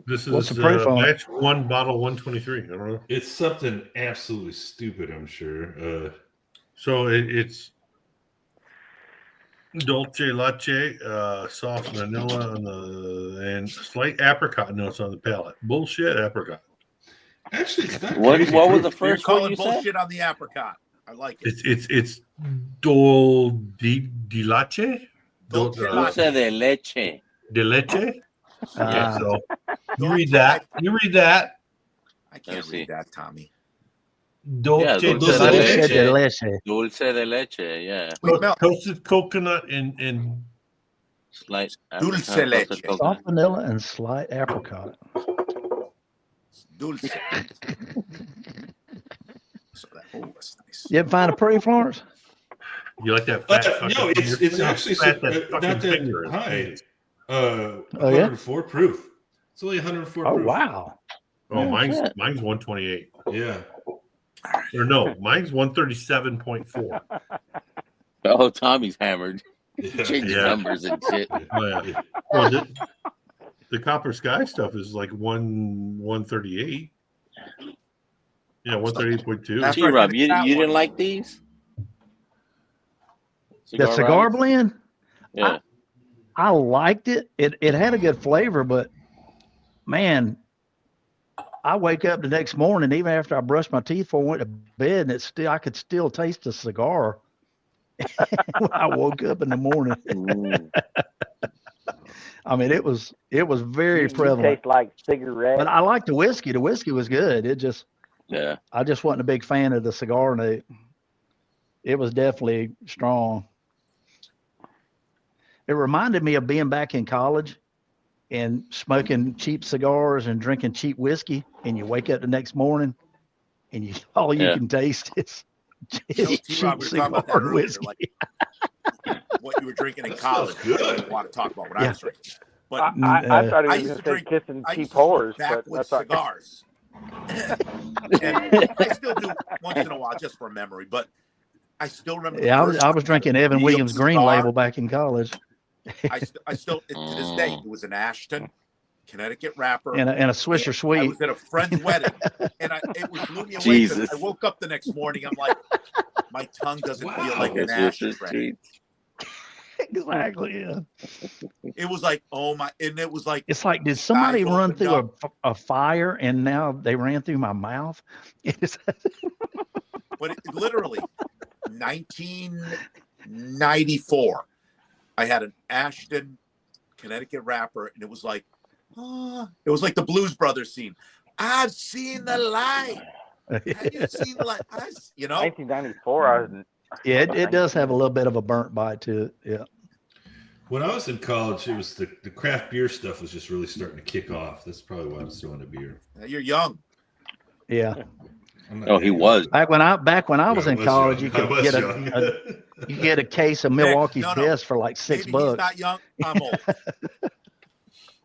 This is What's the proof on it? batch 1, bottle 123. I don't know. it's something absolutely stupid. I'm sure. So it's dolce latte, soft vanilla and slight apricot notes on the palate. Bullshit apricot. Actually, it's not What crazy was proof. the You're first one calling you said? bullshit on the apricot. I like it. It's dol di latte. Dolce Dulce de leche. De leche. Yeah. Ah. So you read that. You read that. I can't see. read that, Tommy. Dolce Yeah, de dulce de Dulce leche. de leche. Dulce de leche, yeah. Sweet milk. Toasted coconut and Slight Dulce apricot, leche. toasted coconut. Soft vanilla and slight apricot. Dulce. So that's nice. You ever find a proof, Florence? you like that fat fucking No, it's finger? actually Fat that not fucking that finger is. high. Oh, yeah? 104 proof. It's only 104 Oh, proof. wow. Oh, Yeah, mine's shit. 128. Yeah. Or no, mine's 137.4. Oh, Tommy's hammered. Yeah. Change Yeah. numbers and shit. Oh yeah. Well, the Copper Sky stuff is like 138. Yeah, 138.2. After Gee, I Rob, finish you that didn't one- like these? The cigar Rob? blend? Yeah. I liked it. It had a good flavor, but man, I wake up the next morning, even after I brushed my teeth before I went to bed, and I could still taste the cigar when I woke up in the morning. Mm. I mean, it was very You prevalent. taste like cigarette. But I liked the whiskey. The whiskey was good. Yeah. I just wasn't a big fan of the cigar note. It was definitely strong. It reminded me of being back in college and smoking cheap cigars and drinking cheap whiskey, and you wake up the next morning and all you Yeah. can taste is You know, cheap T-Rob, we were talking about that cigar earlier, whiskey. like what you were drinking in college. I don't want to talk about what I Yeah. was drinking. But I thought he I was used going to to say drink kissing I cheap used to smoke whores, but backwoods that's all. cigars. And I still do once in a while just for memory. But I still remember. Yeah, I was drinking Evan real Williams Green cigar. Label back in college. I still to this day, it was an Ashton, Connecticut wrapper, and a Swisher I Sweet. was at a friend's wedding, and it blew me away. Jesus. I woke up the next morning, I'm like, my tongue doesn't feel like an Swisher Ashton. Sweet. Exactly. Yeah. It was like, oh my, and it was like, It's like, did somebody eyes run opened through up. a fire and now they ran through my mouth? It's But it literally, 1994, I had an Ashton, Connecticut wrapper, and it was like the Blues Brothers scene. I've seen the light. Have you seen the light? You know, 1994. I was. Yeah, it does have a little bit of a burnt bite to it. Yeah. When I was in college, it was the craft beer stuff was just really starting to kick off. That's probably why I'm still into beer. You're young. Yeah. Oh, he was. Back when I was in college, young. you could get you get a case of Milwaukee's Best for like $6. Maybe he's not young. I'm old.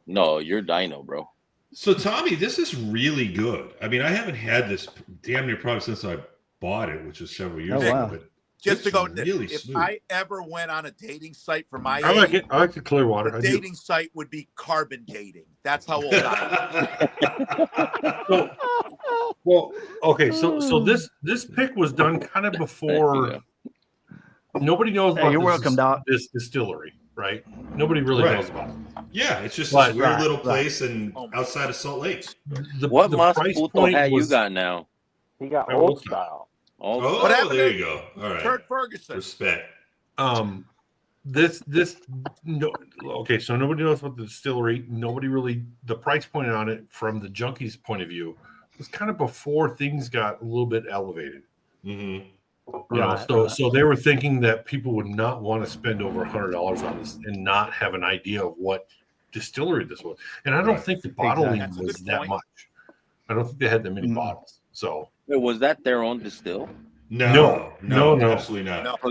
No, you're Dino, bro. So Tommy, this is really good. I mean, I haven't had this damn near probably since I bought it, which was several years ago. But Just to go, really if smooth. I ever went on a dating site for my I like age, it. I like the Clearwater. the I do. dating site would be carbon dating. That's how old I am. Well, okay, so this pick was done kind of before. Nobody knows about you're welcome, Doc. this distillery, right? Nobody really Right. knows about it. Yeah, it's just Right, this weird right, little right. place and outside of Salt Lake. What the Mas price Puto point hat you was- got now? He got My old old style. Old Oh, What happened there to you go. All right. Kurt Ferguson. Respect. This no, okay, so nobody knows about the distillery. Nobody really, the price point on it from the junkies' point of view was kind of before things got a little bit elevated. Mm-hmm. You know, so they were thinking that people would not want to spend over $100 on this and not have an idea of what distillery this was. And I don't think the bottling That's a was good that point. much. I don't think they had that many bottles. So Wait, was that their own distill? No, No. absolutely not. No. no,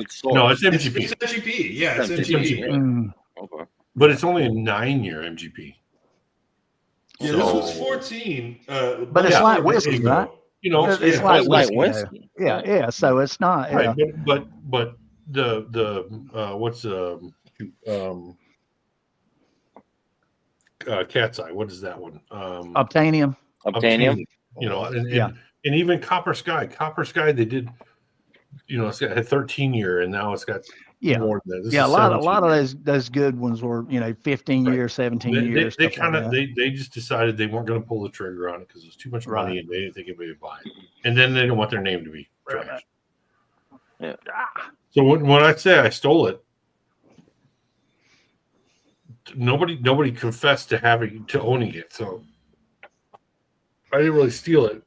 it's It's MGP, MGP. Yeah, it's It's MGP. MGP. Okay. but it's only a 9-year MGP. Yeah, this was 14. But it's Yeah. like whiskey, ago. right? You know, It's Yeah, like it's like whiskey. whiskey. though. Yeah. So it's not. right? Yeah. But the what's cat's eye? What is that one? Obtainium. Obtainium. You know, Yeah. and even Copper Sky. Copper Sky, they did. You know, it's got a 13-year, and now it's got Yeah. more than that. This Yeah. A is lot 17. of those good ones were 15 Right. years, 17 They years. they stuff kind like of that. they just decided they weren't going to pull the trigger on it because it was too much money, Right. and they didn't think anybody would buy it. And then they don't want their name to be trash. Yeah. So when I say I stole it, nobody confessed to owning it. So I didn't really steal it.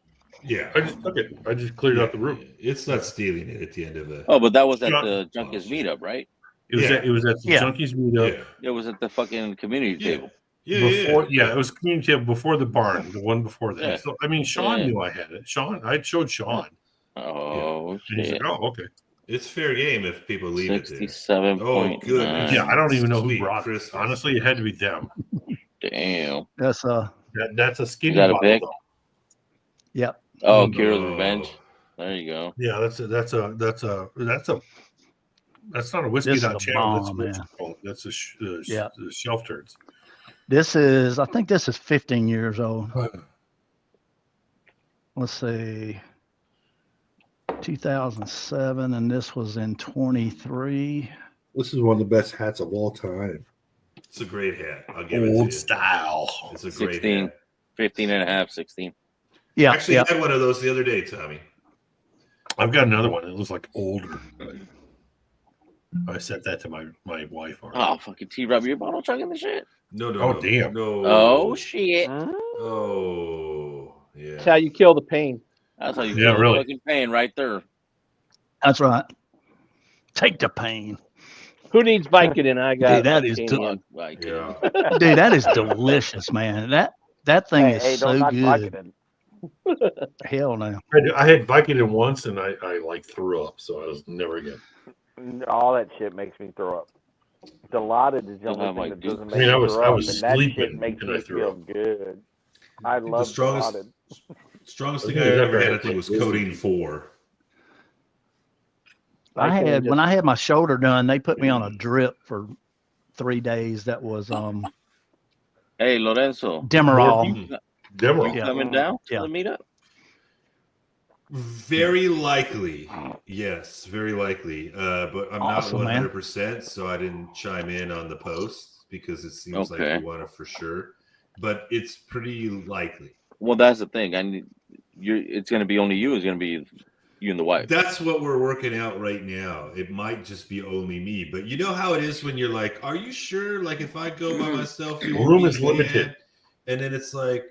Yeah. I just took it. I just cleared out the room. It's not stealing it at the end of it. Oh, but that was at John- the Junkies meetup, right? It was Yeah. at the Yeah. Junkies meetup. It was at the fucking community Yeah. table. Before, it was community table before the barn, the one before that. Yeah. So I mean, Sean Yeah. knew I had it. I showed Sean, Oh and he's shit! like, "Oh, okay." It's fair game if people leave it there. 67. Oh, goodness. Yeah, I don't even know who Sweet brought it. Christmas. Honestly, it had to be them. Damn. That's That's a skinny Is that a bottle. pick? though. Yep. Oh, No. Kira's Revenge. There you go. Yeah, that's not a whiskey This is not a channel. That's bomb, what it's man. called. That's Yeah. the shelf turds. I think this is 15 years old. Let's see. 2007, and this was in 23. This is one of the best hats of all time. It's a great hat. I'll give it to Old you. style. It's a great 16, hat. 15 and a half, 16. Yeah. Actually, yeah. I had one of those the other day, Tommy. I've got another one. It looks like older. I sent that to my wife. Already. Oh, fucking T-Rob, your bottle chugging the shit? No. Oh, damn. No. Oh, shit. Oh, yeah. That's how you kill the pain. That's how you Yeah, feel really. fucking pain right there. That's right. Take the pain. Who needs Vicodin? I got Dude, that is Vicodin. Like, Yeah. Dude, that is delicious, man. That thing is Hey, so don't knock good. Vicodin. Hell no. I had Vicodin once, and I like threw up, so I was never again. All that shit makes me throw up. Dilaudid is the Don't have only my thing that Duke. doesn't I make mean, I me was- throw I up, was and that shit sleeping makes and me I threw feel up. good. I think the love strongest Dilaudid. thing I ever had, I think, was Codeine 4. when I had my shoulder done, they put me on a drip for 3 days. That was Hey, Lorenzo. Demerol. You coming down to the meetup? Very likely, yes, very likely. But I'm Awesome, not man. 100%, so I didn't chime in on the post because it seems like Okay. you want to for sure. But it's pretty likely. Well, that's the thing. It's going to be only you. It's going to be you and the wife. That's what we're working out right now. It might just be only me, but you know how it is when you're like, "Are you sure? Like, if I go by myself, you won't Room be is mad?" limited. And then it's like,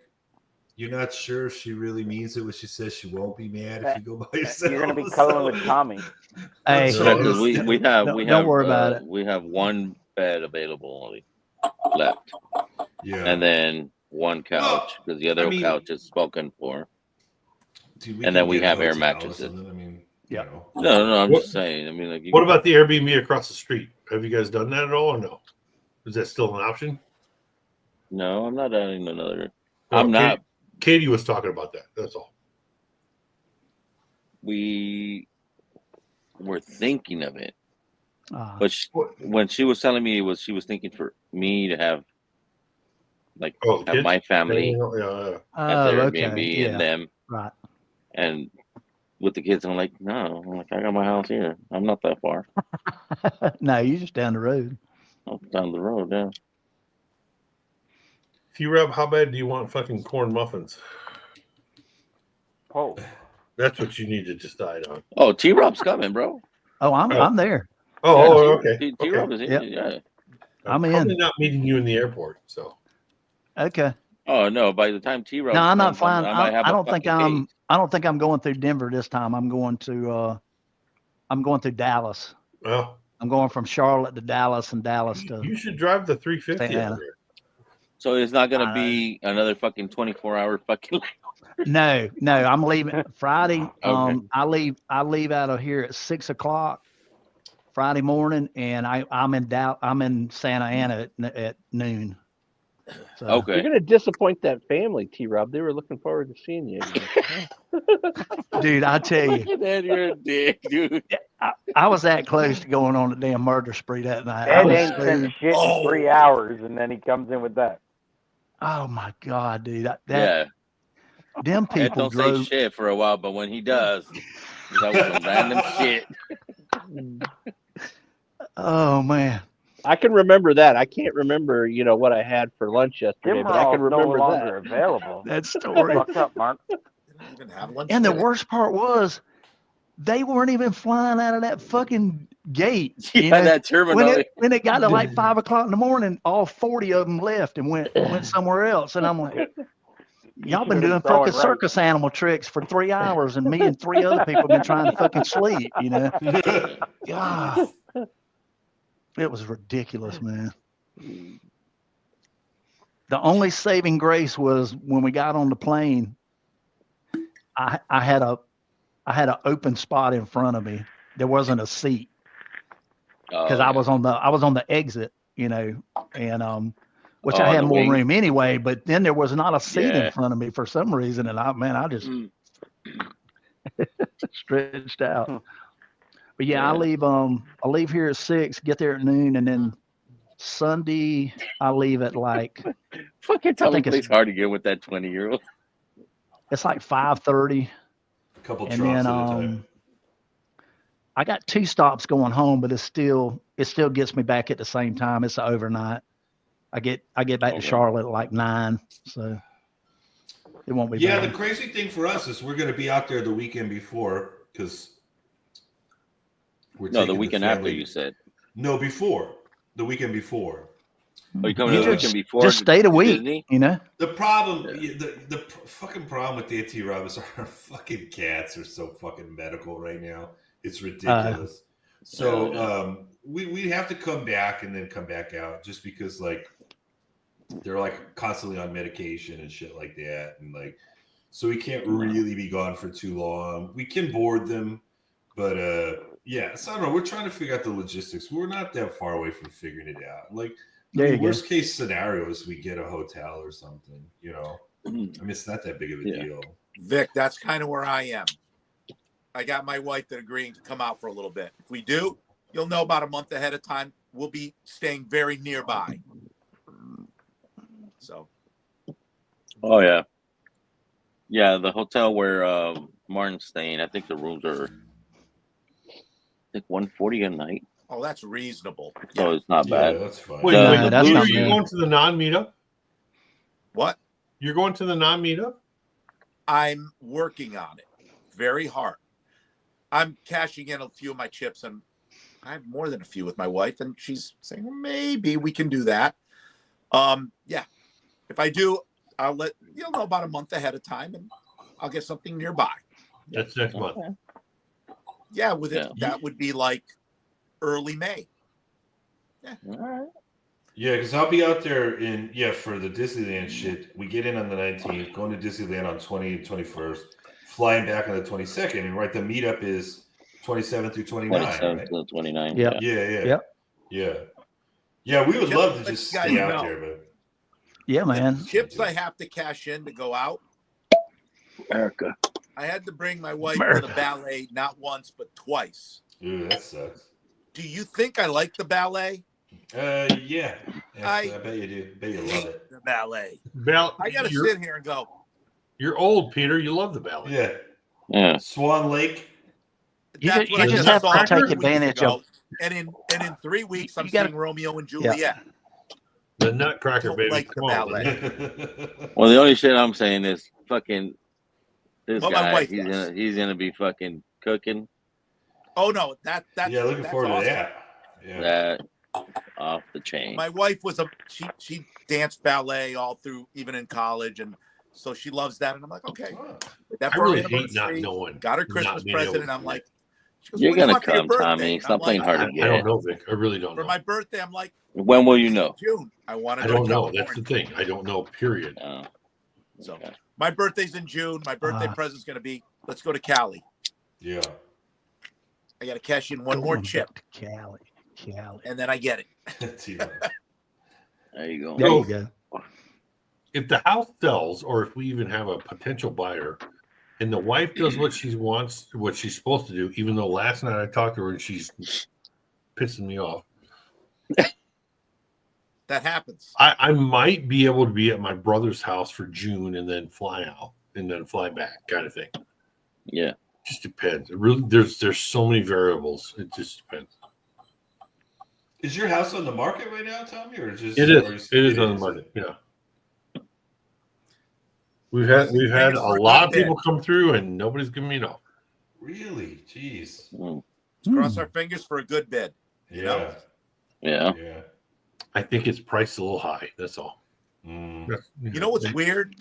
you're not sure if she really means it when she says she won't be mad if you go by yourself. You're gonna be cuddling with Tommy. Hey, Because we have don't worry about it. We have one bed available only left. Yeah. And then one couch because the other couch is spoken for. Dude, and then can we get a have air hotel or mattresses. something. I mean, yeah. No, I'm What- just saying. I mean, like, What about the Airbnb across the street? Have you guys done that at all or no? Is that still an option? No, I'm not adding another. Oh, I'm not. Katie was talking about that. That's all. We were thinking of it, Ah. but when she was telling me she was thinking for me to have like have kids? my family Yeah. at the Oh, Airbnb okay, yeah. and them, Right. and with the kids, I'm like, no, I'm like, I got my house here. I'm not that far. No, you just down the road. I'm down the road, yeah. T-Rob, how bad do you want fucking corn muffins? Oh, that's what you need to decide on. Oh, T-Rob's coming, bro. Oh, I'm there. Okay. T-Rob is Yep. yeah. I'm probably in. not meeting you in the airport, so. Okay. Oh no! By the time T-Rob No, I'm not comes, flying. I might have I a don't think fucking cake. I don't think I'm going through Denver this time. I'm going through Dallas. Well, I'm going from Charlotte to Dallas and Dallas to you should drive the 350 St. Anna. over there. So it's not gonna be another fucking 24-hour fucking. No, I'm leaving Friday. Okay. I leave out of here at 6:00 Friday morning, and I'm in Santa Ana at noon. So. Okay. You're gonna disappoint that family, T-Rob. They were looking forward to seeing you again. Dude, I tell you, Look at that, you're a dick, dude. I was that close to going on a damn murder spree that night. I Ed was ain't so- said shit in 3 hours, and then he comes in with that. Oh my God, dude! Yeah. Them Ed people don't say drove. shit for a while, but when he does, that was some random shit. Oh man. I can remember that. I can't remember, what I had for lunch yesterday, but I can Demerol's no remember longer that. available. That story. Fucked up, Mark. Even have lunch And the today. worst part was, they weren't even flying out of that fucking gate. Yeah, that terminal. When it got to like 5:00 in the morning, all 40 of them left and went somewhere else. And I'm like, y'all been doing throwing fucking right. circus animal tricks for 3 hours, and me and 3 other people have been trying to fucking sleep. God, it was ridiculous, man. The only saving grace was when we got on the plane. I had an open spot in front of me. There wasn't a seat because I was on the exit, and which I Oh, had the more wing? room anyway. But then there was not a seat Yeah. in front of me for some reason, and I just stretched out. But yeah, I leave here at 6, get there at noon, and then Sunday I leave at like Fucking tell me think it's hard to get with that 20-year-old. it's like 5:30. Couple And drops then at a time. I got 2 stops going home, but it still gets me back at the same time. It's overnight. I get back to Charlotte at like 9, so it won't be Yeah, bad. the crazy thing for us is we're going to be out there the weekend before because we're No, the taking weekend after family- you said. No, before the weekend before. Are you coming You to the just- weekend before? just stay the to week, Disney? The problem, the fucking problem with the T-Rob is our fucking cats are so fucking medical right now. It's ridiculous. So we have to come back and then come back out just because like they're like constantly on medication and shit like that, and like so we can't really be gone for too long. We can board them, but yeah, so I don't know. We're trying to figure out the logistics. We're not that far away from figuring it out. Like There you go. worst case scenario is we get a hotel or something. I mean, it's not that big of a deal. Vic, that's kind of where I am. I got my wife that agreeing to come out for a little bit. If we do, you'll know about a month ahead of time. We'll be staying very nearby. So. Oh yeah. Yeah, the hotel where Martin's staying, I think the rooms are $140 a night. Oh, that's reasonable. So it's not bad. that's fine. Wait, The that's Blue not Sheet- you going to the non-meetup? What? You're going to the non-meetup? I'm working on it very hard. I'm cashing in a few of my chips, and I have more than a few with my wife, and she's saying, well, maybe we can do that. Yeah. If I do, you'll know about a month ahead of time, and I'll get something nearby. That's next month. Yeah, that would be like early May. Yeah. All right. Yeah, because I'll be out there for the Disneyland shit. We get in on the 19th, going to Disneyland on 20 and 21st, flying back on the 22nd, and the meetup is 27 through 29. 27 right? to 29. Yep. Yeah, we would Just love to let just you guys stay out know. there, but Yeah, man. The chips I have to cash in to go out. America. I had to bring my wife to the ballet not once but twice. Ooh, that sucks. Do you think I like the ballet? Yeah. I bet you do. Bet you love it. The ballet. I got to you're- sit here and go. You're old, Peter. You love the ballet. Yeah. Swan Lake. That's what I just just have saw to take 3 weeks advantage ago. of. And in 3 weeks, I'm gotta- seeing Romeo and Juliet. The Nutcracker, Don't baby. like the Come on. ballet. Well, the only shit I'm saying is fucking this Well, my guy. wife He's does. gonna be fucking cooking Oh no, that's looking forward awesome. to that. Yeah. that off the chain. My wife was she danced ballet all through, even in college, and so she loves that. And I'm like, okay. That I for our really hate not anniversary, knowing. got her not Christmas being able present, to and I'm do like, it. she goes, You're "What do you gonna want for your come, birthday?" Tommy. And Stop I'm playing like, hard to I get. don't know, Vic. I really don't for know. my birthday, I'm like, When will you know? June. I want to I go don't to know. California. That's the thing. I don't know. Period. Oh, So okay. my birthday's in June. My birthday present's going to be, let's go to Cali. Yeah. I got to cash in one more Going chip, back to Cali. and then I get it. There you go. There you go. If the house sells, or if we even have a potential buyer, and the wife does what she wants, what she's supposed to do, even though last night I talked to her and she's pissing me off, That happens. I might be able to be at my brother's house for June and then fly out and then fly back, kind of thing. Yeah. Just depends. It really, there's so many variables. It just depends. Is your house on the market right now, Tommy, or just It is. It is on the market. Yeah. We've had Fingers a for a lot of good people come through and nobody's giving me an offer. Really? Jeez. Cross our fingers for a good bid. You know? Yeah. Yeah. I think it's priced a little high. That's all. You know what's weird?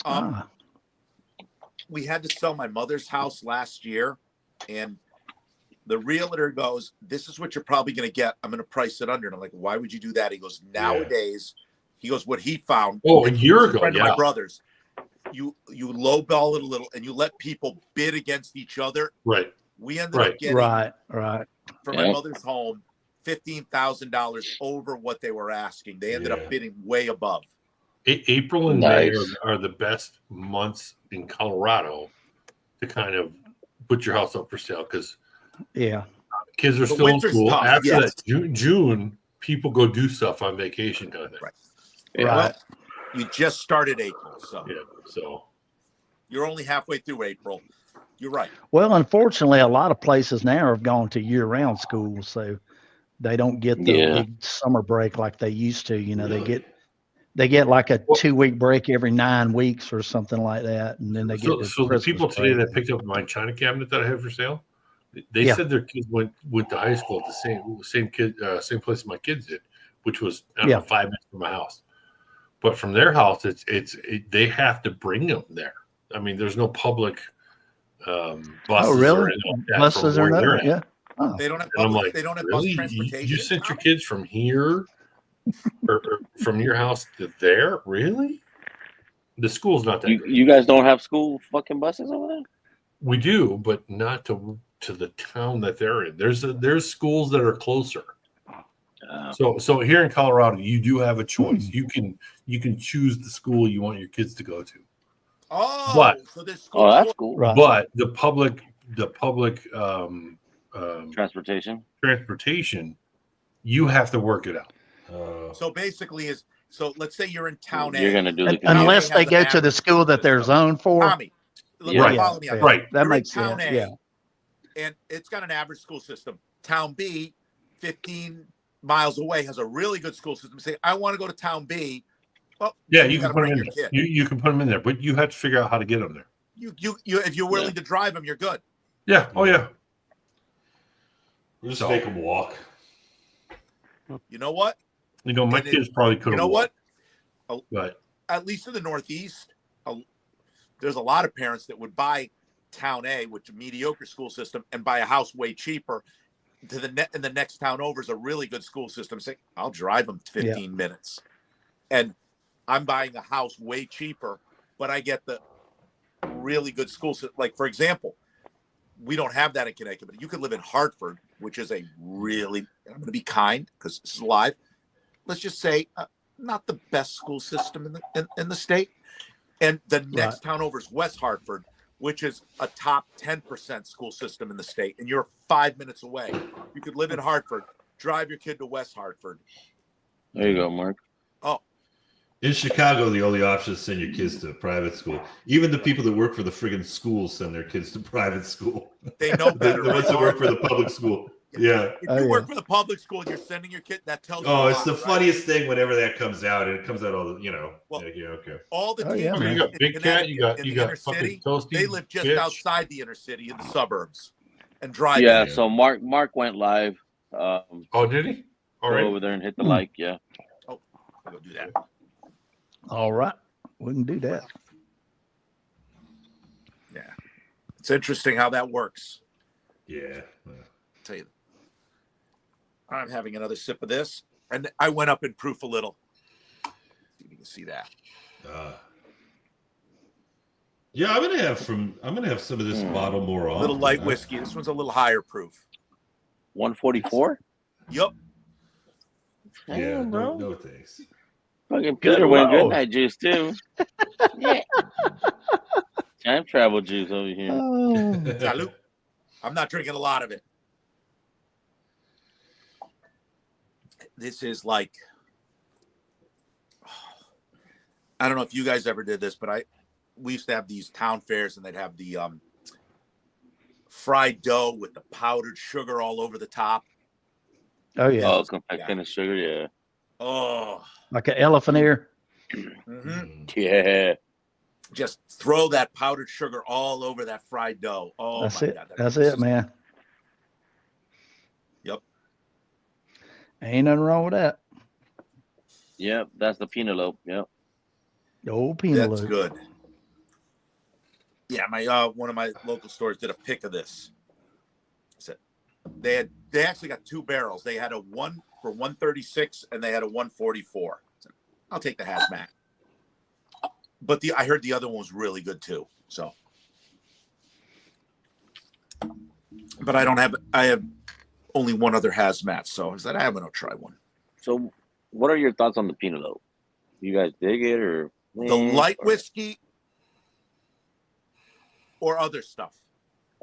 We had to sell my mother's house last year, and the realtor goes, "This is what you're probably going to get. I'm going to price it under." And I'm like, "Why would you do that?" He goes, "Nowadays," he goes, "what he found." Oh, a and year he's ago, friend of my yeah. brother's. You lowball it a little, and you let people bid against each other. Right. We ended up getting Right. for my mother's home $15,000 over what they were asking. They ended up bidding way above. April and May Nice. are the best months in Colorado to kind of put your house up for sale because Yeah. kids are The still in winter's school. tough, After yes. that, June, people go do stuff on vacation kind of thing. Right. Yeah. Right. You just started April, so Yeah. So you're only halfway through April. You're right. Well, unfortunately, a lot of places now have gone to year-round schools, so they don't get the Yeah. big summer break like they used to. You know, Really? they get like a 2-week break every 9 weeks or something like that, and then they get the so the Christmas people today break. that picked up my China cabinet that I have for sale, they Yeah. said their kids went to high school at the same place my kids did, which was I don't Yeah. know, 5 minutes from my house. But from their house, they have to bring them there. I mean, there's no public buses Oh, really? or anything like that Buses from or where they're nothing? at. Yeah. Oh. They don't have And I'm public, like, they don't have really? bus transportation. You sent your kids from here or from your house to there? Really? The school's not that great. You guys don't have school fucking buses over there? We do, but not to the town that they're in. There's schools that are closer. So here in Colorado, you do have a choice. You can choose the school you want your kids to go to. Oh, But so there's Oh, that's school. cool. Right. But the public the public transportation, you have to work it out. So basically, let's say you're in town A. You're going to do the unless they go to the school that they're zoned for. Tommy, follow me on that. Right. That You're makes in town sense. A, Yeah. and it's got an average school system. Town B, 15 miles away, has a really good school system. Say, I want to go to town B. Well, Yeah, you can gotta put them bring in your there. kid. You can put them in there, but you have to figure out how to get them there. You if you're willing to drive them, you're good. Yeah. Oh yeah. We'll just make them walk. You know what? You know, my And kids probably could. You know what? Right. At least in the Northeast, there's a lot of parents that would buy town A, which is a mediocre school system, and buy a house way cheaper. And the next town over is a really good school system. Say, I'll drive them 15 minutes, and I'm buying a house way cheaper, but I get the really good school system. Like, for example, we don't have that in Connecticut, but you could live in Hartford, which is a really, I'm going to be kind because this is live. Let's just say not the best school system in the state. And the next town over is West Hartford, which is a top 10% school system in the state. And you're 5 minutes away. You could live in Hartford, drive your kid to West Hartford. There you go, Mark. Oh. In Chicago, the only option is send your kids to private school. Even the people that work for the friggin' schools send their kids to private school. They know better. The ones that work for the public school. Yeah. If you work for the public school and you're sending your kid, that tells you a it's lot, the right? funniest thing whenever that comes out, and it comes out all the, Well, okay. All the teachers You got Big Cat, you got inner fucking city, Toasty. they live just bitch. outside the inner city in the suburbs and drive. Yeah. So Mark went live. Oh, did he? All go right. over there and hit the like. Yeah. Oh, I'll go do that. All right. We can do that. Yeah. It's interesting how that works. Yeah. I'll tell you. I'm having another sip of this, and I went up in proof a little. See if you can see that. Yeah, I'm gonna have some of this bottle more A on. little light whiskey. This one's a little higher proof. 144. Yep. Yeah, no thanks. Fucking Good Peter went good Lord. night juice too. Yeah. Time travel juice over here. Salute. I'm not drinking a lot of it. This is like, I don't know if you guys ever did this, but we used to have these town fairs, and they'd have the fried dough with the powdered sugar all over the top. Oh yeah. Oh, confecting the sugar. Yeah. Oh. Like an elephant ear. Mm-hmm. Yeah. Just throw that powdered sugar all over that fried dough. Oh, That's my it. God. That's it, man. Yep. Ain't nothing wrong with that. Yep. That's the Penelope. Yep. The old Penelope. That's good. Yeah, my one of my local stores did a pick of this. So they actually got two barrels. They had a one for 136 and they had a 144. So I'll take the hazmat. But I heard the other one was really good too. So, but I have only one other hazmat. So I said I'm gonna try one. So, what are your thoughts on the Penelope? You guys dig it or The light whiskey or other stuff?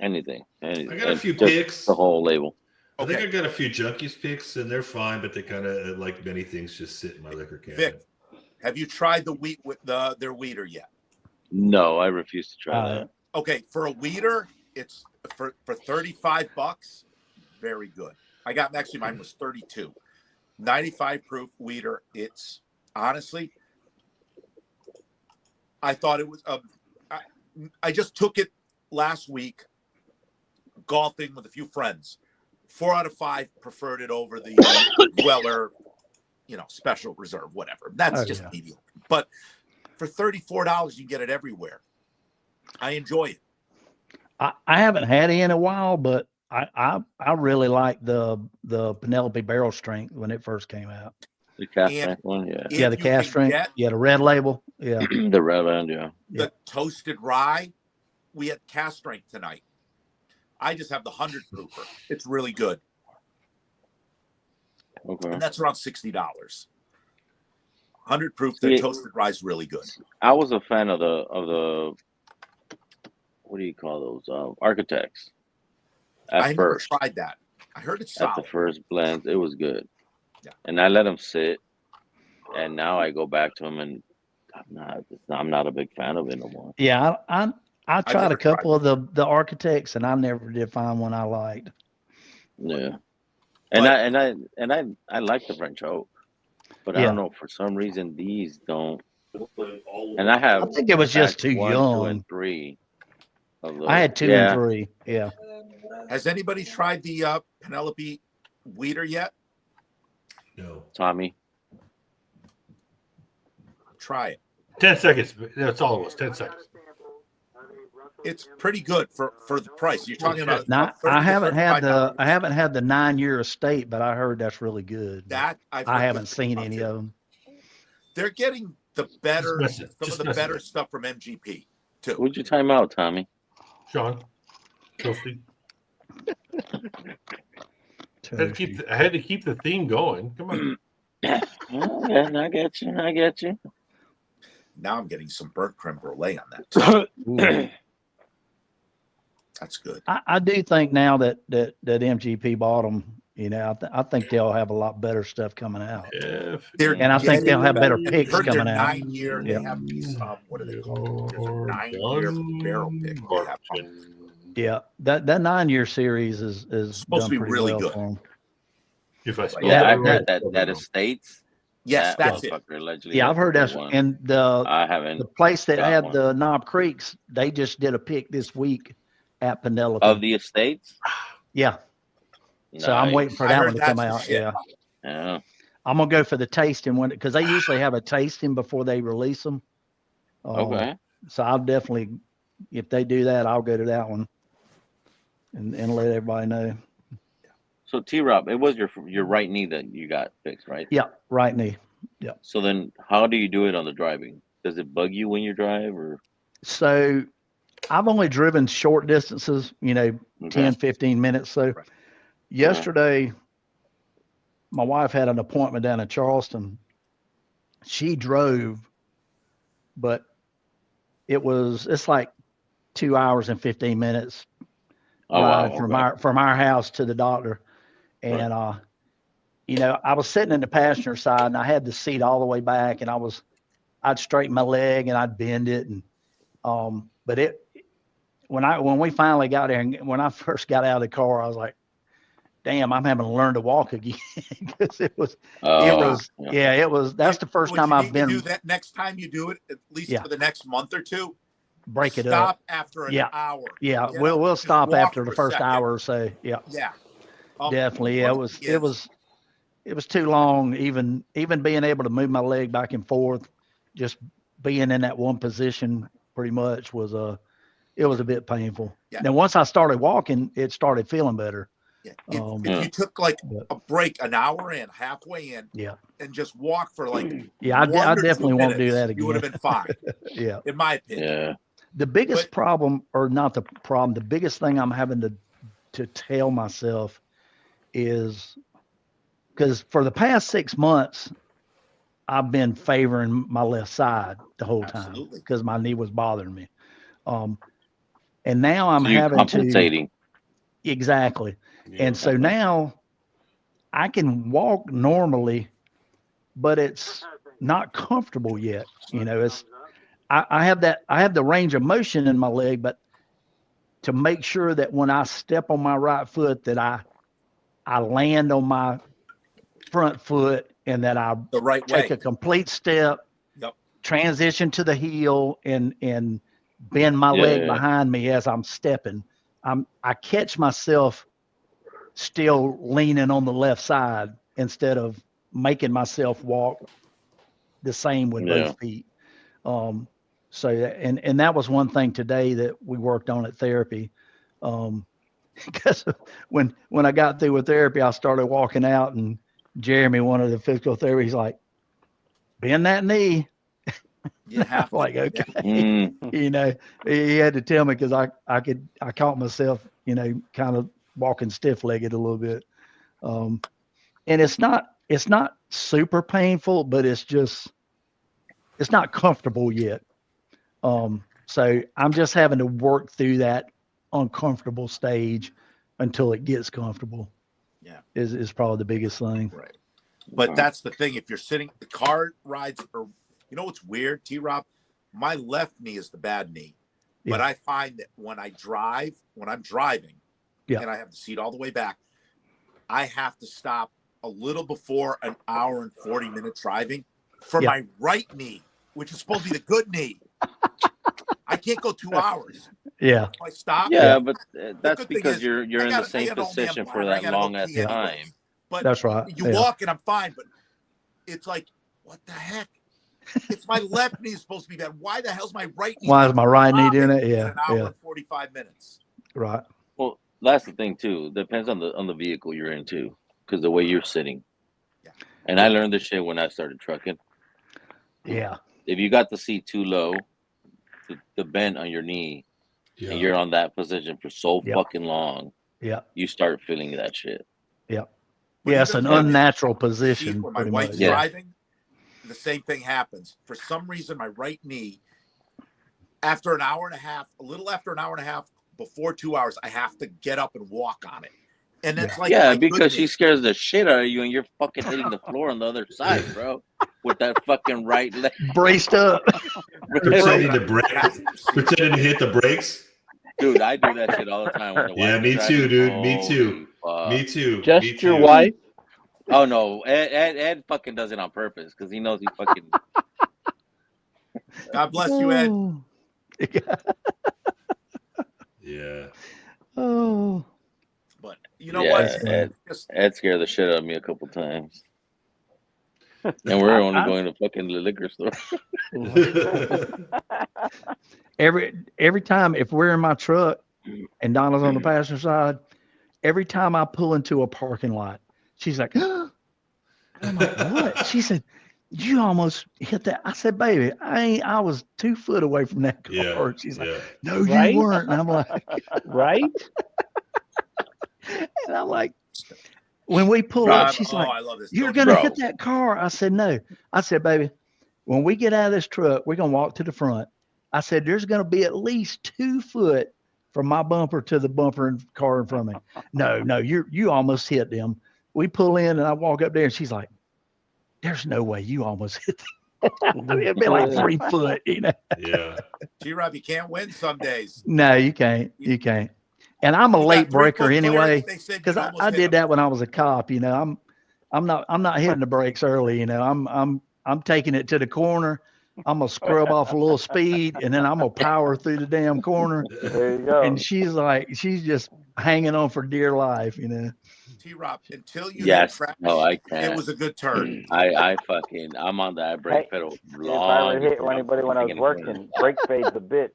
anything? I got a few just picks. The whole label. I think I got a few junkies picks, and they're fine, but they kind of, like many things, just sit in my liquor cabinet. Vic, have you tried the wheat with their weeder yet? No, I refuse to try that. Okay, for a weeder, it's for $35. Very good. Actually mine was 32. 95 proof weeder. It's honestly, I thought it was I just took it last week golfing with a few friends. 4 out of 5 preferred it over the Weller, special reserve, whatever. That's just mediocre. But for $34, you can get it everywhere. I enjoy it. I haven't had it in a while, but I really like the Penelope barrel strength when it first came out. The cast strength one, yeah. Yeah, the cast strength. Yeah, the red label. Yeah. The red label, yeah. The toasted rye, we had cast strength tonight. I just have the 100 proofer. It's really good. Okay. And that's around $60. 100 proof, the toasted rye is really good. I was a fan of the what do you call those? Architects. I never tried that. I heard it's At solid. the first blends, it was good. Yeah. And I let them sit, and now I go back to them, and I'm not a big fan of it no more. Yeah, I tried never a couple of the architects, and I never did find one I liked. Yeah. And I like the French oak, but I Yeah. don't know, for some reason these don't. And I have, I think it was in just fact, too 1, 2, young. and 3 of those. I had 2 and 3. Yeah. Has anybody tried the Penelope Weeder yet? No. Tommy, Try it. 10 seconds. That's all it was. 10 seconds. It's pretty good for the price. You're talking about. Now, 30 I to haven't had 35 the 9-year estate, but I heard that's really good. That I've I heard haven't good seen about any too. of them. They're getting the better, Just miss it. some Just of the miss it. better stuff from MGP too. who'd you time out, Tommy? Sean. Toasty. I had to keep the theme going. Come on. Yeah, I get you. I get you. Now I'm getting some burnt creme brulee on that too. That's good. I do think now that MGP bought them, you know, I think they'll have a lot better stuff coming out. And I think they'll have better picks heard coming their out. 9-year. They have these. What are they called? There's a 9-year barrel pick. They have. Yeah, that 9-year series is supposed to be done pretty really well good. for them. If I That estates. Yes, that's it. Allegedly Yeah, has I've heard the that's one. and I haven't. the place that got had one. the Knob Creeks, they just did a pick this week at Penelope. Of the estates. Yeah. So I'm waiting for I that heard one to come that's the out. shit. Yeah. Yeah. I'm gonna go for the tasting one because they usually have a tasting before they release them. Okay. So I'll definitely, if they do that, I'll go to that one and let everybody know. So T-Rob, it was your right knee that you got fixed, right? Yeah, right knee. Yeah. So then, how do you do it on the driving? Does it bug you when you drive, or? So I've only driven short distances, you know, 10, 15 minutes. So yesterday, my wife had an appointment down in Charleston. She drove, but it's like 2 hours and 15 minutes ride from our house to the doctor. And, you know, I was sitting in the passenger side and I had the seat all the way back and I'd straighten my leg and I'd bend it. And, but when we finally got there and when I first got out of the car, I was like, damn, I'm having to learn to walk again. Because that's the first time I've been. Do that next time you do it, at least for the next month or two. Break it Stop up. after an hour. Yeah, You know, we'll just stop walk after for the a first second. hour or so. Yeah. Yeah. Definitely. Yeah, it was too long. Even being able to move my leg back and forth, just being in that one position pretty much was it was a bit painful. Yeah. Now once I started walking, it started feeling better. Yeah. If you took like a break, an hour in, halfway in, and just walk for like I 1 or 2 definitely won't do minutes, that again. You would have been fine. Yeah. In my opinion. Yeah. The biggest problem, or not the problem, the biggest thing I'm having to tell myself is because for the past 6 months, I've been favoring my left side the whole time because my knee was bothering me. And now I'm having compensating. Exactly. And so now I can walk normally, but it's not comfortable yet. You know, I have the range of motion in my leg, but to make sure that when I step on my right foot that I land on my front foot and that I take a complete step, transition to the heel and bend my leg behind me as I'm stepping. I catch myself still leaning on the left side instead of making myself walk the same with both feet. So, and that was one thing today that we worked on at therapy. Because when I got through with therapy, I started walking out and Jeremy, one of the physical therapists, he's like, bend that knee. You have like, okay. You know, he had to tell me because I caught myself, you know, kind of walking stiff legged a little bit. And it's not super painful, but it's not comfortable yet. So I'm just having to work through that uncomfortable stage until it gets comfortable. Yeah. Is probably the biggest thing. Right. But that's the thing. If you're sitting, the car rides, or you know what's weird, T-Rob? My left knee is the bad knee. Yeah. But I find that when I'm driving, yeah, and I have the seat all the way back, I have to stop a little before an hour and 40 minutes driving for Yeah. my right knee, which is supposed to be the good knee. I can't go 2 hours. Yeah. If I stop. Yeah, but The that's good thing because is, you're in the I same got an old man position for bladder. I that gotta go long ass pee anyways. time. But That's right. you Yeah. walk and I'm fine, but it's like, what the heck? It's my left knee is supposed to be bad. Why the hell's my right knee? Why is my right knee doing it? in Yeah. an hour Yeah. and 45 minutes. Right. Well, that's the thing too. Depends on the vehicle you're in too, because the way you're sitting. And I learned this shit when I started trucking. Yeah. If you got the seat too low, the bend on your knee, Yeah. and you're on that position for so Yep. fucking long, Yeah. you start feeling that shit. Yeah. But Yeah. It's even an when I'm in unnatural the position. seat when my pretty wife's much. driving, the same thing happens. For some reason, my right knee, after an hour and a half, a little after an hour and a half, before 2 hours, I have to get up and walk on it. And it's like Yeah, my good because she knee. scares the shit out of you, and you're fucking hitting the floor on the other side, bro, with that fucking right leg. Braced up. Pretending to break, pretending to hit the brakes. Dude, I do that shit all the time. When the Yeah, wife me is too, driving. dude. Me too. Holy Me too. Just Me your too. wife? Oh no, Ed fucking does it on purpose because he knows he fucking. God bless you, Ed. Yeah. Oh. But you know Yeah, what? Ed scared the shit out of me a couple times. And we're only going to fucking the liquor store. Every time if we're in my truck and Donna's on the passenger side, every time I pull into a parking lot, she's like, oh. I'm like, what? She said, you almost hit that. I said, baby, I was 2 foot away from that car. Yeah, She's yeah. like, no, you Right? weren't. And I'm like, Right? and I'm like, when we pull Bro, up, she's I like, love this. you're Don't going to you- hit that car. I said, no. I said, baby, when we get out of this truck, we're going to walk to the front. I said, there's going to be at least 2 foot from my bumper to the bumper and car in front of me. No, you almost hit them. We pull in and I walk up there and she's like, there's no way you almost hit them. I mean, it'd be like 3 foot, you know. Yeah. G-Rob, you can't win some days. No, you can't. You can't. And I'm a You got late 3 breaker foot anyway, clearance, they said because you'd I almost hit did 'em. that when I was a cop. You know, I'm not hitting the brakes early. You know, I'm taking it to the corner. I'm gonna scrub off a little speed, and then I'm gonna power through the damn corner. There you go. And she's just hanging on for dear life. You know. T-Rob, until you hit Yes. crash, No, I can't. it was a good turn. I'm on that brake Hey, pedal If I long. ever hit before I'm anybody when I was fucking in front of working, brake fade's a bitch.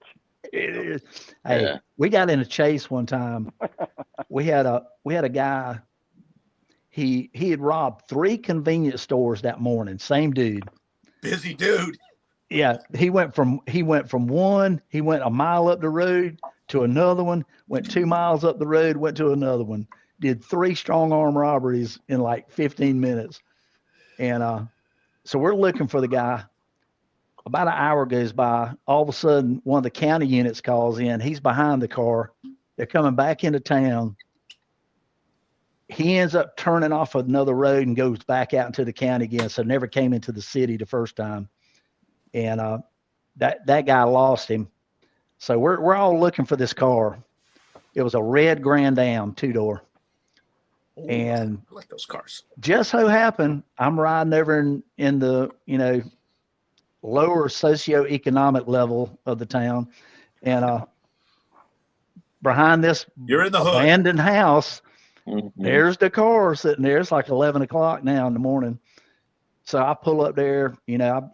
It is. Hey, Yeah. we got in a chase one time. We had a guy. He had robbed 3 convenience stores that morning. Same dude. Busy dude. Yeah, he went from one. He went a mile up the road to another one. Went 2 miles up the road. Went to another one. Did 3 strong arm robberies in like 15 minutes. And so we're looking for the guy. About an hour goes by. All of a sudden, one of the county units calls in. He's behind the car. They're coming back into town. He ends up turning off another road and goes back out into the county again. So never came into the city the first time. And that guy lost him. So we're all looking for this car. It was a red Grand Am 2-door. Ooh, And I like those cars. just so happened, I'm riding over in the, lower socioeconomic level of the town. And behind this You're in the hood. abandoned house, Mm-hmm. there's the car sitting there. It's like 11 o'clock now in the morning. So I pull up there,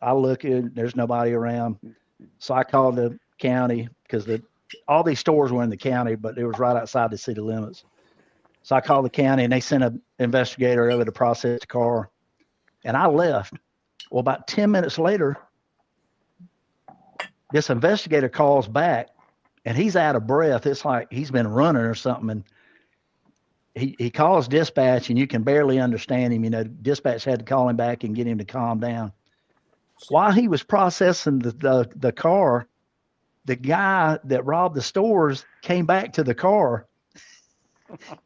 I look in, there's nobody around. So I called the county because all these stores were in the county, but it was right outside the city limits. So I called the county and they sent an investigator over to process the car. And I left. Well, about 10 minutes later, this investigator calls back and he's out of breath. It's like he's been running or something. And he calls dispatch and you can barely understand him. Dispatch had to call him back and get him to calm down. While he was processing the car, the guy that robbed the stores came back to the car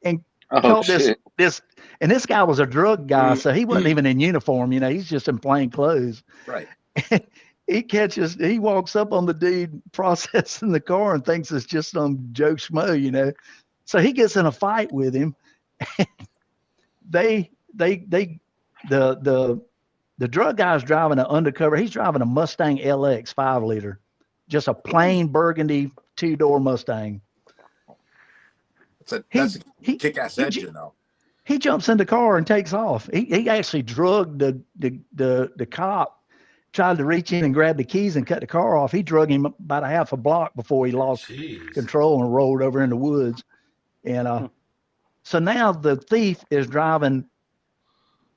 and caught this, and this guy was a drug guy, so he wasn't even in uniform, you know, he's just in plain clothes. Right. He walks up on the dude processing the car and thinks it's just some Joe Schmo, you know. So he gets in a fight with him. The drug guy's driving an undercover. He's driving a Mustang LX 5-liter, just a plain burgundy 2-door Mustang. That's a kick-ass engine, though. He jumps in the car and takes off. He actually drugged the cop, tried to reach in and grab the keys and cut the car off. He drug him about a half a block before he lost control and rolled over in the woods. And so now the thief is driving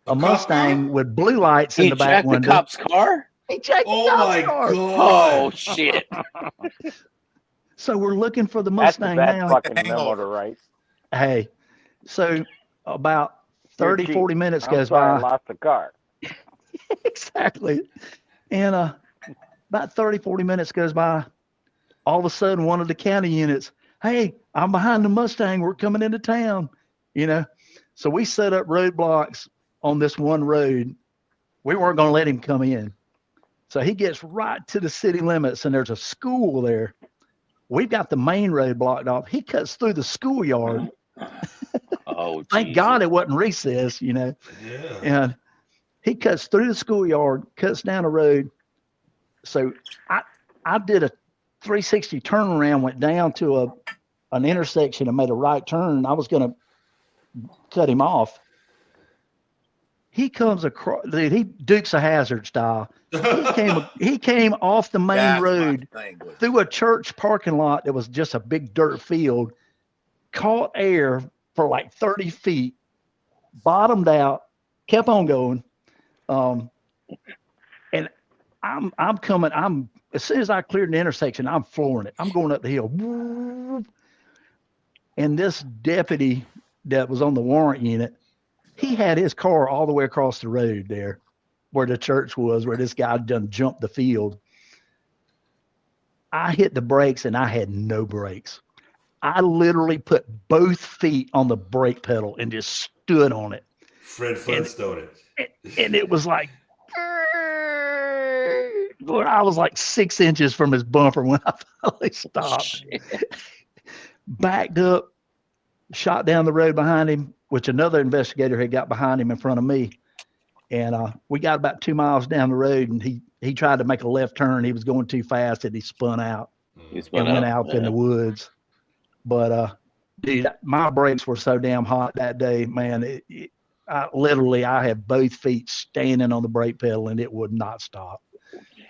a Mustang with blue lights in the back window. The cop's car? He jacked the cop's car. Oh shit! So we're looking for the Mustang now. Fucking memo to write. Hey, so about 30, 40 minutes I'm goes sorry, by. I lost the car. Exactly. And about 30, 40 minutes goes by. All of a sudden, one of the county units, hey, I'm behind the Mustang. We're coming into town, you know. So we set up roadblocks on this one road. We weren't going to let him come in. So he gets right to the city limits, and there's a school there. We've got the main road blocked off. He cuts through the schoolyard. Oh, thank God it wasn't recess, you know. Yeah. And he cuts through the schoolyard, cuts down the road. So I did a 360 turnaround, went down to an intersection and made a right turn. I was going to cut him off. He comes across, dude, he Dukes of Hazzard style. He came off the main road through a church parking lot that was just a big dirt field, caught air for like 30 feet, bottomed out, kept on going. And I'm coming, as soon as I cleared the intersection, I'm flooring it. I'm going up the hill. And this deputy that was on the warrant unit, he had his car all the way across the road there where the church was, where this guy done jumped the field. I hit the brakes and I had no brakes. I literally put both feet on the brake pedal and just stood on it. Fred Flintstone it. And it was like, I was like 6 inches from his bumper when I finally stopped. Backed up, shot down the road behind him, which another investigator had got behind him in front of me. And we got about 2 miles down the road, and he tried to make a left turn. He was going too fast, and he spun out and went out in the woods. But dude, my brakes were so damn hot that day, man. I had both feet standing on the brake pedal, and it would not stop.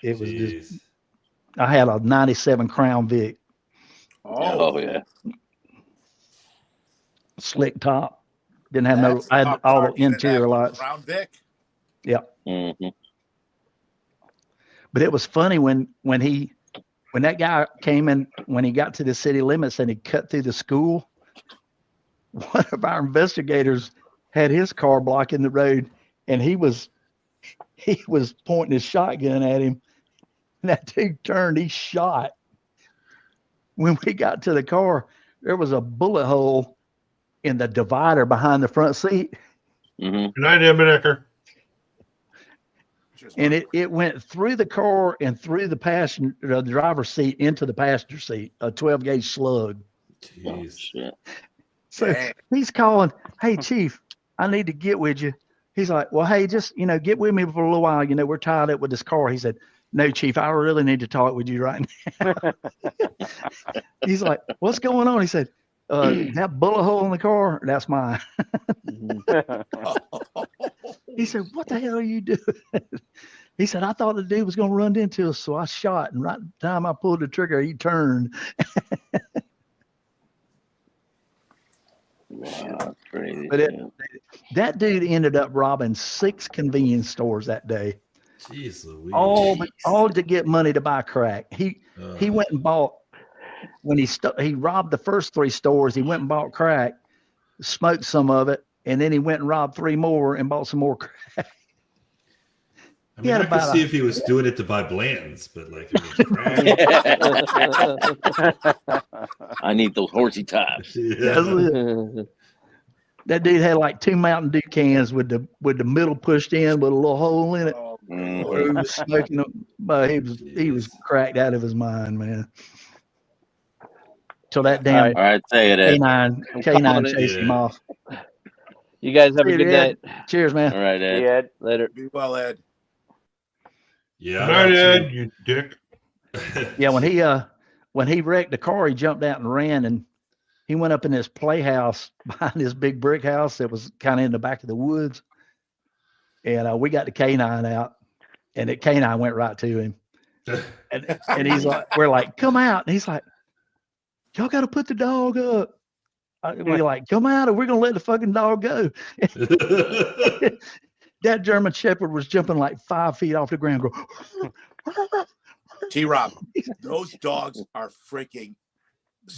It was just. I had a '97 Crown Vic. Oh yeah. Slick top. Didn't have I had all the interior lights. Crown Vic. Yeah. Mm-hmm. But it was funny when that guy came in, when he got to the city limits and he cut through the school, one of our investigators had his car blocking the road, and he was pointing his shotgun at him. And that dude turned, he shot. When we got to the car, there was a bullet hole in the divider behind the front seat. Good night, Ebenecker. And it went through the car and through the driver's seat into the passenger seat, a 12-gauge slug. Jeez. So he's calling, hey, Chief, I need to get with you. He's like, well, hey, just, get with me for a little while. We're tied up with this car. He said, no, Chief, I really need to talk with you right now. He's like, what's going on? He said, that bullet hole in the car, that's mine. He said, what the hell are you doing? He said, I thought the dude was going to run into us, so I shot. And right at the time I pulled the trigger, he turned. Wow, that's crazy. But that dude ended up robbing 6 convenience stores that day. Jeez Louise. All to get money to buy crack. He went and bought, when he robbed the first 3 stores, he went and bought crack, smoked some of it, and then he went and robbed 3 more and bought some more crack. I mean, I could see if he was doing it to buy Bland's, but like, I need those horsey tops. That dude had like 2 Mountain Dew cans with the middle pushed in with a little hole in it. He was smoking them, but he was cracked out of his mind, man. Till that damn All right, say it, Ed. K9 chased him off. You guys have a See good you, Ed. night. Cheers, man. All right, Ed. See you, Ed. Later. Be well, Ed. Yeah. Good night, Ed, you dick. Yeah, when he wrecked the car, he jumped out and ran, and he went up in this playhouse behind this big brick house that was kind of in the back of the woods. And we got the K9 out, and the K9 went right to him. And he's like, we're like, come out. And he's like, y'all got to put the dog up. We're like, come out, or we're going to let the fucking dog go. That German Shepherd was jumping like 5 feet off the ground. Go, T-Rob, those dogs are freaking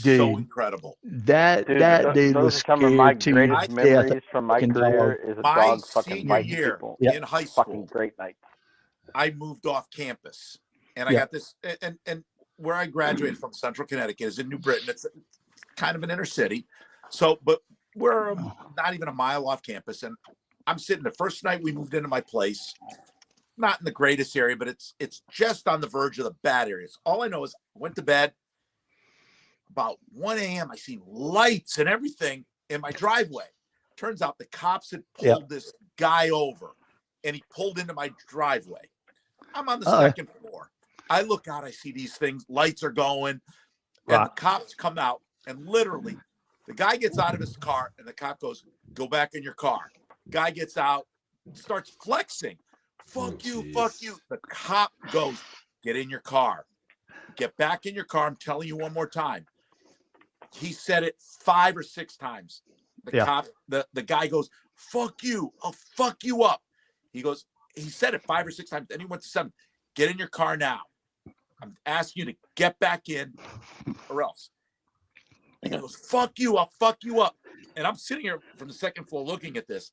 dude, so incredible. That dude was some of my scared to greatest death memories from my fucking career dog. is a My dog fucking senior biting year people. in high school, Fucking great night. I moved off campus, and I got this, and where I graduated from, Central Connecticut, is in New Britain. It's kind of an inner city, so but we're not even a mile off campus, and I'm sitting the first night we moved into my place, not in the greatest area, but it's just on the verge of the bad areas. All I know is I went to bed about 1 a.m. I see lights and everything in my driveway. Turns out the cops had pulled this guy over, and he pulled into my driveway. I'm on the second floor. I look out, I see these things, lights are going, and the cops come out, and literally the guy gets out of his car, and the cop goes, "Go back in your car." Guy gets out, starts flexing. Fuck you, fuck you. The cop goes, "Get in your car. Get back in your car. I'm telling you one more time." He said it 5 or 6 times. The cop, the guy goes, "Fuck you. I'll fuck you up." He goes, he said it 5 or 6 times. Then he went to 7. "Get in your car now. I'm asking you to get back in or else." And he goes, "Fuck you. I'll fuck you up." And I'm sitting here from the second floor looking at this.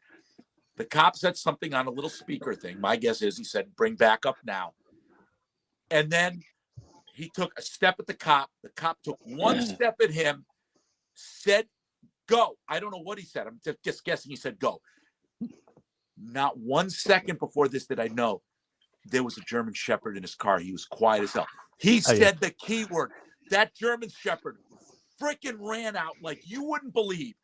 The cop said something on a little speaker thing. My guess is he said, "Bring back up now." And then he took a step at the cop. The cop took 1 step at him, said, "Go." I don't know what he said. I'm just guessing he said, "Go." Not 1 second before this did I know there was a German Shepherd in his car. He was quiet as hell. He said the keyword. That German Shepherd freaking ran out like you wouldn't believe.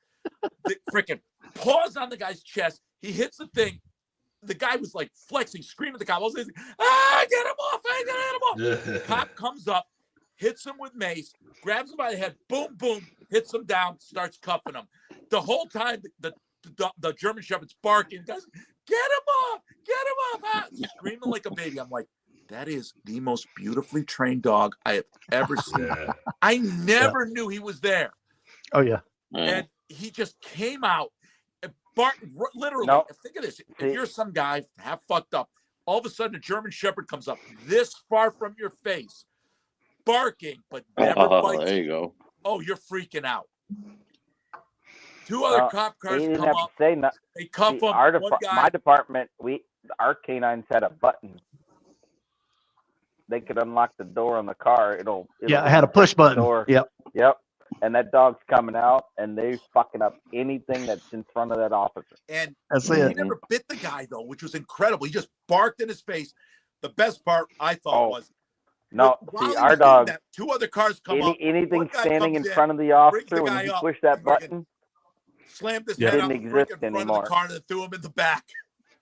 The freaking paws on the guy's chest. He hits the thing. The guy was like flexing, screaming at the cop. I was like, get him off. I get him off. Cop comes up, hits him with mace, grabs him by the head, boom, boom, hits him down, starts cuffing him. The whole time, the German Shepherd's barking. Guys, get him off, screaming like a baby. I'm like, that is the most beautifully trained dog I have ever seen. I never knew he was there. Oh, yeah. And he just came out. Literally, think of this. If you're some guy half fucked up, all of a sudden a German Shepherd comes up this far from your face, barking, but never bites. There you go. Oh, you're freaking out. 2 other cop cars didn't come have up. to say nothing. They cuff him. One guy. My department, our canines had a button. They could unlock the door on the car. It'll it had a push button. Door. Yep. And that dog's coming out, and they're fucking up anything that's in front of that officer. And that's he never bit the guy, though, which was incredible. He just barked in his face. The best part, I thought, was our dog. 2 other cars come up. Anything standing in front of the officer when you push that button, slammed his head up didn't exist in front anymore. of the car and then threw him in the back.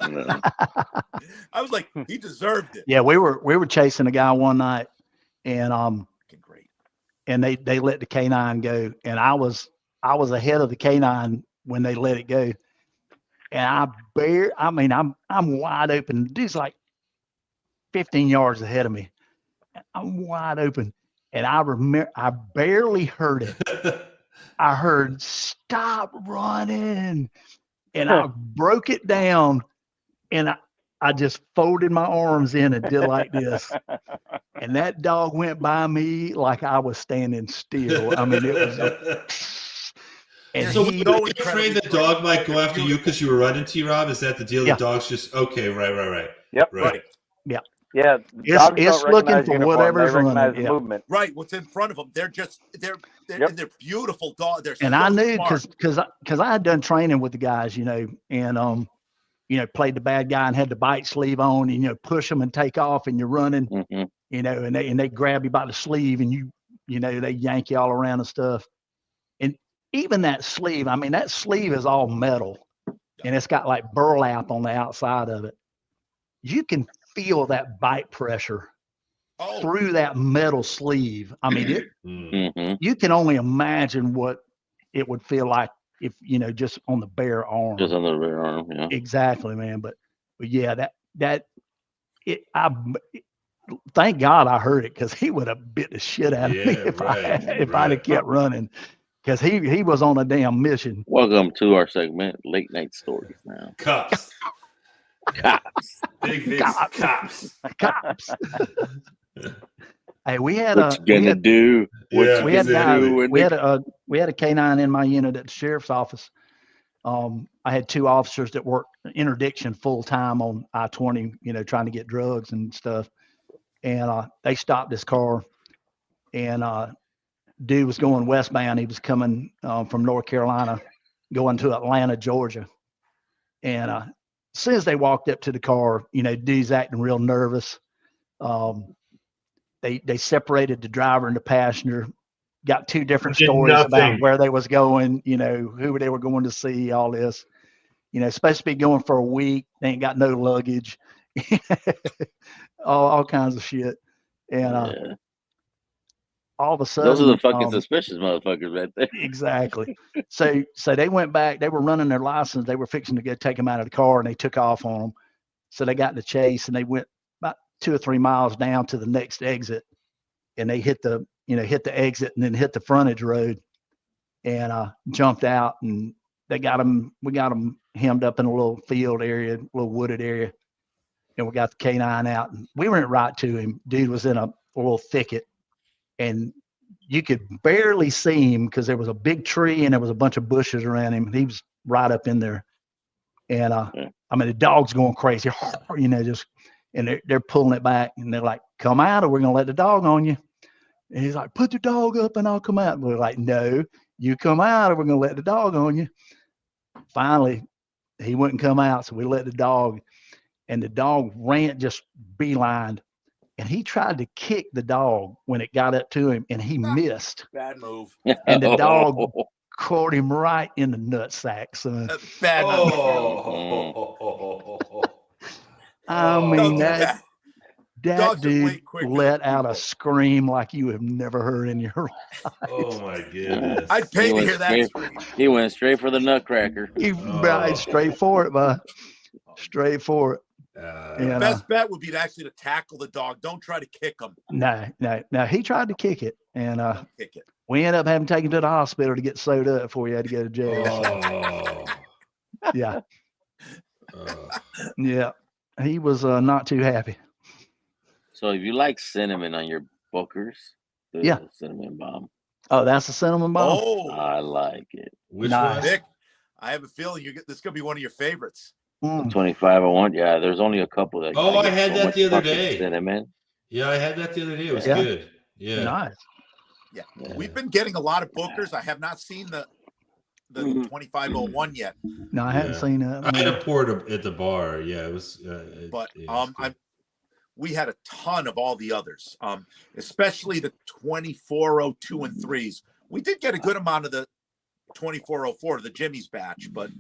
I was like, he deserved it. Yeah, we were chasing a guy one night, and and they let the K9 go, and I was ahead of the K9 when they let it go, and I'm wide open. The dude's like 15 yards ahead of me. I'm wide open, and I barely heard it. I heard "Stop running," and I broke it down, and I just folded my arms in and did like this. And that dog went by me like I was standing still. I mean, it was. And so you afraid the dog might go after you because you were running, T-Rob? Is that the deal? The dog's just, okay, right. Yep. Right. Yeah, the It's dogs it's don't looking recognize for uniform. whatever's They recognize running. Yeah. movement. Right, what's in front of them? They're Yep. and they're beautiful dogs. They're And so I knew smart. because I had done training with the guys, and played the bad guy and had the bite sleeve on, and push them and take off, and you're running, and they grab you by the sleeve, and they yank you all around and stuff. And even that sleeve, I mean, that sleeve is all metal, and it's got like burlap on the outside of it. You can feel that bite pressure through that metal sleeve. I mean, you can only imagine what it would feel like if just on the bare arm. Just on the bare arm, yeah. Exactly, man. But yeah, thank God I heard it, because he would have bit the shit out of me if I'd have kept running, because he was on a damn mission. Welcome to our segment, Late Night Stories. Now, cops. Big face cops. Hey, we had what you gonna do? We had a canine in my unit at the sheriff's office. I had 2 officers that worked interdiction full time on I-20, trying to get drugs and stuff. And they stopped this car, and dude was going westbound. He was coming from North Carolina, going to Atlanta, Georgia. And as soon as they walked up to the car, dude's acting real nervous. They separated the driver and the passenger, got 2 different stories about where they was going, who they were going to see, all this. Supposed to be going for a week. They ain't got no luggage, all kinds of shit. And all of a sudden, those are the fucking suspicious motherfuckers right there. Exactly. So they went back. They were running their license. They were fixing to go take them out of the car, and they took off on them. So they got in the chase, and they went about 2 or 3 miles down to the next exit, and they hit the exit and then hit the frontage road, and jumped out, and we got them hemmed up in a little field area, a little wooded area, and we got the canine out, and we went right to him. Dude was in a little thicket, and you could barely see him because there was a big tree and there was a bunch of bushes around him, and he was right up in there. And I mean, the dog's going crazy, and they're pulling it back, and they're like, "Come out, or we're gonna let the dog on you." And he's like, "Put the dog up and I'll come out." And we're like, "No, you come out, or we're gonna let the dog on you." Finally, he wouldn't come out, so we let the dog, and the dog just beelined, and he tried to kick the dog when it got up to him, and he missed. Bad move. And the dog caught him right in the nutsack, son. Bad I mean, that Dogs dude let out a scream like you have never heard in your life. Oh my goodness! I'd pay to hear that scream. He went straight for the nutcracker. He right straight for it, bud. Straight for it. The best bet would be to actually to tackle the dog. Don't try to kick him. No. He tried to kick it, and Kick it. we ended up having to take him to the hospital to get sewed up before he had to go to jail. Yeah. Yeah. He was not too happy. So if you like cinnamon on your bookers, there's a cinnamon bomb. Oh, that's a cinnamon bomb? Oh, I like it. Which Nice. Nick, I have a feeling this is gonna be one of your favorites. 25 I want. Yeah, there's only a couple that. Oh, I get had so that much the other fucking day. Cinnamon. Yeah, I had that the other day. It was Yeah. good. Yeah. Nice. Yeah. We've been getting a lot of bookers. I have not seen the 2501 yet. No, I hadn't seen that. I had a port at the bar. Yeah, it was. But we had a ton of all the others, especially the 2402 and 3s. We did get a good amount of the 2404, the Jimmy's batch, but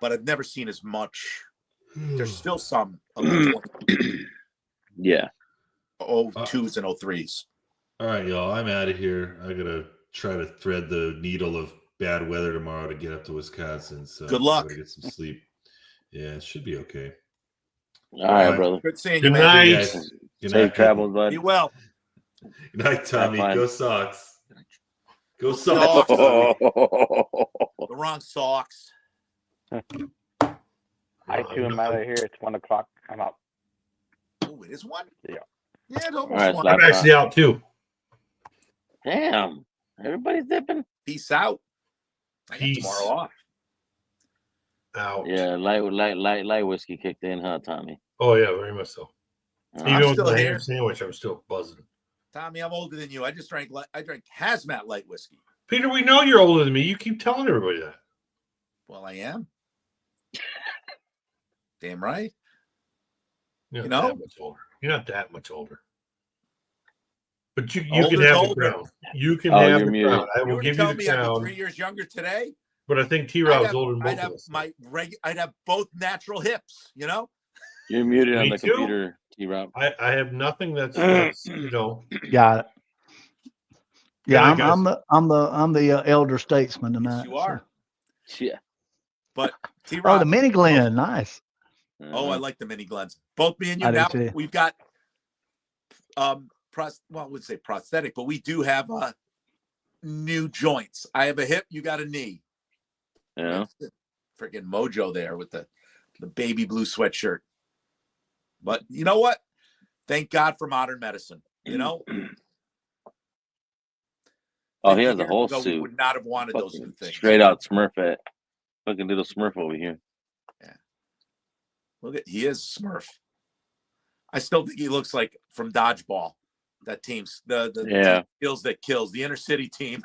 I've never seen as much. There's still some of the 02s and 03s. All right, y'all. I'm out of here. I gotta try to thread the needle of bad weather tomorrow to get up to Wisconsin. So good luck. I gotta get some sleep. Yeah, it should be okay. All right, brother. Good seeing you, Good man. night. Good Safe night, travels, bud. Be well. Good night, Tommy. Have fun. Go Sox. Go Sox. Sox. Tommy. The wrong socks. I too am out of here. It's 1 o'clock. I'm out. Oh, it is one? Yeah. Yeah, it's almost All right, one. I'm actually out too. Damn. Everybody's dipping. Peace out. I got Peace. tomorrow off. Out. Yeah, light whiskey kicked in, huh, Tommy? Oh yeah, very much so. Even I'm with still the here. ham sandwich, I'm still buzzing. Tommy, I'm older than you. I drank hazmat light whiskey. Peter, we know you're older than me. You keep telling everybody that. Well, I am. Damn right. You're You not know? that much older. You're not that much older. But you can Older's have older. the crown. You can Oh, have you're the muted. crown. I You will were to give you tell the me I'd be crown. 3 years younger today. But I think T-Rob's older than both of us. I'd have both natural hips, you know? You're muted on Me the too. computer, T-Rob. I have nothing that's you know. Got it. Good Yeah, night, guys. I'm the elder statesman tonight. Yes, you are. Yeah. But Oh, T-Rob. the mini Glen, nice. Oh, I like the mini Glens. Both me and you I do now. too. We've got I would say prosthetic, but we do have new joints. I have a hip, you got a knee. Yeah. Freaking mojo there with the baby blue sweatshirt. But you know what? Thank God for modern medicine. You know? Oh, he has a 50 whole years ago, we suit. would not have wanted those Fucking new things. straight out Smurfette. Fucking little Smurf over here. Look at he is Smurf. I still think he looks like from Dodgeball. That team's the Yeah. team skills that kills the inner city team.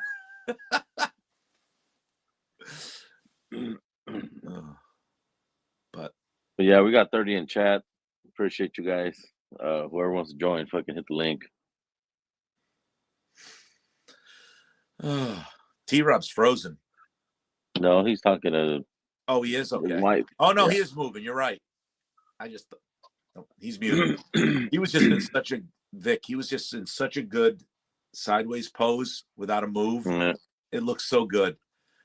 But yeah, we got 30 in chat. Appreciate you guys. Whoever wants to join, fucking hit the link. T-Rob's frozen. No, he's talking to. Oh, he is okay. Wife. Oh no, Yeah. he is moving. You're right. He's muted. He was just in such a Vic. He was just in such a good sideways pose without a move. Yeah. It looks so good.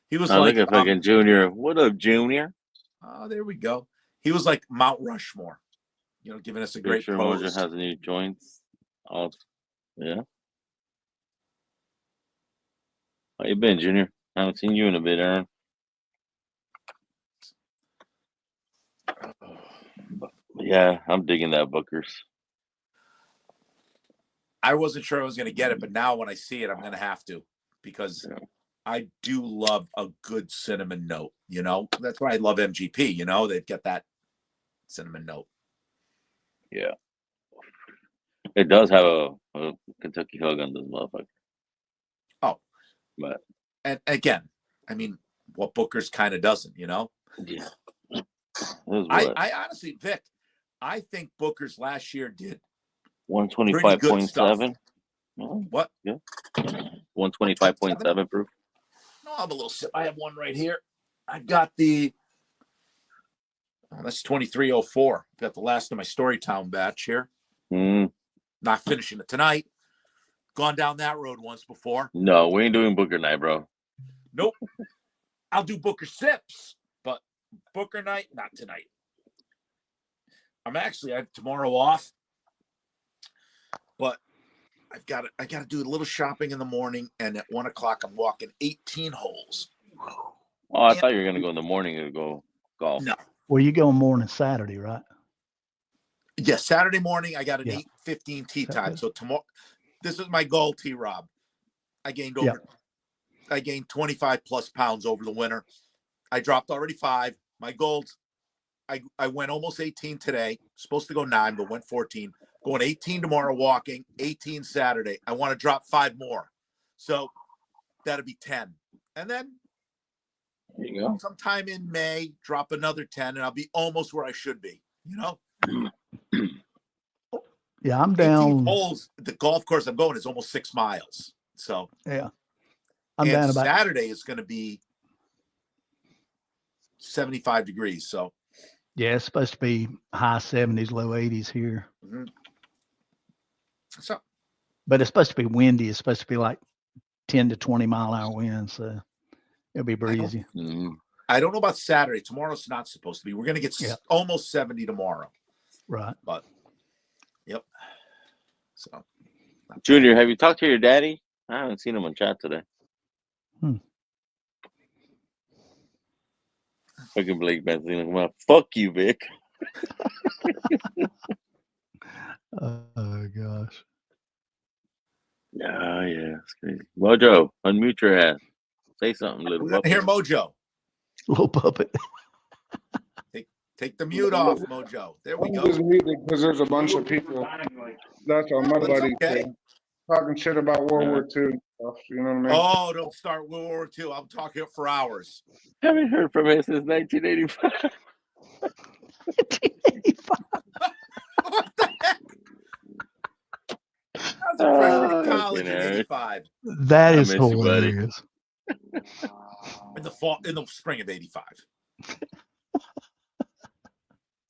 He was I like, look at fucking Junior. What up, Junior? oh, there we go. He was like Mount Rushmore. You know, giving us a great Picture pose. Mojo has new joints. Oh, yeah. How you been, Junior? I haven't seen you in a bit, Aaron. Yeah, I'm digging that Booker's. I wasn't sure I was going to get it, but now when I see it, I'm going to have to because I do love a good cinnamon note. You know, that's why I love MGP. You know, they've got that cinnamon note. Yeah. It does have a Kentucky hug on this motherfucker. Oh, but and again, I mean, what Booker's kind of doesn't, you know? Yeah. I honestly, Vic, I think Booker's last year did 125.7. What? Yeah. 125.7 proof. No, I have a little sip. I have one right here. I got the. Oh, that's 2304. Got the last of my Storytown batch here. Not finishing it tonight. Gone down that road once before. No, we ain't doing Booker night, bro. Nope. I'll do Booker sips, but Booker night, not tonight. I have tomorrow off, but I got to do a little shopping in the morning, and at 1:00 I'm walking 18 holes. Oh, I thought you were gonna go in the morning and go golf. No. Well, you go morning Saturday, right? Yeah, Saturday morning I got an 8:15 tee time. So tomorrow, this is my goal, T-Rob. I gained 25 plus pounds over the winter. I dropped already 5. My goals, I went almost 18 today. Supposed to go 9, but went 14. Going 18 tomorrow walking, 18 Saturday. I want to drop 5 more. So that'll be 10. And then there you go. Sometime in May, drop another 10, and I'll be almost where I should be, you know? Yeah, I'm 18 down. holes, the golf course I'm going is almost 6 miles. So Yeah. I'm down about. Saturday is going to be 75 degrees. So Yeah, it's supposed to be high 70s, low 80s here. So, but it's supposed to be windy. It's supposed to be like 10 to 20 mile-an-hour winds, so it'll be breezy. I don't know about Saturday. Tomorrow's not supposed to be. We're going to get almost 70 tomorrow. Right. But, yep. So, Junior, have you talked to your daddy? I haven't seen him on chat today. Fucking Blake Benzine. Well, fuck you, Vic. Oh gosh. Oh yeah, it's crazy. Mojo, unmute your ass. Say something, little puppet. Here, Mojo. Little puppet. Take the mute off, Mojo. There we I'm go. just muted because there's a bunch of people. That's all my But it's buddies okay. talking shit about World War II and stuff. You know what I mean? Oh, don't start World War II. I'm talking for hours. Haven't heard from him since 1985. What the heck? I was a freshman in college in Eric. '85. That I is miss you, buddy. hilarious. In the spring of '85.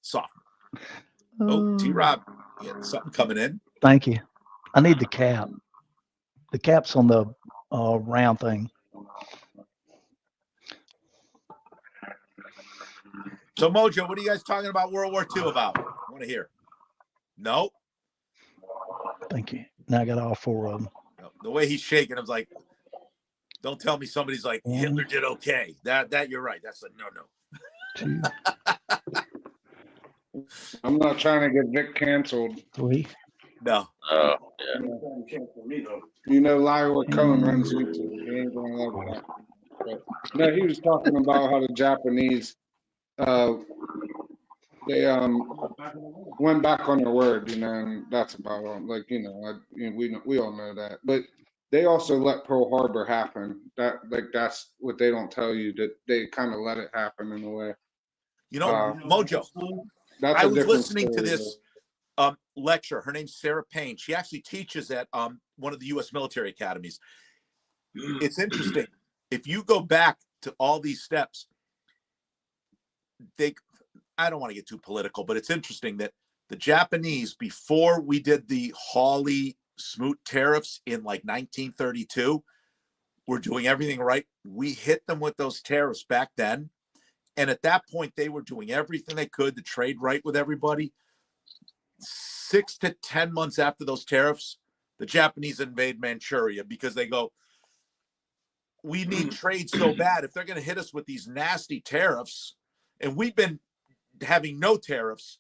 Sophomore. Oh, T-Rob, you had something coming in. Thank you. I need the cap. The cap's on the round thing. So, Mojo, what are you guys talking about World War II about? I want to hear. No? Thank you. Now I got all four of them. The way he's shaking, I was like, don't tell me somebody's like, Hitler did okay. That you're right. That's a no. I'm not trying to get Vic canceled. 3. No. Oh, yeah. You know, Lyle Cohen runs YouTube. He ain't gonna love that. But, no, he was talking about how the Japanese, they went back on their word, you know, and that's about all. Like, you know, we all know that. But they also let Pearl Harbor happen. That's what they don't tell you, that they kind of let it happen in a way. You know, Mojo, that's I a was different listening to story, this lecture. Her name's Sarah Payne. She actually teaches at one of the U.S. military academies. It's interesting. If you go back to all these steps, I don't want to get too political, but it's interesting that the Japanese, before we did the Hawley-Smoot tariffs in like 1932, were doing everything right. We hit them with those tariffs back then. And at that point, they were doing everything they could to trade right with everybody. 6 to 10 months after those tariffs, the Japanese invade Manchuria because they go, we need trade so bad. If they're going to hit us with these nasty tariffs, and we've been having no tariffs,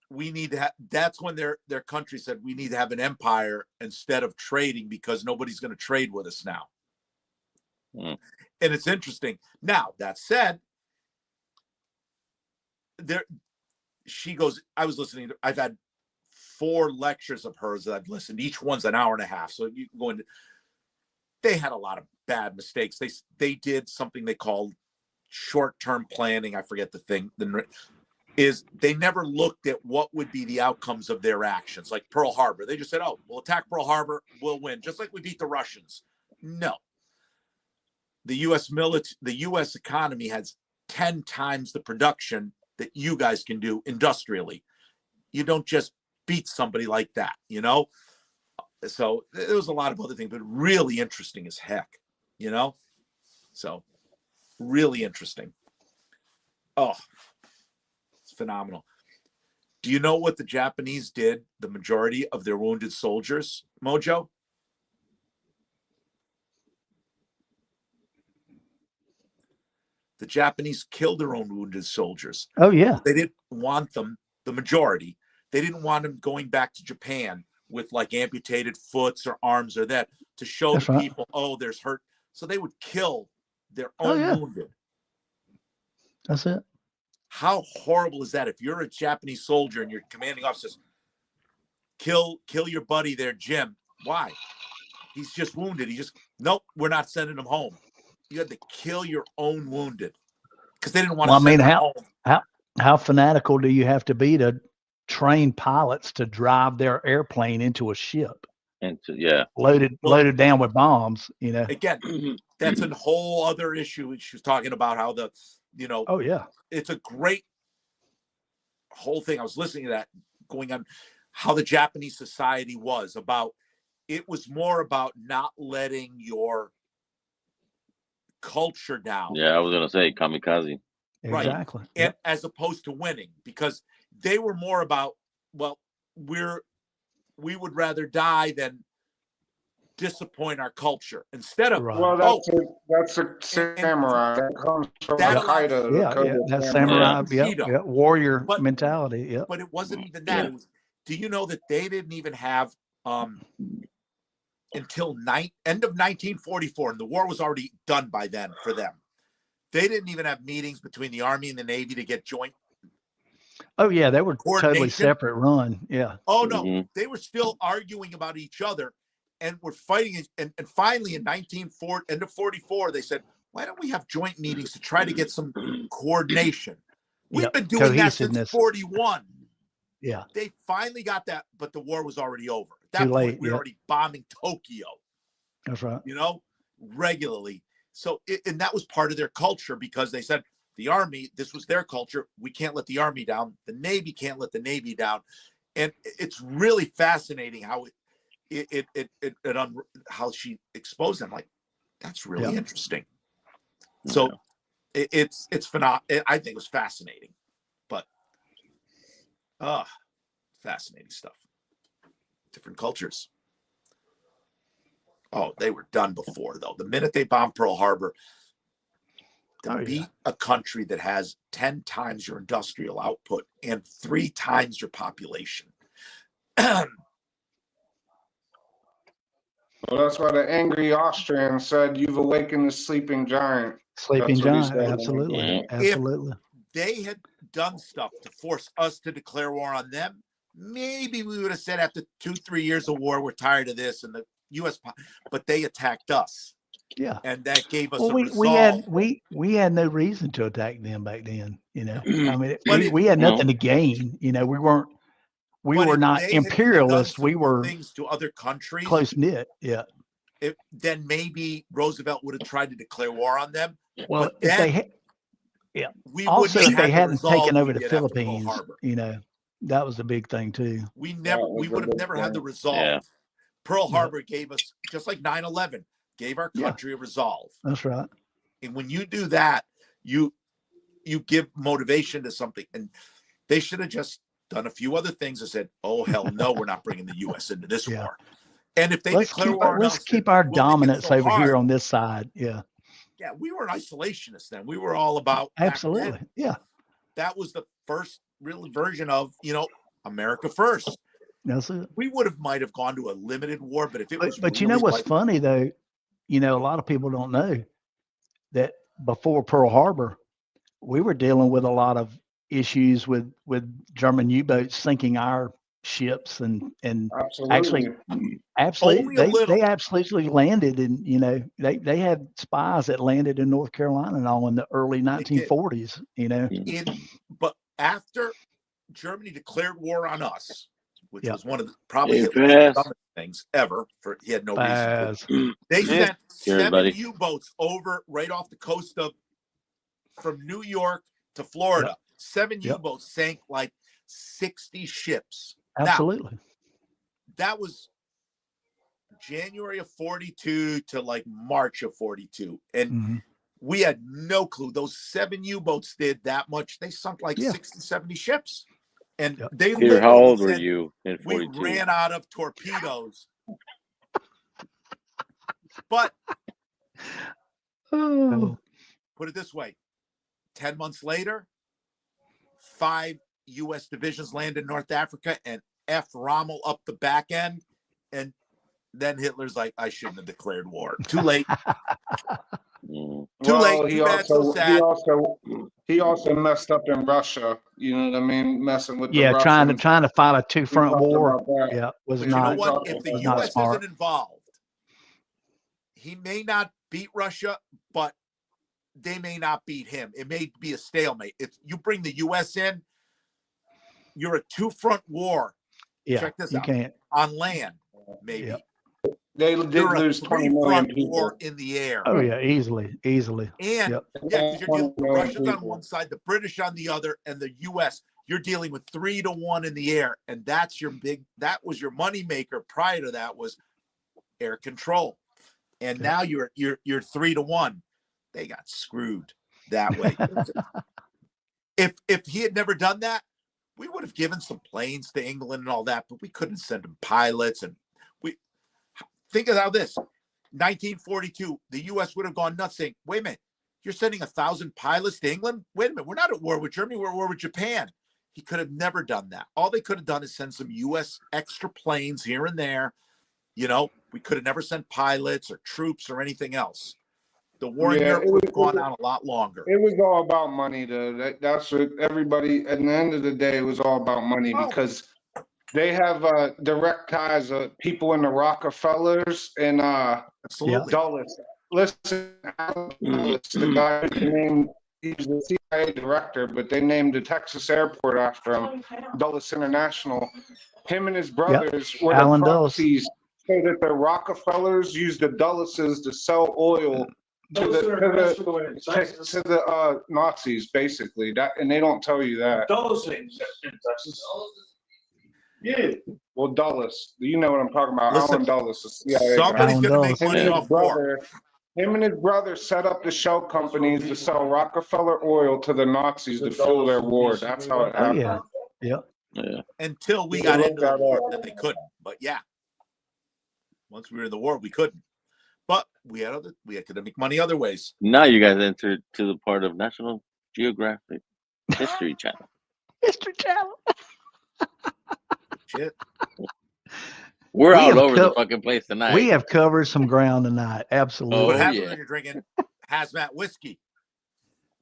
we need to that's when their country said, we need to have an empire instead of trading because nobody's going to trade with us now. And it's interesting. Now, that said, she goes, I was listening to, I've had 4 lectures of hers that I've listened. Each one's an hour and a half. So you can go into, they had a lot of bad mistakes. They did something they called short-term planning. I forget the thing. Is they never looked at what would be the outcomes of their actions, like Pearl Harbor. They just said, oh, we'll attack Pearl Harbor, we'll win, just like we beat the Russians. No. The U.S. economy has 10 times the production that you guys can do industrially. You don't just beat somebody like that, you know? So there was a lot of other things, but really interesting as heck, you know? So really interesting. Oh, it's phenomenal. Do you know what the Japanese did, the majority of their wounded soldiers, Mojo? The Japanese killed their own wounded soldiers. Oh, yeah. They didn't want them, the majority, they didn't want them going back to Japan with like amputated foots or arms or that to show That's the right. people, oh, there's hurt. So they would kill their own wounded. That's it. How horrible is that? If you're a Japanese soldier and your commanding officer says, kill your buddy there, Jim. Why? He's just wounded. Nope, we're not sending him home. You had to kill your own wounded because they didn't want to send them home. How fanatical do you have to be to train pilots to drive their airplane into a ship? Loaded down with bombs, you know. Again, that's a whole other issue. She was talking about how oh yeah, it's a great whole thing. I was listening to that going on how the Japanese society was about. It was more about not letting your culture down. Yeah, I was gonna say kamikaze. Right. Exactly. And as opposed to winning, because they were more about, well, we would rather die than disappoint our culture instead of Well, that's a samurai. That comes from Al-Qaeda. Yeah, that's samurai. Yeah, warrior mentality. Yeah. But it wasn't even that. It was, do you know that they didn't even have until end of 1944, and the war was already done by then for them. They didn't even have meetings between the Army and the Navy to get joint. Oh yeah, they were totally Coordination. separate run. Yeah. Oh no, they were still arguing about each other and were fighting. And finally in end of 44, they said, why don't we have joint meetings to try to get some coordination? We've been doing that since 41. Yeah. They finally got that, but the war was already over. At that Too point, late, we were already bombing Tokyo, That's right. you know, regularly. So, and that was part of their culture, because they said the Army, this was their culture. We can't let the Army down. The Navy can't let the Navy down. And it's really fascinating how how she exposed them. Like, that's really interesting. So it's phenomenal. I think it was fascinating, but fascinating stuff. Different cultures. Oh, they were done before, though. The minute they bombed Pearl Harbor, to beat a country that has 10 times your industrial output and 3 times your population. Well, that's why the angry Austrian said, "You've awakened the sleeping giant." Sleeping That's what he giant. said. Absolutely. Absolutely. If they had done stuff to force us to declare war on them, maybe we would have said after 2-3 years of war, we're tired of this, and the U.S. But they attacked us. Yeah. And that gave us Well, a we resolve. we had no reason to attack them back then. You know, I mean, we had nothing to gain. You know, we were not imperialists. We were things to other countries, close knit. Yeah. Then maybe Roosevelt would have tried to declare war on them. Well, but if then they also if they hadn't taken over the Philippines, Harbor. you know, that was the big thing too. We would have never had the resolve. Yeah. Pearl Harbor gave us, just like 9/11, gave our country a resolve. That's right. And when you do that, you give motivation to something. And they should have just done a few other things and said, "Oh hell no, we're not bringing the U.S. into this war." And if they declare war, let's keep our dominance over here on this side. Yeah. Yeah, we were isolationists then. We were all about absolutely. Yeah. That was the first real version of, America first. That's it. We might have gone to a limited war, but if it was but you know what's funny though, a lot of people don't know that before Pearl Harbor, we were dealing with a lot of issues with German U-boats sinking our ships and actually they absolutely landed in, they had spies that landed in North Carolina and all in the early 1940s, but after Germany declared war on us, which was one of the probably Hitler's dumbest things ever, he had no reason to. They sent 7 U-boats over right off the coast from New York to Florida. 7 U-boats sank like 60 ships. Absolutely. Now, that was January of 42 to like March of 42. And we had no clue. Those 7 U-boats did that much. They sunk like 60, 70 ships. And they Peter, how old were you in 42? We ran out of torpedoes. But put it this way, 10 months later, 5 U.S. divisions landed in North Africa and F Rommel up the back end. And then Hitler's like, I shouldn't have declared war. Too late. Too late. He Too bad. So sad. He also messed up in Russia. You know what I mean? Messing with the Russians. trying to fight a 2-front war. Yeah, was but not. You know what? If the U.S. isn't involved, he may not beat Russia, but they may not beat him. It may be a stalemate. If you bring the U.S. in, you're a 2-front war. Yeah, check this you out. Can't. On land, maybe. Yep. They did lose 20 million people. War in the air. Oh yeah, easily. And because you're dealing with Russians on one side, the British on the other, and the U.S. You're dealing with 3-1 in the air, and that was your money maker. Prior to that was air control, and now you're 3-1. They got screwed that way. If he had never done that, we would have given some planes to England and all that, but we couldn't send them pilots. And think about this. 1942, the U.S. would have gone nuts saying, wait a minute, you're sending 1,000 pilots to England? Wait a minute, we're not at war with Germany, we're at war with Japan. He could have never done that. All they could have done is send some U.S. extra planes here and there. We could have never sent pilots or troops or anything else. The war in Yeah, Europe it would was, have gone on a lot longer. it was all about money, though. That's what everybody. At the end of the day, it was all about money because they have direct ties. People in the Rockefellers and Absolutely. Dulles. Listen, Dulles, the guy who named. He's the CIA director, but they named the Texas airport after him, Dulles International. Him and his brothers were the Alan Dulles. proxies so that the Rockefellers used the Dulleses to sell oil to the Nazis, basically. That, and they don't tell you that. Dulles in Texas. Yeah. Well, Dulles, you know what I'm talking about. Listen, Alan Dulles, the CIA somebody's guy. going to make money off war. Him and his brother set up the shell companies to sell Rockefeller oil to the Nazis to fuel their war. That's how it happened. Oh, yeah. Yeah. Until we got into the war, then they couldn't. But yeah, once we were in the war, we couldn't. But we had to make money other ways. Now you guys entered to the part of National Geographic History Channel. History Channel. Shit. We're We all have over the co- fucking place tonight. We have covered some ground tonight. Absolutely. What happens when you're drinking hazmat whiskey?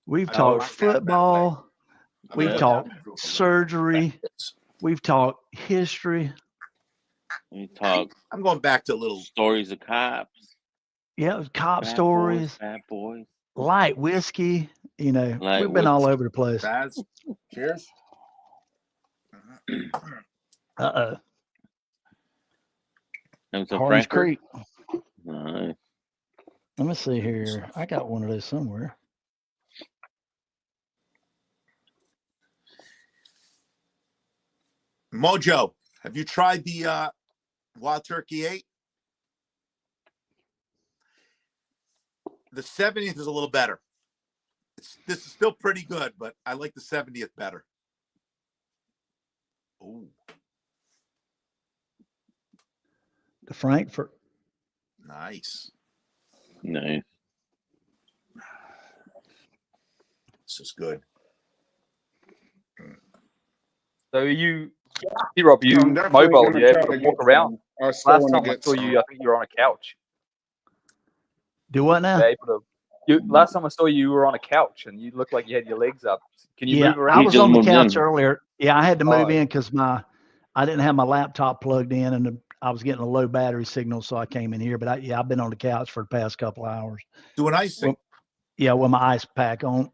We've I talked like that, by the way. football. We've Yeah. talked surgery. We've talked history. We talk. I'm going back to little stories of cops. Yeah, cop Bad stories. boys, bad boys. Light whiskey. You know, Light we've been all whiskey. over the place. Baz. Cheers. Uh-oh. And some Orange Frankfurt. Creek. Nice. Let me see here. I got one of those somewhere. Mojo, have you tried the Wild Turkey 8? The 70th is a little better. This is still pretty good, but I like the 70th better. Ooh. The Frankfurt. Nice. Nice. This is good. So Rob, you I'm definitely mobile, gonna you try able to to walk get around? some. I still Last wanna time I get saw you, I think you were on a couch. Do what now? You're able to, last time I saw you, you were on a couch and you looked like you had your legs up. Can you Yeah, move around? I was on the couch earlier. Yeah, I had to move in because I didn't have my laptop plugged in and I was getting a low battery signal, so I came in here. But I've been on the couch for the past couple of hours. Doing icing. Yeah, with my ice pack on.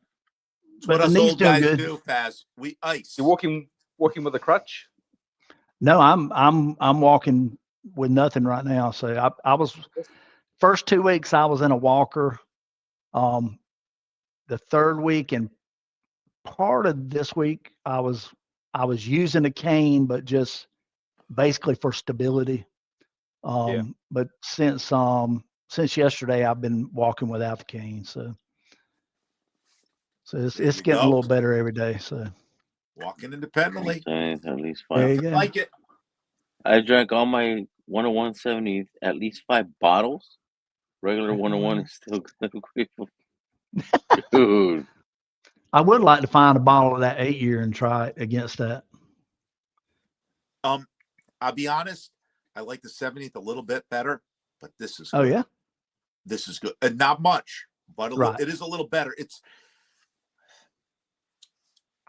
That's what the us knee's old doing guys good. do, Faz. We ice. You're walking with a crutch? No, I'm walking with nothing right now. So I was first 2 weeks I was in a walker. The third week and part of this week I was using a cane, but just basically for stability. But since yesterday I've been walking without the cane. So it's getting a little better every day. So walking independently. At least there five. you go. Like it. I drank all my 101.70, at least 5 bottles. Regular 101 is still good. Dude. I would like to find a bottle of that 8-year and try it against that. I'll be honest, I like the 70th a little bit better, but this is good. Oh yeah. This is good. And not much, but Right. it is a little better.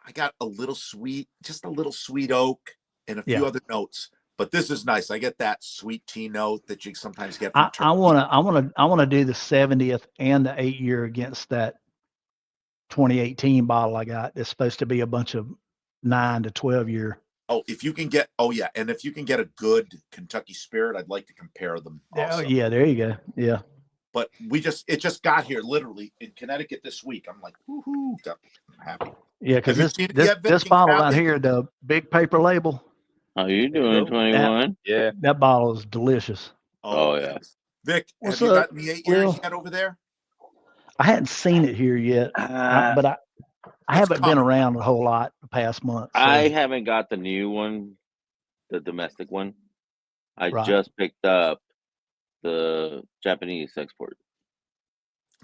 I got a little sweet, just a little sweet oak and a few other notes. But this is nice. I get that sweet tea note that you sometimes get from I want to do the 70th and the 8-year against that 2018 bottle I got. It's supposed to be a bunch of 9 to 12 year. Oh, if you can get, and if you can get a good Kentucky Spirit, I'd like to compare them. Oh yeah, there you go. Yeah. But it just got here literally in Connecticut this week. I'm like, woohoo! I'm happy. Yeah, because Have you seen it this yet, Vince? bottle Can out you- here, the big paper label. How you doing, 21? Yeah. That bottle is delicious. Oh, yeah. Vic, What's have you up, gotten the 8 years Will? yet over there? I hadn't seen it here yet, but I haven't been around a whole lot the past month. So. I haven't got the new one, the domestic one. I Right. just picked up the Japanese export.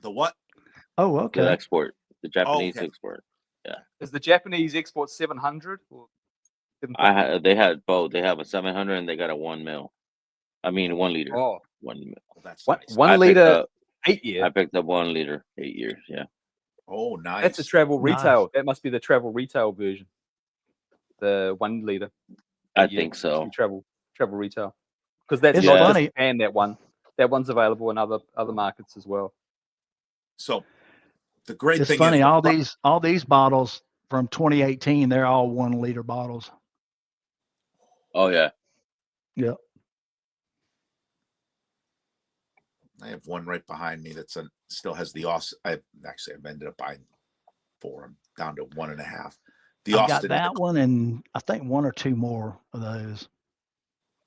The what? Oh, okay. The export. The Japanese okay. export. Yeah. Is the Japanese export 700? Or 750? They had both. They have a 700 and they got a 1 mil. I mean 1 liter. Oh. 1 mil. That's One, nice. one I picked liter. up- 8 year. I picked up 1 liter, 8 years. Yeah. Oh, nice. That's a travel Nice. retail. That must be the travel retail version. The 1 liter. I 8 year think must be so. travel retail. Because that's It's not just funny. Japan, that one. That one's available in other markets as well. So the great It's thing funny. is All these bottles from 2018, they're all 1 liter bottles. Oh yeah. Yep. I have one right behind me that's still has the Austin. I've ended up buying 4. I'm down to 1.5. The I got Austin. that one and I think 1 or 2 more of those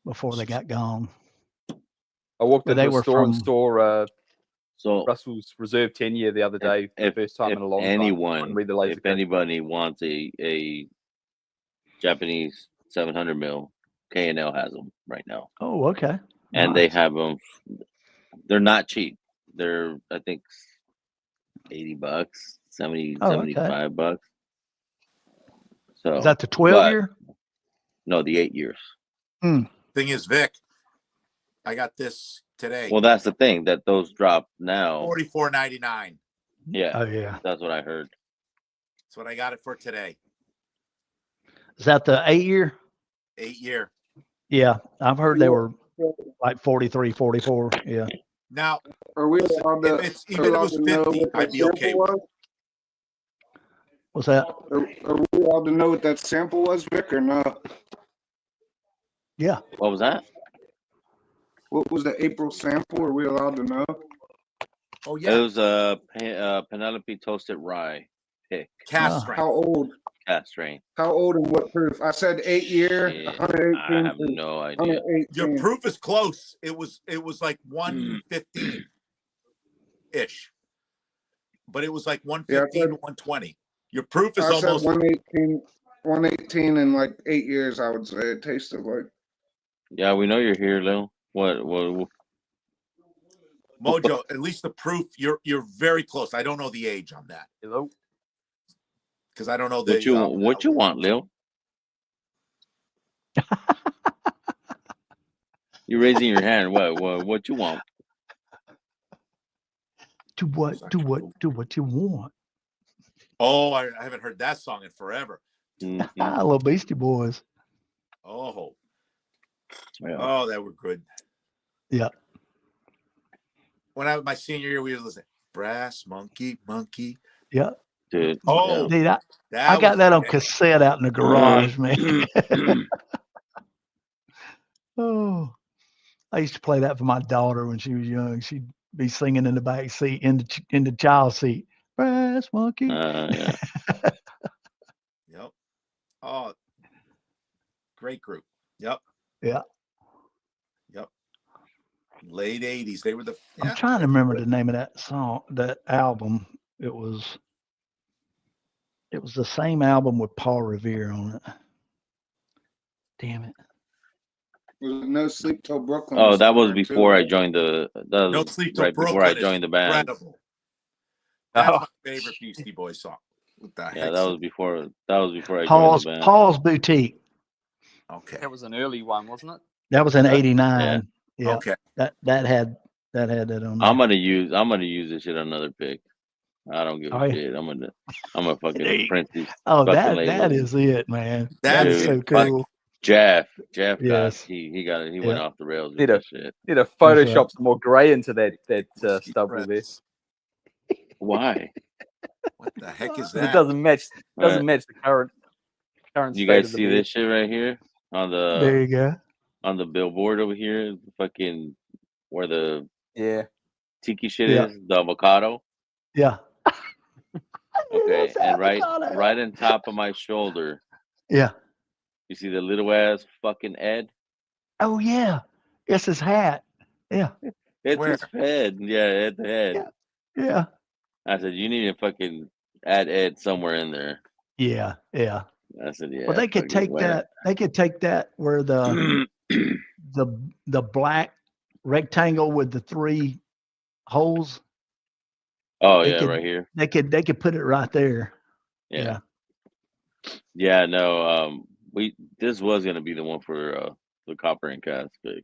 before they got gone. I walked But into they a were store and from- saw So Russell's Reserve 10 year the other day for the first time in a long time. Couldn't read the laser if code. anybody wants a Japanese 700 mil, K&L has them right now, Oh, okay. and they Nice. have them. They're not cheap. They're I think $80, 70, Oh, okay. $75. So Is that the 12 but- year? No, the 8 years. Thing is, Vic, I got this today. Well, that's the thing that those drop now. $44.99. Yeah. Oh, yeah. That's what I heard. That's what I got it for today. Is that the 8 year? 8 year. Yeah. I've heard they were like 43, 44. Yeah. Now, Are we allowed to? if it's even if it was 50, I'd be okay with it. What's that? Are we allowed to know what that sample was, Vic, or no? Yeah. What was that? What was the April sample? Are we allowed to know? Oh It was a Penelope Toasted Rye pick. Cast strength. How old? Cast strain. How old and what proof? I said 8 year, Shit, 118. I have no idea. 118. Your proof is close. It was like 115 ish, but it was like 115 to 120. Your proof is I said almost 118 in like 8 years. I would say it tasted like. Yeah, we know you're here, Lil. What Mojo. At least the proof. You're very close. I don't know the age on that. Hello. Because I don't know the. What you want, Lil? You're raising your hand. What you want? Do what you want. Oh, I haven't heard that song in forever. Little Beastie Boys. Oh. Yeah. Oh, that were good. Yeah. When I was my senior year, we were listening. Brass Monkey. Yeah. Dude. Oh, Dude, I that got was that on good. cassette out in the garage, man. Oh, I used to play that for my daughter when she was young. She'd be singing in the back seat, in the child seat. Brass Monkey. Yeah. Yep. Oh, great group. Yep. Yeah. Yep. Late 80s. They were the. Yeah. I'm trying to remember the name of that song, that album. It was the same album with Paul Revere on it. Damn it. Was it No Sleep Till Brooklyn? Oh, that was before I joined the. That No was Sleep Till right before Brooklyn I joined the is band. incredible. That's my favorite Beastie Boys song. What the heck? Yeah, that was before. That was before I Paul's joined the band. Paul's Boutique. Okay. That was an early one, wasn't it? That was in '89. Yeah. Okay. That had that on there. I'm gonna use this shit on another pick. I don't give Oh, a yeah. shit. I'm gonna fucking print these. Oh, fucking that labels. is it, man. That That's is so it. cool. Jeff Yes. he got it. He went off the rails with Need a that shit. need to That's right. Photoshop some more grey into that stubble there. Why? What the heck is It that? doesn't match Right. match the current You state guys of the see beer. this shit right here on There you go. the billboard over here? Fucking where the Yeah. tiki shit Yeah. is, the avocado. Yeah. Okay, It's and right avocado. on top of my shoulder, Yeah. you see the little ass fucking Ed? Oh yeah. It's his hat. Yeah. It's Where? his head. Yeah, Ed the head. Yeah. Yeah. I said, you need to fucking add Ed somewhere in there. Yeah. Yeah. I said, yeah. Well, they could fucking take why not? that. They could take that where the black rectangle with the 3 holes. Oh They yeah, could- right here. They could put it right there. Yeah. Yeah, no, this was gonna be the one for the copper and cast pick.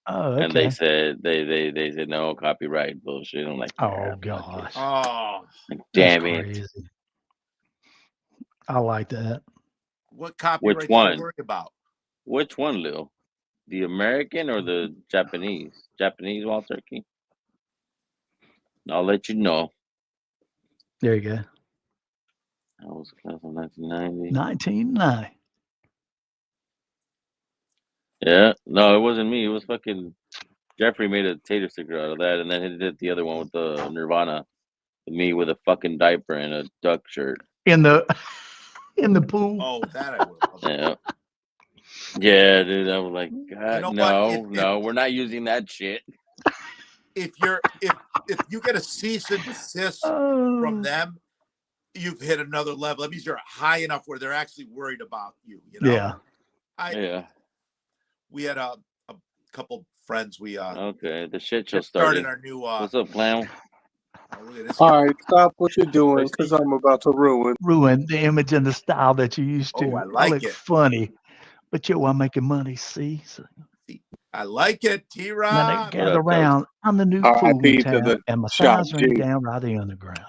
Oh, and they okay. said they said no copyright bullshit. I'm like, Oh gosh, Oh, that's damn it. crazy. I like that. what Which copyright did you one? worry about? Which one, Lil? The American or the Japanese? Japanese wild turkey? I'll let you know. There you go. That was class of 1990. 1990. Yeah, no, it wasn't me. It was fucking Jeffrey made a tater sticker out of that, and then he did the other one with the Nirvana, with me with a fucking diaper and a duck shirt. In the pool. Oh, that I would. Yeah, yeah, dude. I was like, God, You know no, what? no, we're not using that shit. If you get a cease and desist Oh. from them, you've hit another level. That means you're high enough where they're actually worried about you. You know? Yeah. Yeah. We had a couple friends. We Okay, the shit show just started started. our new. What's up, clown? Oh, look at this. All right, stop what you're doing because I'm about to ruin. Ruin the image and the style that you used to. Oh, I like look it. funny, but you are making money. See, so I like it, now they T-Rob. gather around. I'm the new R.I.P. fool in to town, the and my shop thighs ring G. down right the underground.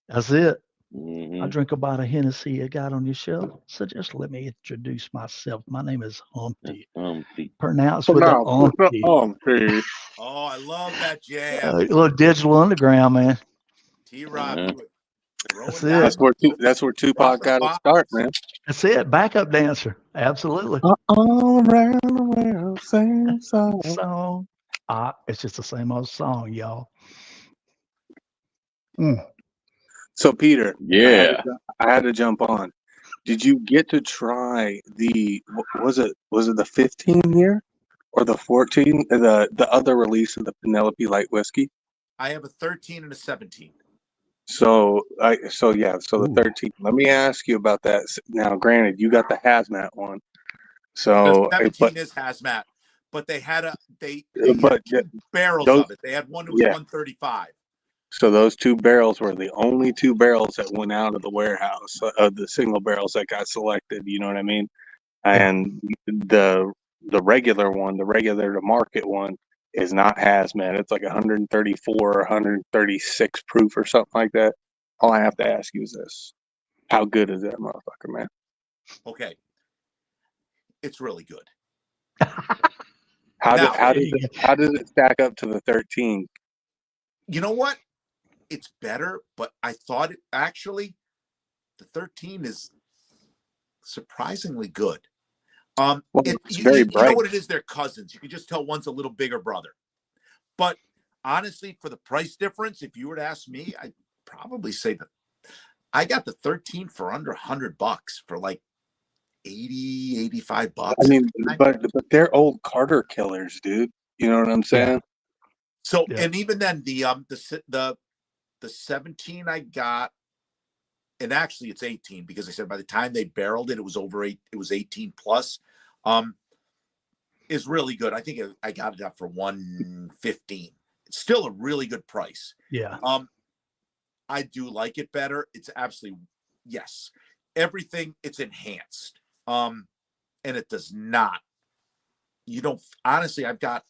That's it. Mm-hmm. I drink about a Hennessy you got on your shelf. So just let me introduce myself. My name is Humpty. Humpty. Pronounced with an umpty. Oh, I love that jam. A little digital underground, man. T-Rob, you were throwing That's down. it. That's where Tupac got his start, man. That's it. Backup dancer. Absolutely. All around the world, same song. Song. It's just the same old song, y'all. So Peter, Yeah. I had to jump on. Did you get to try the was it the 15 year or the 14 the other release of the Penelope Light whiskey? I have a 13 and a 17. So the 13. Let me ask you about that. Now, granted, you got the hazmat one. So, The 17 is hazmat, but they had two barrels of it. They had one that was 135. So those 2 barrels were the only 2 barrels that went out of the warehouse of the single barrels that got selected. You know what I mean? And the regular one, the regular to market one, is not hazmat. It's like 134 or 136 proof or something like that. All I have to ask you is this: how good is that motherfucker, man? Okay, it's really good. How does it stack up to the 13? You know what? It's better, but I thought the 13 is surprisingly good. It's very bright. You know what it is? They're cousins. You can just tell one's a little bigger brother. But honestly, for the price difference, if you were to ask me, I'd probably say that I got the 13 for under $100 for like 80, 85 bucks. I mean, but they're old Carter killers, dude. You know what I'm saying? So, and even then, the 17 I got, and actually it's 18 because I said by the time they barreled it, it was over 8. It was 18 plus. Is really good. I think I got it up for $115. It's still a really good price. Yeah. I do like it better. It's absolutely yes. Everything it's enhanced. And it does not. You don't honestly. I've got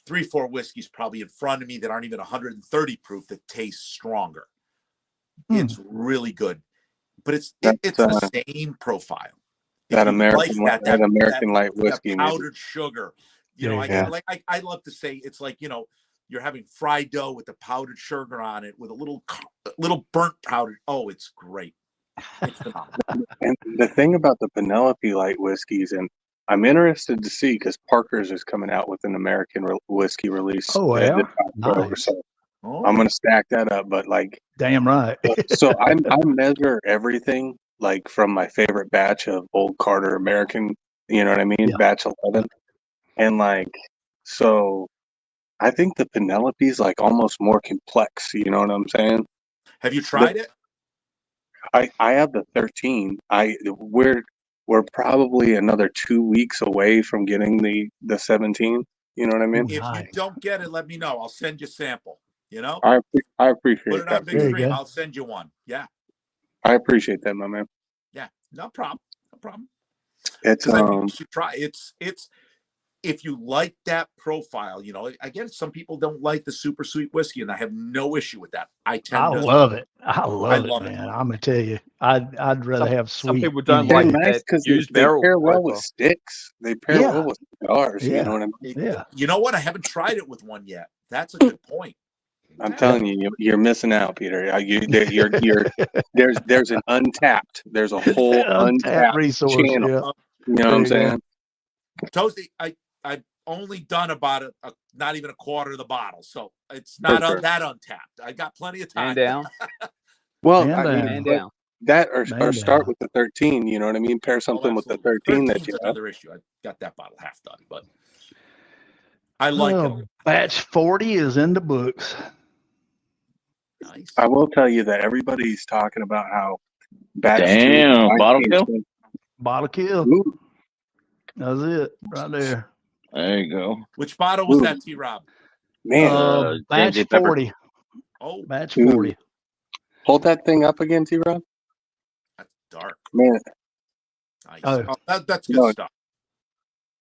3-4 whiskeys probably in front of me that aren't even 130 proof that taste stronger. It's really good, but it's the same profile. That American light whiskey, that powdered sugar. You know, I love to say it's like, you know, you're having fried dough with the powdered sugar on it with a little burnt powder. Oh, it's great. It's phenomenal. And the thing about the Penelope Light whiskeys, and I'm interested to see because Parker's is coming out with an American whiskey release. Oh, yeah. Nice. So I'm gonna stack that up. But like, damn right. So I measure everything like from my favorite batch of old Carter American. You know what I mean? Batch 11, and like so. I think the Penelope's like almost more complex. You know what I'm saying? Have you tried it? I have the 13. We're probably another 2 weeks away from getting the 17. You know what I mean? If you don't get it, let me know. I'll send you a sample. You know? I appreciate Put it that. on Big Stream. I'll send you one. Yeah. I appreciate that, my man. Yeah. No problem. No problem. It's I think you should try. if you like that profile, you know, again, some people don't like the super sweet whiskey, and I have no issue with that. I love it. I love it, it. man. I'm gonna tell you, I'd rather have sweet. Some people don't anything. like They're nice that because used they barrel pair well profile. with sticks. They pair Yeah. well with cigars. You Yeah. know what I mean? Yeah. You know what? I haven't tried it with one yet. That's a good point. I'm telling you, you're missing out, Peter. There's an untapped. There's a whole untapped resource. channel. Yeah. You know what I'm saying? Toasty, I've only done about not even a quarter of the bottle, so it's not that untapped. I got plenty of time. Man down. Well, Man I down. mean, Man but down. that or Man start down. with the 13. You know what I mean? Pair something with the 13 that 13's you have. another issue. I got that bottle half done, but I like it. Batch 40 is in the books. Nice. I will tell you that everybody's talking about how batch 2 Damn, bottle is kill. Bottle kill. Ooh. That's it right there. There you go. Which bottle was that, T-Rob? Man, batch James A. Pepper. 40. Oh, Batch 40. Hold that thing up again, T-Rob. That's dark. Man, Nice. Oh. That's good No, stuff.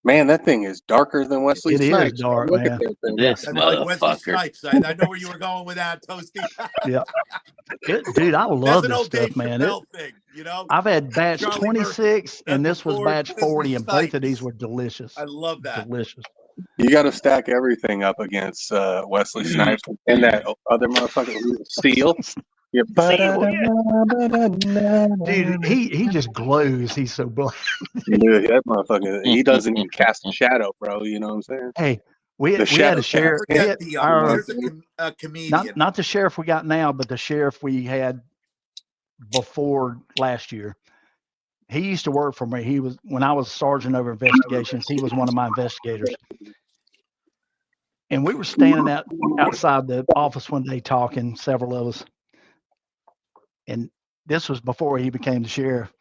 man, that thing is darker than Wesley It is Snipes. dark, Look man. at that thing. This That's like Wesley motherfucker. Snipes. I know where you were going with that, Toasty. Yeah. Dude, I That's love an this old Dave stuff, man. Chappelle thing, you know? I've had batch Charlie 26 and Murphy, this was before batch Wesley 40, and both of these Snipes. were delicious. I love that. Delicious. You got to stack everything up against Wesley Snipes and that other motherfucker, Seal. Yeah. Dude, he just glows. He's so black. Dude, that motherfucker, he doesn't even cast a shadow, bro. You know what I'm saying? Hey, we had a shadow sheriff. cast. We had our, There's a comedian. not the sheriff we got now, but the sheriff we had before last year. He used to work for me. He was, when I was sergeant over investigations, he was one of my investigators. And we were standing outside the office one day talking, several of us. And this was before he became the sheriff.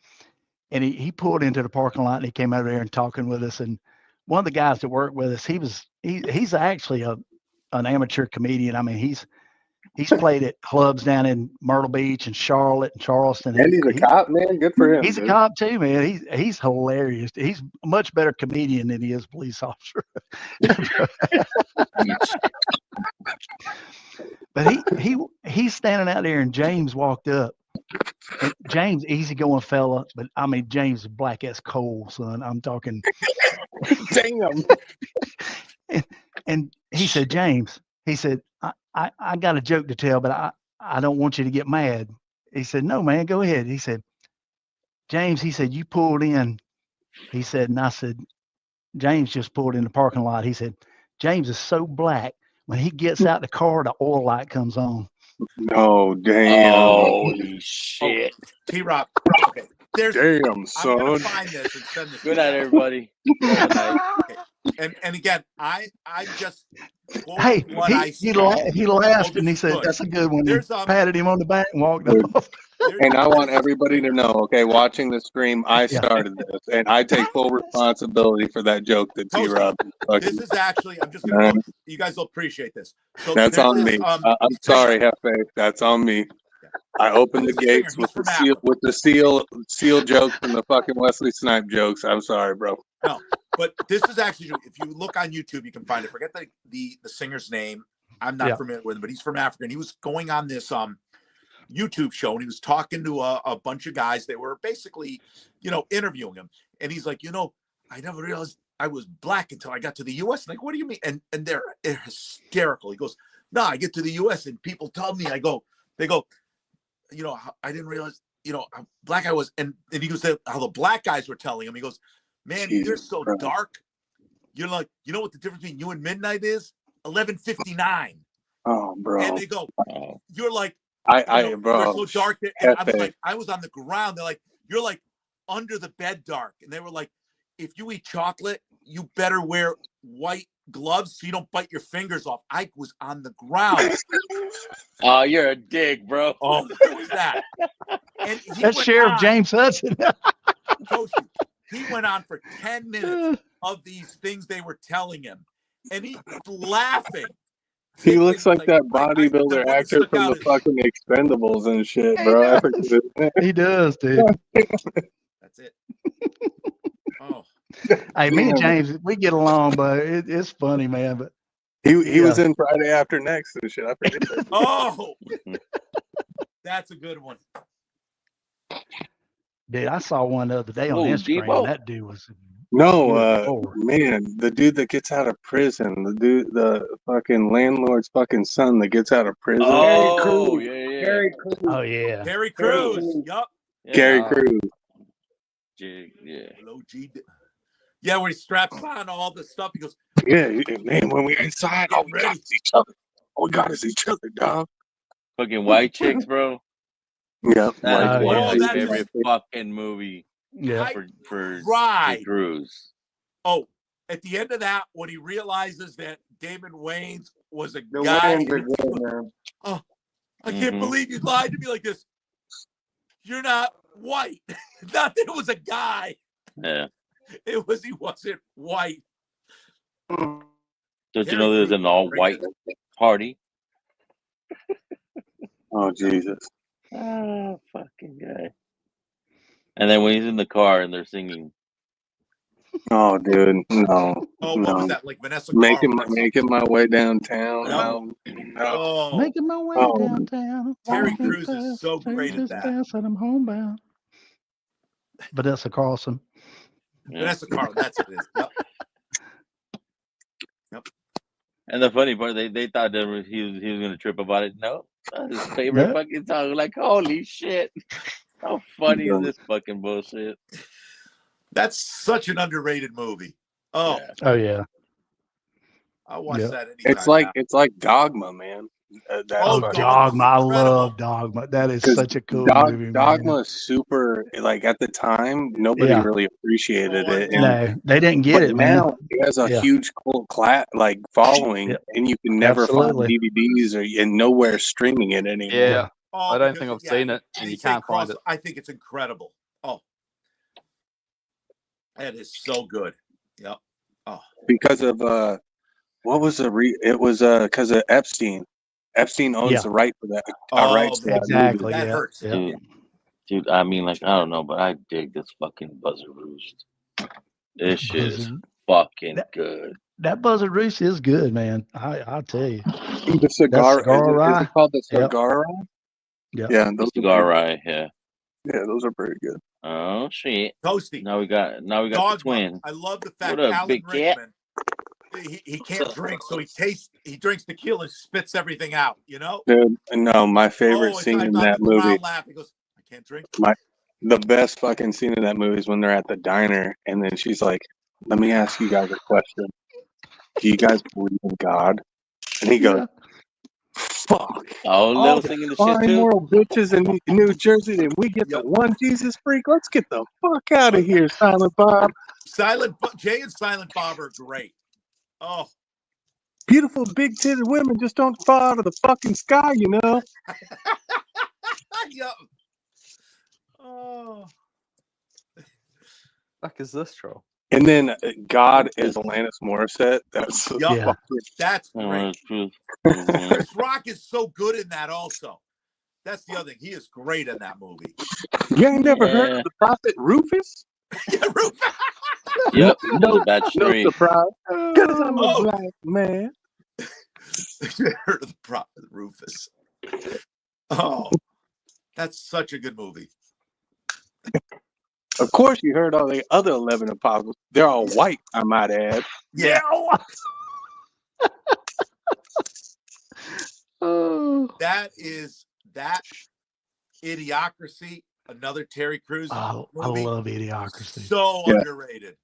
And he pulled into the parking lot and he came over there and talking with us. And one of the guys that worked with us, he's actually an amateur comedian. I mean, he's played at clubs down in Myrtle Beach and Charlotte and Charleston. And he's a cop, man. Good for him. He's a cop too, man. He's hilarious. He's a much better comedian than he is police officer. But he's standing out there, and James walked up. And James, easygoing fella, but I mean James is black as coal, son. I'm talking. Damn. And he said, James, he said, I got a joke to tell, but I don't want you to get mad. He said, no, man, go ahead. He said, James, he said, you pulled in. He said, and I said, James just pulled in the parking lot. He said, James is so black. When he gets out the car, the oil light comes on. No, damn. Holy shit. T-Rob. Okay. Damn, son. I'm gonna find this and send this. Good night, everybody. Good night. Okay. And again, I just Hey, what I he saw. laughed and he said, that's a good one. There's, Patted him on the back and walked off. And I want everybody to know, okay, watching the stream, I started this, and I take full responsibility for that joke that T-Rob. This is actually, I'm just gonna. You guys will appreciate this. So That's this on is, me. I'm sorry, Hefe. That's on me. I opened the gates with the seal jokes and the fucking Wesley Snipe jokes. I'm sorry, bro. No, but this is actually, if you look on YouTube, you can find it. Forget the singer's name. I'm not familiar with him, but he's from Africa. And he was going on this YouTube show, and he was talking to a bunch of guys. They were basically, interviewing him. And he's like, I never realized I was black until I got to the U.S. And like, what do you mean? And they're hysterical. He goes, no, I get to the U.S. and people tell me, they go, I didn't realize, how black I was. And he goes, how the black guys were telling him. He goes, man, you're so dark. You're like, you know what the difference between you and midnight is? 11:59. Oh, bro. And they go, you're like, bro, you're so dark. And I was on the ground. They're like, you're like under the bed dark. And they were like, if you eat chocolate, you better wear white gloves so you don't bite your fingers off. I was on the ground. Oh, you're a dick, bro. Oh, what was that? And That's Sheriff James Hudson. He went on for 10 minutes of these things they were telling him. And he's laughing. He looks like that bodybuilder actor from the fucking Expendables and shit, bro. He does, dude. That's it. Oh. Hey, me and James, we get along, but it's funny, man. But He was in Friday After Next and shit. I forget that. Oh, that's a good one. dude, I saw one the other day on Whoa, Instagram. Debo. That dude was No, good Lord. man, the dude that gets out of prison, the fucking landlord's fucking son that gets out of prison. Oh, yeah. Oh yeah, Terry Crews. Yup. Gary Crews. Yeah. Hello, G. Yeah, where he straps on all the stuff. He goes, Yeah, man, when we inside, all we got is each other. All we got is each other, dog. Fucking white chicks, bro. Yeah, That is one of my that's favorite fucking movie yeah. for Right. Cruise. Oh, at the end of that, when he realizes that Damon Wayans was a The guy. Wayans are good, man. Oh, I can't believe you lied to me like this. You're not white. Not that it was a guy. Yeah. He wasn't white. Don't you know there's an all-white party? Oh, Jesus. Oh, fucking guy. And then when he's in the car and they're singing. Oh, dude, no. Oh, no. what was that? Like Vanessa Making Carlton? my way downtown. No. Oh, Making my way downtown. Terry walking Crews is fast, so great at changes that. fast, and I'm homebound. Vanessa Carlson. Vanessa Carlton, that's what it is. Yep. Yep. And the funny part, they thought that he was gonna trip about it. No, that's his favorite fucking song. Like, holy shit, how funny is this fucking bullshit? That's such an underrated movie. Oh, Oh yeah. I watch Yeah. that anytime. It's like Dogma, man. Oh, Dogma! I love Dogma. That is such a cool movie, man. Dogma is super. Like at the time, nobody Yeah. really appreciated it. No, they didn't get but it, man. now it has a huge cult following, and you can never Absolutely. find DVDs and nowhere streaming it anymore. Yeah. Oh, I don't because- think I've yeah, seen it, they and you say can't find cross- it. I think it's incredible. Oh, that is so good. Yep. Oh, Because of what was it was because of Epstein. Epstein owns Yeah. the right for that. Oh, Rights to that exactly. movie. that Yeah. hurts. Yeah. Dude, I mean, like, I don't know, but I dig this fucking Buzzer Roost. This shit is Buzzer- fucking good. That Buzzer Roost is good, man. I'll tell you. The cigar, That cigar is rye? it called the Yep. cigar rye? Yep. Yeah, those are Cigar pretty, Rye, yeah. yeah, those are pretty good. Oh shit. Toasty. Now we got the Dogma. twin. I love the fact What up, Alan big cat? Rickman. He can't drink, so he drinks tequila and spits everything out. You know. Dude, no, my favorite Oh, scene it's in like that people around movie. laugh. He goes, "I can't drink." The best fucking scene in that movie is when they're at the diner and then she's like, "Let me ask you guys a question. Do you guys believe in God?" And he goes, "Fuck. Oh, All Lil the singing the shit fine too. moral bitches in New Jersey, and we get the one Jesus freak. Let's get the fuck out of here, Silent Bob. Jay and Silent Bob are great. Oh, Beautiful big titted women just don't fall out of the fucking sky, you know." yeah. Oh, Fuck is this troll? And then God is Alanis Morissette. That's yeah. fucking, That's Oh, great. that's true. Chris Rock is so good in that. Also, that's the other thing. He is great in that movie. you ain't never heard of the prophet Rufus? Yeah, Rufus. Yep, another bad No street. surprise. Because I'm a Oh. black man. You heard of the prophet Rufus? Oh, that's such a good movie. Of course, you heard all the other 11 apostles. They're all white, I might add. Yeah. Oh. That Idiocracy, another Terry Crews I movie. love Idiocracy. So Yeah. underrated.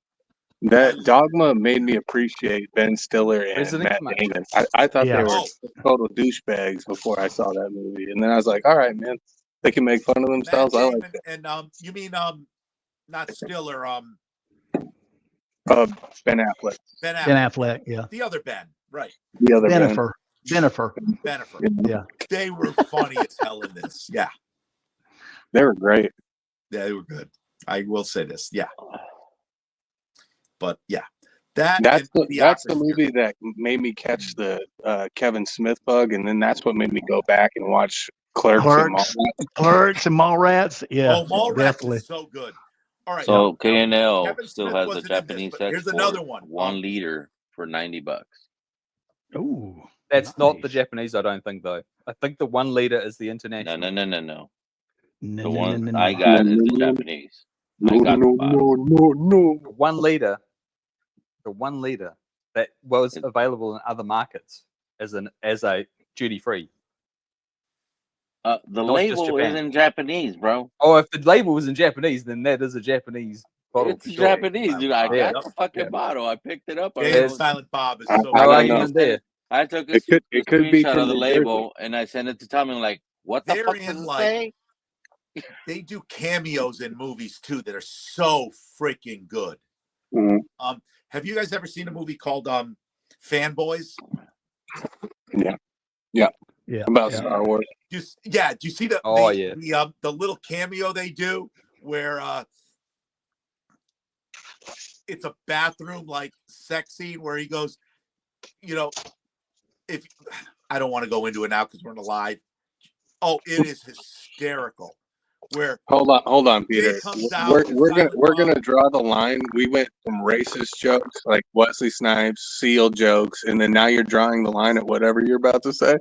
That Dogma made me appreciate Ben Stiller and Visiting Matt from Damon. I thought Yeah. they were total douchebags before I saw that movie. And then I was like, all right, man, they can make fun of Matt themselves. I Damon like it. and you mean not Stiller, Ben Affleck. Ben Affleck. Ben Affleck, yeah. The other Ben, right? The other Ben. Bennifer. Bennifer. Yeah. They were funny as hell in this. Yeah. They were great. Yeah, they were good. I will say this. Yeah. But yeah. That's the movie that made me catch the Kevin Smith bug, and then that's what made me go back and watch Clerks and Mallrats. Clerks and Mallrats. Yeah. Oh, Mallrats definitely. is so good. All right. So now, K&L Kevin still Smith has the wasn't in this, Japanese but here's export another one. 1 liter for $90. Ooh, That's not the nice. Japanese, I don't think, though. I think the 1 liter is the international. No. No, The no, one no, no, I no. got is the Japanese. I No, got no, the bottle. no. The 1 liter, the 1 liter that was available in other markets as a duty free. The Not just label is Japan. in Japanese, bro. Oh, if the label was in Japanese, then that is a Japanese bottle It's for sure. Japanese, dude. I Yeah. got the fucking bottle. I picked it up. I Jay was and Silent Bob is I- so I No don't argument know. there. I took a It could be screenshot from of the New Jersey. label and I sent it to Tommy. I'm like, what the They're fuck in does it like say? they do cameos in movies too that are so freaking good. Mhm. Have you guys ever seen a movie called Fanboys? Yeah. Yeah. About yeah. Star Wars. Do you see the Oh, yeah. the little cameo they do where it's a bathroom like sex scene where he goes, if I don't want to go into it now because we're in a live. Oh, it is hysterical. Where Hold on, Peter. Jay comes out We're and we're gonna Silent we're Bob- gonna draw the line. We went from racist jokes like Wesley Snipes, SEAL jokes, and then now you're drawing the line at whatever you're about to say.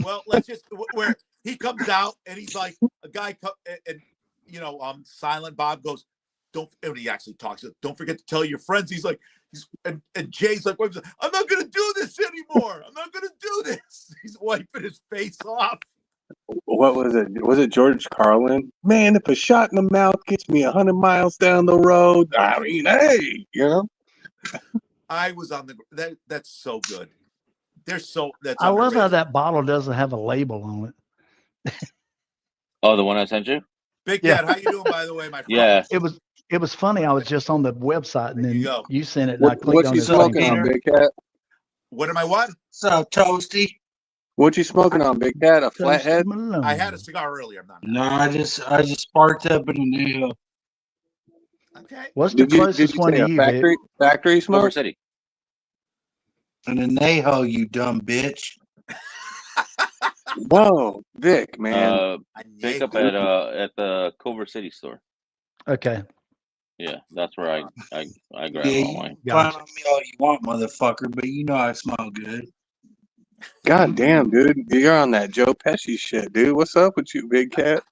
Well, let's just where he comes out and he's like a guy, and Silent Bob goes, and he actually talks. Don't forget to tell your friends. He's like, and Jay's like, I'm not gonna do this anymore. I'm not gonna do this. He's wiping his face off. What was it? Was it George Carlin? Man, if a shot in the mouth gets me 100 miles down the road, I mean, hey, I was on the that's so good. That's I love how underrated. that bottle doesn't have a label on it. Oh, the one I sent you? Big Yeah. Cat, how you doing, by the way, my friend? Yeah. It was funny. I was just on the website and then go. you sent it and I clicked What on you this smoking thing. on, Big Cat? What am I what? So toasty. What you smoking on, Big Cat? A flathead? I had a cigar earlier. I'm not. No, I just sparked up in an ale. Okay. What's the Did you closest one say to a you, factory Vic? smoke? Culver City. An anejo, you dumb bitch. Whoa, Vic, man. Pick up at the Culver City store. Okay. Yeah, that's where I grab Yeah, all you mine. clown on me all you want, motherfucker, but you know I smell good. God damn, dude. You're on that Joe Pesci shit, dude. What's up with you, Big Cat?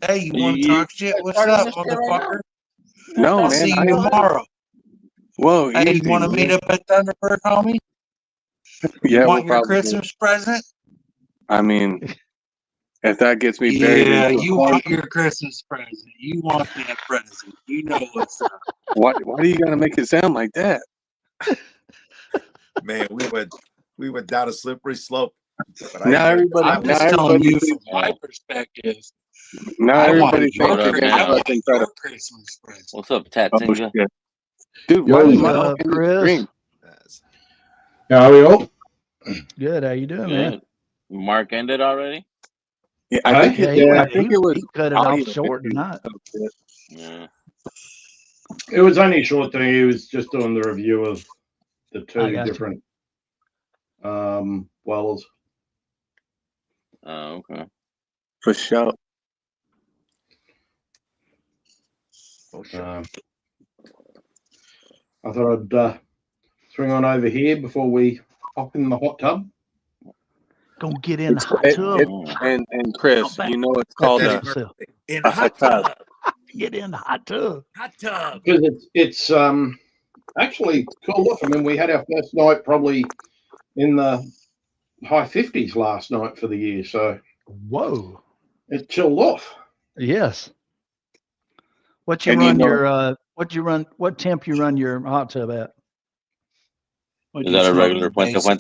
Hey, you want to talk shit? What's up, motherfucker? No, I'll man. see you tomorrow. Whoa, Hey, easy, you want to meet man. up at Thunderberg, homie? Yeah, You want we'll your probably. Christmas present? I mean, if that gets me buried Yeah, into a you corner, want your Christmas present. You want that present. You know what's up. why do you gotta make it sound like that? Man, we went down a slippery slope. But Now everybody, I'm now just telling everybody you from thinks, my perspective. now I want everybody your, thinks you're gonna I want fucking try your to. Christmas present. What's up, Tat Oh Ninja? shit, dude! Yo, Why does what's my up, opinion Chris? scream? How are we all? Good. How you doing, man? Good. Mark ended already? Yeah, I think he it was. cut it audio off short issues. tonight. Yeah. It was only a short thing. He was just doing the review of the I two got you. different wells. Oh, okay. For sure. I thought I'd swing on over here before we hop in the hot tub. Gonna get in the It's, hot it, tub. it, and Chris, you know it's called a in hot tub. Get in the hot tub. Hot tub. Because it's actually cool off. I mean, we had our first night probably in the high 50s last night for the year, so whoa, it chilled off. Yes. What you And run you know- your what temp you run your hot tub at? Is that a regular Fuentes? I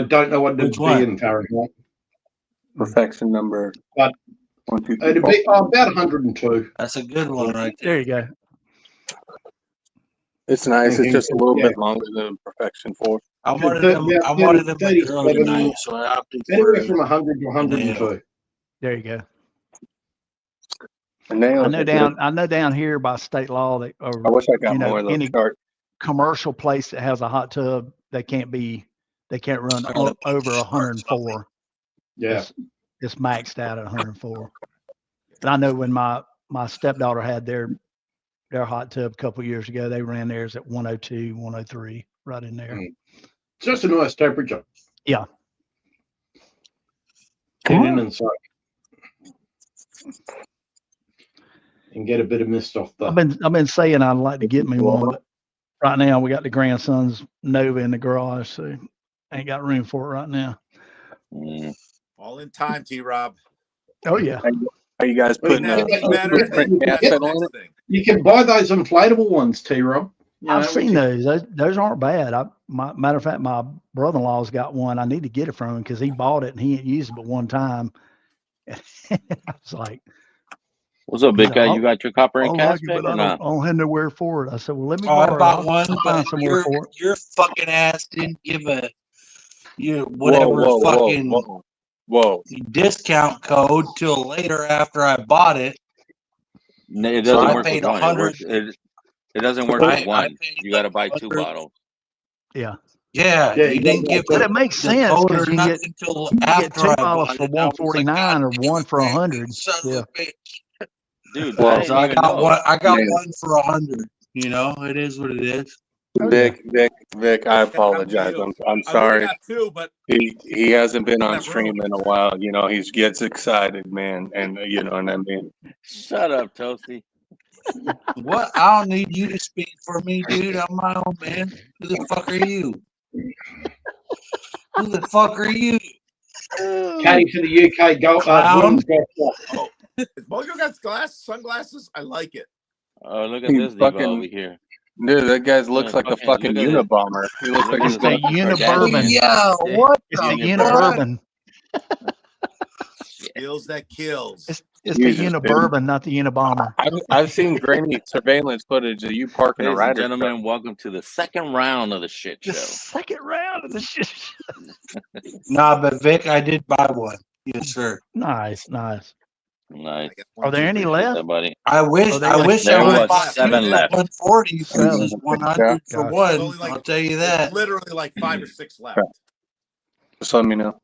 don't know what it's Which one? in Fahrenheit, Perfection number. but 1, 2, 3, it'd 4. be about 102. That's a good one right there. There you go. It's nice. It's just a little Yeah. bit longer than Perfection 4. I wanted them a girl tonight, so I opted for Anywhere from 100 to 102. There you go. And nails I know are down good. I know down here by state law that I wish I got more of those any charts. commercial place that has a hot tub, they can't run over 104. Yeah. It's maxed out at 104. And I know when my stepdaughter had their hot tub a couple of years ago, they ran theirs at 102, 103, right in there. It's just a nice temperature. Yeah. Get in and soak. And get a bit of mist off the. I've been saying I'd like to get me one, but right now we got the grandson's Nova in the garage, so I ain't got room for it right now. All in time, T-Rob. Oh yeah. Are you guys putting You can buy those inflatable ones, T-Rob. I've seen those. Those aren't bad. Matter of fact, my brother-in-law's got one. I need to get it from him because he bought it and he ain't used it but one time. I was like, "What's up, big guy? You got your copper and like cast it, back but or I not?" don't have nowhere for it. I said, well, let me I borrow bought it. one, I'll find but somewhere for it. your fucking ass didn't give whatever fucking discount code till later after I bought it. No, it So doesn't I work paid with one. It doesn't work with one. You got to buy 2 bottles. Yeah. Yeah, you didn't give but it makes the sense code because or you can nothing till get after 2 I bottles bought for it. I was like, $149 or one for $100. Yeah. Dude, Well, I so didn't I even got know. one. I got Man. one for $100. You know, it is what it is. Vic, I apologize. I'm sorry. got 2, but he hasn't been on stream in a while. You know, he gets excited, man, and you know what I mean. Shut up, Toasty. What? I don't need you to speak for me, dude. I'm my own man. Who the fuck are you? Who the fuck are you? Caddy for the UK golf. Clown. Oh, if Mojo got sunglasses, I like it. Oh, look at He's this diva fucking- over here. Dude, that guy looks like a fucking look at this. Unabomber. He looks like Look he's at going the Unibourbon. Yeah, what It's the the fuck? Unibourbon. Skills that kills. It's the Jesus, Unibourbon, not the Unabomber. I've seen grainy surveillance footage of you parking a Ladies and rider. gentlemen, welcome to the second round of the shit The show. second round of the shit. Nah, but Vic, I did buy one. Yes, sir. Nice. Nice. Are there any left? That, buddy. I wish Oh, I wish there I would was bought 7 2 left. 140 versus 100 for Gotcha. one. Only like- I'll tell you that. Literally like 5 or 6 left. Just let me know.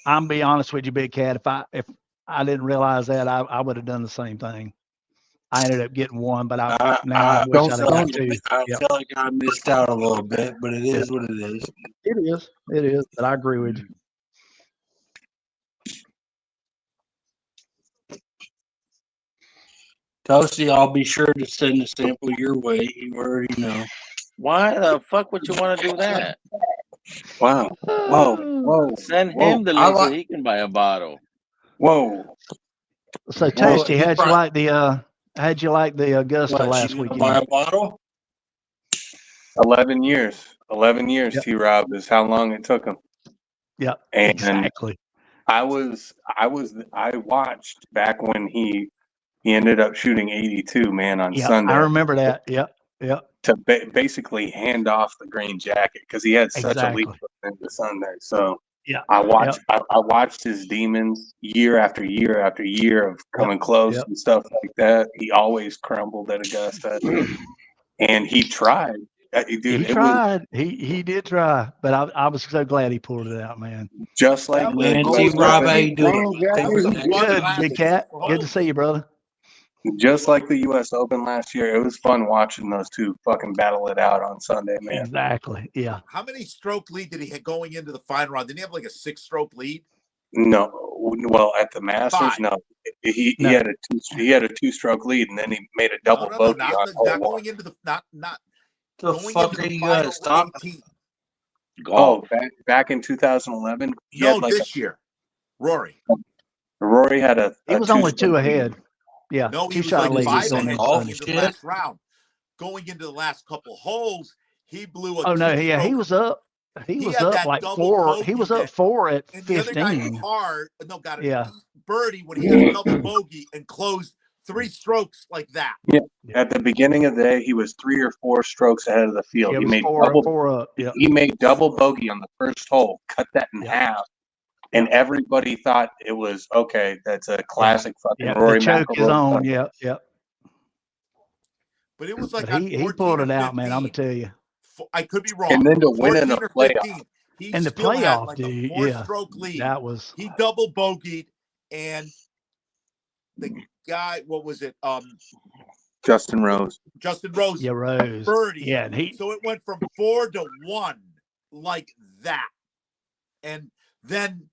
I'm be honest with you, Big Cat. If I didn't realize that, I would have done the same thing. I ended up getting one, but I wish don't I'd have feel got like, 2. I Yep. feel like I missed out a little bit, but it is what it is. It is. But I agree with you. Toasty, I'll be sure to send a sample your way. You already know. Why the fuck would you want to do that? Wow. Whoa. Send him the link so he can buy a bottle. Whoa. So Toasty, how'd you like the Augusta last weekend? Buy a bottle? 11 years. 11 years, Yep. T-Rob, is how long it took him. Yeah, And exactly. I watched back when he ended up shooting 82, man, on Yeah, Sunday. I remember that. Yep. To basically hand off the green jacket because he had such a leap into Sunday. So yeah, I watched his demons year after year after year of coming close and stuff like that. He always crumbled at Augusta, and he tried. Dude, he tried. He did try, but I was so glad he pulled it out, man. Just like Man, T-Rob, how you doing? Good, Big Cat. Good to see you, brother. Just like the U.S. Open last year, it was fun watching those two fucking battle it out on Sunday, man. Exactly. Yeah. How many stroke lead did he have going into the final round? Didn't he have like a 6-stroke lead? No, well, at the Masters, 5. no. He had a 2-stroke lead, and then he made a double bogey on hole not one. going into the not The going fuck into are the you final guys talking? 18. Oh, back in 2011, he No, had like this year, Rory. Rory had a. He was only 2 ahead. Yeah, No, he 2 was shot like lead. 5 ahead going Sunday. into the last round. Going into the last couple holes, he blew a. Oh no, he 2-stroke. was up. He was had up that like double 4. He bogey was up that- 4 at And the other guy 15. got a Yeah. birdie when he got a double bogey and closed 3 strokes like that. Yeah. At the beginning of the day, he was 3 or 4 strokes ahead of the field. Yeah, He it was made 4 up. Yeah. He made double bogey on the first hole, cut that in half, and everybody thought it was okay. That's a classic fucking Yeah. Rory The choke is McIlroy. on. Yeah. Yeah. But it was like But on he 14 pulled or it out, man. I'm 15. gonna tell you. I could be wrong. And then to win in a 14 or playoff. 15, he And the still had playoff, like dude, a 4-stroke lead. that was. He double bogeyed and the guy, what was it? Justin Rose. Justin Rose. Yeah, Rose. Birdie. Yeah, and he. So it went from 4-1 like that, and then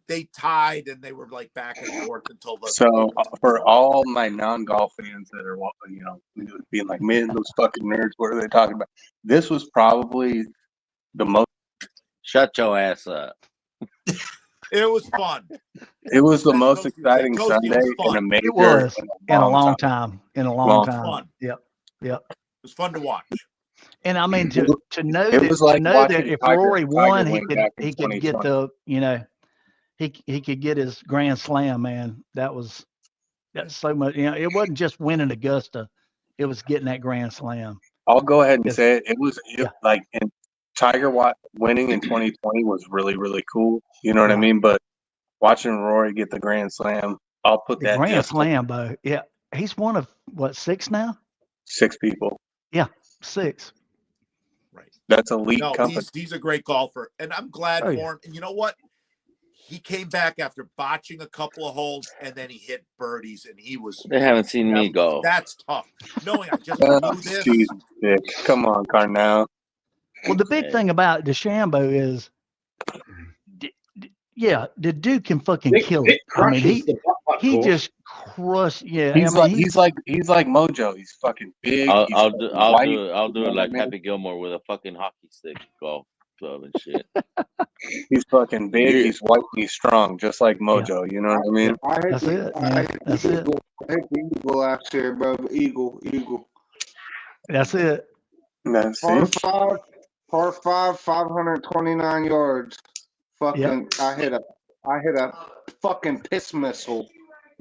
they tied, and they were like back and forth until the. So for all my non-golf fans that are, being like, man, those fucking nerds, what are they talking about? This was probably the most. Shut your ass up. It was fun. It was the most exciting Toasty Sunday was fun. in a major It was in a long time. In a long time. Fun. Yep. Yep. It was fun to watch. And I mean to know It that was like to know that watching if Tiger Rory won, he win could back in he could get 2020. the he could get his Grand Slam, man. That's so much. It wasn't just winning Augusta; it was getting that Grand Slam. I'll go ahead and say it. It was like in Tiger winning in 2020 was really, really cool. You know what I mean? But watching Rory get the Grand Slam, I'll put The that Grand just Slam, though. Yeah, he's one of what, 6 now? 6 people. Yeah, 6. That's elite No, company. he's a great golfer, and I'm glad Oh, for yeah. him. And you know what? He came back after botching a couple of holes, and then he hit birdies, and he was. They haven't seen me go. That's tough. Knowing I just Oh, blew this. Jesus, Dick. Come on, Carnell. Well, the big thing about DeChambeau is, the dude can fucking kill it. I mean, he just crushed. Yeah, He's I mean, like he's like Mojo. He's fucking big. I'll he's do white, I'll do you know it what I like mean? Happy Gilmore with a fucking hockey stick golf club and shit. He's fucking big. Yeah. He's white. He's strong, just like Mojo. You know what I mean? I hit That's the, it, I man. hit the That's it. eagle. I hit the eagle last year, bro. Eagle. That's it. That's Par 5, 529 yards. Fucking, I hit a fucking piss missile.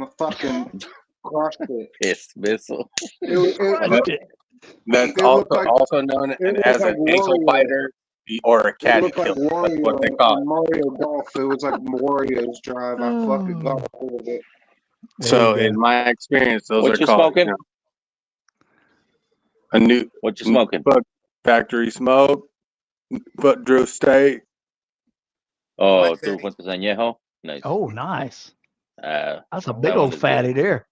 I fucking crushed it. Piss missile. That's looked also known as an ankle biter or a It caddy looked like killer. That's Wario what they call it. Mario Golf. It was like Wario's drive. I fucking got hold of it. So in my experience, those What are you called smoking? a new What you smoking? factory smoke, but Drew State. Oh, tú Fuentes Añejo? Nice. Oh, nice. That's a that big one old is fatty good. there.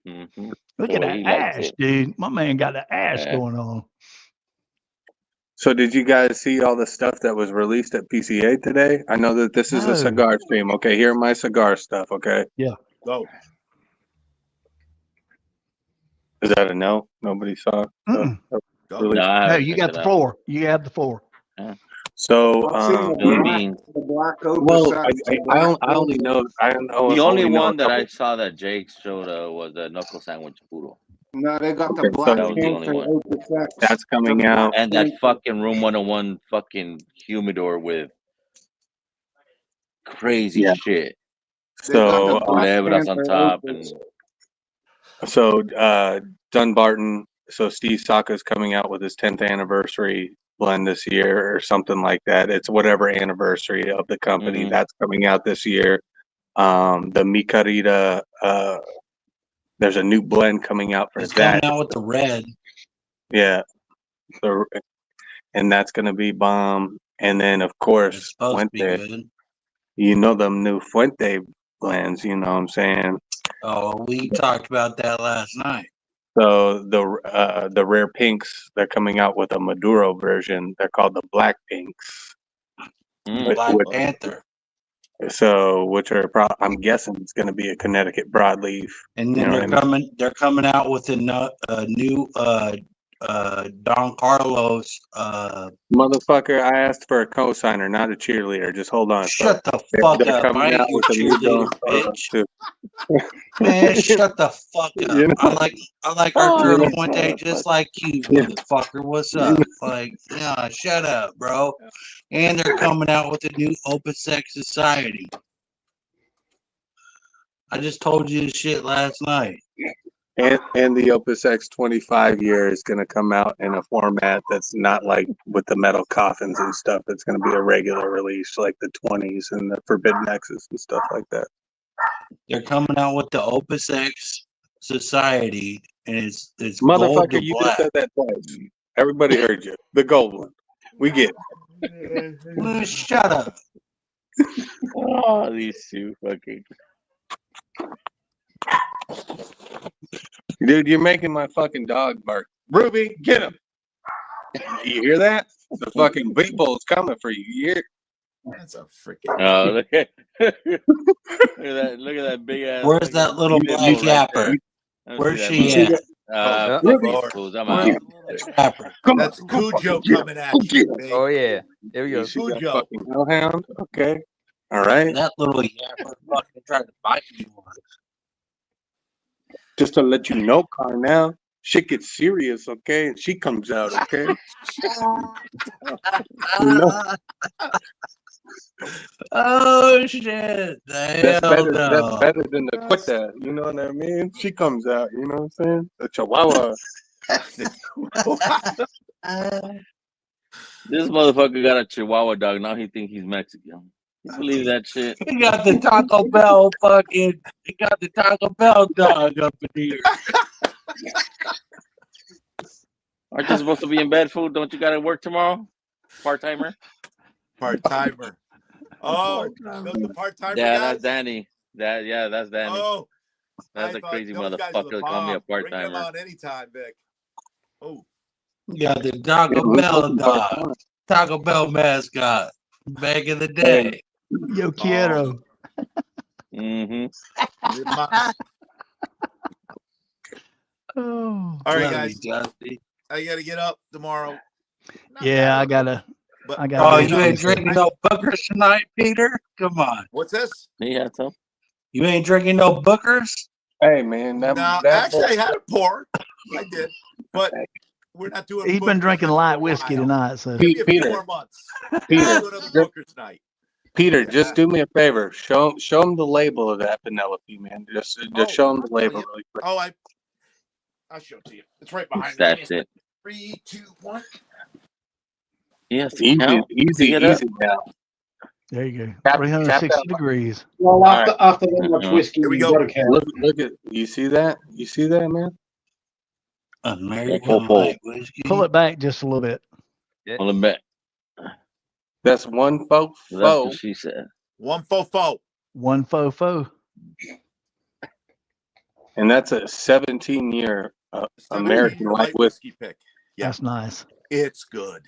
Mm-hmm. Look at that he likes ash, it. dude. My man got the ash Yeah. going on. So did you guys see all the stuff that was released at PCA today? I know that this is a No. cigar stream. Okay, here are my cigar stuff. Okay, Yeah. Go. is that a no? Nobody saw. Mm-mm. Release? No, I No, haven't you checked got it the out. floor. You have the floor. So, I've seen Beans. the black opus. well, the I only know. I don't know. The only only know a one that I couple. saw that Jake showed was the knuckle sandwich puro. No, they got the Okay, Black That was the only Panther one. Opus X. That's coming The out. Black And that Panther. fucking Room 101 fucking humidor with crazy Yeah. shit. They got So, the Black Culebras on Panther top Opus. Dunbarton. So Steve Saka's coming out with his 10th anniversary blend this year, or something like that. It's whatever anniversary of the company that's coming out this year. The Micarita. There's a new blend coming out for It's that. coming out with the red. Yeah. And that's gonna be bomb. And then of course Supposed to be Fuente. good. You know them new Fuente blends, you know what I'm saying? Oh, we talked about that last night. So the rare pinks, they're coming out with a Maduro version. They're called the Black Pinks. Black Panther. So which are I'm guessing it's gonna be a Connecticut broadleaf. And You then know what I mean? they're coming out with a new Don Carlos Motherfucker, I asked for a cosigner, not a cheerleader. Just hold on. Shut the fuck They're up. coming I ain't out your with a new Don cheerleader, Carlos, too. Man, shut the fuck up. You know? I like Arturo Fuente just like you, motherfucker. What's up? Like, yeah, shut up, bro. And they're coming out with a new Opus X Society. I just told you this shit last night. And the Opus X 25 year is going to come out in a format that's not like with the metal coffins and stuff. It's going to be a regular release, like the 20s and the Forbidden X's and stuff like that. They're coming out with the Opus X Society, and it's gold Motherfucker, to you black. just said that twice. Everybody heard you. The gold one. We get it. Shut up. Oh, these two fucking. Dude, you're making my fucking dog bark. Ruby, get him. You hear that? The fucking people is coming for you. You hear? That's a freaking. Oh, look at that big ass. Where's that little black yapper? Where's she at? Ruby. I'm out. That's Cujo coming at you. Big. Oh yeah, here we go. You see that Cujo. fucking hellhound? Okay. All right. That little yapper fucking tried to bite me once. Just to let you know, Carnell, shit gets serious, okay? And she comes out, okay? You know. Oh shit! That's better than the quita, you know what I mean? She comes out, you know what I'm saying? The chihuahua. This motherfucker got a Chihuahua dog. Now he think he's Mexican. You believe that shit? He got the Taco Bell fucking. He got the Taco Bell dog up in here. Aren't you supposed to be in bed, fool? Don't you got to work tomorrow? Part timer. Part timer. Oh, the part timer. Yeah, guys? that's Danny. That's Danny. Oh, that's a crazy those guys are the motherfucker. Call me a bomb. part Bring them timer. on anytime, Vic. Oh. You got the Taco Bell dog. Taco Bell mascot. Back in the day. Yo quiero. Mm-hmm. Oh. All right, Love guys. you, Dusty. I got to get up tomorrow. Yeah, I gotta. But, I gotta. Oh, do you ain't something. drinking no Bookers tonight, Peter? Come on. What's this? He had some. You ain't drinking no Bookers? Hey, man. No, actually, I had a pour. I did. But we're not doing He's been drinking light whiskey tonight, so. Give me a few Peter. more months. Peter, We'll do another Booker's night. Peter, just do me a favor. Show him the label of that Penelope, man. Just show him the label really quick. Oh, I'll show it to you. It's right behind me. That's it. 3, 2, 1. Yes, Easy now. There you go. Tap 360 that. degrees. Well, after that much Uh-huh. whiskey, Here we you go. got to count. Look at you see that? You see that, man? American light whiskey. Pull it back just a little bit. On the bet. That's one faux That's what faux. she said. 1 fofo. One faux. And that's a 17-year American light whiskey. Pick. Yeah, That's nice. it's good.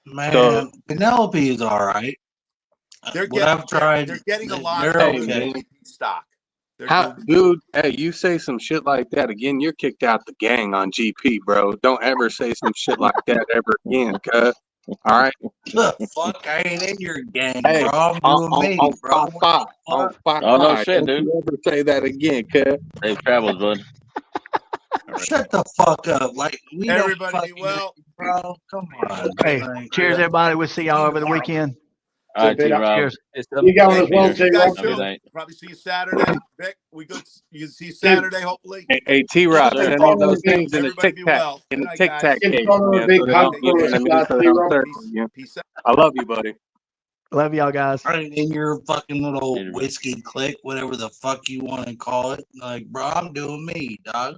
Man, So- Penelope is all right. They're What I've tried, They're getting a lot they're of okay. stock. They're How, doing- dude? Hey, you say some shit like that again, you're kicked out the gang on GP, bro. Don't ever say some shit like that ever again, cuz. All right. The fuck, I ain't in your gang, Hey, bro. I'm doing me, bro. on five. What Oh, no Five. shit, Don't dude. you ever say that again, cuz. Safe travels, bud. Shut the fuck up. Like, we Everybody don't be fucking, well. bro. Come on. Hey, Like, cheers, everybody. We'll see y'all over the weekend. All right, T-Rob. Cheers. You going as well, See you T. guys Rob? Have a good soon. night. Probably see you Saturday. Vic, we good. You see you Saturday, hopefully. Hey, T-Rob, Yes, sir. send me those things in a Everybody be Tic Tac, well. in Good a night, Tic guys. Tac Give case, Connor a man. big So that hug I'm for getting us, them in, so that I'm T-Rob. circling you. Peace out. I love you, buddy. Love y'all guys. right in your fucking little Later, bro. whiskey clique, whatever the fuck you want to call it. Like, bro, I'm doing me, dog.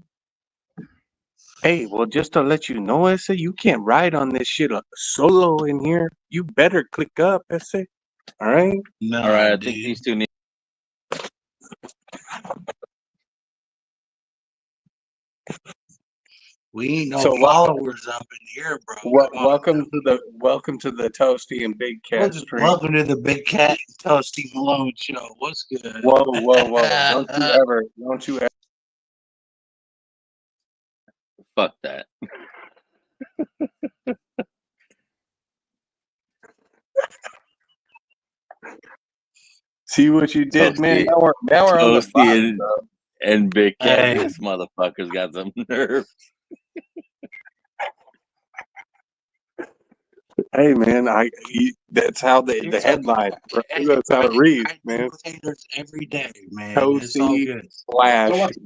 Hey, well, just to let you know, Essa, you can't ride on this shit solo in here. You better click up, Essa. All right? No, All right, I dude. think these two need. We ain't no So, followers up in here, bro. Come on. welcome to the Toasty and Big Cat stream. Welcome to the Big Cat and Toasty Malone show. What's good? Whoa. Don't you ever. Fuck that. See what you did, man? Toasty. Now we're on the Toasty bottom, bro. and Big Cat. Hey. This motherfucker's got some nerve. Hey, man, that's how the headline. That's how it reads, I man. do potatoes every day, man. It's all Toasty good.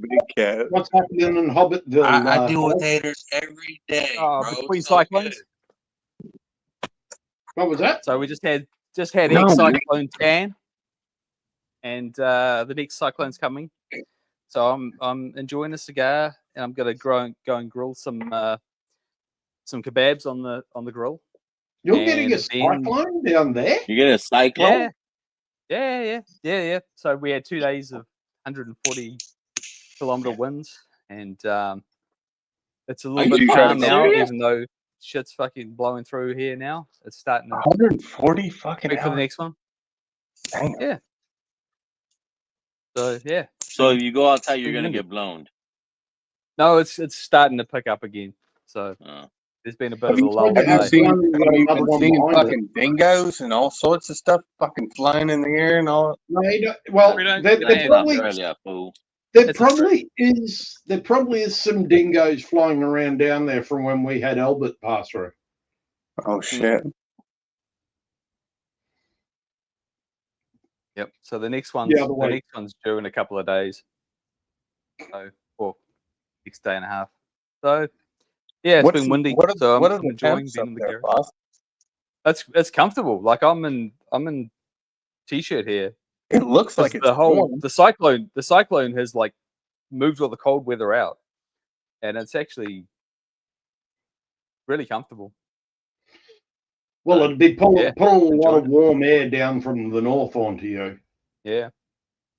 / Big Cat. What's happening in Hobbitville? I deal with Paul? haters every day, Oh, bro. between It's all cyclones. good. What was that? So we just had No, ex man. cyclone Dan, and the next cyclone's coming. So I'm enjoying a cigar, and I'm gonna go and grill some kebabs on the grill. You're getting a And then- cyclone down there? You get a cyclone? Yeah. So we had 2 days of 140 kilometer winds, and it's a Are little you bit calm now, serious? even though shit's fucking blowing through here now. It's starting to 140 fucking wait for the hours. next one. Damn. Yeah. So yeah. So if you go outside, you're pretty gonna windy. get blown. No, it's starting to pick up again. So Oh. there's been a bit Have of a you, lull have you today. seen? One, you Have got you another been one seeing behind it. fucking dingoes and all sorts of stuff fucking flying in the air and all? No, well, We don't- there, we there don't- In probably Australia, fool. there It's Australia. probably is some dingoes flying around down there from when we had Albert pass through. Oh shit! Yep. So the next The other way. next one's due in a couple of days. So, or next day and a half. So yeah, it's been windy. So I'm enjoying being in the garage. Boss? It's comfortable. Like I'm in t-shirt here. It looks 'Cause like it's the whole warm. the cyclone has like moved all the cold weather out, and it's actually really comfortable. Well, it'd be pulling yeah, a lot enjoyed of warm air down from the north onto you. Yeah.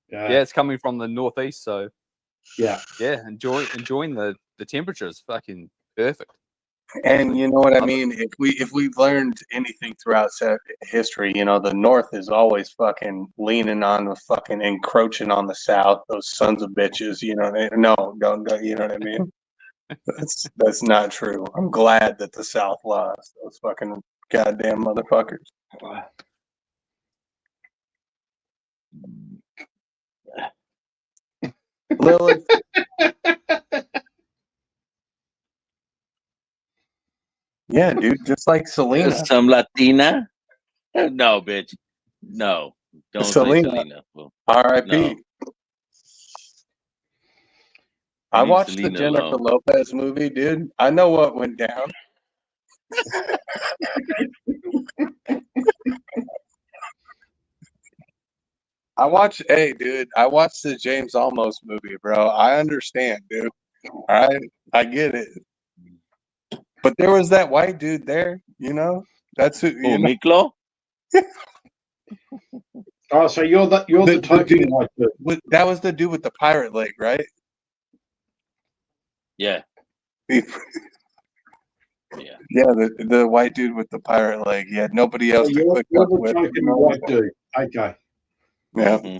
Yeah. Yeah, it's coming from the northeast, so Yeah. yeah, enjoying the temperature is fucking perfect. And you know what I Love it. mean? If we've learned anything throughout history, you know, the North is always fucking leaning on the fucking encroaching on the South. Those sons of bitches. You know, no, don't. You know what I mean? That's not true. I'm glad that the South lost. Those fucking goddamn motherfuckers. Lilith. Yeah, dude, just like Selena. Some Latina? No, bitch. No. Don't say Selena. fool. R.I.P. No. I Leave watched Selena the Jennifer alone. Lopez movie, dude. I know what went down. I watched the James Olmos movie, bro. I understand, dude. All right, I get it. But there was that white dude there, you know. That's who. Oh, You know? Miklo? Oh, so you're the token dude white dude. that was the dude with the pirate leg, right? Yeah. Yeah, the white dude with the pirate leg. Yeah, nobody else to You're click the up with. token white dude. Okay. Yeah. Mm-hmm.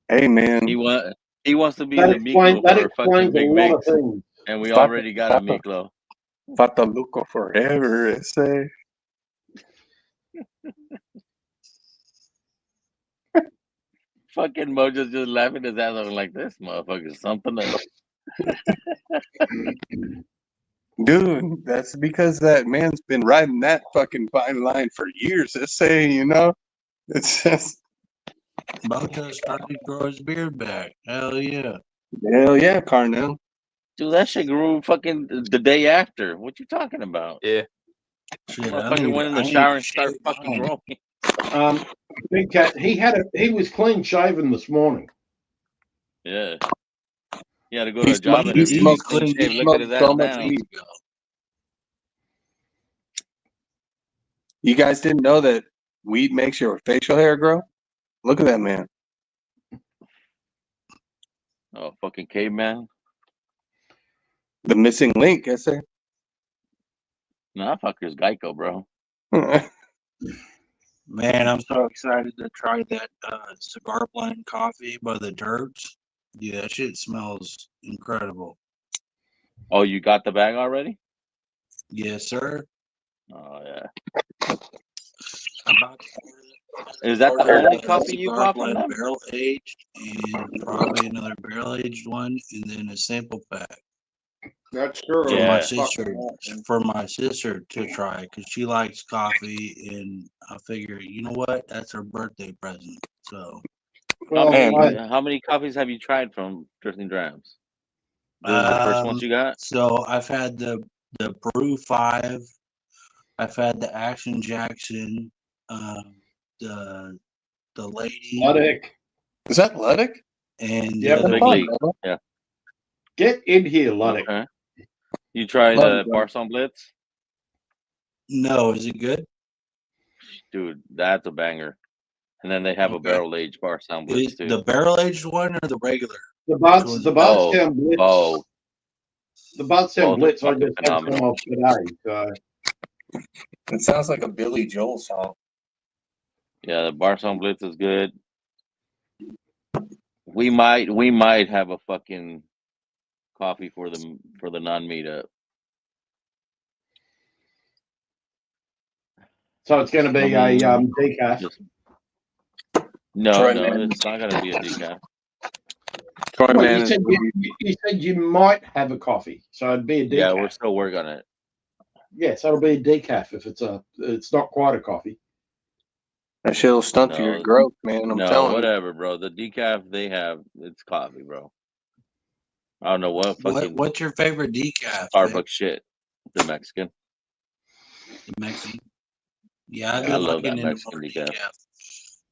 Hey, man. He wants to be That the explains Miklo for fucking a Big lot of Mix. things. And we already got a Miklo. Fataluco forever, I say. Fucking Mojo's just laughing his ass off like this motherfucker's something else. Dude, that's because that man's been riding that fucking fine line for years. I say, you know, it's just Mojo started to grow his beard back. Hell yeah. hell yeah, Carnell. Dude, that shit grew fucking the day after. What you talking about? Yeah. Shit, Motherfucker went in the shower and started fucking growing. Big Cat, he was clean shaven this morning. Yeah. He had to go to a job interview. He smoked Clean shave. Look at his so ass much now. weed. You guys didn't know that weed makes your facial hair grow? Look at that man. Oh, fucking caveman. The missing link, I say. Nah, fucker's Geico, bro. Man, I'm so excited to try that cigar blend coffee by the Turks. Yeah, that shit smells incredible. Oh, you got the bag already? Yes, sir. Oh, yeah. I'm about to Is that the order only a coffee you cigar bought from blend them? barrel aged and probably another barrel aged one and then a sample pack. That's sure. For my sister to try because she likes coffee and I figure, you know what, that's her birthday present. So How many coffees have you tried from Drifting Drams? This is the first one you got? So I've had the Brew 5, I've had the Action Jackson, the lady. Luddick. Is that Luddick? And Yeah, Big League. Yeah. Get in here, Luddick. Okay. You tried Barson Blitz? No, is it good? Dude, that's a banger. And then they have a Okay. barrel aged bar sound blitz too. The barrel aged one or the regular? The one's the it? Bardstown Blitz. Both. The Bardstown Both are Blitz. I fucking just had some phenomenal. of today. So It sounds like a Billy Joel song. Yeah, the bar sound blitz is good. We might have a fucking coffee for the non-meetup. so it's going to be a decaf. No, Troy, no, man. it's not gonna be a decaf. Troy, Well, man, you said you might have a coffee, so it'd be a decaf. Yeah, we're still working on it. Yes, that'll be a decaf if it's not quite a coffee. that shit'll stunt your growth, man. I'm telling whatever, bro. The decaf they have, it's coffee, bro. I don't know what fucking What's your favorite decaf? Starbucks shit. The Mexican. The Mexican. Yeah, I I get love fucking that into Mexican more decaf. decaf.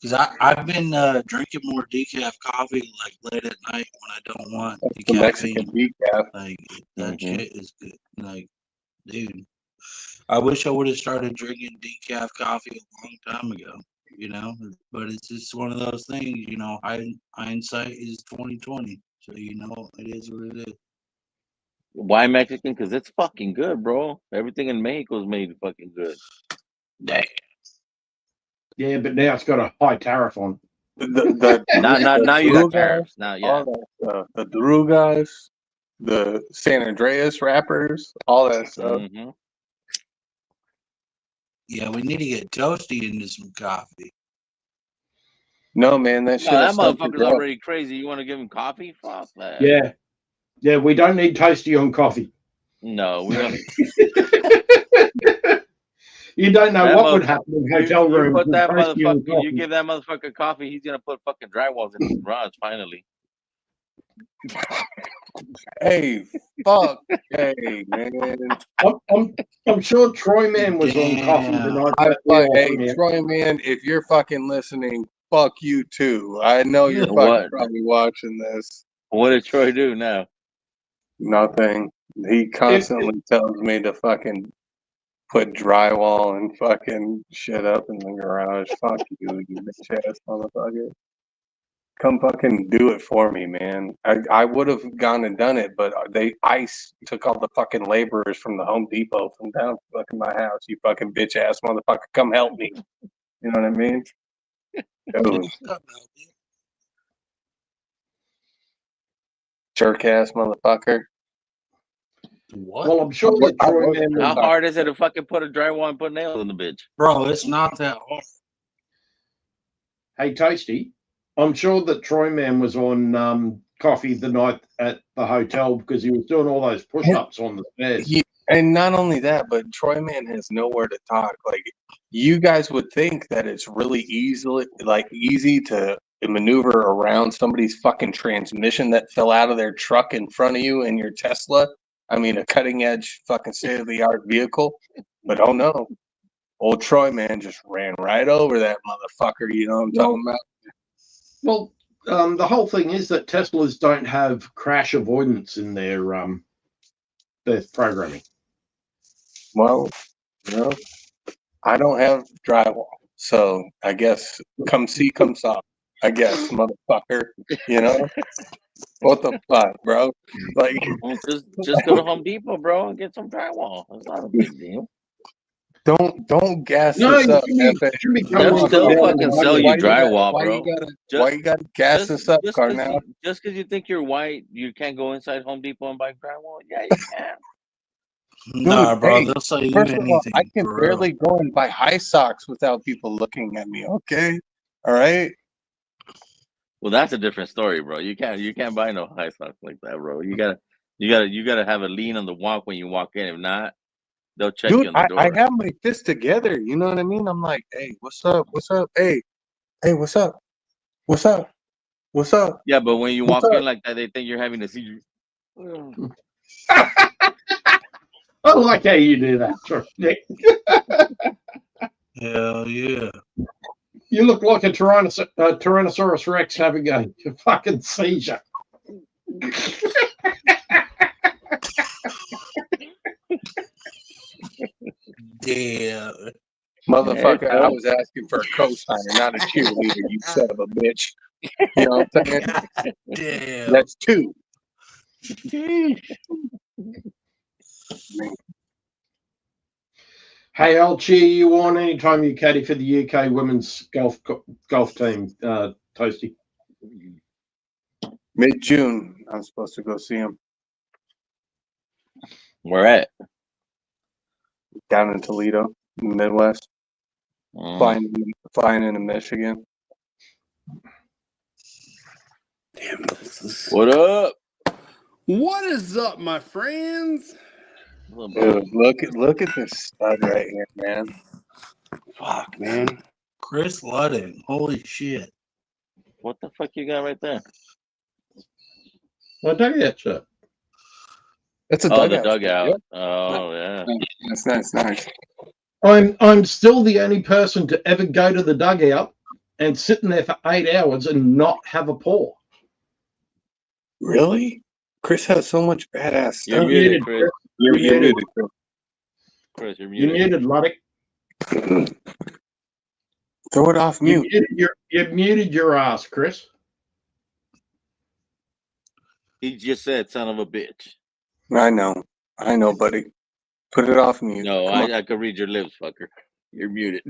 Because I've been drinking more decaf coffee like late at night when I don't want you. the The Mexican caffeine. decaf. Like that shit is good. Like, dude, I wish I would have started drinking decaf coffee a long time ago. You know, but it's just one of those things. You know, hindsight is 2020. So you know, it is what it is. Why Mexican? Because it's fucking good, bro. Everything in Mexico is made fucking good. Damn. Yeah, but now it's got a high tariff on. Now you got tariffs. Now, yeah. All that stuff. The Drugas, the San Andreas wrappers, all that stuff. Mm-hmm. Yeah, we need to get Toasty into some coffee. No, man, that shit. No, that motherfucker's already crazy. You want to give him coffee? Fuck that. Yeah, we don't need Toasty on coffee. No, we don't. You don't know That what would happen in hotel You rooms. put with that Toasty on motherfucker. coffee. You give that motherfucker coffee. He's gonna put fucking drywalls in his garage. Finally. Hey, fuck. Hey, man. I'm sure Troy Man was on coffee tonight. Hey, Troy, man, if you're fucking listening, fuck you too. I know you're fucking What? probably watching this. What did Troy do now? Nothing. He constantly tells me to fucking put drywall and fucking shit up in the garage. Fuck you, you bitch ass motherfucker. Come fucking do it for me, man. I would have gone and done it, but ICE took all the fucking laborers from the Home Depot from down fucking my house. You fucking bitch ass motherfucker, come help me. You know what I mean? Dude. Jerk ass motherfucker. What? Well, I'm sure that Troy Man How was. hard is it to fucking put a drywall and put nails in the bitch? Bro, it's not that hard. Hey, Toasty, I'm sure that Troy Man was on coffee the night at the hotel because he was doing all those push-ups on the stairs. And not only that, but Troy Man has nowhere to talk. Like, you guys would think that it's really easy to maneuver around somebody's fucking transmission that fell out of their truck in front of you in your Tesla. I mean, a cutting edge fucking state of the art vehicle. But oh no, old Troy Man just ran right over that motherfucker. You know what I'm talking about? Well, the whole thing is that Teslas don't have crash avoidance in their programming. Well, you know, I don't have drywall, so I guess come see, come saw. I guess, motherfucker. You know what the fuck, bro? Like, Well, just go to Home Depot, bro, and get some drywall. It's not a big deal. Don't gas No, this up. They'll still fucking sell you drywall, bro. Why you gotta gas this up, Carnell? Just because you think you're white, you can't go inside Home Depot and buy drywall? Yeah, you can. Nah, Dude, bro, hey, they'll sell you first of all, anything. I can for real. barely go and buy high socks without people looking at me. Okay, all right. Well, that's a different story, bro. You can't buy no high socks like that, bro. You gotta have a lean on the walk when you walk in. If not, they'll check you Dude, on the door. I have my fists together. You know what I mean? I'm like, hey, what's up? What's up? Hey, what's up? What's up? What's up? Yeah, but when you What's walk in up? like that, they think you're having a seizure. I like how you do that, Nick. Hell yeah. You look like a Tyrannosaurus Rex having a fucking seizure. Yeah. Motherfucker, I was asking for a co-signer, not a cheerleader, you son of a bitch. You know what I'm saying? Damn. That's two. Hey, I'll cheer you on anytime you caddy for the UK women's golf team, Toasty. Mid-June, I'm supposed to go see him. Where at? Down in Toledo, in the Midwest. Flying into Michigan. Damn. What up? What is up, my friends? Dude, look at this stud right here, man. Fuck, man. Chris Ludden. Holy shit. What the fuck you got right there? Well, dugout shirt. It's a Oh, dugout. the dugout. Yep. Oh, yeah. That's nice. I'm still the only person to ever go to the dugout and sit in there for 8 hours and not have a pour. Really? Chris has so much badass stuff. You're muted, Chris. You're muted. Chris, you're You're muted. muted, Luddick. Throw it off mute. You've muted your ass, Chris. He just said, son of a bitch. I know, buddy. Put it off mute. No, Come on. I could read your lips, fucker. You're muted.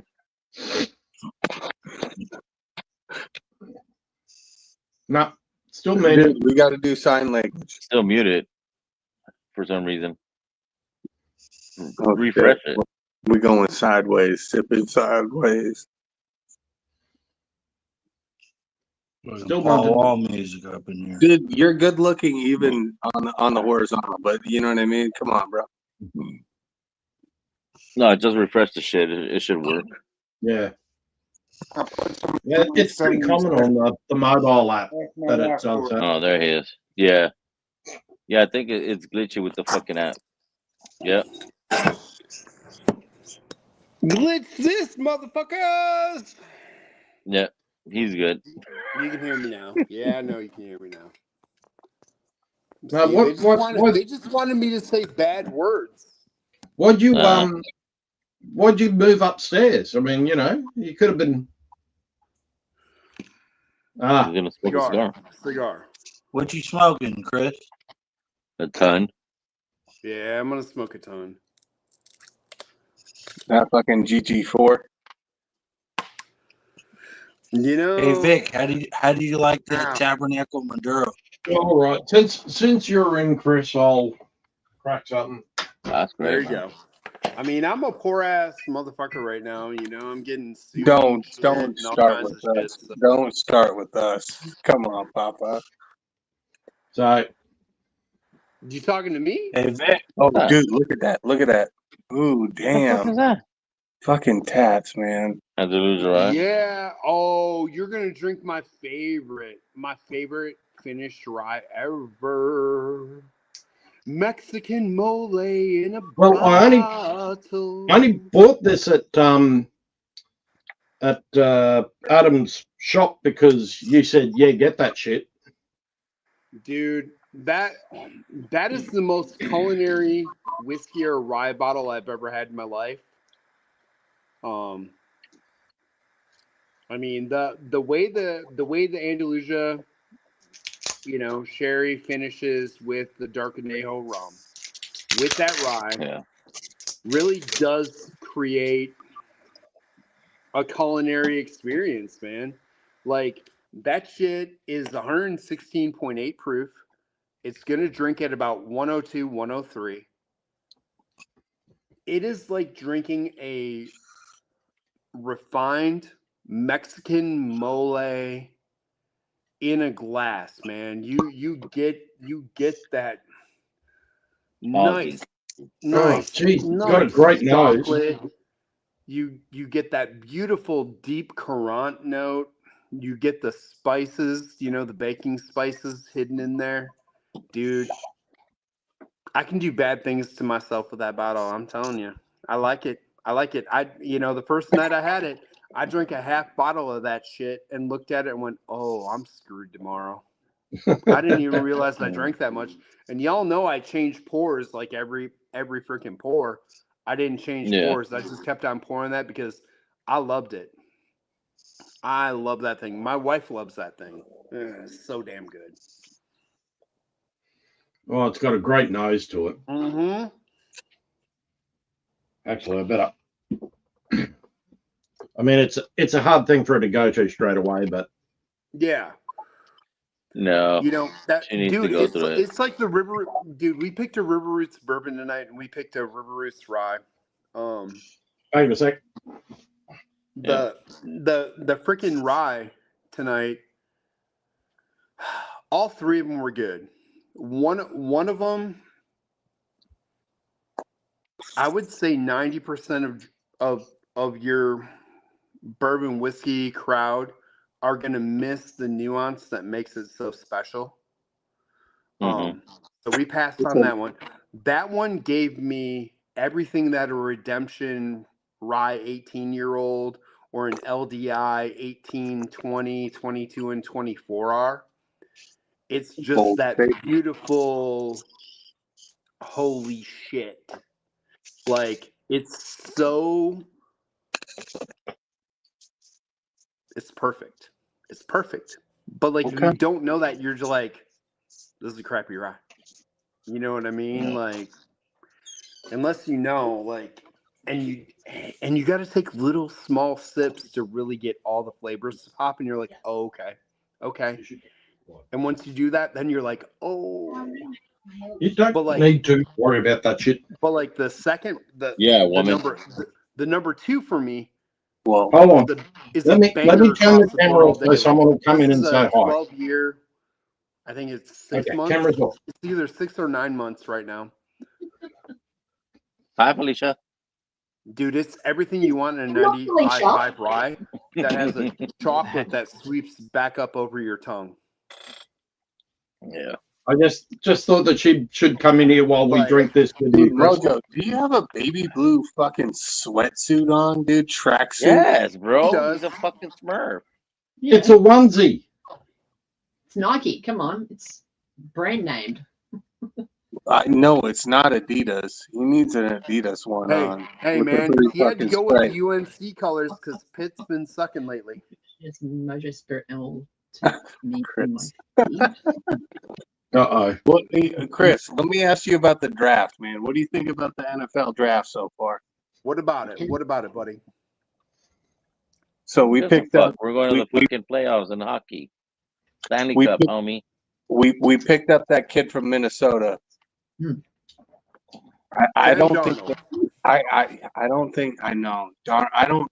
No, still muted. We got to do sign language. Still muted for some reason. Oh, Refresh shit. it. We're going sideways, sipping sideways. Still wall music up in here. Dude, you're good looking even on the horizontal, but you know what I mean? Come on, bro. No, just refresh the shit. It should work. Yeah. Yeah, it's pretty common on the mobile app that it does that. Oh, there he is. Yeah. Yeah, I think it's glitchy with the fucking app. Yep. Glitch this, motherfuckers! Yep. He's good. You can hear me now. Yeah, I know you can hear me now. Now, See, they just wanted me to say bad words. Why'd you move upstairs? I mean, you know, you could have been. He's gonna smoke a cigar. Cigar. What you smoking, Chris? A ton. Yeah, I'm gonna smoke a ton. That fucking GG4. You know. Hey Vic, how do you like that Tabernacle Maduro? All right, since you're in, Chris, I'll crack something. That's great. There you go. I mean, I'm a poor ass motherfucker right now. You know, I'm getting sued. Don't and all start kinds with of us. shit, so. Don't start with us. Come on, Papa. So, You talking to me? Hey Vic. Oh, dude, look at that. Look at that. Ooh, damn. What the fuck is that? Fucking tats, man. Had to lose your eye. Yeah. Oh, you're gonna drink my favorite finished rye ever. Mexican mole in a well, I bottle. only bought this at Adam's shop because you said, yeah, get that shit. Dude, that is the most culinary whiskey or rye bottle I've ever had in my life. I mean the way the Andalusia, you know, sherry finishes with the dark añejo rum with that rye, really does create a culinary experience, man. Like, that shit is 116.8 proof. It's gonna drink at about 102, 103. It is like drinking a refined Mexican mole in a glass, man. You get that nice geez, it's got a great chocolate. nose. You get that beautiful deep currant note. You get the spices, you know, the baking spices hidden in there. Dude, I can do bad things to myself with that bottle. I'm telling you. I like it. The first night I had it, I drank a half bottle of that shit and looked at it and went, oh, I'm screwed tomorrow. I didn't even realize I drank that much. And y'all know I change pours like every freaking pour. I didn't change Yeah. pours. I just kept on pouring that because I loved it. I love that thing. My wife loves that thing. It's so damn good. Well, it's got a great nose to it. Mm-hmm. Actually, I better. I mean, it's a hard thing for her to go to straight away, but Yeah. No. You know that, She needs to dude. go through it. It's like the river, dude. We picked a River Roots bourbon tonight, and we picked a River Roots rye. Hang on a sec. The freaking rye tonight. All three of them were good. One of them, I would say 90% of your bourbon whiskey crowd are gonna miss the nuance that makes it so special. Mm-hmm. So we passed on that one. That one gave me everything that a Redemption rye 18-year-old or an LDI 18, 20, 22, and 24 are. It's just Bold that statement. beautiful, holy shit. Like, it's perfect. It's perfect. But, like, if Okay. you don't know that, you're just like, this is a crappy rye. You know what I mean? Like, unless you know, like, and you got to take little small sips to really get all the flavors to pop, and you're like, oh, okay. And once you do that, then you're like, oh. You don't need to worry about that shit. But like the second, Yeah, woman. the number two for me. Well, hold on. Let me turn the camera off so someone will come in and say hi. 12-year. I think it's 6 months. Camera's off. It's either 6 or 9 months right now. Hi, Felicia. Dude, it's everything you want in a 95 rye that has a chocolate that sweeps back up over your tongue. Yeah. I just thought that she should come in here while we drink this with you. Dude, Mojo, do you have a baby blue fucking sweatsuit on, dude? Tracksuit? Yes, He bro. does. He's a fucking Smurf. It's a onesie. It's Nike. Come on, it's brand named. No, it's not Adidas. He needs an Adidas one on. Hey, with the man, blue he had to fucking go stripe. with the UNC colors because Pitt's been sucking lately. It's Mojo Spirit L to me in my feed. Uh-oh. Well, hey, Chris, let me ask you about the draft, man. What do you think about the NFL draft so far? What about it? What about it, buddy? So we Gives a picked up. fuck. We're going to the fucking playoffs in hockey. Stanley we Cup, pick- homie. We picked up that kid from Minnesota. I Sam don't think. Darnold. I don't think. I know. Darn. I don't.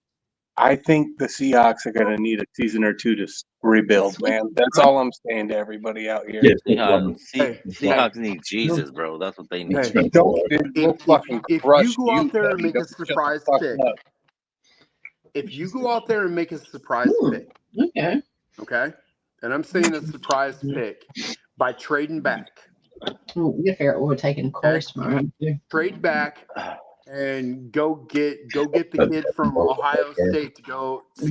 I think the Seahawks are going to need a season or two to rebuild, man. That's all I'm saying to everybody out here. Seahawks need Jesus, bro. That's what they need. Hey, Don't we'll fucking if crush you go out there and buddy. make a Don't shut the surprise fuck pick, up. if you go out there and make a surprise pick, okay, and I'm saying a surprise pick by trading back, You gotta figure out what we're taking course from. trade back and go get the kid from Ohio State to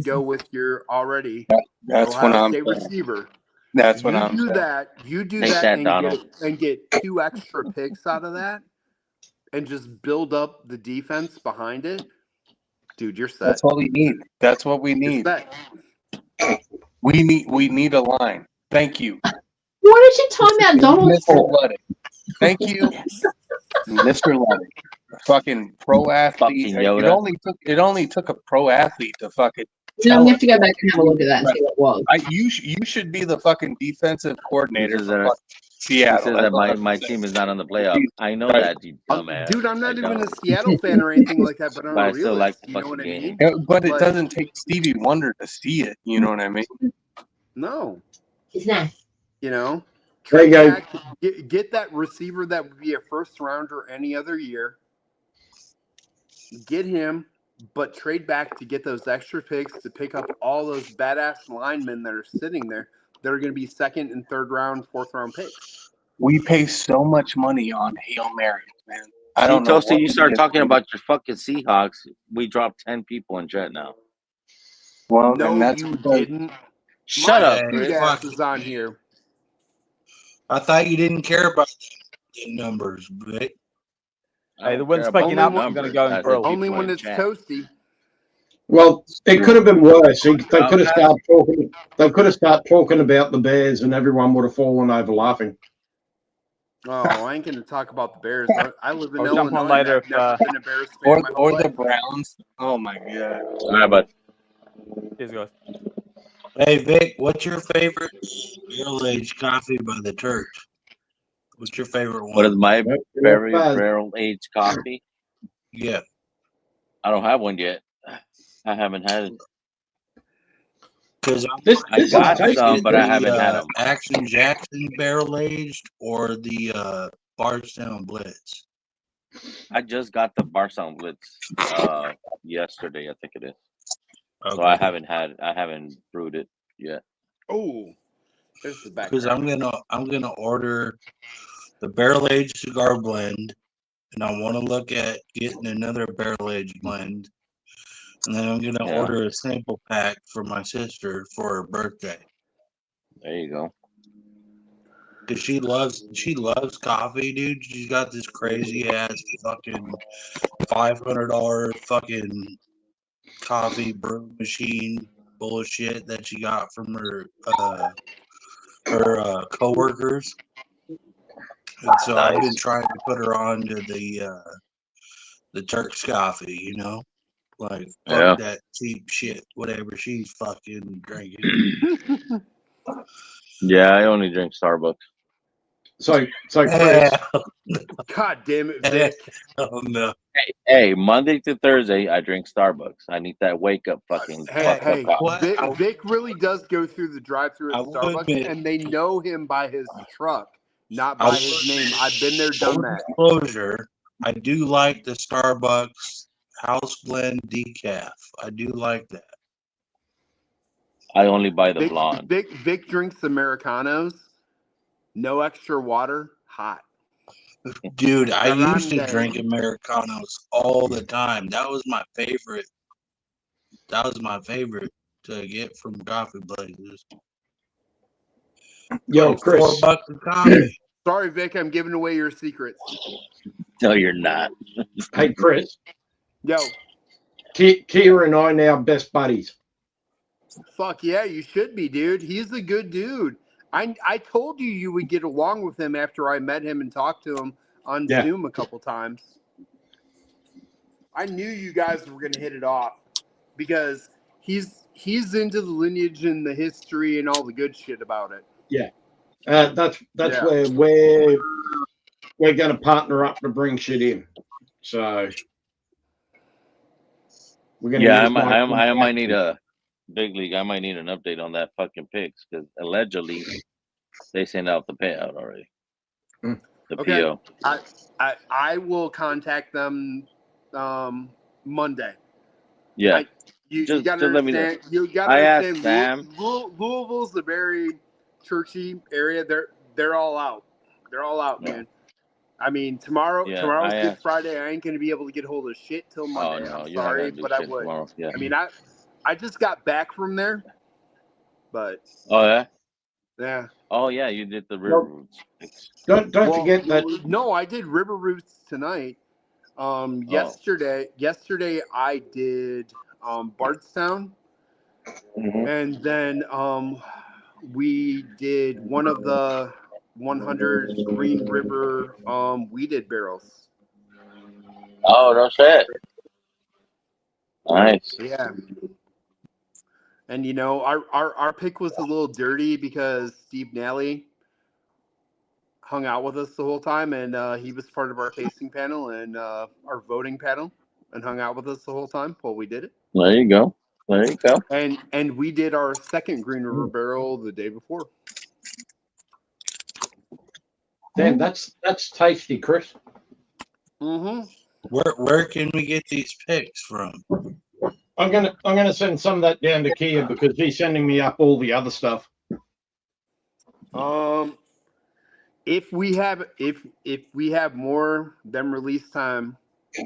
go with your already That's Ohio what I'm State saying. receiver. That's what You I'm do saying. that. You do Take that, that, and Donald. get 2 extra picks out of that, and just build up the defense behind it. Dude, you're set. That's what we need. That's what we You're need. set. We need a line. Thank you, What is she talking about, Donald? Mr. Luddick. Thank you, Mr. Luddick. Fucking pro athlete. Fucking Yoda. It only took a pro athlete to fucking. No, tell we us have to go back and have a look at that and see what it was. You should be the fucking defensive coordinator He says for that, fucking Seattle. he says that my team is not on the playoff. I know that, you dumbass. Dude, I'm not I even don't. a Seattle fan or anything like that, but I'm But a I still realist. like the You know what fucking I mean? game. But it Like, doesn't take Stevie Wonder to see it. You know what I mean? No. It's nice. You know? There you Trade go. back, get that receiver that would be a first rounder any other year. Get him, but trade back to get those extra picks to pick up all those badass linemen that are sitting there that are going to be 2nd and 3rd round, 4th round picks. We pay so much money on Hail Marys, man. I See, don't know. Toasty, you start talking about your fucking Seahawks. We dropped 10 people in Jet now. Well, No, and that's you because didn't. Shut My up, big Chris. ass is on here. I thought you didn't care about the numbers, but Hey, the wind's picking up. I'm going to go and grill. Only when it's toasty. Well, it could have been worse. They could have started talking. They could have started talking about the Bears, and everyone would have fallen over laughing. Oh, I ain't going to talk about the Bears. I live in I'll Illinois. jump on later I've never been a Bears fan my whole Or life. the Browns. Oh my god. All right, but Cheers, guys. Hey Vic, what's your favorite barrel-aged coffee by the church? What's your favorite one? what is my barrel-aged coffee? Yeah. I don't have one yet. I haven't had it. Because I got some, but I haven't had them. Action Jackson barrel-aged or the Bardstown Blitz? I just got the Barstown Blitz yesterday, I think it is. So Okay. I haven't brewed it yet. Oh, there's the back. Because I'm gonna order the barrel-aged cigar blend, and I want to look at getting another barrel-aged blend, and then I'm gonna order a sample pack for my sister for her birthday. There you go. Cause she loves coffee, dude. She's got this crazy ass fucking $500 fucking coffee brew machine bullshit that she got from her coworkers. And so I've been trying to put her on to the Turk's coffee, you know? Like fuck that cheap shit, whatever she's fucking drinking. Yeah, I only drink Starbucks. So Chris, God damn it, Vic. Oh no. Hey, Monday to Thursday, I drink Starbucks. I need that wake up fucking. Hey, Vic really does go through the drive-thru at Starbucks, and they know him by his truck, not by his name. I've been there, done that. Disclosure, I do like the Starbucks house blend decaf. I do like that. I only buy the blonde. Vic drinks Americanos, no extra water, hot. Dude, I used to drink Americanos all the time. That was my favorite. That was my favorite to get from coffee places. Yo, like Chris. $4 a coffee. Sorry, Vic, I'm giving away your secrets. No, you're not. Hey, Chris. Yo. Kia and I now best buddies. Fuck yeah, you should be, dude. He's a good dude. I told you would get along with him after I met him and talked to him on Zoom a couple times. I knew you guys were going to hit it off because he's into the lineage and the history and all the good shit about it. Yeah. That's where we're going to partner up to bring shit in. So we're going to I might need a big league. I might need an update on that fucking picks because allegedly they sent out the payout already. The PO. I will contact them Monday. Yeah. You just gotta let me know. understand. You gotta understand. Louisville's a very churchy area. They're all out. They're all out, man. I mean, tomorrow's Good Friday. I ain't gonna be able to get hold of shit till Monday. I'm sorry, but I would. Tomorrow. Yeah. I mean, I just got back from there, but yeah. Oh yeah, you did the river roots. Don't forget that. No, I did river roots tonight. Yesterday I did Bardstown, and then we did one of the 100 Green River weeded barrels. Oh, no shit. Nice. Yeah. And you know, our pick was a little dirty because Steve Nally hung out with us the whole time, and he was part of our tasting panel and our voting panel, and hung out with us the whole time while we did it. There you go. There you go. And we did our second Green River barrel the day before. Damn, that's tasty, Chris. Mm-hmm. Where can we get these picks from? I'm gonna send some of that down to Kia because he's sending me up all the other stuff. If we have more than release time,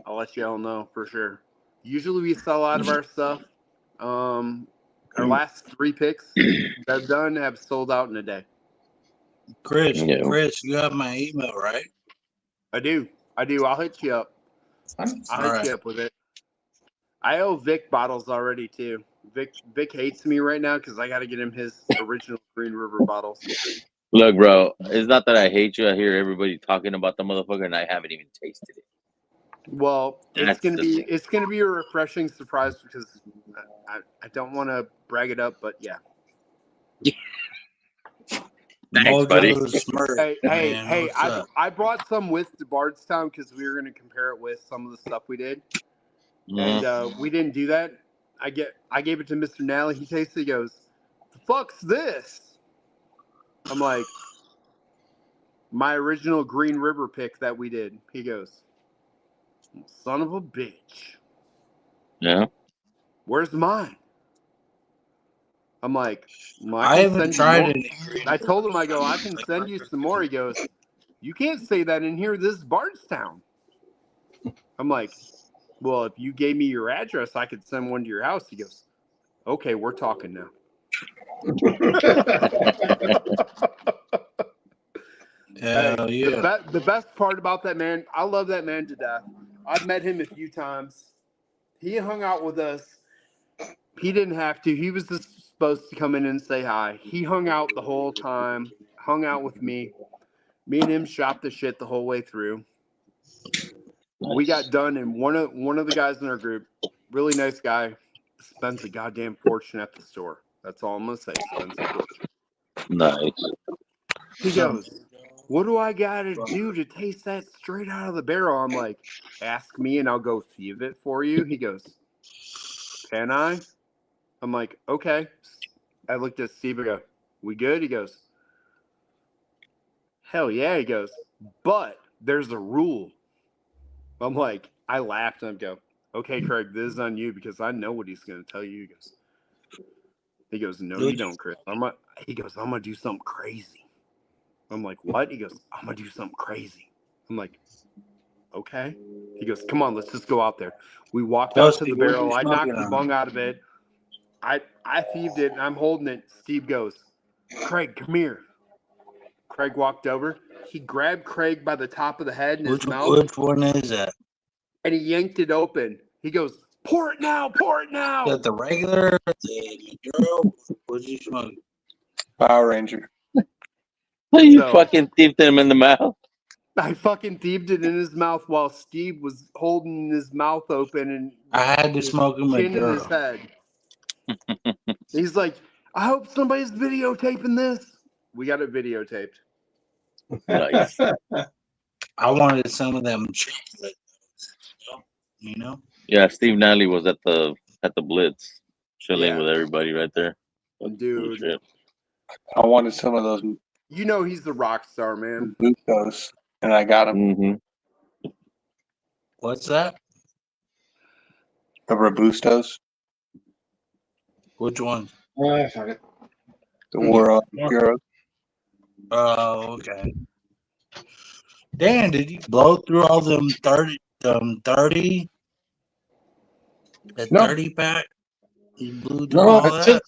I'll let you all know for sure. Usually we sell out of our stuff. Our last 3 picks that I've done have sold out in a day. Chris, you have my email, right? I do. I'll hit you up. I hooked Alright. you up with it. I owe Vic bottles already too. Vic hates me right now because I got to get him his original Green River bottles. Look, bro, it's not that I hate you. I hear everybody talking about the motherfucker, and I haven't even tasted it. Well, That's the thing. it's gonna be a refreshing surprise because I don't want to brag it up, but yeah. Thanks, buddy. Hey! I brought some with to Bardstown because we were gonna compare it with some of the stuff we did, and we didn't do that. I gave it to Mr. Nally. He tasted it. He goes, "The fuck's this?" I'm like, "My original Green River pick that we did." He goes, "Son of a bitch." Yeah. Where's mine? I'm like, well, I haven't send you tried more. it. I told him, I go, I can send you some more. He goes, you can't say that in here. This is Bardstown. I'm like, well, if you gave me your address, I could send one to your house. He goes, okay, we're talking now. Hell yeah. The best part about that man, I love that man to death. I've met him a few times. He hung out with us. He didn't have to. He was just supposed to come in and say hi. He hung out the whole time, hung out with me. Me and him shopped the shit the whole way through. Nice. We got done, and one of the guys in our group, really nice guy, spends a goddamn fortune at the store. That's all I'm gonna say. Spends a fortune. Nice. He goes, what do I gotta do to taste that straight out of the barrel? I'm like, ask me and I'll go sieve it for you. He goes, can I? I'm like, okay. I looked at Steve and go, we good? He goes, hell yeah. He goes, but there's a rule. I'm like, I laughed and I go, okay, Craig, this is on you because I know what he's going to tell you. He goes, no, you don't, Chris. He goes, I'm going to do something crazy. I'm like, what? He goes, I'm going to do something crazy. I'm like, okay. He goes, come on, let's just go out there. We walked out to the barrel. I knocked the bung out of it. I thieved it and I'm holding it. Steve goes, Craig, come here. Craig walked over. He grabbed Craig by the top of the head and his mouth. Which one is that? And he yanked it open. He goes, pour it now, pour it now. Is that the regular, the Maduro? What'd you smoke? Power Ranger. You fucking thieved him in the mouth. I fucking thieved it in his mouth while Steve was holding his mouth open and I had to smoke him chin in Maduro. his head. He's like, I hope somebody's videotaping this. We got it videotaped. Nice. I wanted some of them chocolate, you know? Yeah, Steve Nally was at the Blitz, chilling Yeah. with everybody right there. Dude. Bullshit. I wanted some of those You know he's the rock star, man. Bustos, and I got them. Mm-hmm. What's that? The Robustos. Which one? Fuck it. The World Europe. Oh, okay. Dan, did you blow through all them 30? The 30 pack? You blew through all that?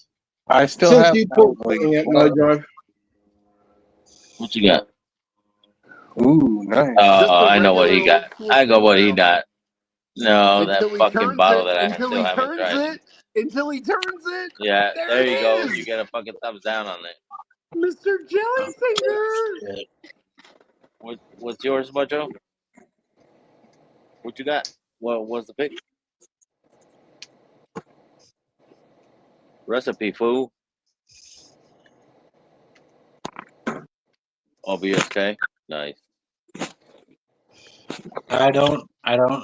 I still Since have you put something at no drive. What you got? Ooh, nice. I know what he got. I know what he got. No, that Until he fucking turns bottle it, that I until still he haven't turns tried. it, until he turns it. Yeah, there you go. is. You get a fucking thumbs down on it. Mr. Jellyfinger. What's yours, Mojo? What you got? What was the pick? Recipe, fool. OBSK. Nice. I don't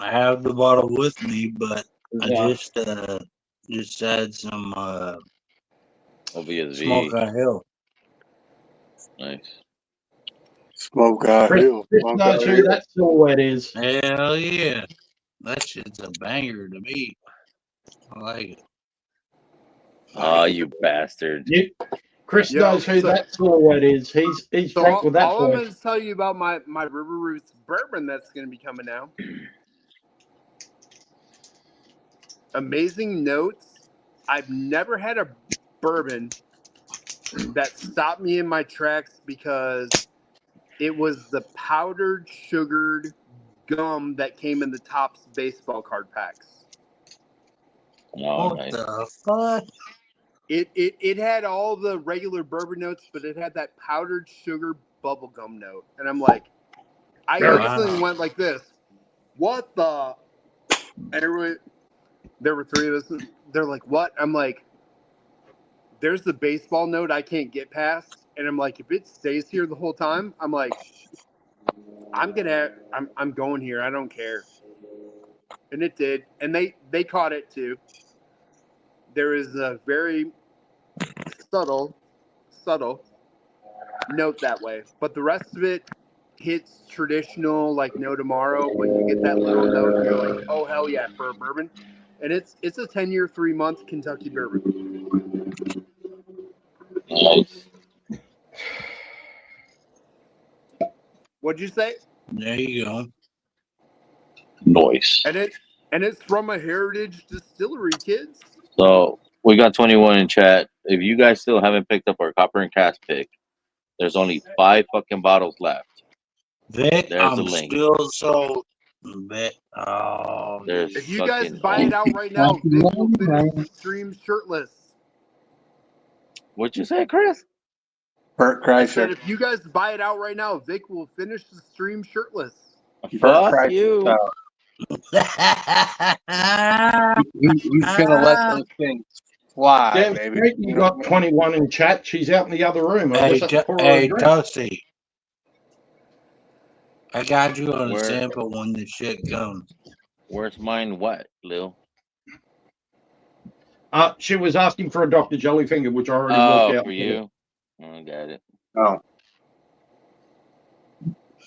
have the bottle with me, but Yeah. I just had some OBSV. Smoke on Hill. Nice. Smoke on Chris, Hill. Chris Smoke knows on who Hill. that silhouette is. Hell yeah. That shit's a banger to me. I like it. Oh, you bastard. Chris Yo, knows who so- that silhouette is. He's So drank with that all I'm boy. going to tell you about my River Roots bourbon that's going to be coming out. Amazing notes. I've never had a bourbon that stopped me in my tracks because it was the powdered, sugared gum that came in the Topps baseball card packs. Oh, What nice. the fuck? It had all the regular bourbon notes, but it had that powdered sugar bubblegum note. And I'm like, I instantly went like this. What the? And everyone, there were three of us. They're like, what? I'm like, there's the baseball note I can't get past. And I'm like, if it stays here the whole time, I'm like, I'm going here. I don't care. And it did. And they caught it too. There is a very subtle note that way. But the rest of it hits traditional, like no tomorrow. But you get that little note, you're like, oh hell yeah, for a bourbon. And it's a 10-year, 3-month Kentucky bourbon. Nice. What'd you say? There you go. Noise. And it's from a heritage distillery, kids. So we got 21 in chat. If you guys still haven't picked up our copper and cast pick, there's only 5 fucking bottles left. Vic, There's I'm the link. still so. Vic, oh, There's If you guys fucking. buy it out right now, Vic will finish the stream shirtless. What'd you say, Chris? Bert I said Kreischer. if you guys buy it out right now, Vic will finish the stream shirtless. Fuck Kreischer you. style. He's gonna let those things fly, Damn baby. straight you got 21 in chat. She's out in the other room. I wish I could pour her a Hey, drink. Toasty. I got you on a Where- sample when the shit comes. Where's mine? What, Lil? She was asking for a Dr. Jellyfinger, which I already Oh, worked out. for you. I got it. Oh.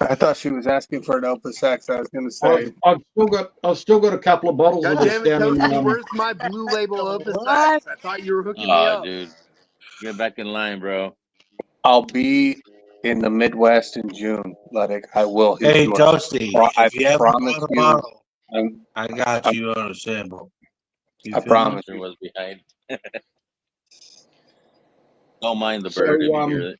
I thought she was asking for an Opus X. I was gonna say. I've still got a couple of bottles God of this damn it, down in. Toasty, where's my blue label Opus X? I thought you were hooking me Oh, up. dude. Get back in line, bro. I'll be in the Midwest in June, Luddick. I will hit Hey, you up. Toasty, I if you ever promise want a you. bottle, I'm- I got you on a sample. You I feel me? promise There you. was behind. Don't mind the So, bird if you hear it.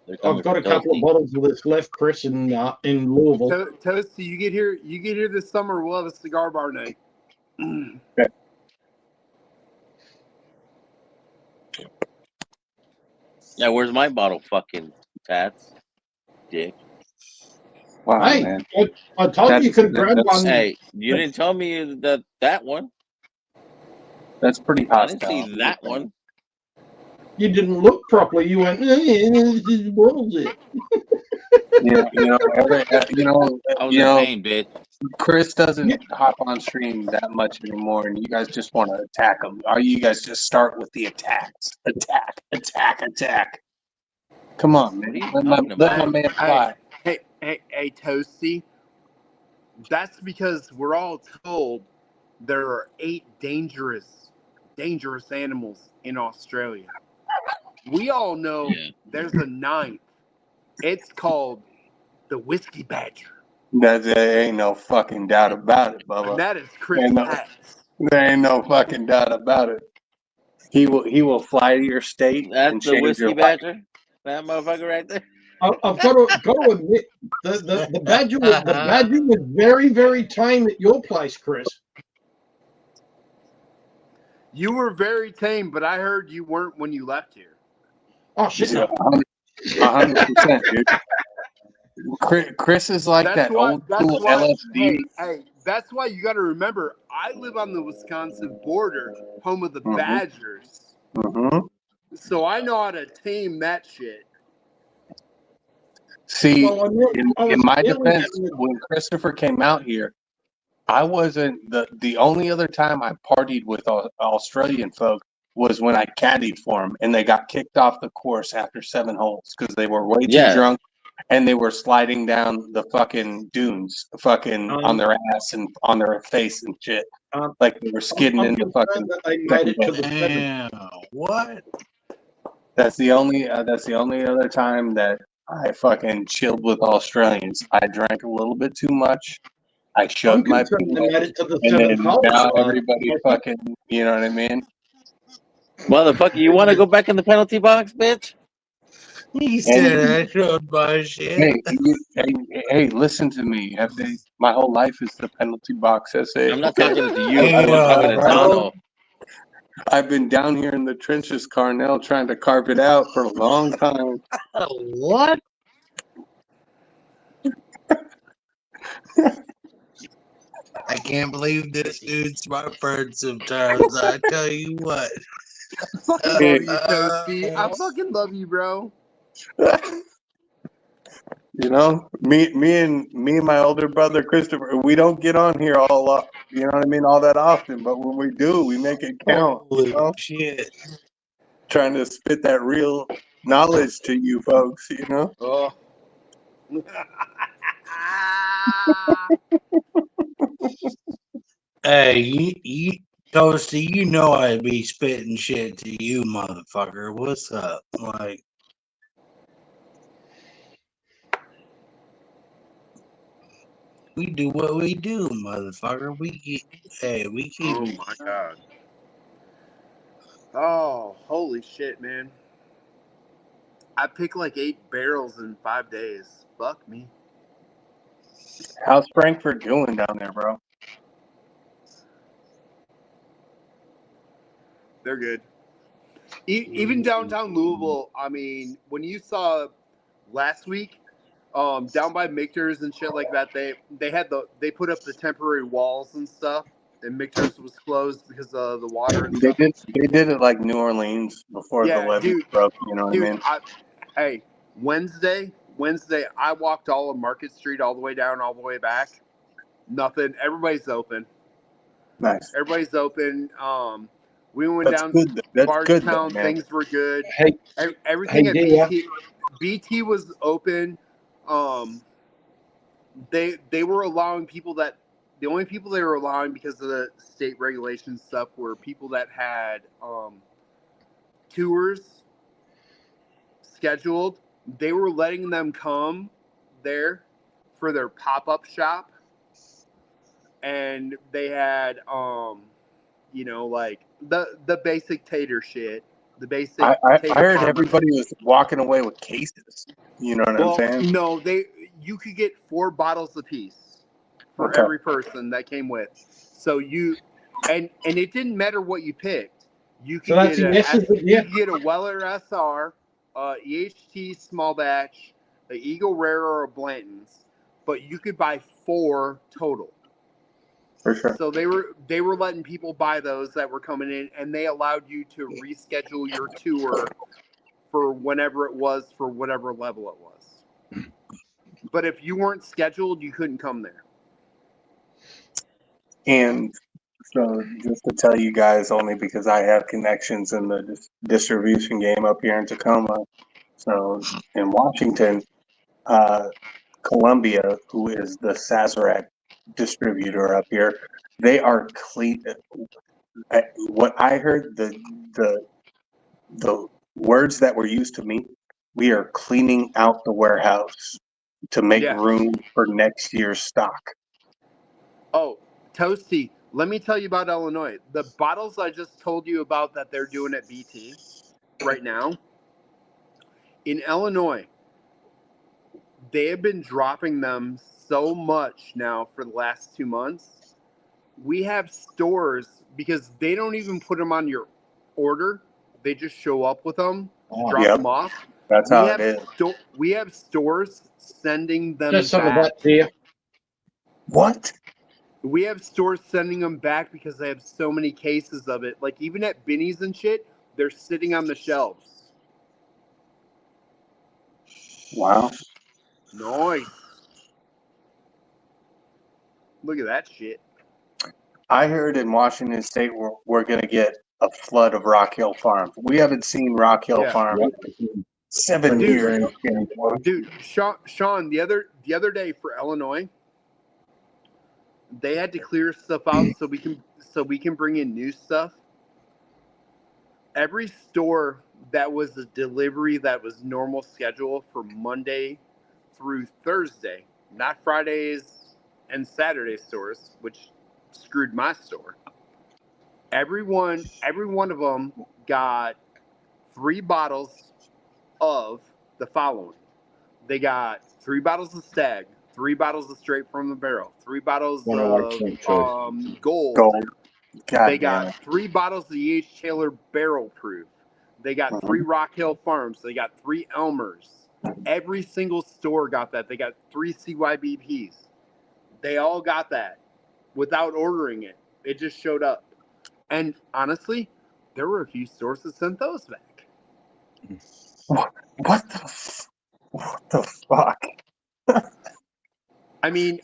They're coming I've got a for couple of Toasty. bottles of this left, Chris, in Louisville. Toasty, you get here this summer, we'll have a cigar bar night. Okay. Yeah, where's my bottle, fucking tats? Dick. Wow, Hey, man. I told you could have grabbed one. Hey, you didn't tell me that one. That's pretty I hostile. didn't see that one. You didn't look properly. You went, what was it? I was in pain, bitch. Chris doesn't hop on stream that much anymore, and you guys just want to attack him. Or you guys just start with the attacks. Attack. Come on, man. Let my man fly. Hey, Toasty. That's because we're all told there are 8 dangerous animals in Australia. We all know there's a 9th. It's called the whiskey badger. There ain't no fucking doubt about it, Bubba. And that is Chris Patz. There ain't no fucking doubt about it. He will fly to your state and That's the change whiskey your life. badger. That motherfucker right there. I've got to admit, the badger was very, very tame at your place, Chris. You were very tame, but I heard you weren't when you left here. Oh shit! Yeah, 100%, dude. Chris is like that old school LSD. Hey, that's why you got to remember, I live on the Wisconsin border, home of the Badgers. Mm-hmm. So I know how to tame that shit. See, in my defense, when Christopher came out here, I wasn't the only other time I partied with Australian folk was when I caddied for them, and they got kicked off the course after 7 holes because they were way too drunk, and they were sliding down the fucking dunes, on their ass and on their face and shit, like they were skidding in the fucking. Damn, what? That's the only other time that I fucking chilled with Australians. I drank a little bit too much. I shoved my peanut, and then now everybody fucking, you know what I mean? Motherfucker, you want to go back in the penalty box, bitch? He And said I should buy shit. hey, listen to me. My whole life is the penalty box essay. I'm not Okay. talking to you, fool. I'm talking to Tano. I've been down here in the trenches, Carnell, trying to carve it out for a long time. What? I can't believe this dude's smart bird sometimes. I tell you what. I fucking love you, Toasty. I fucking love you, bro. You know, me and my older brother Christopher, we don't get on here you know what I mean, all that often. But when we do, we make it count. Holy shit! Trying to spit that real knowledge to you folks. You know. Oh. Hey, you Toasty, you know I'd be spitting shit to you, motherfucker. What's up? Like, we do what we do, motherfucker. We keep. Oh my god. Oh, holy shit, man. I picked like 8 barrels in 5 days. Fuck me. How's Frankfurt doing down there, bro? They're good. Even downtown Louisville, I mean, when you saw last week, down by Michter's and shit like that, they put up the temporary walls and stuff, and Michter's was closed because of the water and stuff. They did it like New Orleans before the levee broke. You know what I mean? Hey, Wednesday, I walked all of Market Street all the way down, all the way back. Nothing. Everybody's open. Nice. Everybody's open. We went That's down good. to That's good, though, Bardstown. man. Things were good. Hey, Everything hey, at Dia. BT was open. They were allowing people that the only people they were allowing because of the state regulation stuff were people that had tours scheduled. They were letting them come there for their pop-up shop, and they had like the basic tater shit, the basic I tater heard parm. everybody was walking away with cases. You know what I'm saying? No, you could get 4 bottles apiece for Okay. every person that came with. So and it didn't matter what you picked. You could So that's get a yes, is it? you Yeah. could get a Weller SR, EHT small batch, a Eagle Rare, or a Blanton's, but you could buy 4 total. For sure. So they were letting people buy those that were coming in, and they allowed you to reschedule your tour for whenever it was, for whatever level it was. But if you weren't scheduled, you couldn't come there. And so, just to tell you guys, only because I have connections in the distribution game up here in Tacoma. So in Washington, Columbia, who is the Sazerac distributor up here, they are clean. What I heard, the words that were used to me, we are cleaning out the warehouse to make room for next year's stock. Oh, Toasty, let me tell you about Illinois. The bottles I just told you about that they're doing at BT right now, in Illinois, they have been dropping them so much now for the last 2 months. We have stores, because they don't even put them on your order. They just show up with them, drop them off. That's how it is. We have stores sending them Just some of back. that, Dia. What? We have stores sending them back because they have so many cases of it. Like, even at Binny's and shit, they're sitting on the shelves. Wow. Nice. Look at that shit. I heard in Washington State we're going to get a flood of Rock Hill Farm. We haven't seen Rock Hill Farm in 7 years. Dude, Sean, the other day for Illinois, they had to clear stuff out so we can bring in new stuff. Every store that was a delivery that was normal schedule for Monday through Thursday, not Fridays and Saturday stores, which screwed my store. Every one of them got 3 bottles of the following. They got 3 bottles of Stag, 3 bottles of Straight from the Barrel, 3 bottles of Gold. God They damn got it. 3 bottles of E.H. Taylor Barrel Proof. They got 3 Rock Hill Farms. They got 3 Elmers. Every single store got that. They got 3 CYBPs. They all got that without ordering it. It just showed up. And honestly, there were a few stores that sent those back. What the fuck? I mean,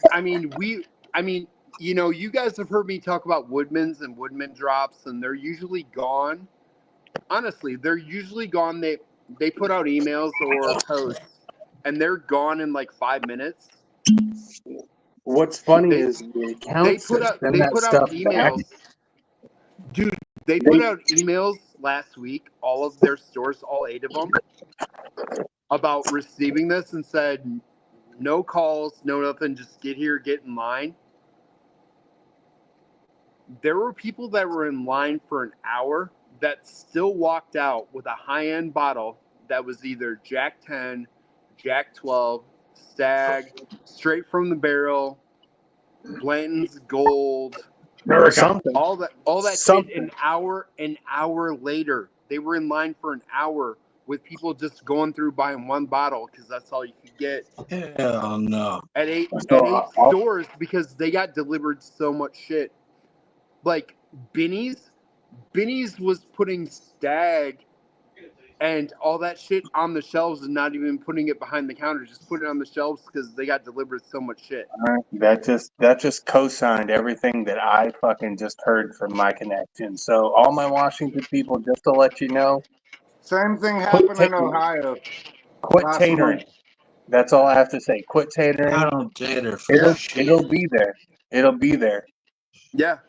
you know, you guys have heard me talk about Woodman's and Woodman drops, and they're usually gone. Honestly, they're usually gone. They put out emails or posts, and they're gone in like 5 minutes. What's funny is the accounts They put out emails. Dude, they put out emails last week, all of their stores, all 8 of them, about receiving this, and said, no calls, no nothing, just get here, get in line. There were people that were in line for an hour that still walked out with a high-end bottle that was either Jack 10, Jack 12, Stag, Straight from the Barrel, Blanton's Gold, Something. all that shit. An hour later, they were in line for an hour with people just going through buying 1 bottle because that's all you could get. Hell no. At eight stores because they got delivered so much shit. Like Binny's was putting Stag and all that shit on the shelves and not even putting it behind the counter, just put it on the shelves because they got delivered so much shit. That just co-signed everything that I fucking just heard from my connection. So all my Washington people, just to let you know, Same thing happened in Ohio. quit last tatering. month. That's all I have to say. Quit tatering. I don't tater for It'll be there. It'll be there. Yeah.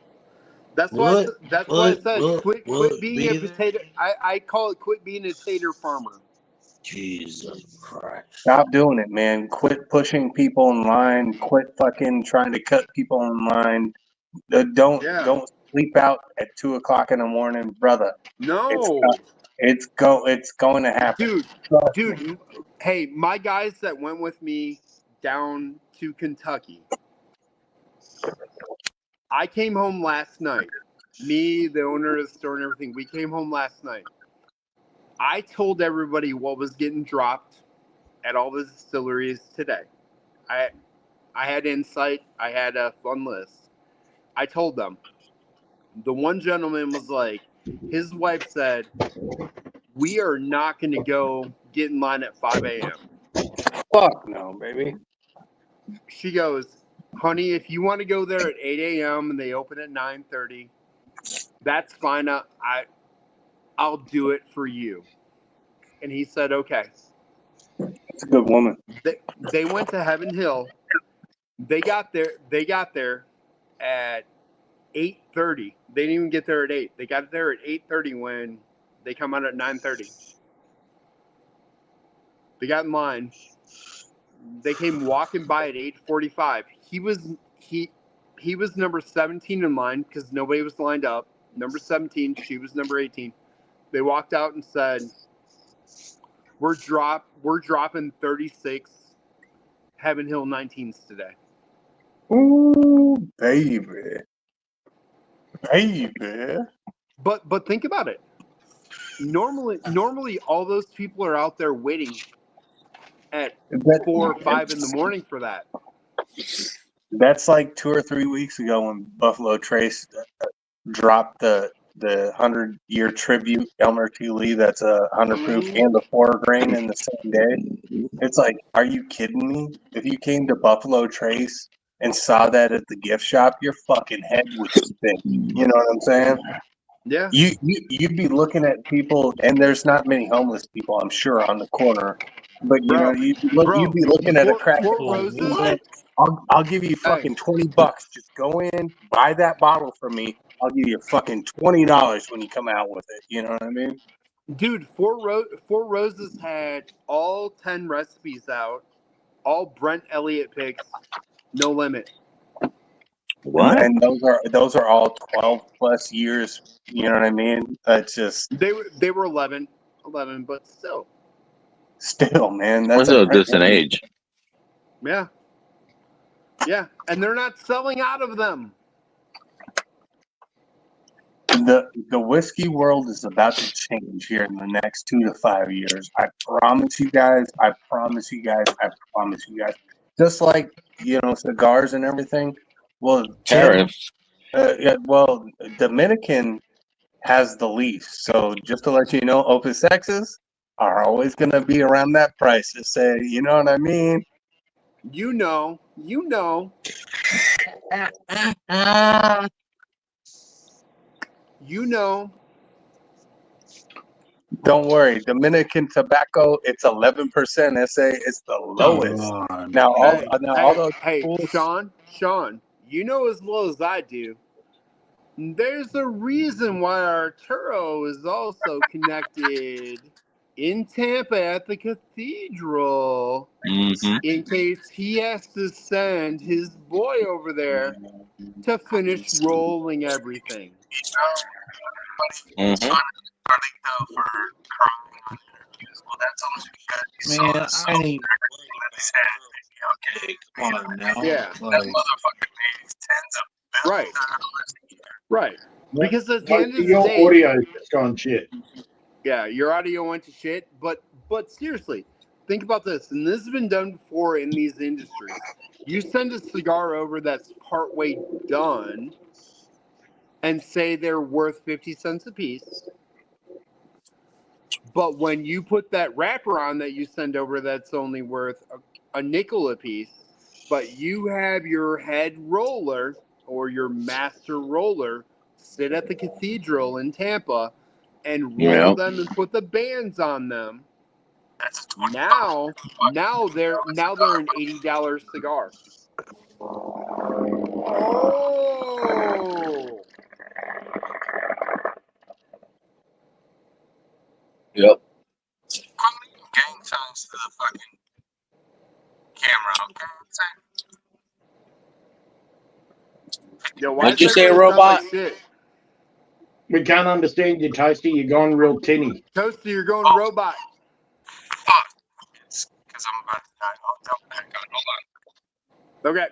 That's why I said quit being a potato. I call it quit being a tater farmer. Jesus Christ. Stop doing it, man. Quit pushing people in line. Quit fucking trying to cut people in line. Don't sleep out at 2 o'clock in the morning, brother. No. It's going to happen. Dude. Hey, my guys that went with me down to Kentucky. I came home last night. Me, the owner of the store and everything, we came home last night. I told everybody what was getting dropped at all the distilleries today. I had insight. I had a fun list. I told them. The one gentleman was like, his wife said, we are not going to go get in line at 5 a.m. Fuck no, baby. She goes, honey, if you want to go there at 8 a.m. and they open at 9:30, that's fine. I'll do it for you. And he said, okay. That's a good woman. They went to Heaven Hill. They got there at 8:30. They didn't even get there at 8. They got there at 8:30 when they come out at 9:30. They got in line. They came walking by at 8:45. He was number 17 in line because nobody was lined up. Number 17, she was number 18. They walked out and said, we're dropping 36 Heaven Hill 19s today. Ooh, baby. But think about it. Normally all those people are out there waiting at 4 or 5 in the morning for that. That's like 2 or 3 weeks ago when Buffalo Trace dropped the 100-year tribute Elmer T. Lee. That's 100 proof and the 4 grain in the same day. It's like, are you kidding me? If you came to Buffalo Trace and saw that at the gift shop, your fucking head would spin. You know what I'm saying? Yeah. You'd be looking at people, and there's not many homeless people, I'm sure, on the corner. But you'd be looking at a crack. I'll give you fucking $20. Just go in, buy that bottle from me. I'll give you fucking $20 when you come out with it. You know what I mean? Dude, Four Roses had all 10 recipes out, all Brent Elliott picks, no limit. What? And those are all 12 plus years. You know what I mean? It's just they were 11, but still. Still, man, What's that's a distant age? Yeah. Yeah. And they're not selling out of them. The whiskey world is about to change here in the next 2 to 5 years. I promise you guys. I promise you guys. I promise you guys. Just like cigars and everything. Well, Tariffs. well, Dominican has the least. So just to let you know, Opus X's are always going to be around that price. To say, you know what I mean? You know. You know. Don't worry, Dominican tobacco, it's 11%. SA, it's the lowest. Now, all those fools, Sean, you know as well as I do. There's a reason why Arturo is also connected in Tampa at the cathedral. Mm-hmm. In case he has to send his boy over there to finish rolling everything. Mm-hmm. Man, I ain't okay. Come on now. Yeah. Like, Right. Because at the end of the your day, audio just gone shit. yeah, your audio went to shit. But seriously, think about this, and this has been done before in these industries. You send a cigar over that's partway done, and say they're worth 50 cents a piece. But when you put that wrapper on that you send over, that's only worth a nickel a piece. But you have your head roller or your master roller sit at the cathedral in Tampa and roll them and put the bands on them. Now they're an $80 cigar. Oh. Yep. gang signs to the fucking camera. Yo, why What'd does you say, everybody sound robot? like shit? We can't understand you, Toasty. You're gone real tinny. Toasty, you're going robot. It's because I'm about to die. I'll jump back on. Hold on. Okay.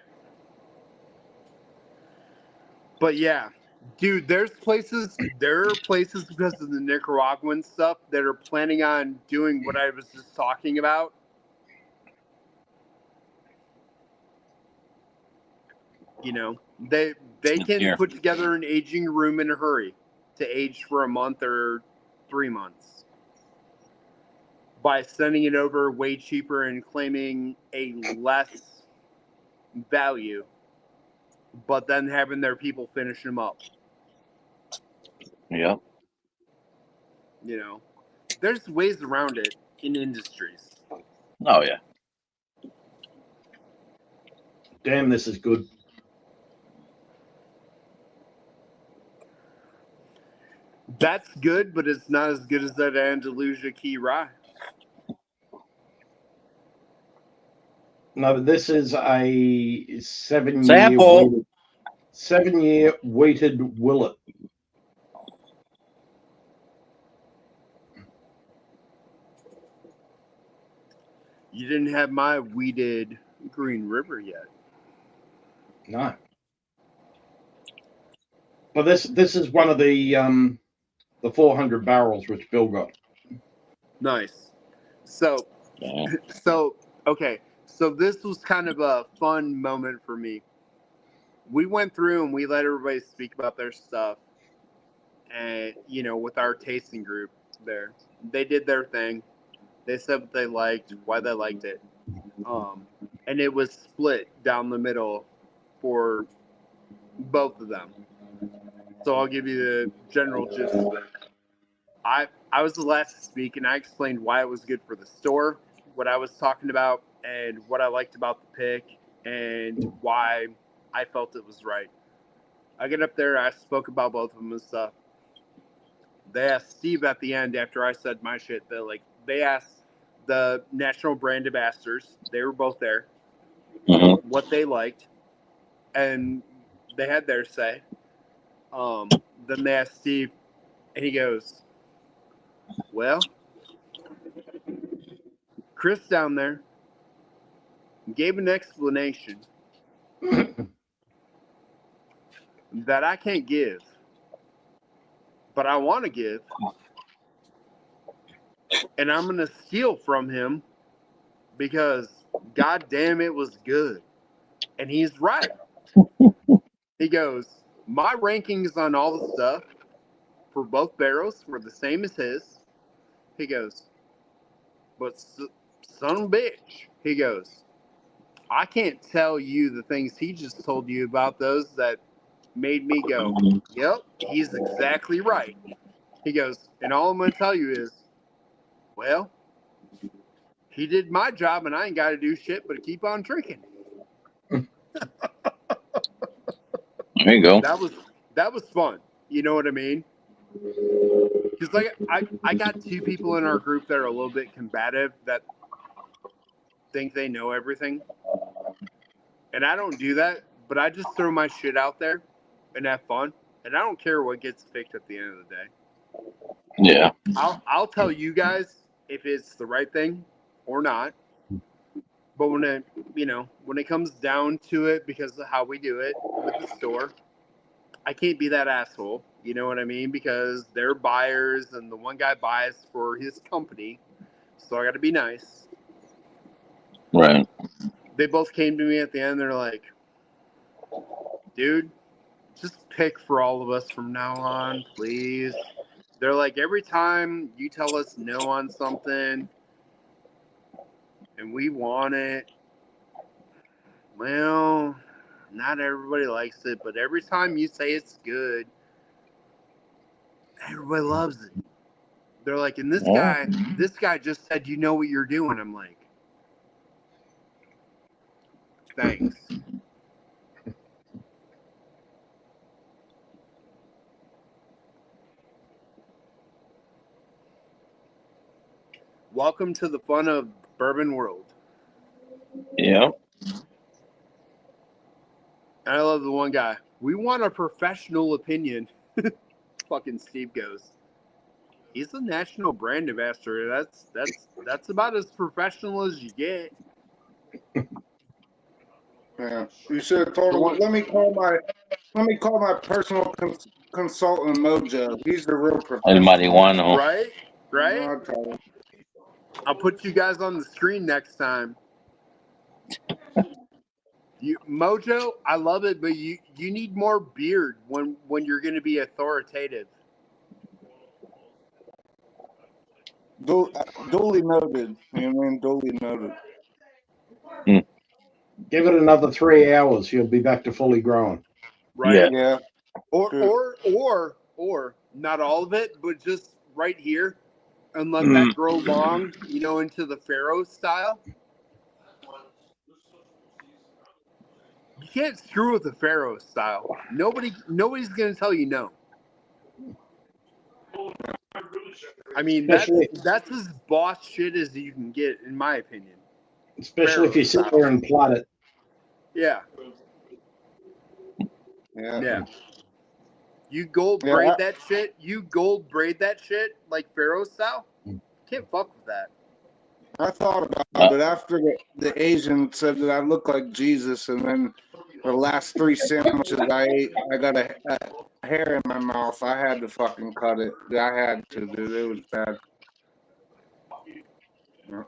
But yeah, dude, there are places because of the Nicaraguan stuff that are planning on doing what I was just talking about. You know, they can put together an aging room in a hurry to age for a month or 3 months by sending it over way cheaper and claiming a less value, but then having their people finish them up. Yep. You know, there's ways around it in industries. Oh yeah. Damn, this is good. That's good, but it's not as good as that Andalusia Key Rye. No, but this is a 7-year Sample. 7-year wheated willet. You didn't have my weeded Green River yet. No. But this is one of the 400 barrels which Bill got. Nice. So okay. So this was kind of a fun moment for me. We went through and we let everybody speak about their stuff. And, you know, with our tasting group there, they did their thing. They said what they liked, why they liked it. And it was split down the middle for both of them. So I'll give you the general gist of it. I was the last to speak, and I explained why it was good for the store, what I was talking about, and what I liked about the pick, and why I felt it was right. I get up there, I spoke about both of them and stuff. They asked Steve at the end after I said my shit. They asked the national brand ambassadors. They were both there. What they liked, and they had their say. Then they asked Steve, and he goes, "Well, Chris down there gave an explanation that I can't give, but I want to give, and I'm going to steal from him because God damn it was good. And he's right. He goes, my rankings on all the stuff for both barrels were the same as his. He goes, but son of a bitch, he goes, I can't tell you the things he just told you about those that made me go, yep, he's exactly right. He goes, and all I'm going to tell you is, well, he did my job and I ain't got to do shit but keep on drinking. There you go. That was fun. You know what I mean? Because like I got two people in our group that are a little bit combative that think they know everything. And I don't do that, but I just throw my shit out there and have fun. And I don't care what gets picked at the end of the day. Yeah. I'll tell you guys if it's the right thing or not. But when it comes down to it, because of how we do it with the store, I can't be that asshole. You know what I mean? Because they're buyers, and the one guy buys for his company, so I got to be nice. Right. They both came to me at the end. They're like, "Dude, just pick for all of us from now on, please." They're like, every time you tell us no on something, and we want it, well, not everybody likes it, but every time you say it's good, everybody loves it. They're like, and this guy just said, you know what you're doing. I'm like, thanks. Welcome to the fun of bourbon world. Yeah. I love the one guy. We want a professional opinion. Fucking Steve goes, he's a national brand ambassador. That's about as professional as you get. Yeah, you should have told him. Let me call my personal consultant Mojo. He's the real El professional. marihuano. Right? I'll put you guys on the screen next time. Mojo, I love it, but you need more beard when you're going to be authoritative. Duly noted. You know what I mean? Duly noted. Give it another 3 hours, you'll be back to fully grown. Right? Yeah. Or not all of it, but just right here, and let that grow long, into the Pharaoh style. You can't screw with the Pharaoh style. Nobody's gonna tell you no. I mean, that's as boss shit as you can get, in my opinion. Especially if you sit there and plot it. Yeah. Yeah. You gold braid that shit. You gold braid that shit like Pharaoh style. Can't fuck with that. I thought about it, but after the Asian said that I look like Jesus, and then the last 3 sandwiches I ate, I got a hair in my mouth. I had to fucking cut it. I had to, dude. It was bad. Yeah.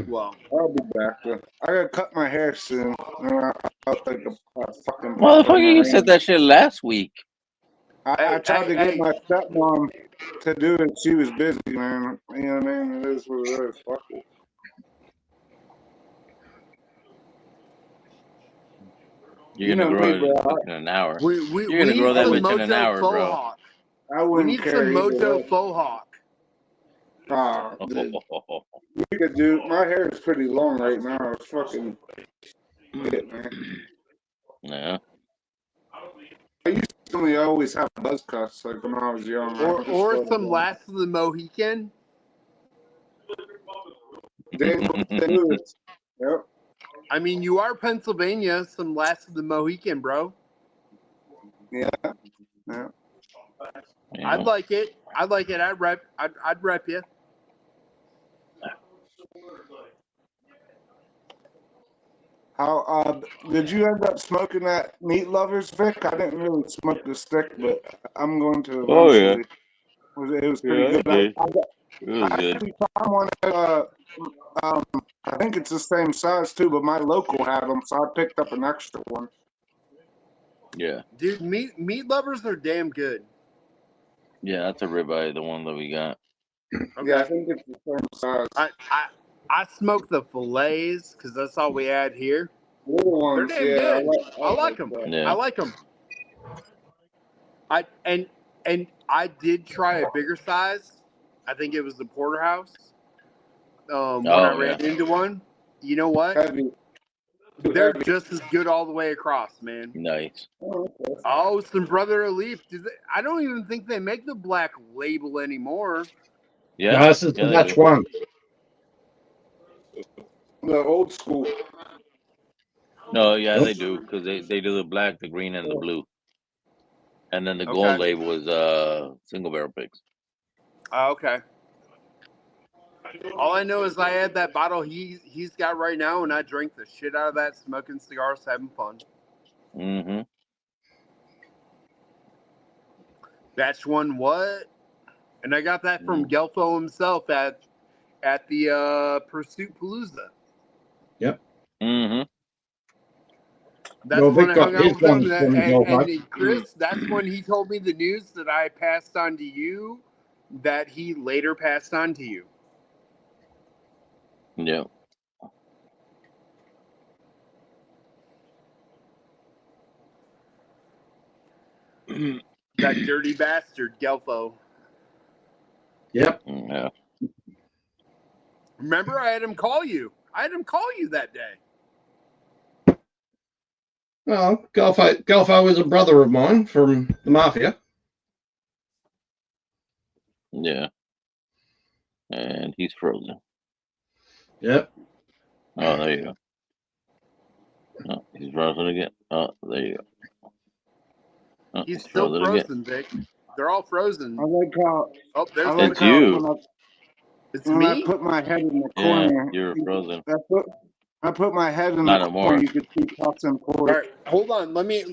Well, I'll be back. I gotta cut my hair soon. I'll take a fucking. Motherfucker, you said that shit last week. I tried to get my stepmom to do it. She was busy, man. You know what I mean? It is what it is. Fuck it. You're gonna grow it in an hour. You're gonna grow that bitch in an hour, bro. Hawk. I wouldn't need care some Mojo way. faux hawk. You could do. My hair is pretty long right now. It's fucking shit, man. Yeah. I used to always have buzz cuts like when I was young. Or some Last of the Mohican. Yep. I mean, you are Pennsylvania. Some Last of the Mohican, bro. Yeah. Yeah. I'd like it. I'd rep you. How did you end up smoking that Meat Lovers, Vic? I didn't really smoke the stick, but I'm going to Oh yeah, eventually. It was pretty yeah, I good. did. I It was good. actually found one at, I think it's the same size too, but my local had them, so I picked up an extra one. Yeah, Dude, meat lovers are damn good. yeah, that's a ribeye, the one that we got. Yeah, I think it's the same size. I smoke the fillets because that's all we had here. Little They're ones, damn yeah. good. I like like them. that. Yeah. I like them. And I did try a bigger size. I think it was the porterhouse. When I Oh yeah. ran into one, you know what? Heavy. They're just as good all the way across, man. Nice. Oh, some Brother of Leaf. I don't even think they make the black label anymore. Yeah. No, this is Yeah, the they batch do. one. The old school. No, yeah, they do because they do the black, the green, and the blue, and then the gold Okay. label is single barrel picks. Okay. All I know is I had that bottle he's got right now, and I drank the shit out of that, smoking cigars, having fun. Mm-hmm. Batch one, what? And I got that from Gelfo himself at the Pursuit Palooza. Yep. Mm-hmm. That's Well, when Vic I hung got out his with him, one from and Chris, that's when he told me the news that I passed on to you, that he later passed on to you. Yeah. That dirty bastard, Gelfo. Yep. Yeah. Remember, I had him call you. That day. Well, Golfo is a brother of mine from the Mafia. Yeah. And he's frozen. Yep. Oh, there you go. Oh, he's frozen again. Oh, there you go. Oh, He's still frozen, Vic. They're all frozen. I like how. Oh, there's I like It's how you. when I put my head in the Yeah, corner. you're frozen. I put my head in Not the no corner. more. You could see Puffs and All Pork. right, hold on. Let me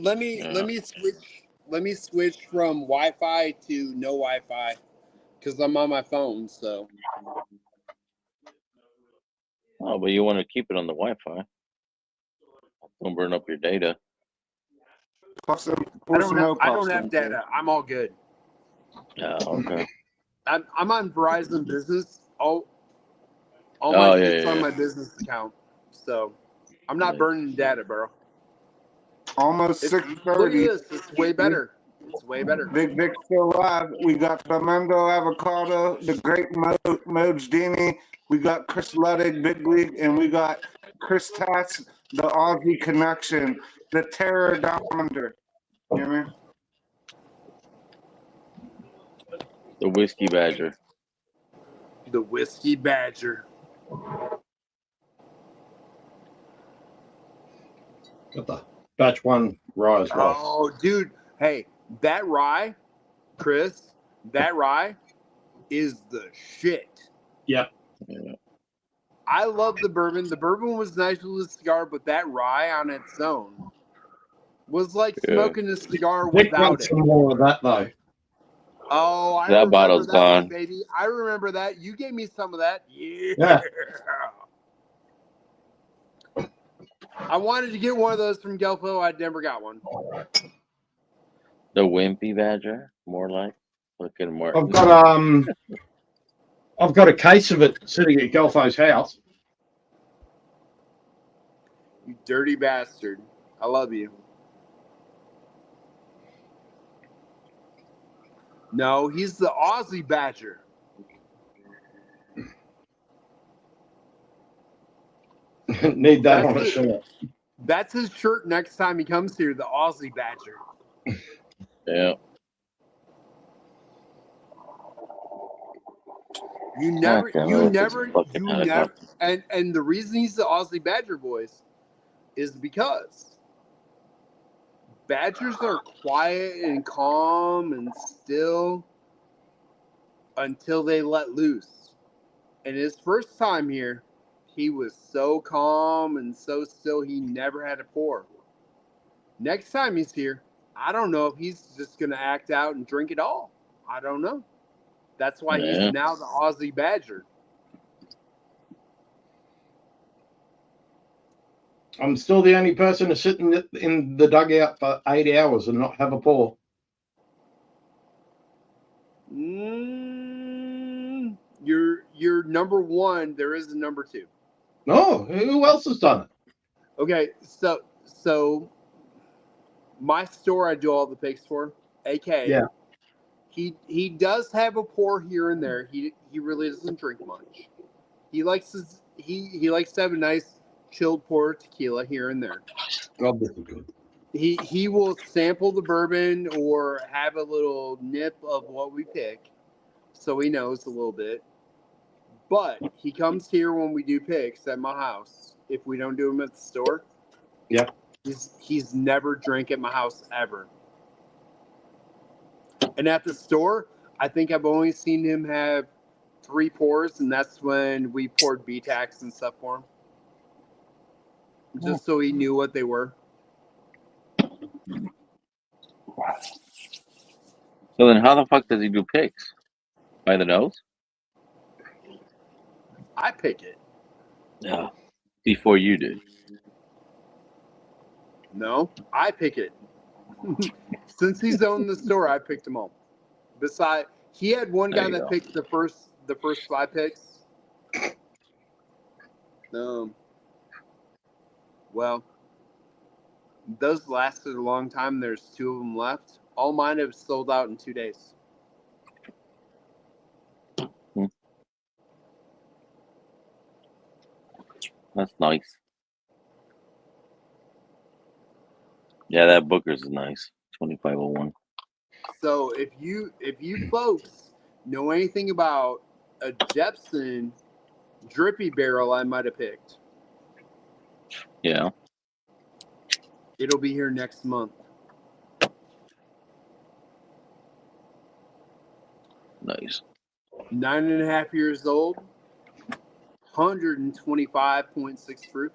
switch from Wi-Fi to no Wi-Fi because I'm on my phone. So Oh, but you want to keep it on the Wi-Fi. Don't burn up your data. Puffs and I don't have data. I'm all good. Oh, okay. I'm on Verizon Business. All Oh, my yeah, shit's yeah, on yeah. my business account, so I'm not burning data, bro. Almost Look at 6:30. this. It's way better. It's way better. Big Vic still alive. We got Fernando Avocado, the great Moj Dini. We got Chris Luddig, Big League, and we got Chris Tatz, the Aussie Connection, the Terror Down Under. You hear me? The Whiskey Badger. The Whiskey Badger. Got the batch one rye as well. Oh, dude. Hey, that rye, Chris, that rye is the shit. Yep. Yeah. I love the bourbon. The bourbon was nice with the cigar, but that rye on its own was like smoking a cigar Vic without wants it. some more of that though. Oh, I That remember bottle's that gone. one, baby. I remember that. You gave me some of that. Yeah. Yeah. I wanted to get one of those from Gelfo. I never got one. The Wimpy Badger, more like. Fucking Martin. I've got a case of it sitting at Golfo's house. You dirty bastard. I love you. No, he's the Aussie Badger. Need that on a shirt. That's his shirt next time he comes here, the Aussie Badger. Yeah. You never, helicopter. and the reason he's the Aussie Badger, boys, is because Badgers are quiet and calm and still until they let loose. And his first time here, he was so calm and so still. He never had a pour. Next time he's here, I don't know if he's just going to act out and drink it all. I don't know. That's why Yeah. he's now the Aussie Badger. I'm still the only person to sit in the dugout for 8 hours and not have a pour. You're number one. There is a number two. No, who else has done it? Okay, so my store I do all the picks for, AK. Yeah. He does have a pour here and there. He really doesn't drink much. He likes to have a nice chilled pour of tequila here and there. God, this is good. He will sample the bourbon or have a little nip of what we pick, so he knows a little bit. But he comes here when we do picks at my house. If we don't do them at the store, yeah, he's never drank at my house ever. And at the store, I think I've only seen him have 3 pours, and that's when we poured BTACs and stuff for him, just so he knew what they were. So then, how the fuck does he do picks? By the nose? I pick it. Yeah. Before you did. No, I pick it. Since he's owned the store, I picked them all. Besides, he had one There guy you that go. picked the first 5 picks. Well, those lasted a long time. There's 2 of them left. All mine have sold out in 2 days. That's nice. Yeah, that Booker's is nice. 2501. So if you folks know anything about a Jepson drippy barrel I might have picked, Yeah. it'll be here next month. Nice. 9.5 years old, 125.6 proof.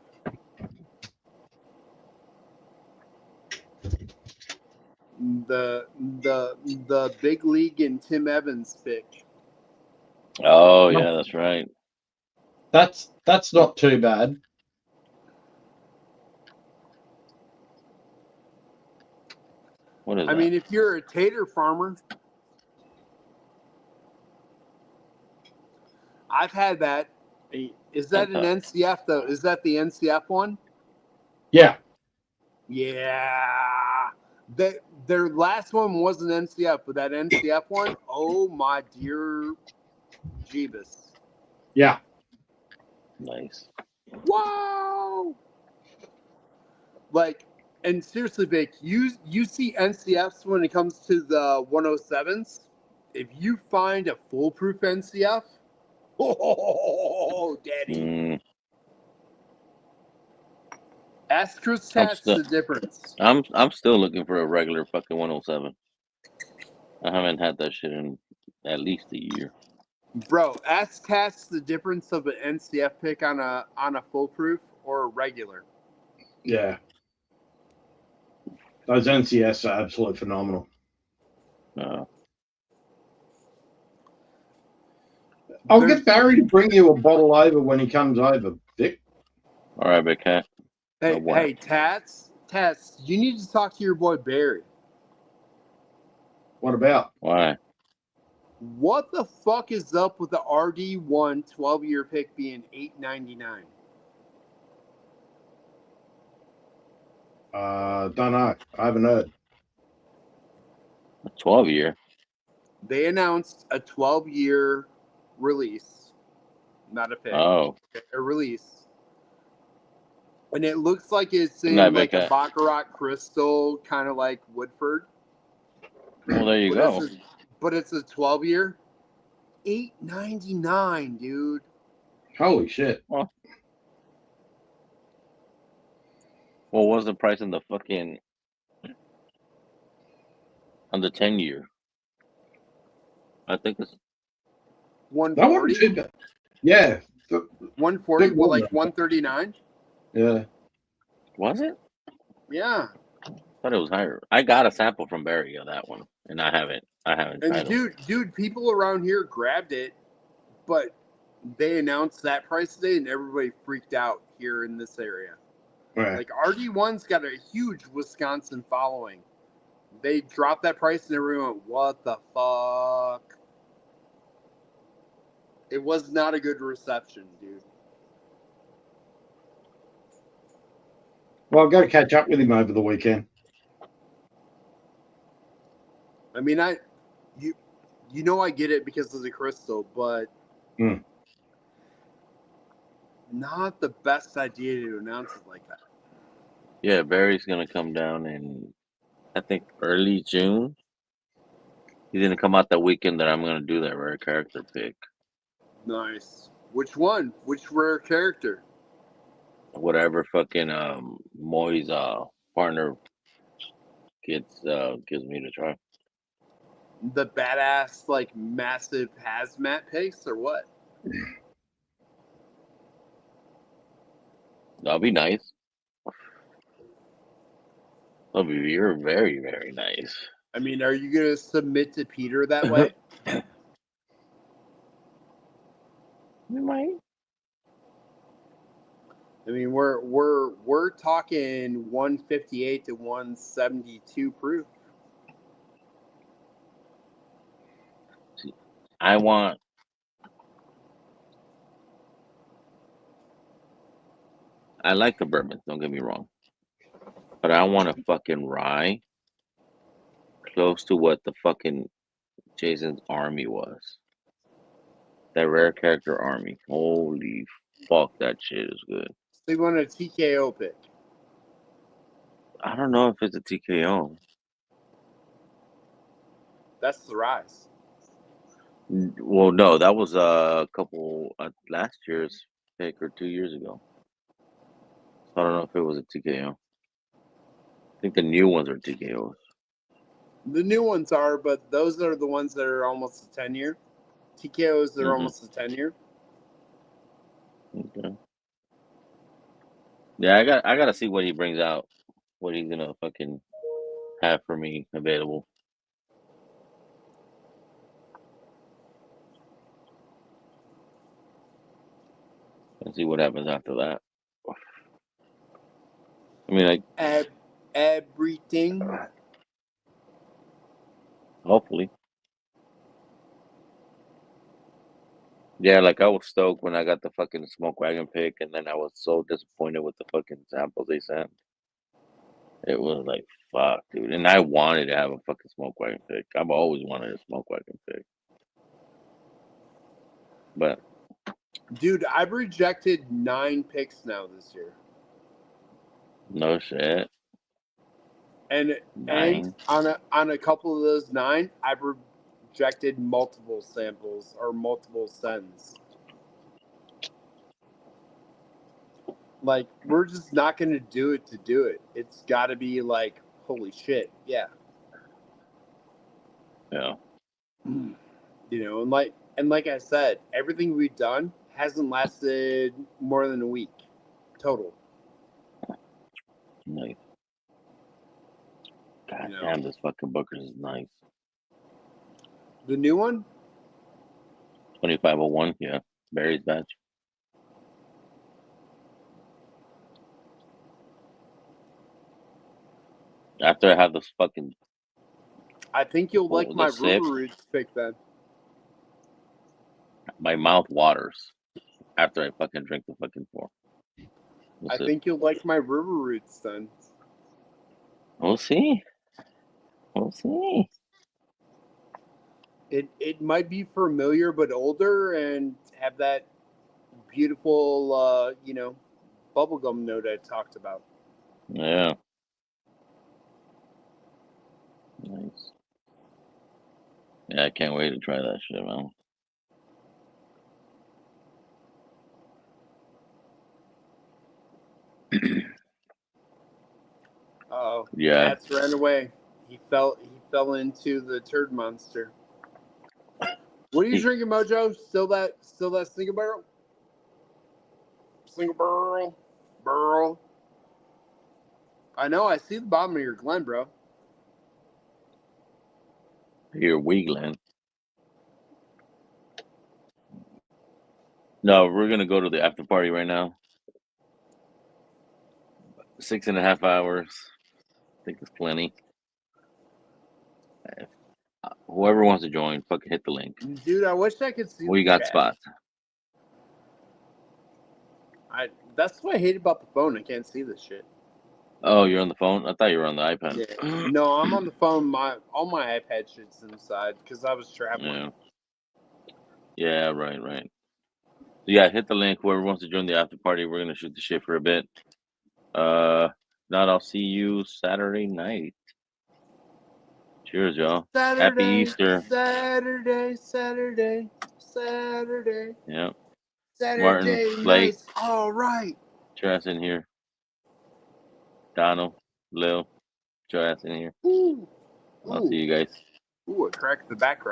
The big league and Tim Evans pick. Oh, yeah, that's right. That's not too bad. What is I that? mean, if you're a tater farmer, I've had that. Is that an NCF though? Is that the NCF one? Yeah. Yeah. Their last one was an NCF, but that NCF one, oh my dear Jeebus. Yeah. Nice. Wow. Like, and seriously, Vic, you see NCFs when it comes to the 107s. If you find a foolproof NCF, oh, daddy. Ask Chris Tats the difference. I'm still looking for a regular fucking 107. I haven't had that shit in at least a year. Bro, ask Tats the difference of an NCF pick on a foolproof or a regular. Yeah. Those NCS are absolutely phenomenal. I'll get Barry to bring you a bottle over when he comes over, Vic. All right, big cat. Hey, Tats, you need to talk to your boy Barry. What about? Why? What the fuck is up with the RD1 12-year pick being $8.99? Don't know. I haven't heard. A 12-year? They announced a 12-year release, not a pick. Oh. A release. And it looks like it's in Not like bad. a Baccarat crystal, kind of like Woodford. Well, there you go. But it's a 12-year. $8.99, dude. Holy shit. Well, what was the price on the fucking on the 10-year? I think it's That wasn't too bad. Yeah, 140, Big but one. like 139. Yeah. Was it? Yeah. Thought it was higher. I got a sample from Barry of that one, and I haven't tried And them. dude, people around here grabbed it, but they announced that price today, and everybody freaked out here in this area. Right. Like RD1's got a huge Wisconsin following. They dropped that price, and everyone went, "What the fuck?" It was not a good reception, dude. Well, I'll go catch up with him over the weekend. I mean, you know I get it because of the crystal, but not the best idea to announce it like that. Yeah, Barry's gonna come down in, I think, early June. He's gonna come out that weekend that I'm gonna do that rare character pick. Nice. Which one? Which rare character? Whatever fucking Moy's partner gives me to try. The badass, like, massive hazmat picks or what? That'll be nice. That'll be you're very, very nice. I mean, are you gonna submit to Peter that way? You might. I mean, we're talking 158 to 172 proof. I like the bourbon, don't get me wrong. But I want a fucking rye close to what the fucking Jason's army was. That rare character army. Holy fuck, that shit is good. So you want a TKO pick? I don't know if it's a TKO. That's the rise. Well, no, that was a couple last year's pick or 2 years ago. I don't know if it was a TKO. I think the new ones are TKOs. The new ones are, but those are the ones that are almost a 10-year. TKOs that are almost a 10-year. Okay. Yeah, I gotta see what he brings out. What he's gonna fucking have for me available. And see what happens after that. I mean, like everything. Hopefully. Yeah, like I was stoked when I got the fucking smoke wagon pick, and then I was so disappointed with the fucking samples they sent. It was like, fuck, dude. And I wanted to have a fucking smoke wagon pick. I've always wanted a smoke wagon pick. But Dude, I've rejected 9 picks now this year. no shit. And 9. on a couple of those 9, I've rejected multiple samples or multiple sends. Like, we're just not going to do it to do it. It's got to be like, holy shit, yeah. Yeah. You know, and like I said, everything we've done hasn't lasted more than a week total. Nice. God You know. damn, this fucking Booker's is nice. The new one? 2501, yeah. Barry's batch. After I have this fucking I think you'll like the my sip. River Roots pick then. My mouth waters after I fucking drink the fucking pour. I think you'll like my River Roots then. We'll see. We'll see. It might be familiar but older and have that beautiful, you know, bubblegum note I talked about. Yeah. Nice. Yeah, I can't wait to try that shit, man. Oh, Yeah. Cats ran away. He fell into the turd monster. What are you drinking, Mojo? Still that single barrel? Single burl. I know. I see the bottom of your Glen, bro. Your wee Glen. No, we're gonna go to the after party right now. 6.5 hours. I think it's plenty. Whoever wants to join, fucking hit the link. Dude, I wish I could see. We the got chat. spots. That's what I hate about the phone. I can't see this shit. Oh, you're on the phone? I thought you were on the iPad. Yeah. No, I'm on the phone. All my iPad shit's inside because I was traveling. Yeah, right. Yeah, hit the link. Whoever wants to join the after party, we're gonna shoot the shit for a bit. Not, I'll see you Saturday night. Cheers, y'all. Happy Easter. Saturday. Yeah. Saturday Martin, Blake, nights. All right. get your ass in here. Donald, Lil, get your ass in here. Ooh. I'll see you guys. Ooh, it cracked the back right.